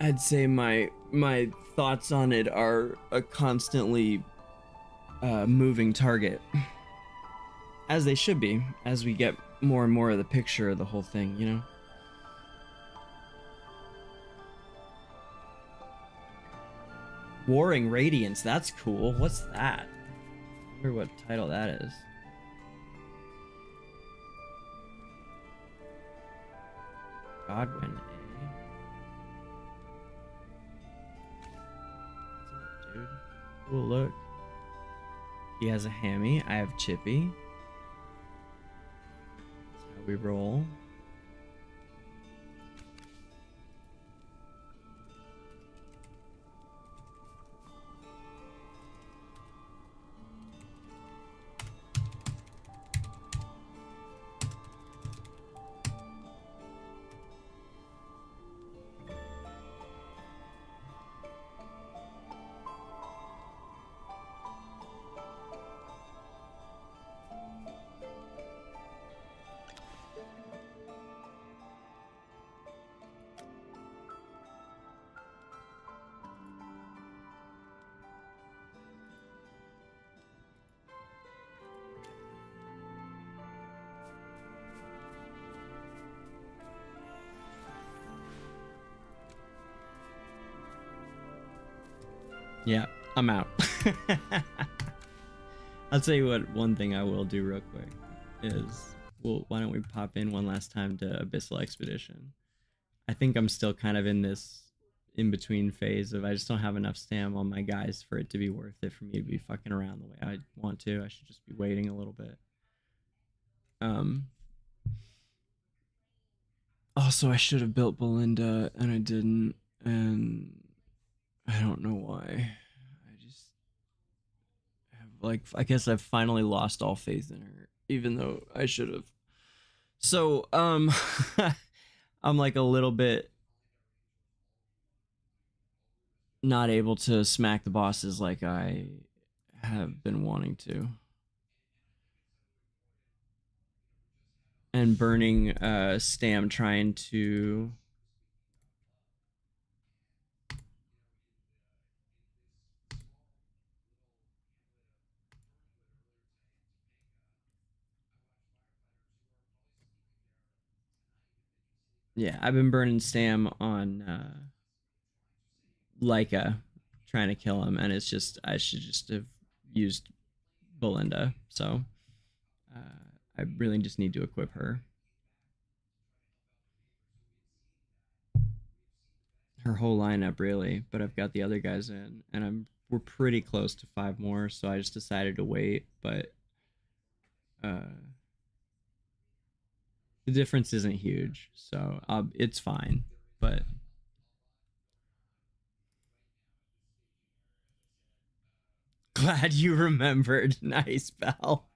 I'd say my thoughts on it are a constantly moving target, as they should be, as we get more and more of the picture of the whole thing, you know? Warring Radiance, that's cool. What's that? I wonder what title that is. Godwin, eh? What's up, dude? Cool, look. He has a hammy. I have Chippy. That's how we roll. Yeah, I'm out. I'll tell you what, one thing I will do real quick is, well, why don't we pop in one last time to Abyssal Expedition? I think I'm still kind of in this in-between phase of I just don't have enough stam on my guys for it to be worth it for me to be fucking around the way I want to. I should just be waiting a little bit. Also, I should have built Belinda, and I didn't, and I don't know why. I just have, like, I guess I've finally lost all faith in her, even though I should have. So, I'm like a little bit not able to smack the bosses like I have been wanting to. And burning stam trying to yeah, I've been burning stam on Leica trying to kill him, and it's just I should just have used Belinda. So I really just need to equip her. Her whole lineup, really, but I've got the other guys in, and we're pretty close to 5 more, so I just decided to wait, but the difference isn't huge, so it's fine, but glad you remembered. Nice, pal.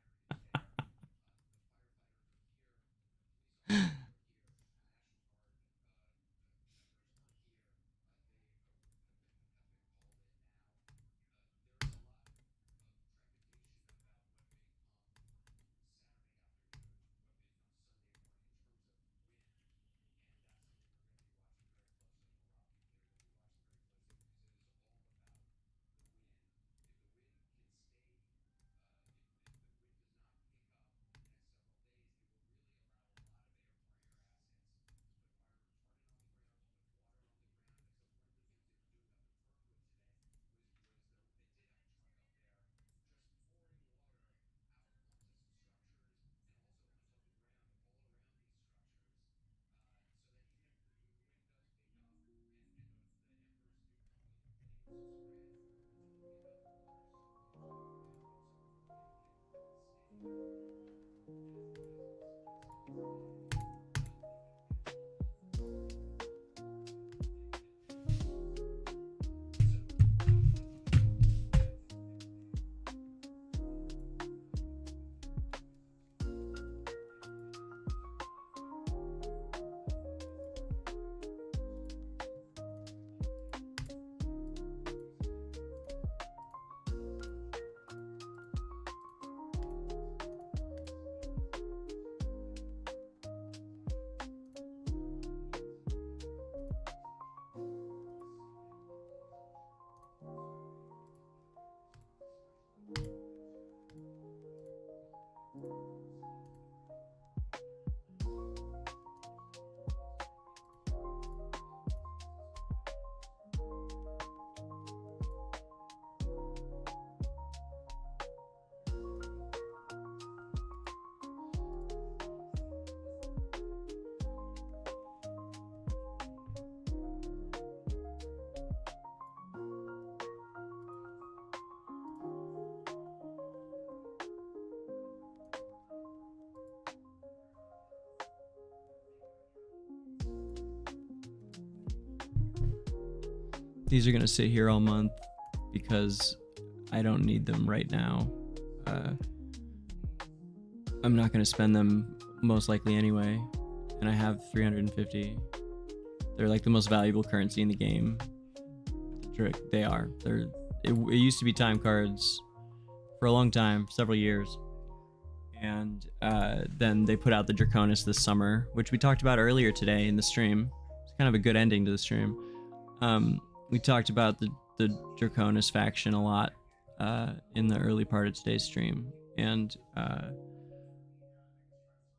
These are gonna sit here all month because I don't need them right now. I'm not gonna spend them most likely anyway, and I have 350. They're like the most valuable currency in the game. They are. It used to be time cards for a long time, several years, and then they put out the Draconis this summer, which we talked about earlier today in the stream. It's kind of a good ending to the stream. We talked about the Draconis faction a lot in the early part of today's stream, and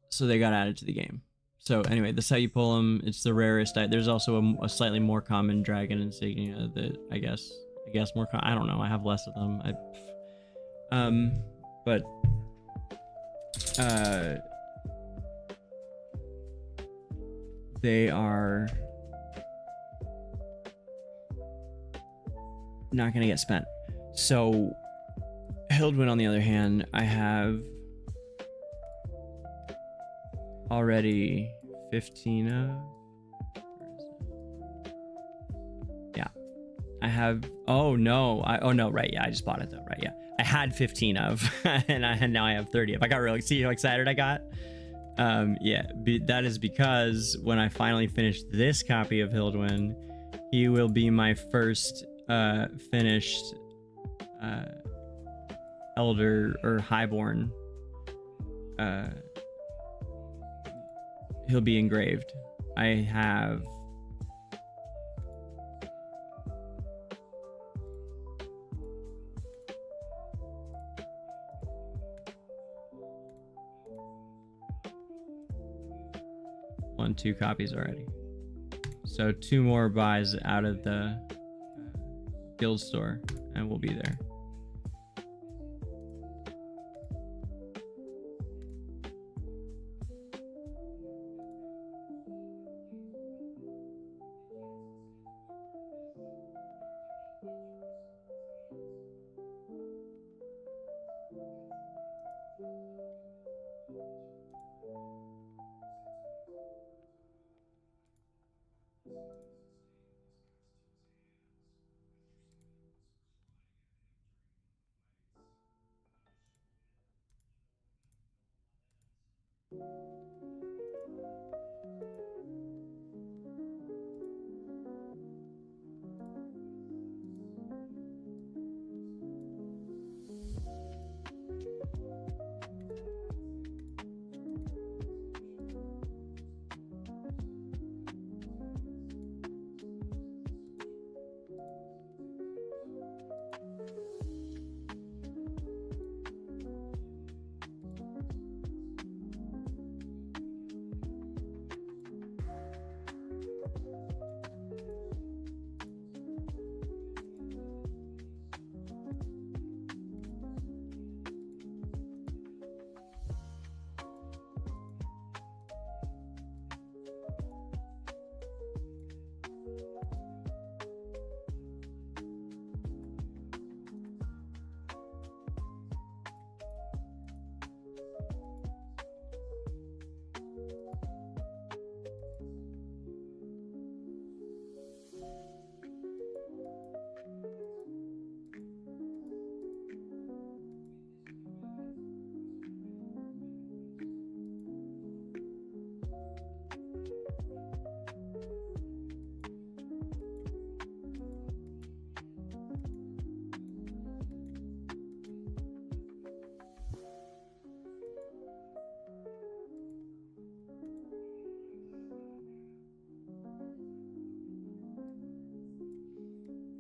so they got added to the game. So anyway, that's how you pull them. It's the rarest. There's also a slightly more common dragon insignia that I guess more. I don't know. I have less of them. But they are not gonna get spent. So Hildwyn, on the other hand, I have already 15 of. Yeah, I have. Oh no! Right. Yeah, I just bought it though. Right. Yeah, I had 15 of, and now I have 30 of. I got really. See how excited I got. Yeah, that is because when I finally finish this copy of Hildwyn, he will be my first finished elder or highborn. He'll be engraved. I have two copies already, so 2 more buys out of the guild store and we'll be there.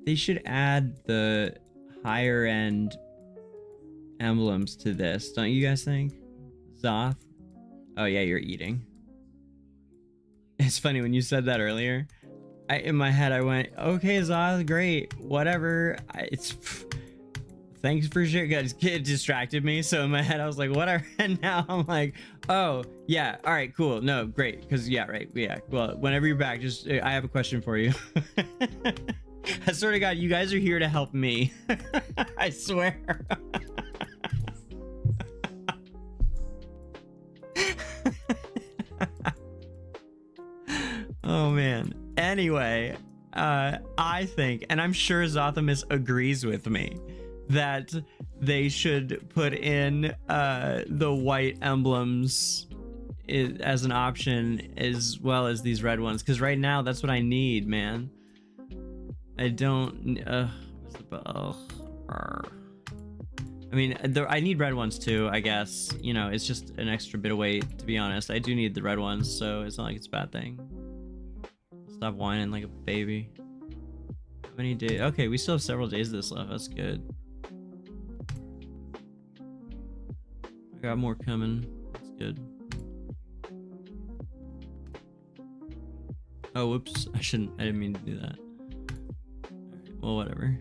They should add the higher end emblems to this, don't you guys think? Zoth? Oh yeah, you're eating. It's funny when you said that earlier. In my head I went, okay, Zoth, great, whatever. Thanks for sure, guys. It distracted me, so in my head I was like, whatever. And now I'm like, oh yeah, all right, cool. No, great, because yeah, right, yeah. Well, whenever you're back, just I have a question for you. I swear to God, you guys are here to help me. I swear. Oh man. Anyway, I think, and I'm sure Zothamus agrees with me, that they should put in the white emblems as an option as well as these red ones, because right now that's what I need, man. I don't I mean, I need red ones too, I guess. You know, it's just an extra bit of weight, to be honest. I do need the red ones, so it's not like it's a bad thing. Stop whining like a baby. How many days? Okay, we still have several days of this left. That's good. I got more coming. That's good. Oh, whoops. I didn't mean to do that. Alright, well, whatever.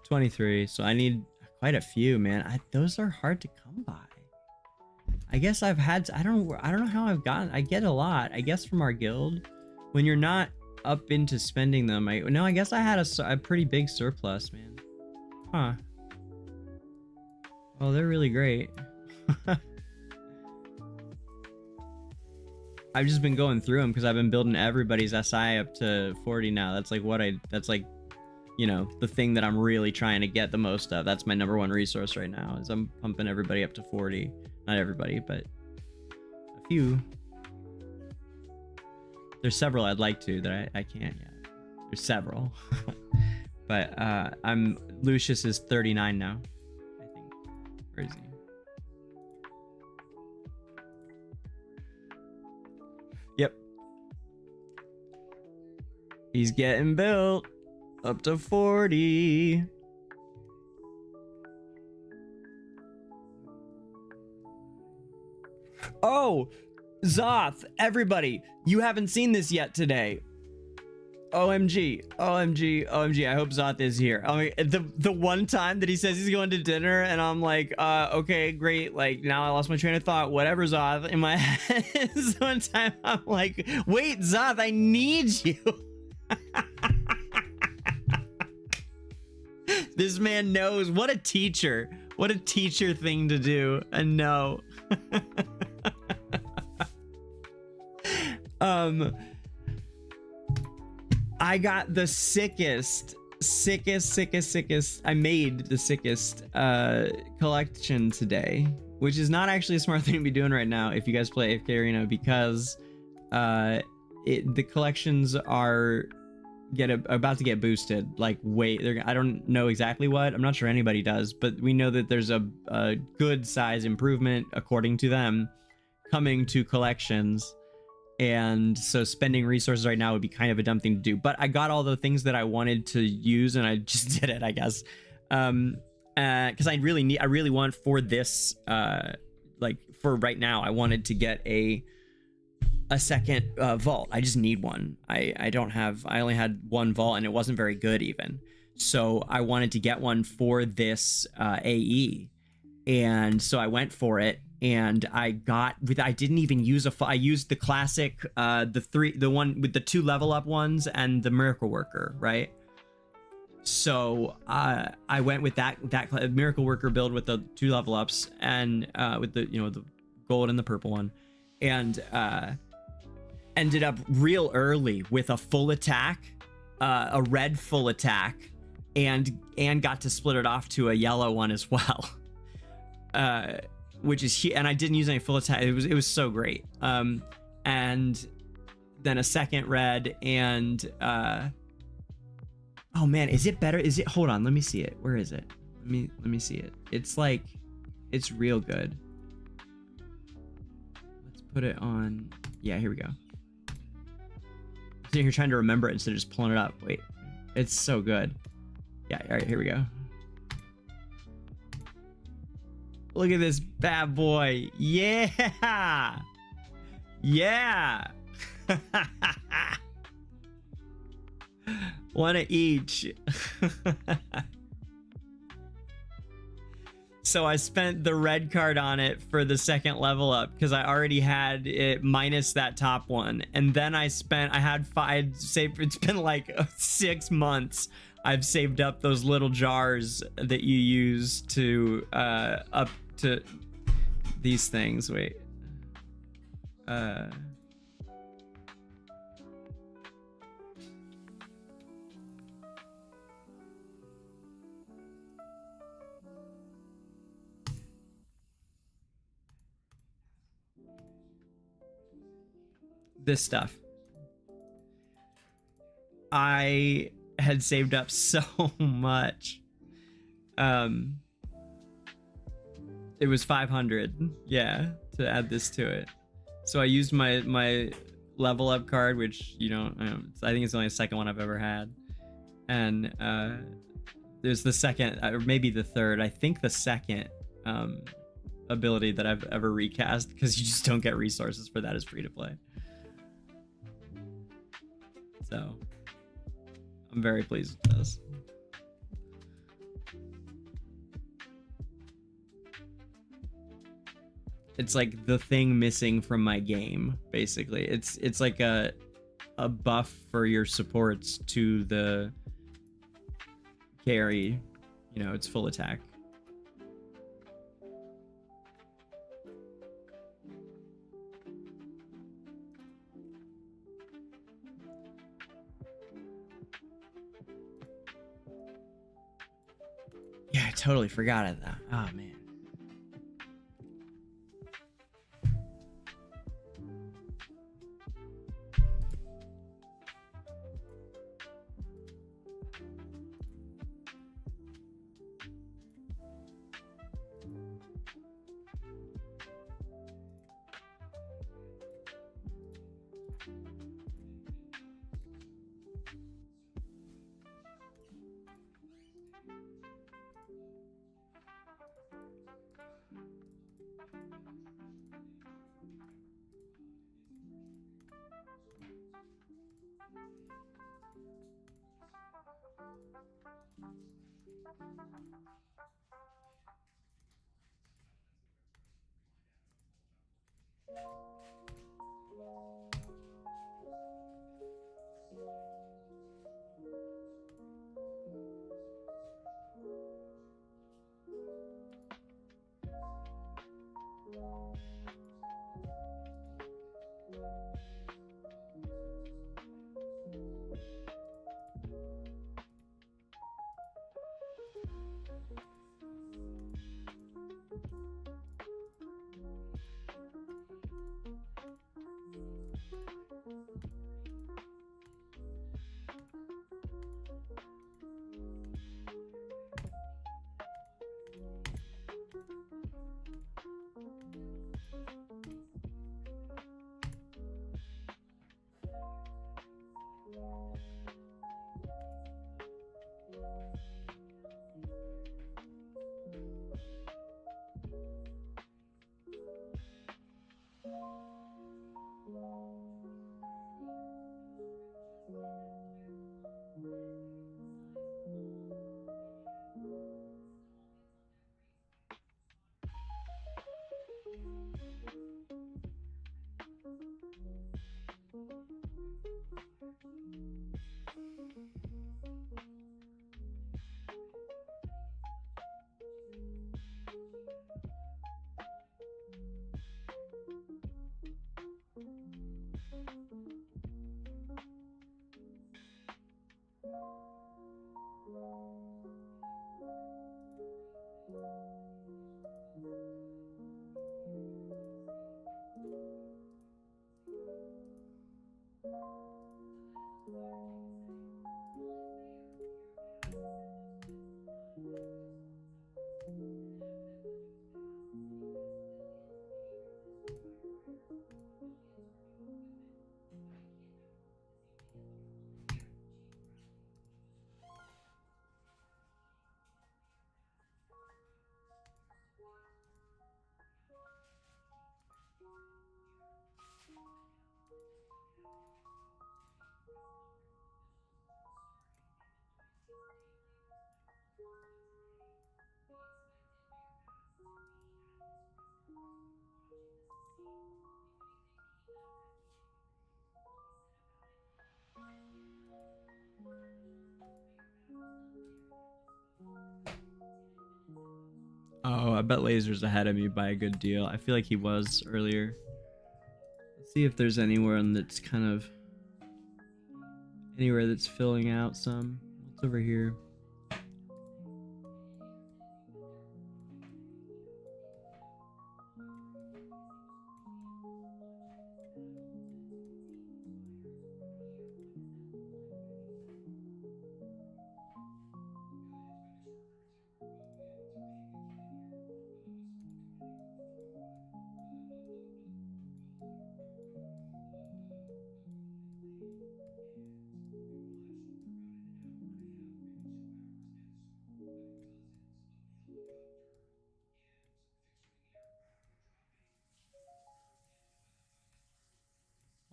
$23, so I need quite a few, man. Those are hard to come by. I guess I've had, I don't know how I've gotten, I get a lot, I guess, from our guild. When you're not up into spending them, I guess I had a pretty big surplus, man. Huh. Well, they're really great. I've just been going through them because I've been building everybody's SI up to 40 now. That's like that's like, you know, the thing that I'm really trying to get the most of. That's my #1 resource right now, is I'm pumping everybody up to 40. Not everybody, but a few. There's several I'd like to that I can't yet. There's several. But Lucius is 39 now, I think. Where is he? Yep. He's getting built. Up to 40. Oh, Zoth, everybody, you haven't seen this yet today. OMG, OMG, OMG. I hope Zoth is here. I mean, the one time that he says he's going to dinner and I'm like, okay, great. Like, now I lost my train of thought. Whatever, Zoth. In my head, one time I'm like, wait, Zoth, I need you. This man knows. What a teacher. What a teacher thing to do. And no. I got the sickest. I made the sickest collection today, which is not actually a smart thing to be doing right now if you guys play AFK Arena, because the collections are about to get boosted. Like, I don't know exactly what. I'm not sure anybody does, but we know that there's a good size improvement, according to them, coming to collections. And so spending resources right now would be kind of a dumb thing to do. But I got all the things that I wanted to use, and I just did it, I guess. Because I really want for this, like for right now, I wanted to get a second vault. I just need one. I only had one vault, and it wasn't very good even. So I wanted to get one for this AE. And so I went for it, and I didn't even use I used the classic, the one with the 2 level up ones and the Miracle Worker, right? So I went with that Miracle Worker build with the 2 level ups and with the the gold and the purple one, and ended up real early with a full attack, a red full attack, and got to split it off to a yellow one as well, which is and I didn't use any full attack. It was so great. And then a second red and oh man, is it better? Is it? Hold on, let me see it. Where is it? Let me see it. It's like, it's real good. Let's put it on. Yeah, here we go. Sitting here trying to remember it instead of just pulling it up. Wait, it's so good. Yeah, all right, here we go. Look at this bad boy. Yeah. Yeah. One of each. So I spent the red card on it for the second level up because I already had it minus that top one. And then it's been like 6 months. I've saved up those little jars that you use to up to these things. Wait. This stuff. I had saved up so much. It was 500, yeah, to add this to it. So I used my level up card, which I think it's only the second one I've ever had, and there's the second, or maybe the third. I think the second ability that I've ever recast, because you just don't get resources for that as free to play. So I'm very pleased with this. It's like the thing missing from my game, basically. It's like a buff for your supports to the carry. It's full attack. Yeah, I totally forgot it though. Oh man. Oh, I bet Laser's ahead of me by a good deal. I feel like he was earlier. Let's see if there's anywhere that's kind of anywhere that's filling out some. What's over here?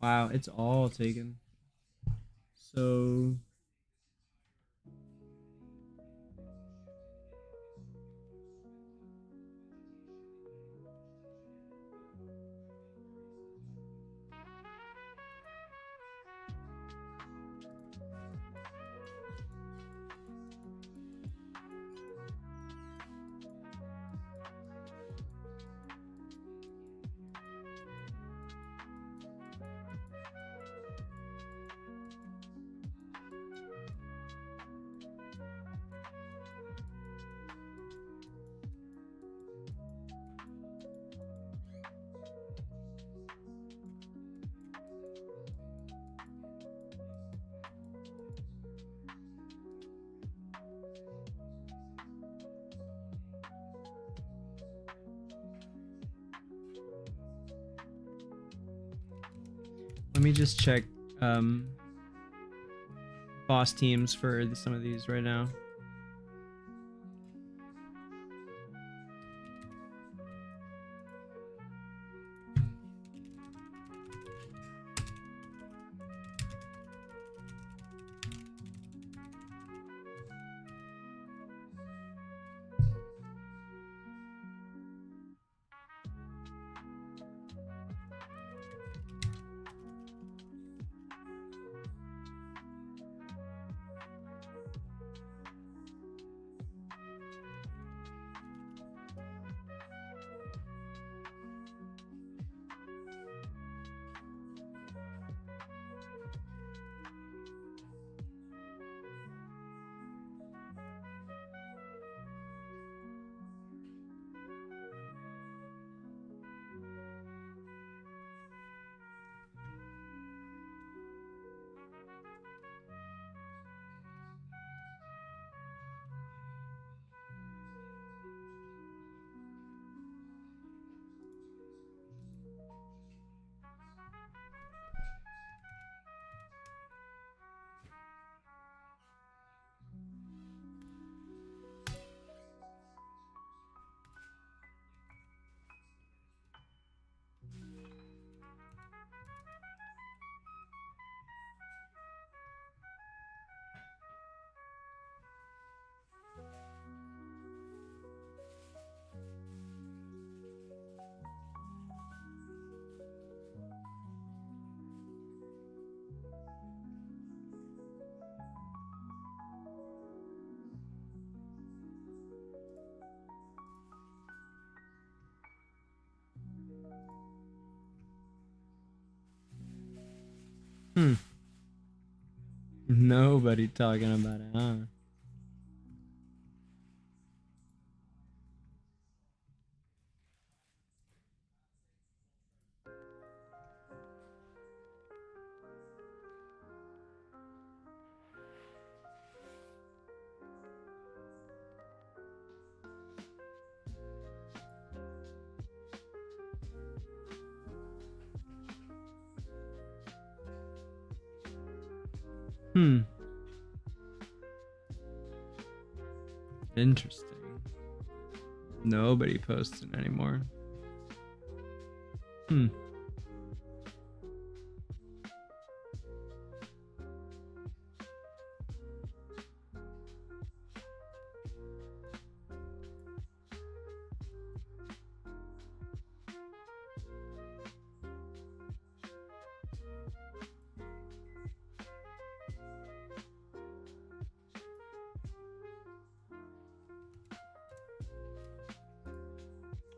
Wow, it's all taken. So let me just check boss teams for some of these right now. Nobody talking about it, huh? Interesting. Nobody posting anymore.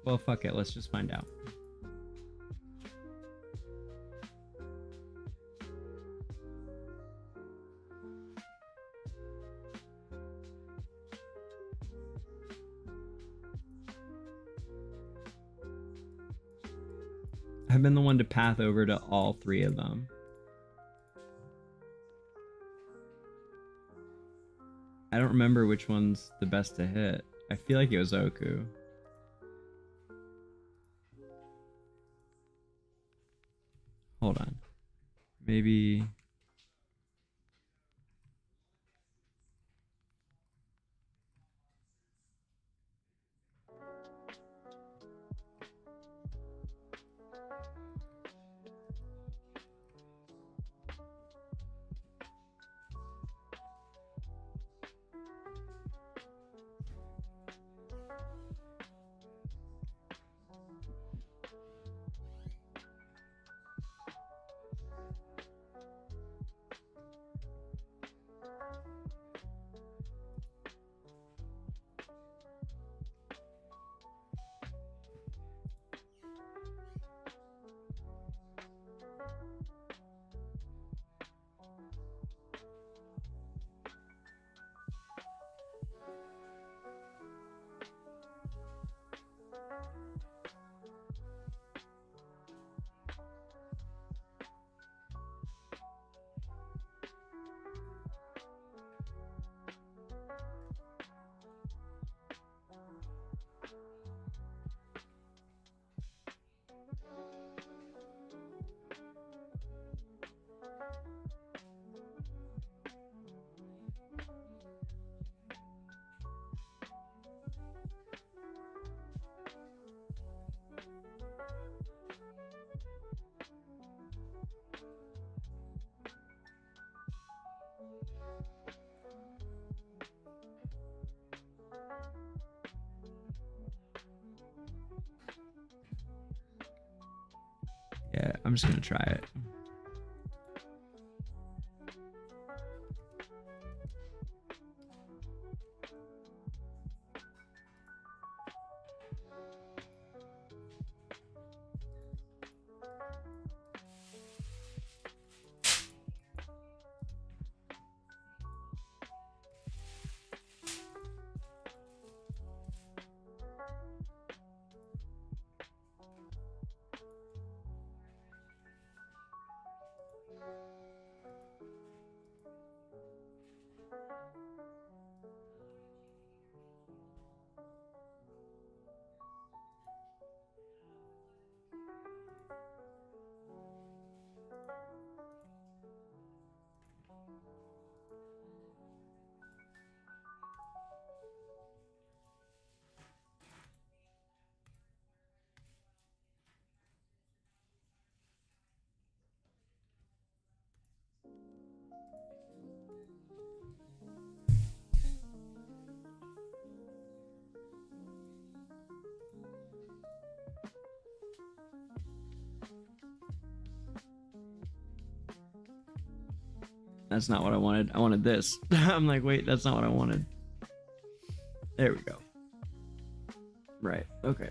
Well, fuck it. Let's just find out. I've been the one to path over to all 3 of them. I don't remember which one's the best to hit. I feel like it was Oku. Hold on. Maybe... Yeah, I'm just gonna try it. That's not what I wanted. I wanted this. I'm like, wait, that's not what I wanted. There we go. Right. Okay.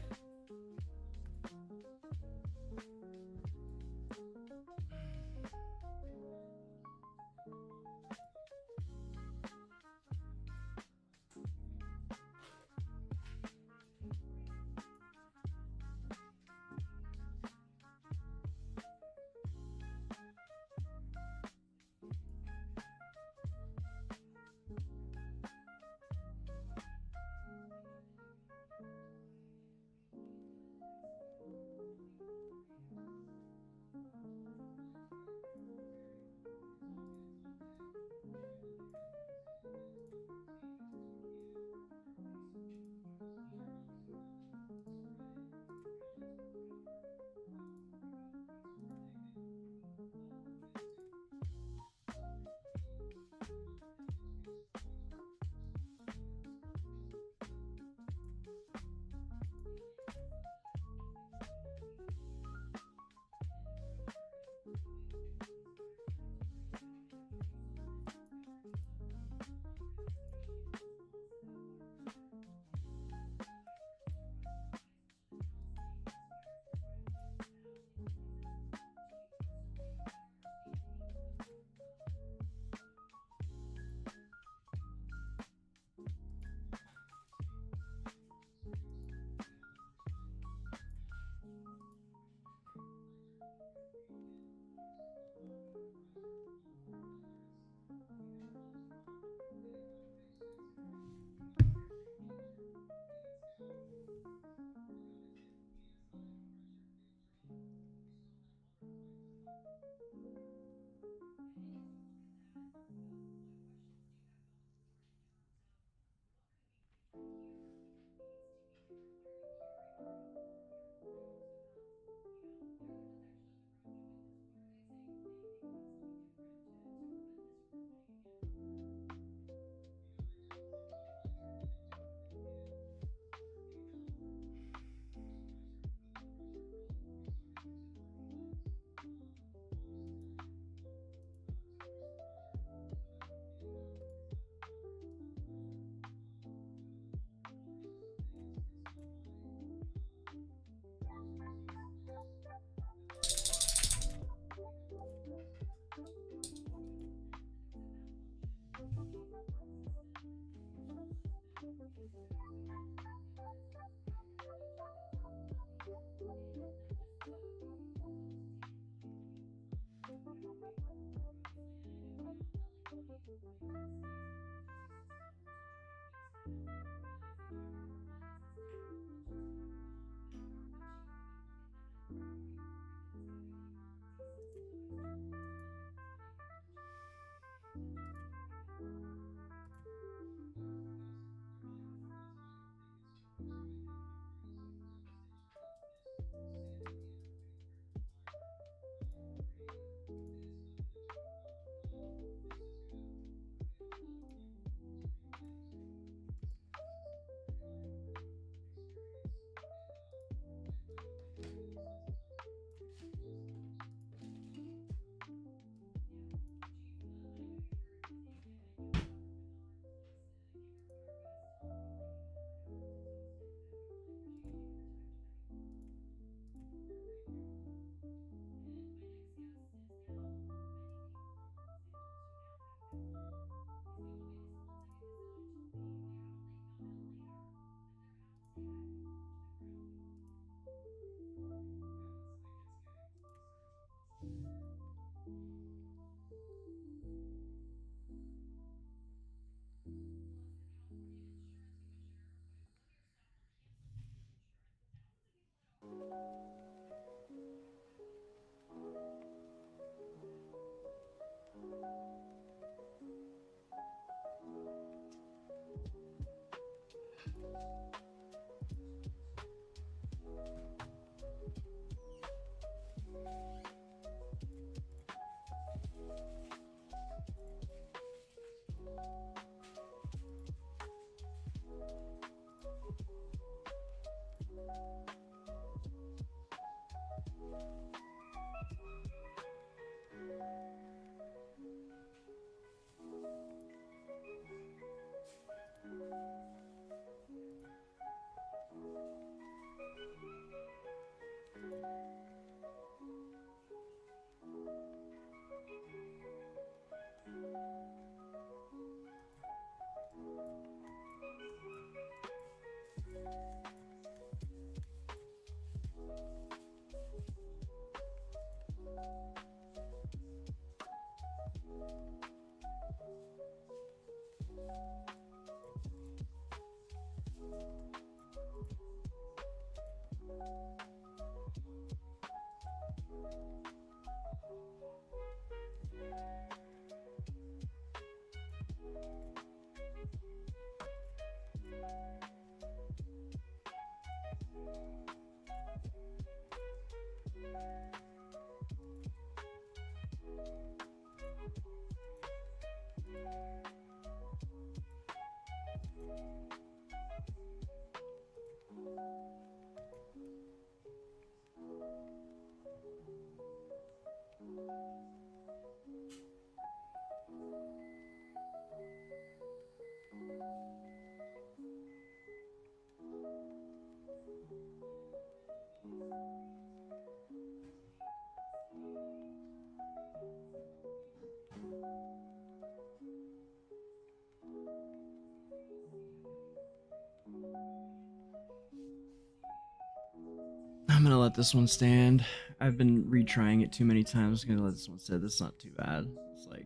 I'm gonna let this one stand. I've been retrying it too many times. I'm gonna let this one sit. This is not too bad. It's like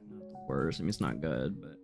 not the worst. I mean, it's not good, but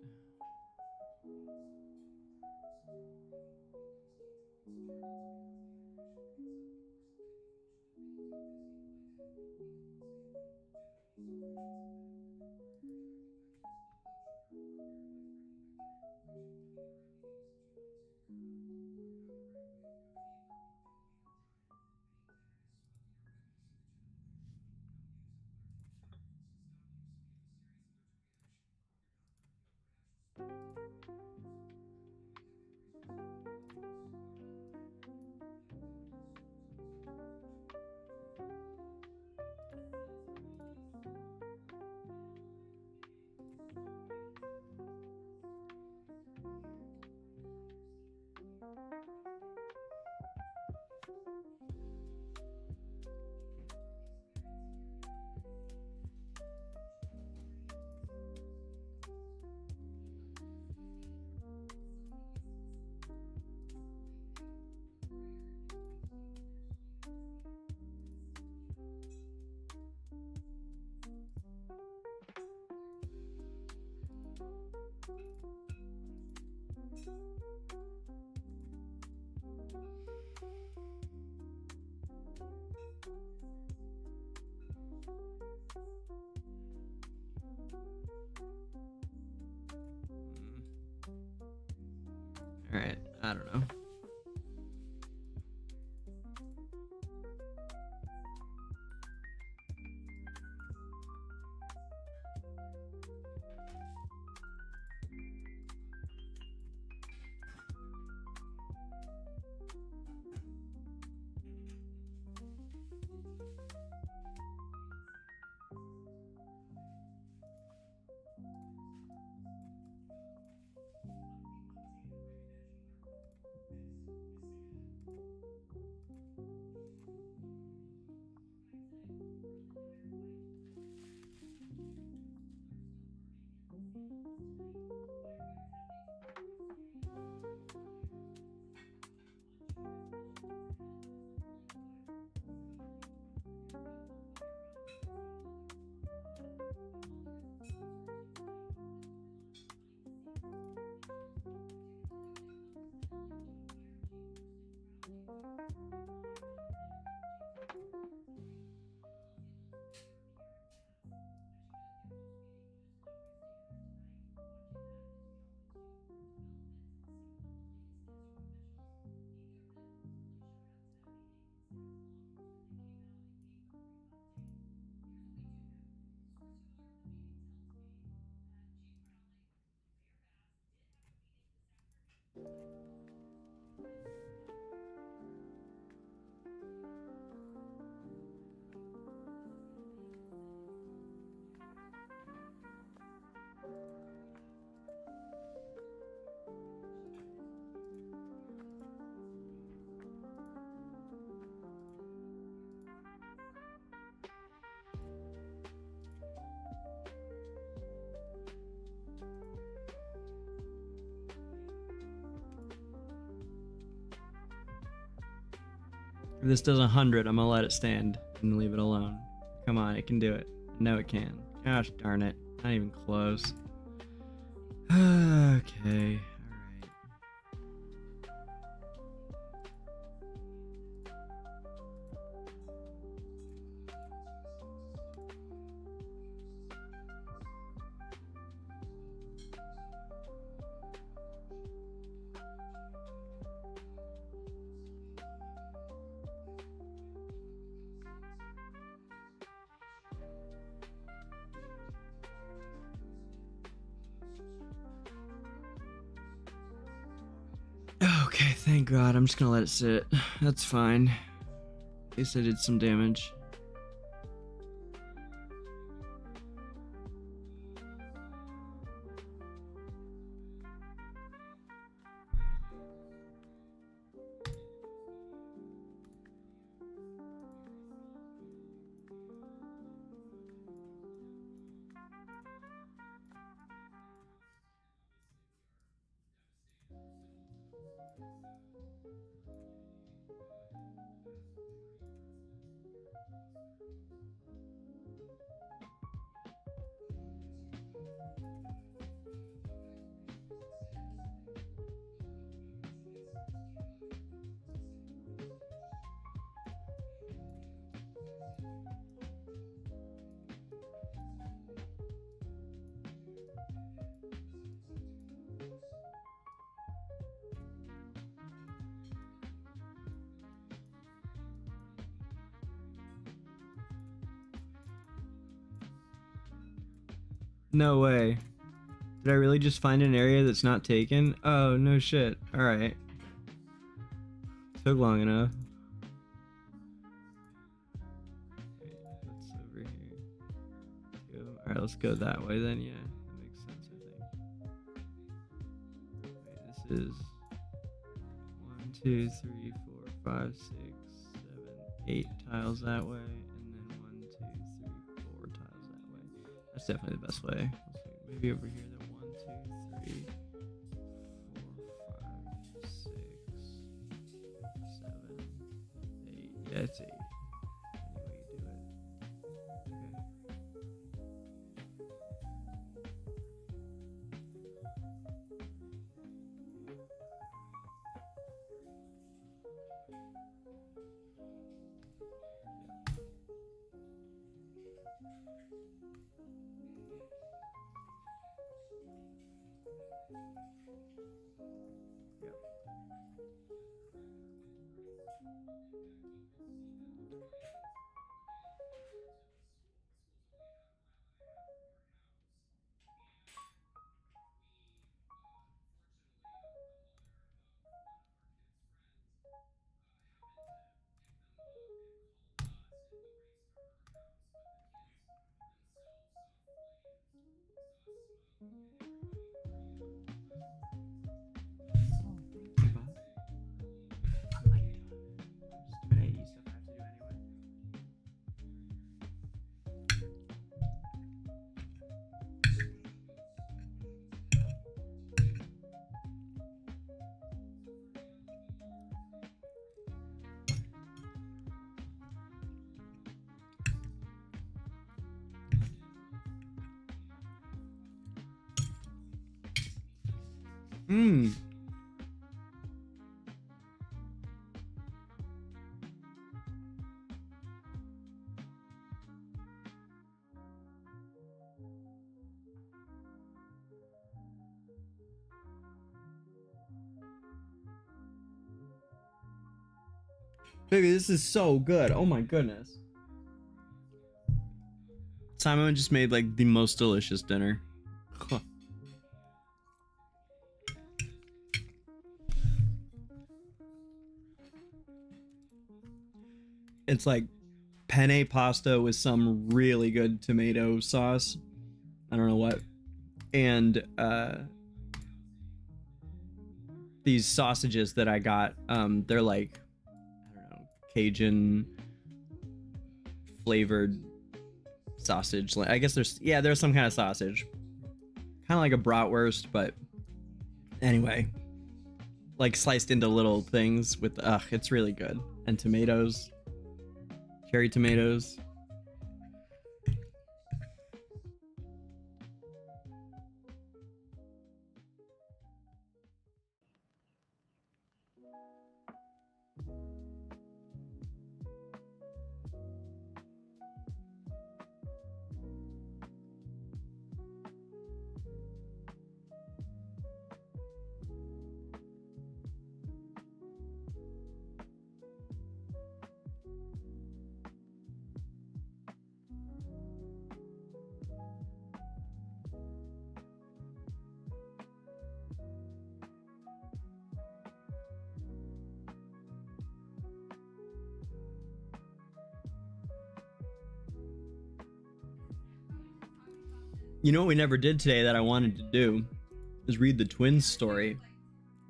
all right. I don't know. If this does 100, I'm gonna let it stand and leave it alone. Come on, it can do it. I know it can. Gosh darn it. Not even close. Okay. Okay, thank God. I'm just gonna let it sit. That's fine. At least I did some damage. No way. Did I really just find an area that's not taken? Oh, no shit. Alright. Took long enough. What's over here? Alright, let's go that way then, yeah. That makes sense, I think. Wait, this is 1, 2, 3, 4, 5, 6, 7, 8 tiles that way. That's definitely the best way. Let's see, maybe over here then 1, 2, 3, 4, 5, 6, 7, 8. Yeah, it's 8. Any way you do it. Okay. Baby, this is so good. Oh my goodness. Simon just made like the most delicious dinner. Huh. It's like penne pasta with some really good tomato sauce. I don't know what. And these sausages that I got, they're like, I don't know, Cajun flavored sausage. I guess there's some kind of sausage. Kind of like a bratwurst, but anyway, like sliced into little things with, it's really good. and tomatoes, cherry tomatoes. You know what we never did today that I wanted to do is read the twins story.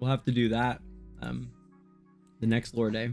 We'll have to do that the next lore day.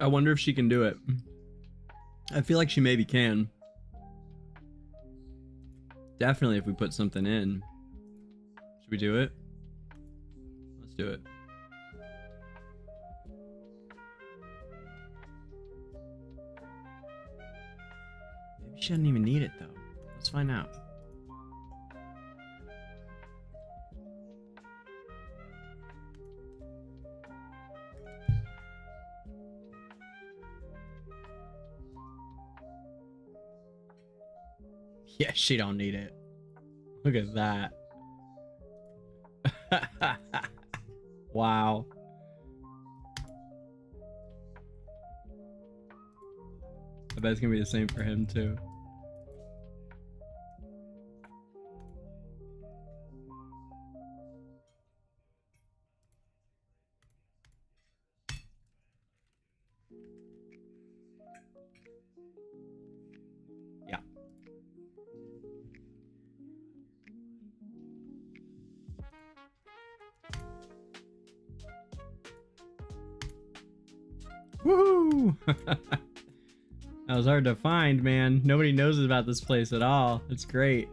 I wonder if she can do it. I feel like she maybe can. Definitely if we put something in. Should we do it? Let's do it. Maybe she doesn't even need it though. Let's find out. Yeah, she don't need it. Look at that. Wow. I bet it's gonna be the same for him too. Yeah. Woohoo! That was hard to find, man. Nobody knows about this place at all. It's great.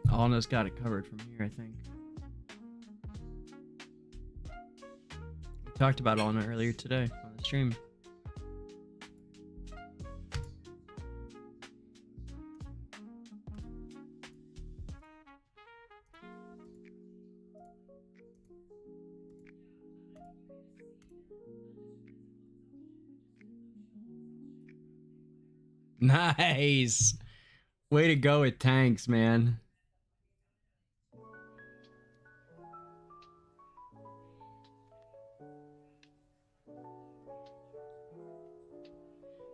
Alna's got it covered from here, I think. We talked about Alna earlier today on the stream. Nice! Way to go with tanks, man.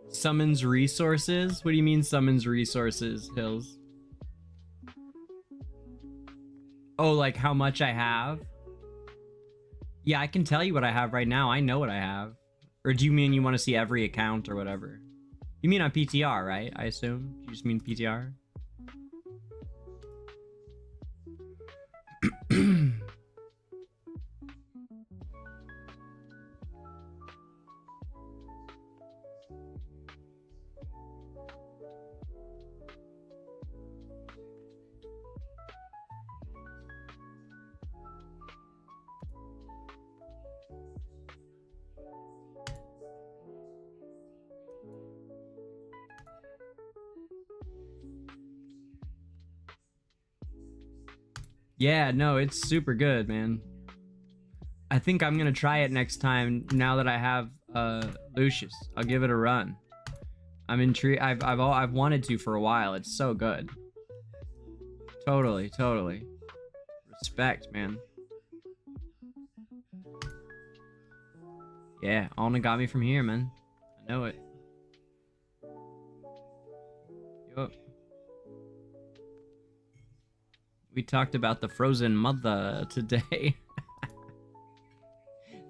Summons resources? What do you mean summons resources, Hills? Oh, like how much I have? Yeah, I can tell you what I have right now. I know what I have. Or do you mean you want to see every account or whatever? You mean on PTR, right? I assume? You just mean PTR? Yeah, no, it's super good, man. I think I'm gonna try it next time now that I have Lucius. I'll give it a run. I'm intrigued. I've wanted to for a while. It's so good. Totally, totally. Respect, man. Yeah, Alna got me from here, man. I know it. Yup. We talked about the frozen mother today.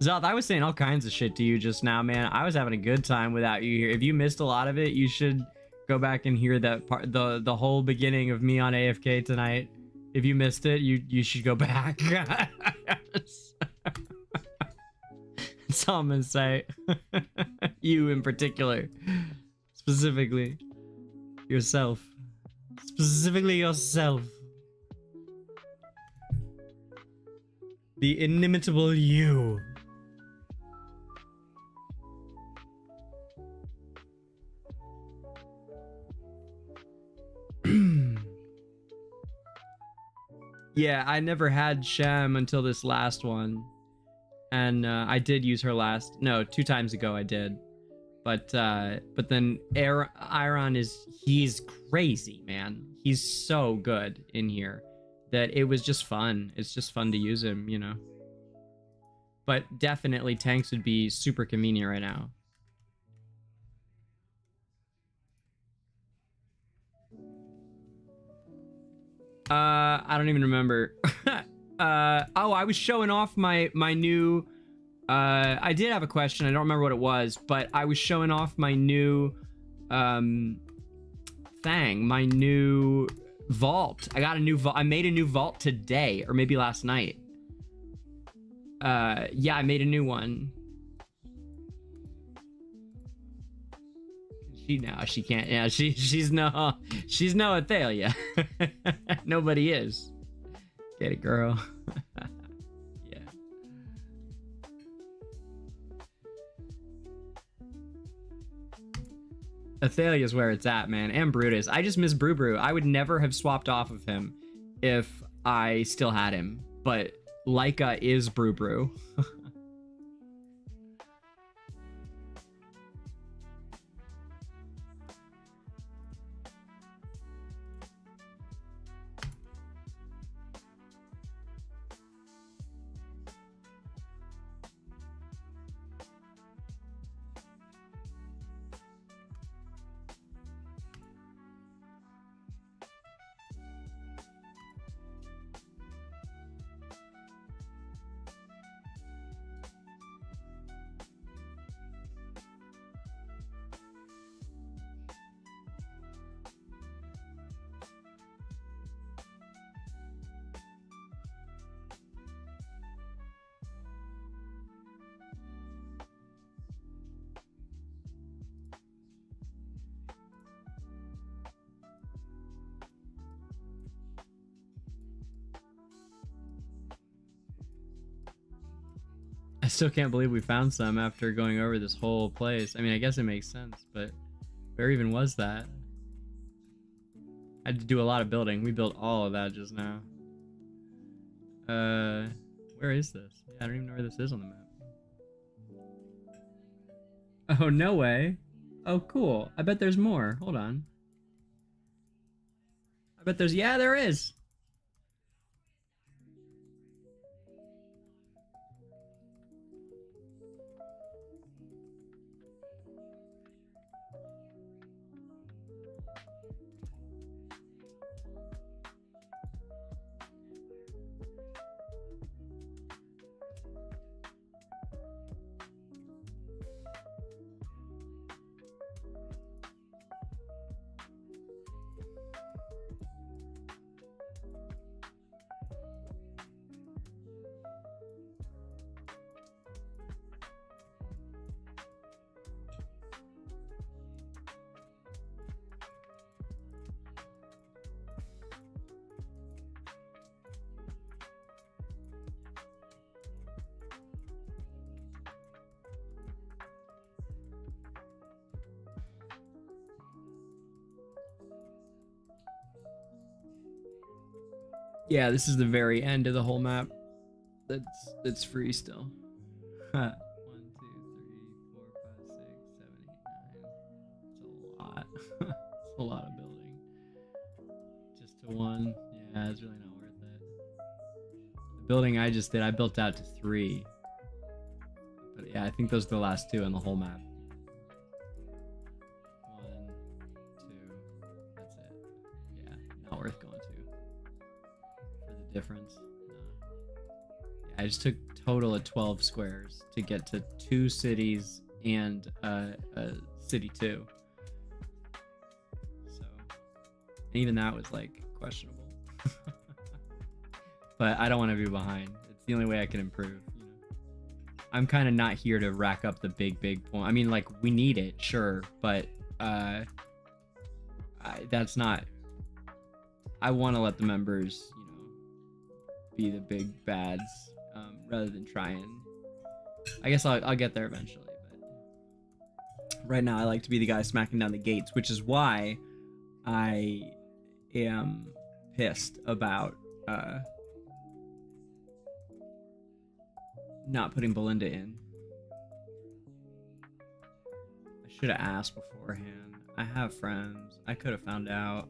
Zoth, I was saying all kinds of shit to you just now, man. I was having a good time without you here. If you missed a lot of it, you should go back and hear that part, the whole beginning of me on AFK tonight. If you missed it, you should go back. That's all I'm gonna say. You in particular. Specifically. Yourself. Specifically yourself. The inimitable you. Yeah, I never had Shem until this last one. And I did use her last. No, 2 times ago I did. But then Iron he's crazy, man. He's so good in here that it was just fun. It's just fun to use him, you know. But definitely tanks would be super convenient right now. I don't even remember. Oh, I was showing off my new. I did have a question. I don't remember what it was, but I was showing off my new thing, my new vault. I got a new vault. I made a new vault today, or maybe last night. Yeah, I made a new one. She can't. Yeah, she's no Athalia. Nobody is. Get it, girl. Yeah. Athalia's where it's at, man. And Brutus. I just miss Brew. I would never have swapped off of him if I still had him. But Leica is Brew. I still can't believe we found some after going over this whole place. I mean, I guess it makes sense, but where even was that? I had to do a lot of building. We built all of that just now. Where is this? I don't even know where this is on the map. Oh, no way. Oh, cool. I bet there's more. Hold on. I bet there's... Yeah, there is. Yeah, this is the very end of the whole map. That's free still. 1, 2, 3, 4, 5, 6, 7, 8, 9. It's a lot. It's a lot of building. Just to one. Yeah, it's really not worth it. The building I just did, I built out to 3. But yeah, I think those are the last 2 on the whole map. 1, 2. That's it. Yeah, not worth going to. For the difference. No. Yeah, I just took total of 12 squares to get to 2 cities and a city 2. So, and even that was like questionable. But I don't want to be behind. It's the only way I can improve. You know, I'm kind of not here to rack up the big point. I mean, like, we need it, sure, but that's not. I want to let the members, you know, be the big bads. Rather than try and, I guess I'll get there eventually, but right now I like to be the guy smacking down the gates, which is why I am pissed about not putting Belinda in. I should have asked beforehand. I have friends. I could have found out.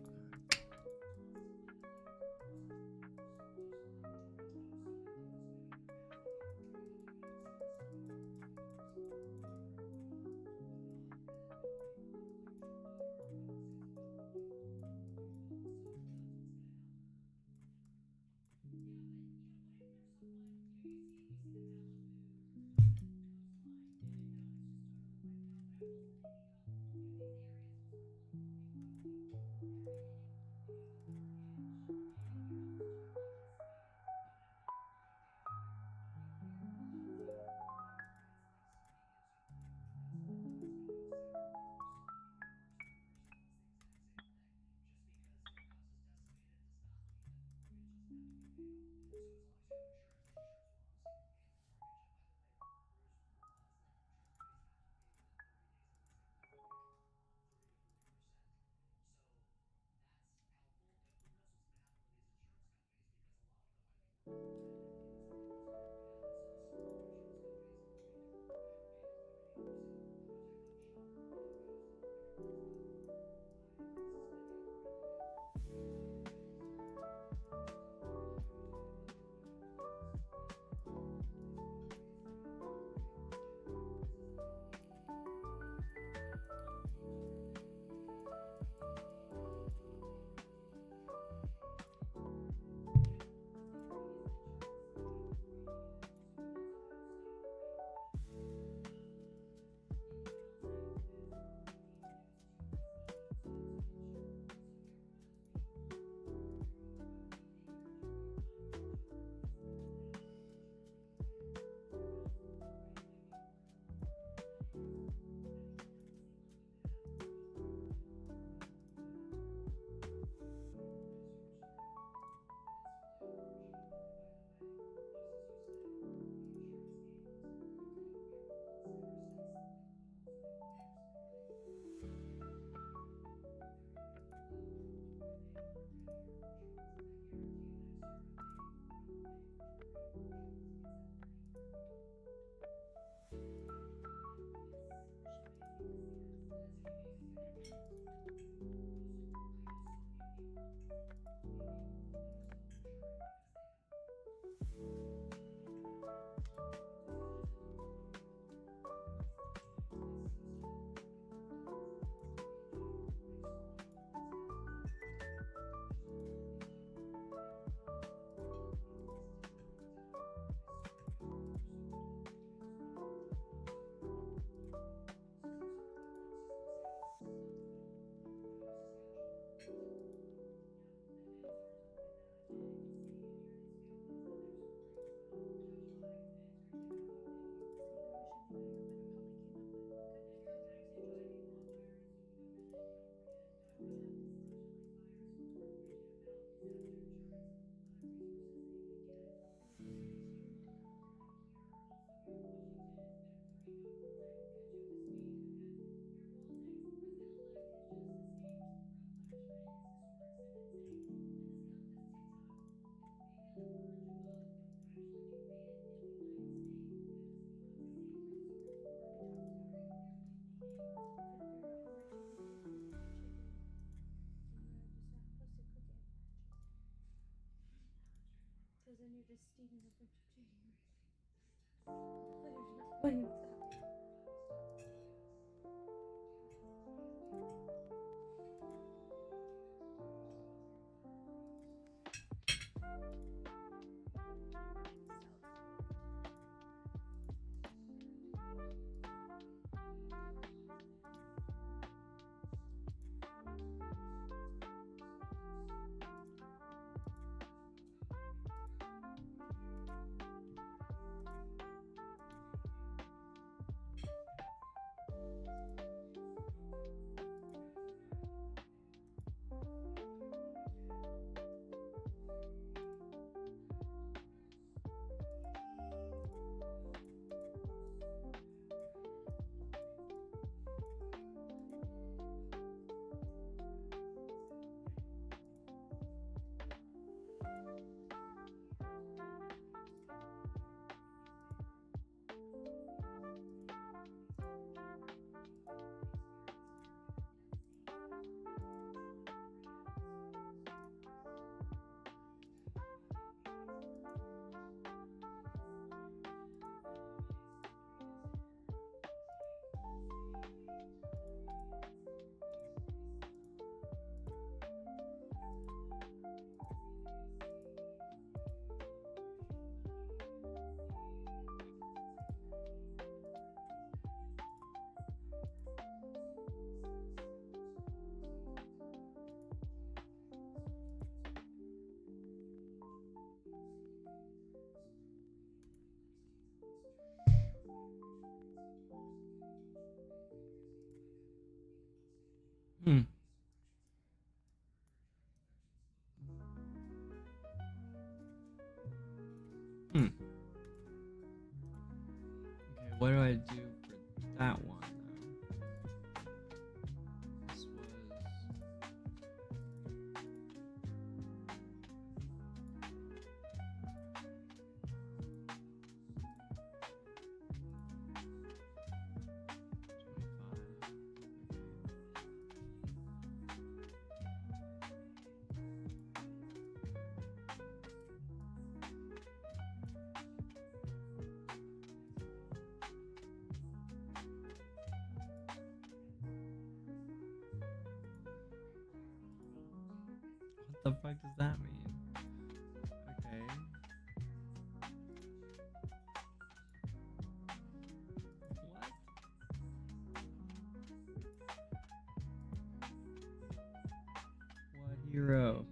Because then you're just steaming a bunch of chicken wings. There's no point in stopping. Hmm. Hmm. Okay, what do I do for that one, though? This was... What the fuck does that mean? Okay. What? What hero?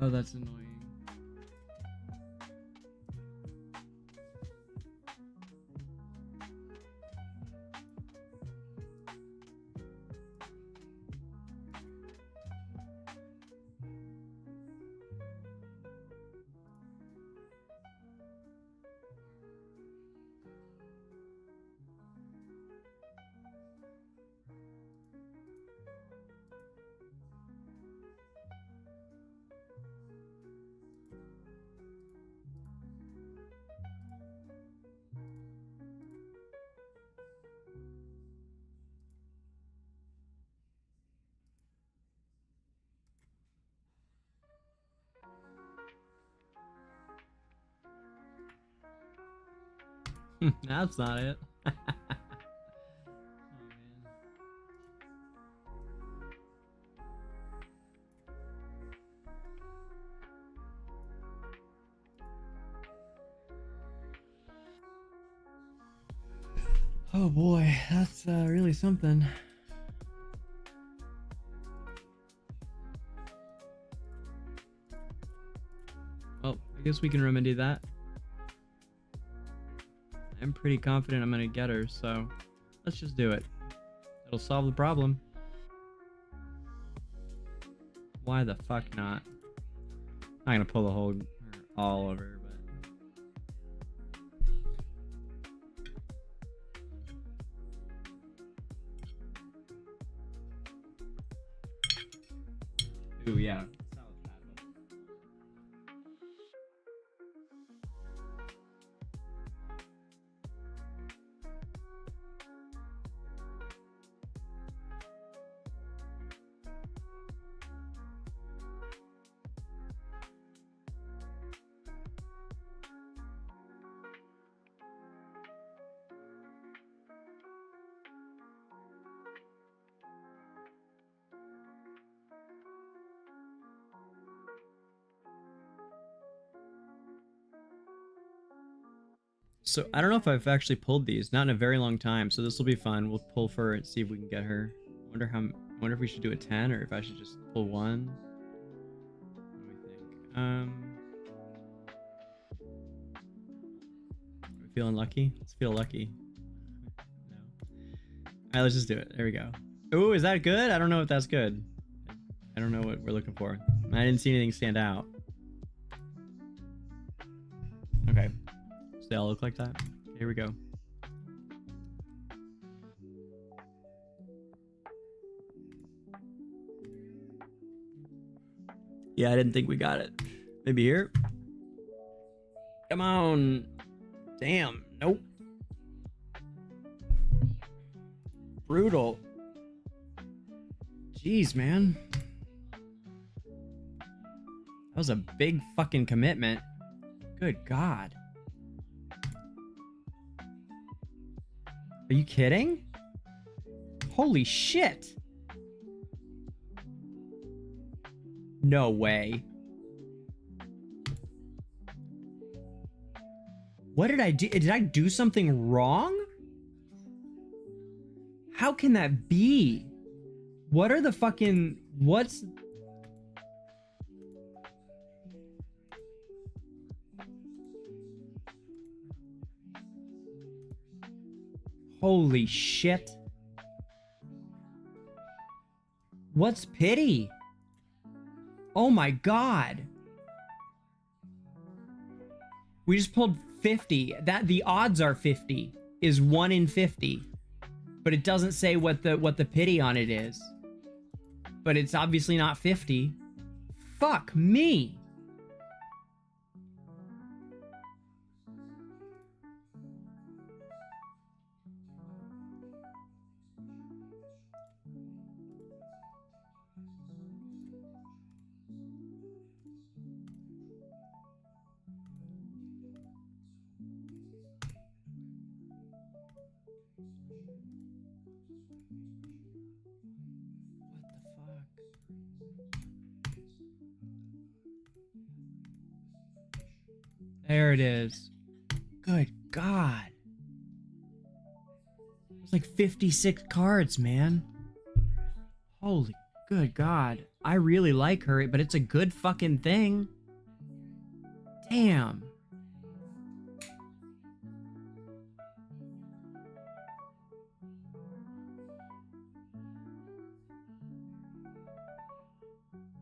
Oh, that's annoying. That's not it. Oh, man. Oh boy, that's really something. Well, I guess we can remedy that. I'm pretty confident I'm gonna get her, so let's just do it. It'll solve the problem. Why the fuck not? I'm not gonna pull the whole all of her, but ooh yeah. So I don't know if I've actually pulled these, not in a very long time. So this will be fun. We'll pull for it, see if we can get her. I wonder if we should do a 10 or if I should just pull one. What do we think? Are we feeling lucky? Let's feel lucky. No. All right, let's just do it. There we go. Ooh, is that good? I don't know if that's good. I don't know what we're looking for. I didn't see anything stand out. Okay. So they all look like that. Here we go. Yeah, I didn't think we got it. Maybe here. Come on. Damn. Nope. Brutal. Jeez, man. That was a big fucking commitment. Good God. Are you kidding? Holy shit. No way. What did I do? Did I do something wrong? How can that be? What are the fucking... What's... Holy shit. What's pity? Oh my God. We just pulled 50. That the odds are 50 is 1 in 50. But it doesn't say what the pity on it is. But it's obviously not 50. Fuck me. There it is. Good God. It's like 56 cards, man. Holy good God. I really like her, but it's a good fucking thing. Damn.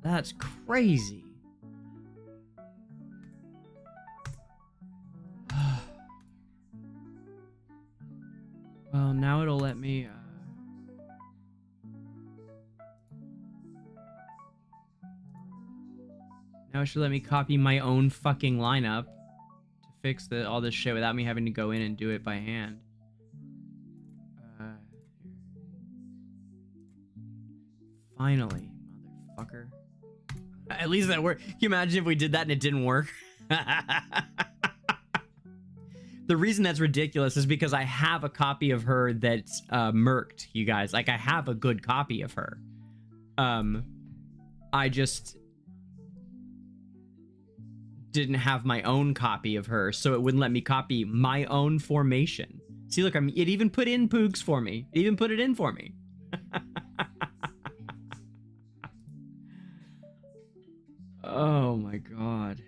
That's crazy. Well, now it'll let me, now it should let me copy my own fucking lineup to fix all this shit without me having to go in and do it by hand. Finally, motherfucker. At least that worked. Can you imagine if we did that and it didn't work? The reason that's ridiculous is because I have a copy of her that's merked, you guys. Like, I have a good copy of her. I just didn't have my own copy of her, so it wouldn't let me copy my own formation. See, look, it even put in Poogs for me. It even put it in for me. Oh my God.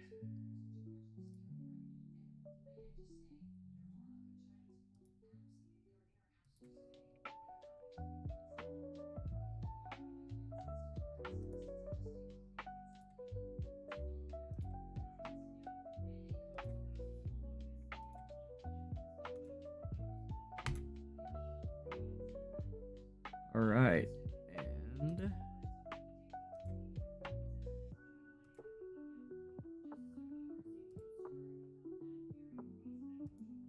All right, and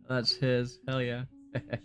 that's his. Hell yeah. Okay.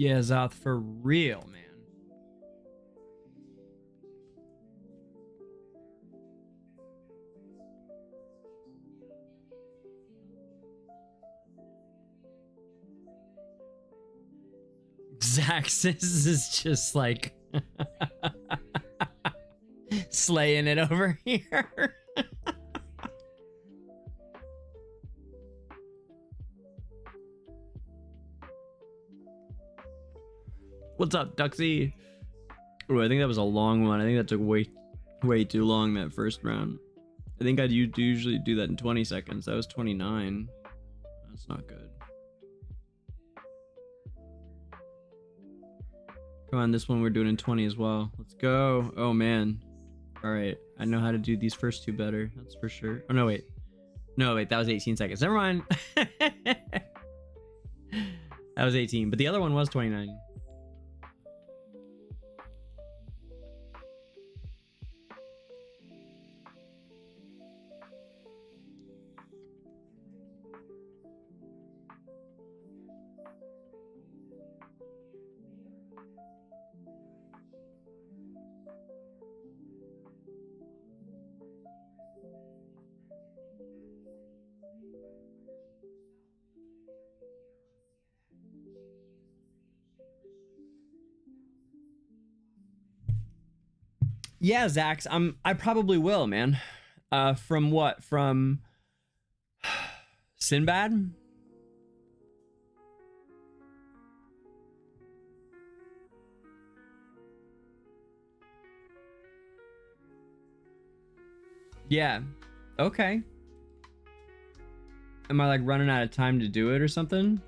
Yeah, Zoth, for real, man. Zaxxas is just like slaying it over here. What's up, Duxie? Oh, I think that was a long one. I think that took way too long, that first round. I think I'd usually do that in 20 seconds. That was 29. That's not good. Come on, this one we're doing in 20 as well. Let's go. Oh, man. All right. I know how to do these first two better. That's for sure. Oh, no, wait. No, wait. That was 18 seconds. Never mind. That was 18. But the other one was 29. Yeah, Zax, I probably will, man. From what? From Sinbad? Yeah. Okay. Am I like running out of time to do it or something?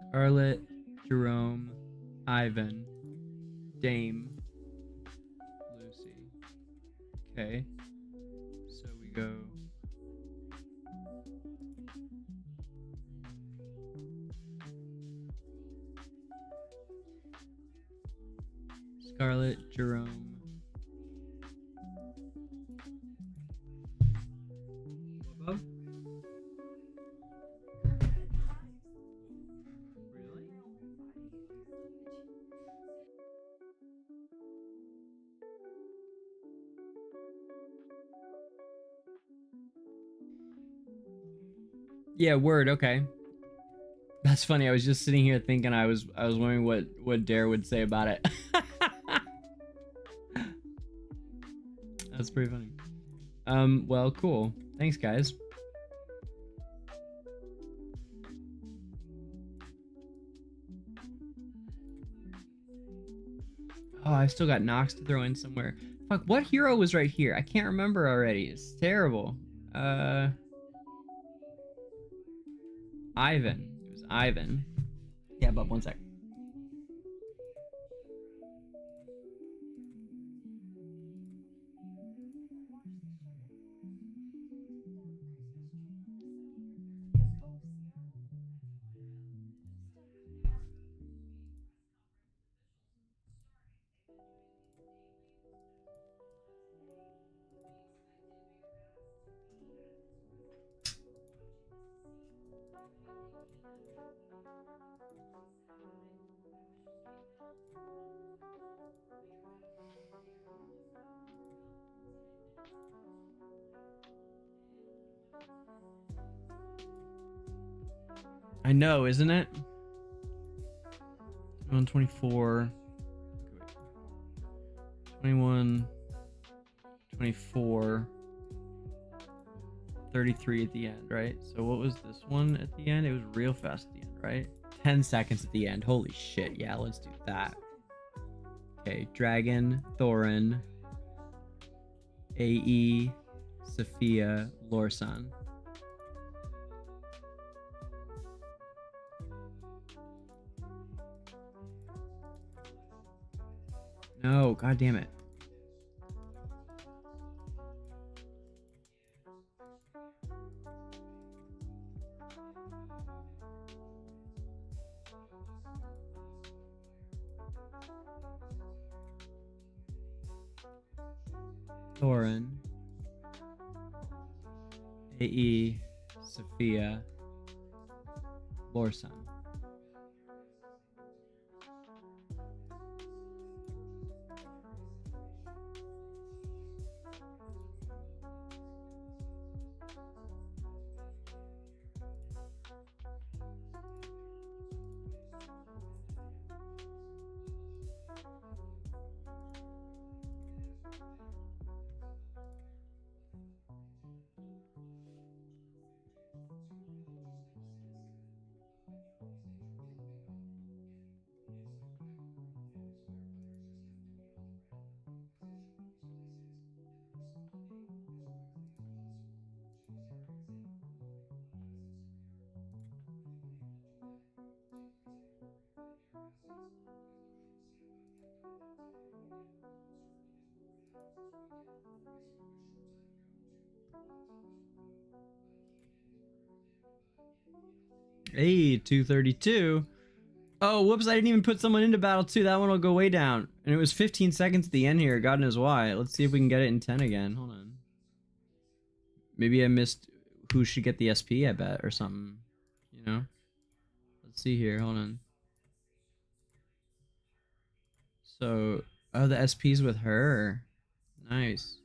Scarlet, Jerome, Ivan, Dame, Lucy. Okay. So we go. Scarlet, Jerome. Above? Yeah, word, okay. That's funny. I was just sitting here thinking I was wondering what Dare would say about it. That's pretty funny. Well, cool. Thanks, guys. Oh, I still got Nox to throw in somewhere. Fuck, what hero was right here? I can't remember already. It's terrible. Ivan. It was Ivan. Yeah, Bub, one sec. I know, isn't it? 124. 21. 24. 33 at the end, right? So what was this one at the end? It was real fast at the end, right? 10 seconds at the end. Holy shit. Yeah, let's do that. Okay, Dragon, Thorin, AE, Sophia, Lorsan. No, god damn it. Thorin, AE, Sophia, Lorsan. Hey, 232. Oh, whoops, I didn't even put someone into battle 2. That one will go way down. And it was 15 seconds at the end here. God knows why. Let's see if we can get it in 10 again. Hold on. Maybe I missed who should get the SP, I bet, or something. You know? Let's see here. Hold on. So, oh, the SP's with her. Nice.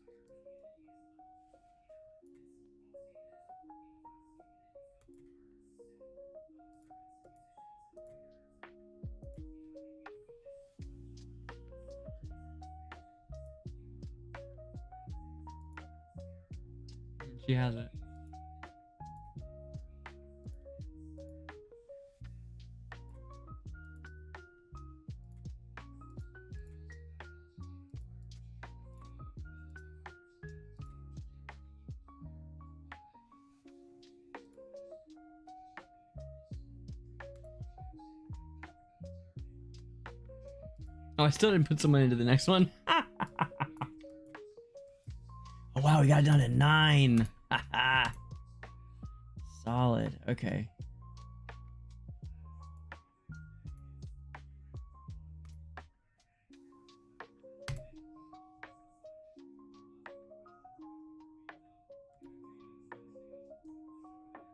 She has it. Oh, I still didn't put someone into the next one. Oh, wow, we got it done at 9. Solid. Okay.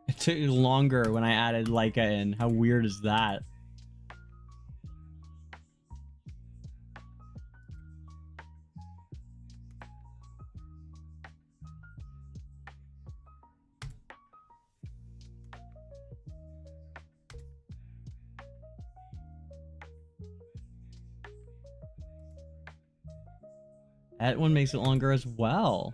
It took longer when I added Leica in. How weird is that? That one makes it longer as well.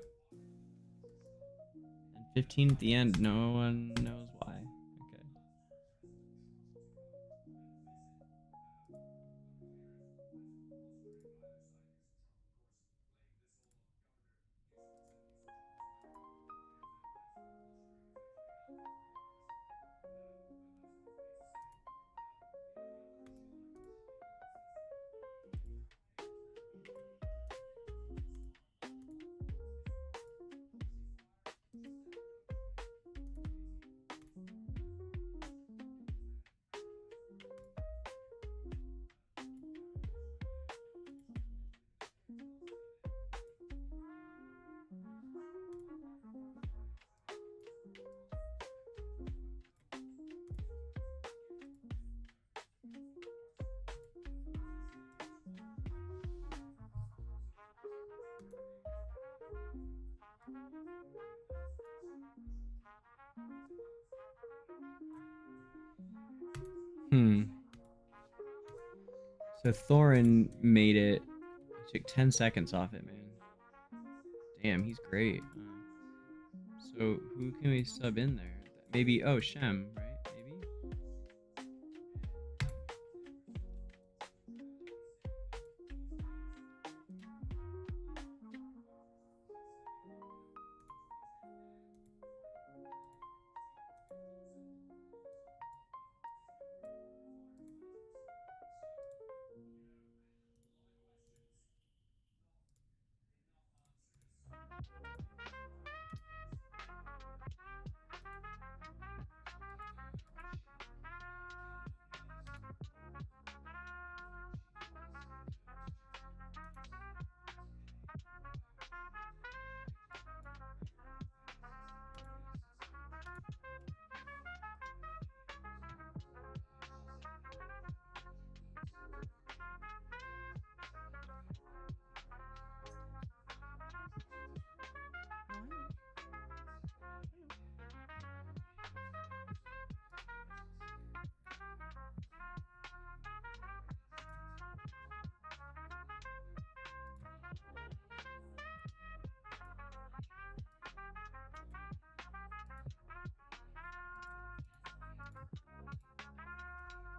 And 15 at the end, no one knows why. Okay. Hmm. So Thorin made it. Took 10 seconds off it, man. Damn, he's great. So who can we sub in there? Maybe, oh, Shem, right? Maybe?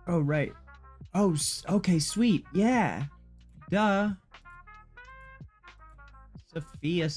Oh, right. Oh, okay, sweet. Yeah. Duh. Sophia.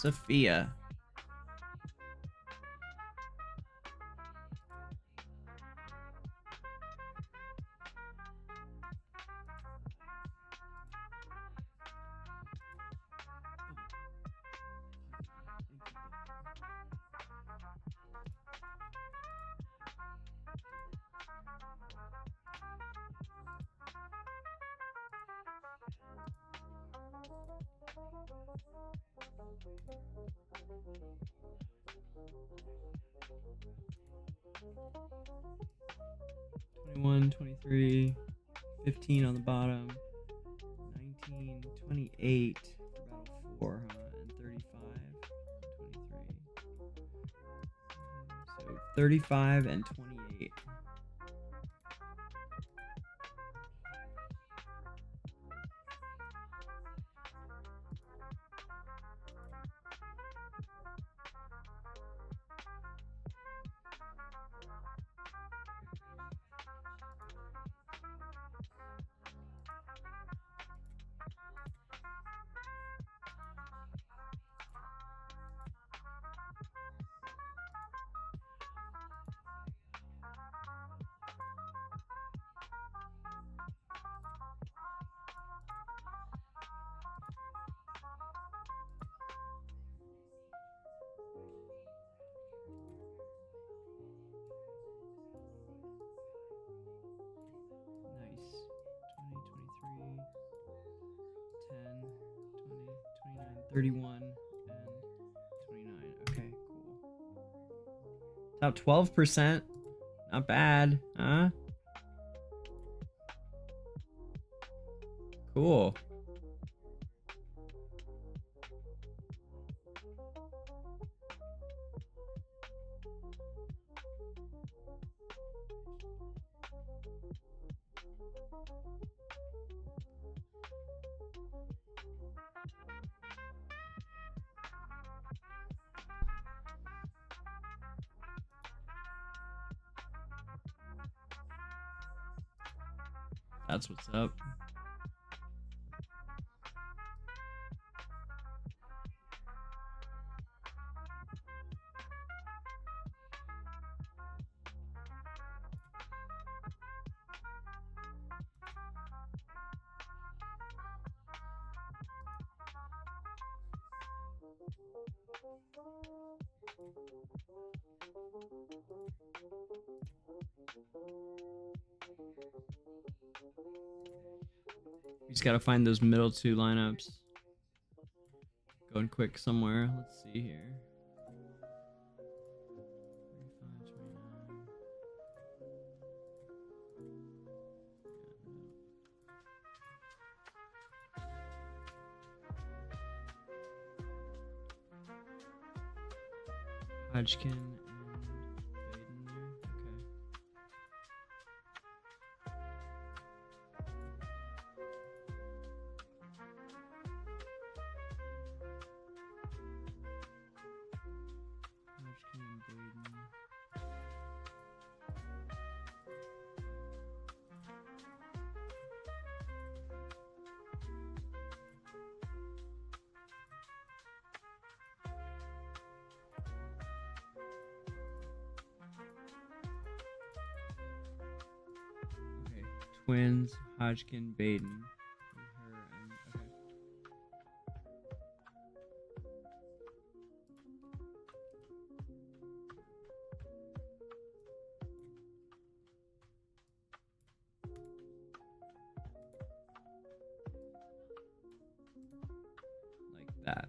One, 23, 15 on the bottom, 19, 28 for Battle 4, huh? And 35, 23. So 35 and 28. Nice. 20, 23, 10, 20, 29, 31, and 29. Okay, cool. About 12%. Not bad, huh? Cool. That's what's up. We just gotta find those middle two lineups. Going quick somewhere. Let's see here. 35, 29. Hodgkin and Baden there. Okay. twins, Hodgkin, Baden. Okay. Like that.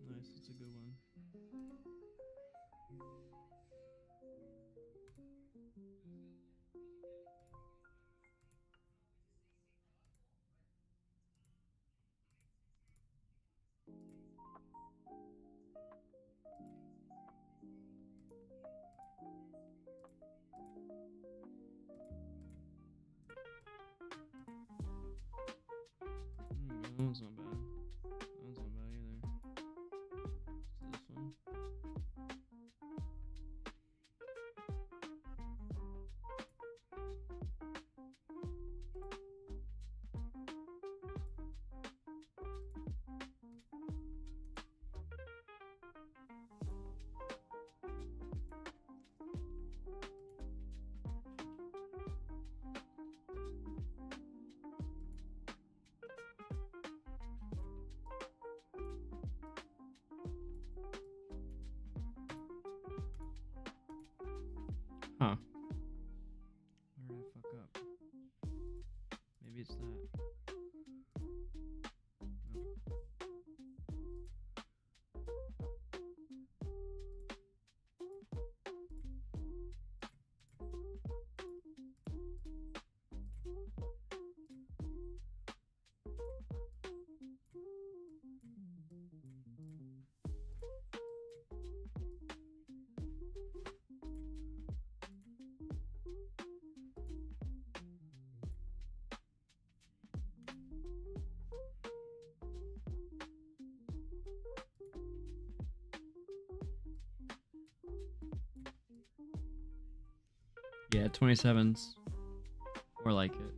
Nice, it's a good one. That one's not bad. That one's not bad either. This one. Huh. Where did I fuck up? Maybe it's that. No. Yeah, 27's more like it.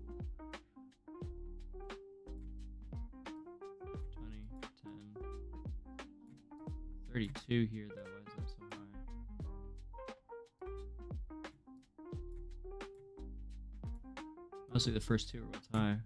20, 10. 32 here though, why is that so high? Mostly the first two are what's high.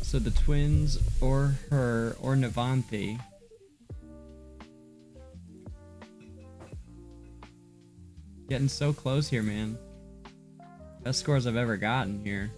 So the twins or her or Navanthi. Getting so close here, man. Best scores I've ever gotten here.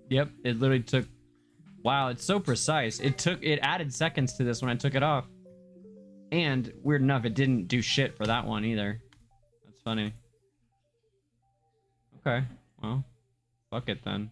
Yep, it literally took... Wow, it's so precise. It added seconds to this when I took it off. And, weird enough, it didn't do shit for that one either. That's funny. Okay, well, fuck it then.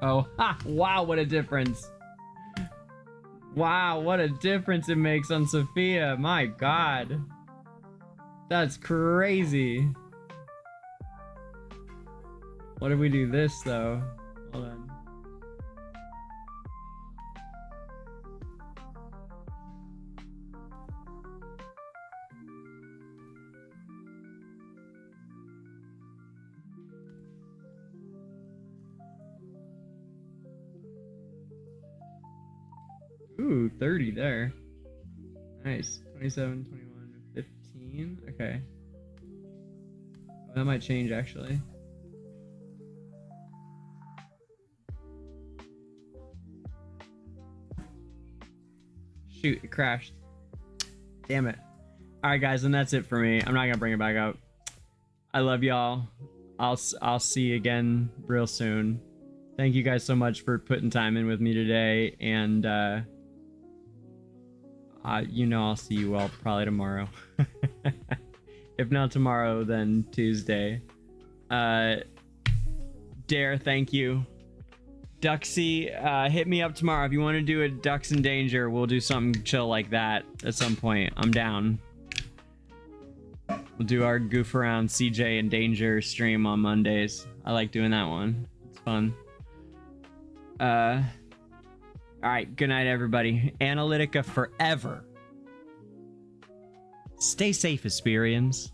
Oh, ha! Wow, what a difference. Wow, what a difference it makes on Sophia. My god. That's crazy. What if we do this, though? Hold on. Ooh, 30 there. Nice. 27, 21, 15. Okay. Well, that might change, actually. Shoot, it crashed. Damn it. Alright, guys, and that's it for me. I'm not gonna bring it back up. I love y'all. I'll see you again real soon. Thank you guys so much for putting time in with me today, and you know I'll see you all probably tomorrow. If not tomorrow, then Tuesday. Dare, thank you. Duxie, hit me up tomorrow if you want to do a Ducks in Danger. We'll do something chill like that at some point. I'm down. We'll do our goof around CJ and Danger stream on Mondays. I like doing that one. It's fun. All right, good night, everybody. Analytica forever. Stay safe, Esperians.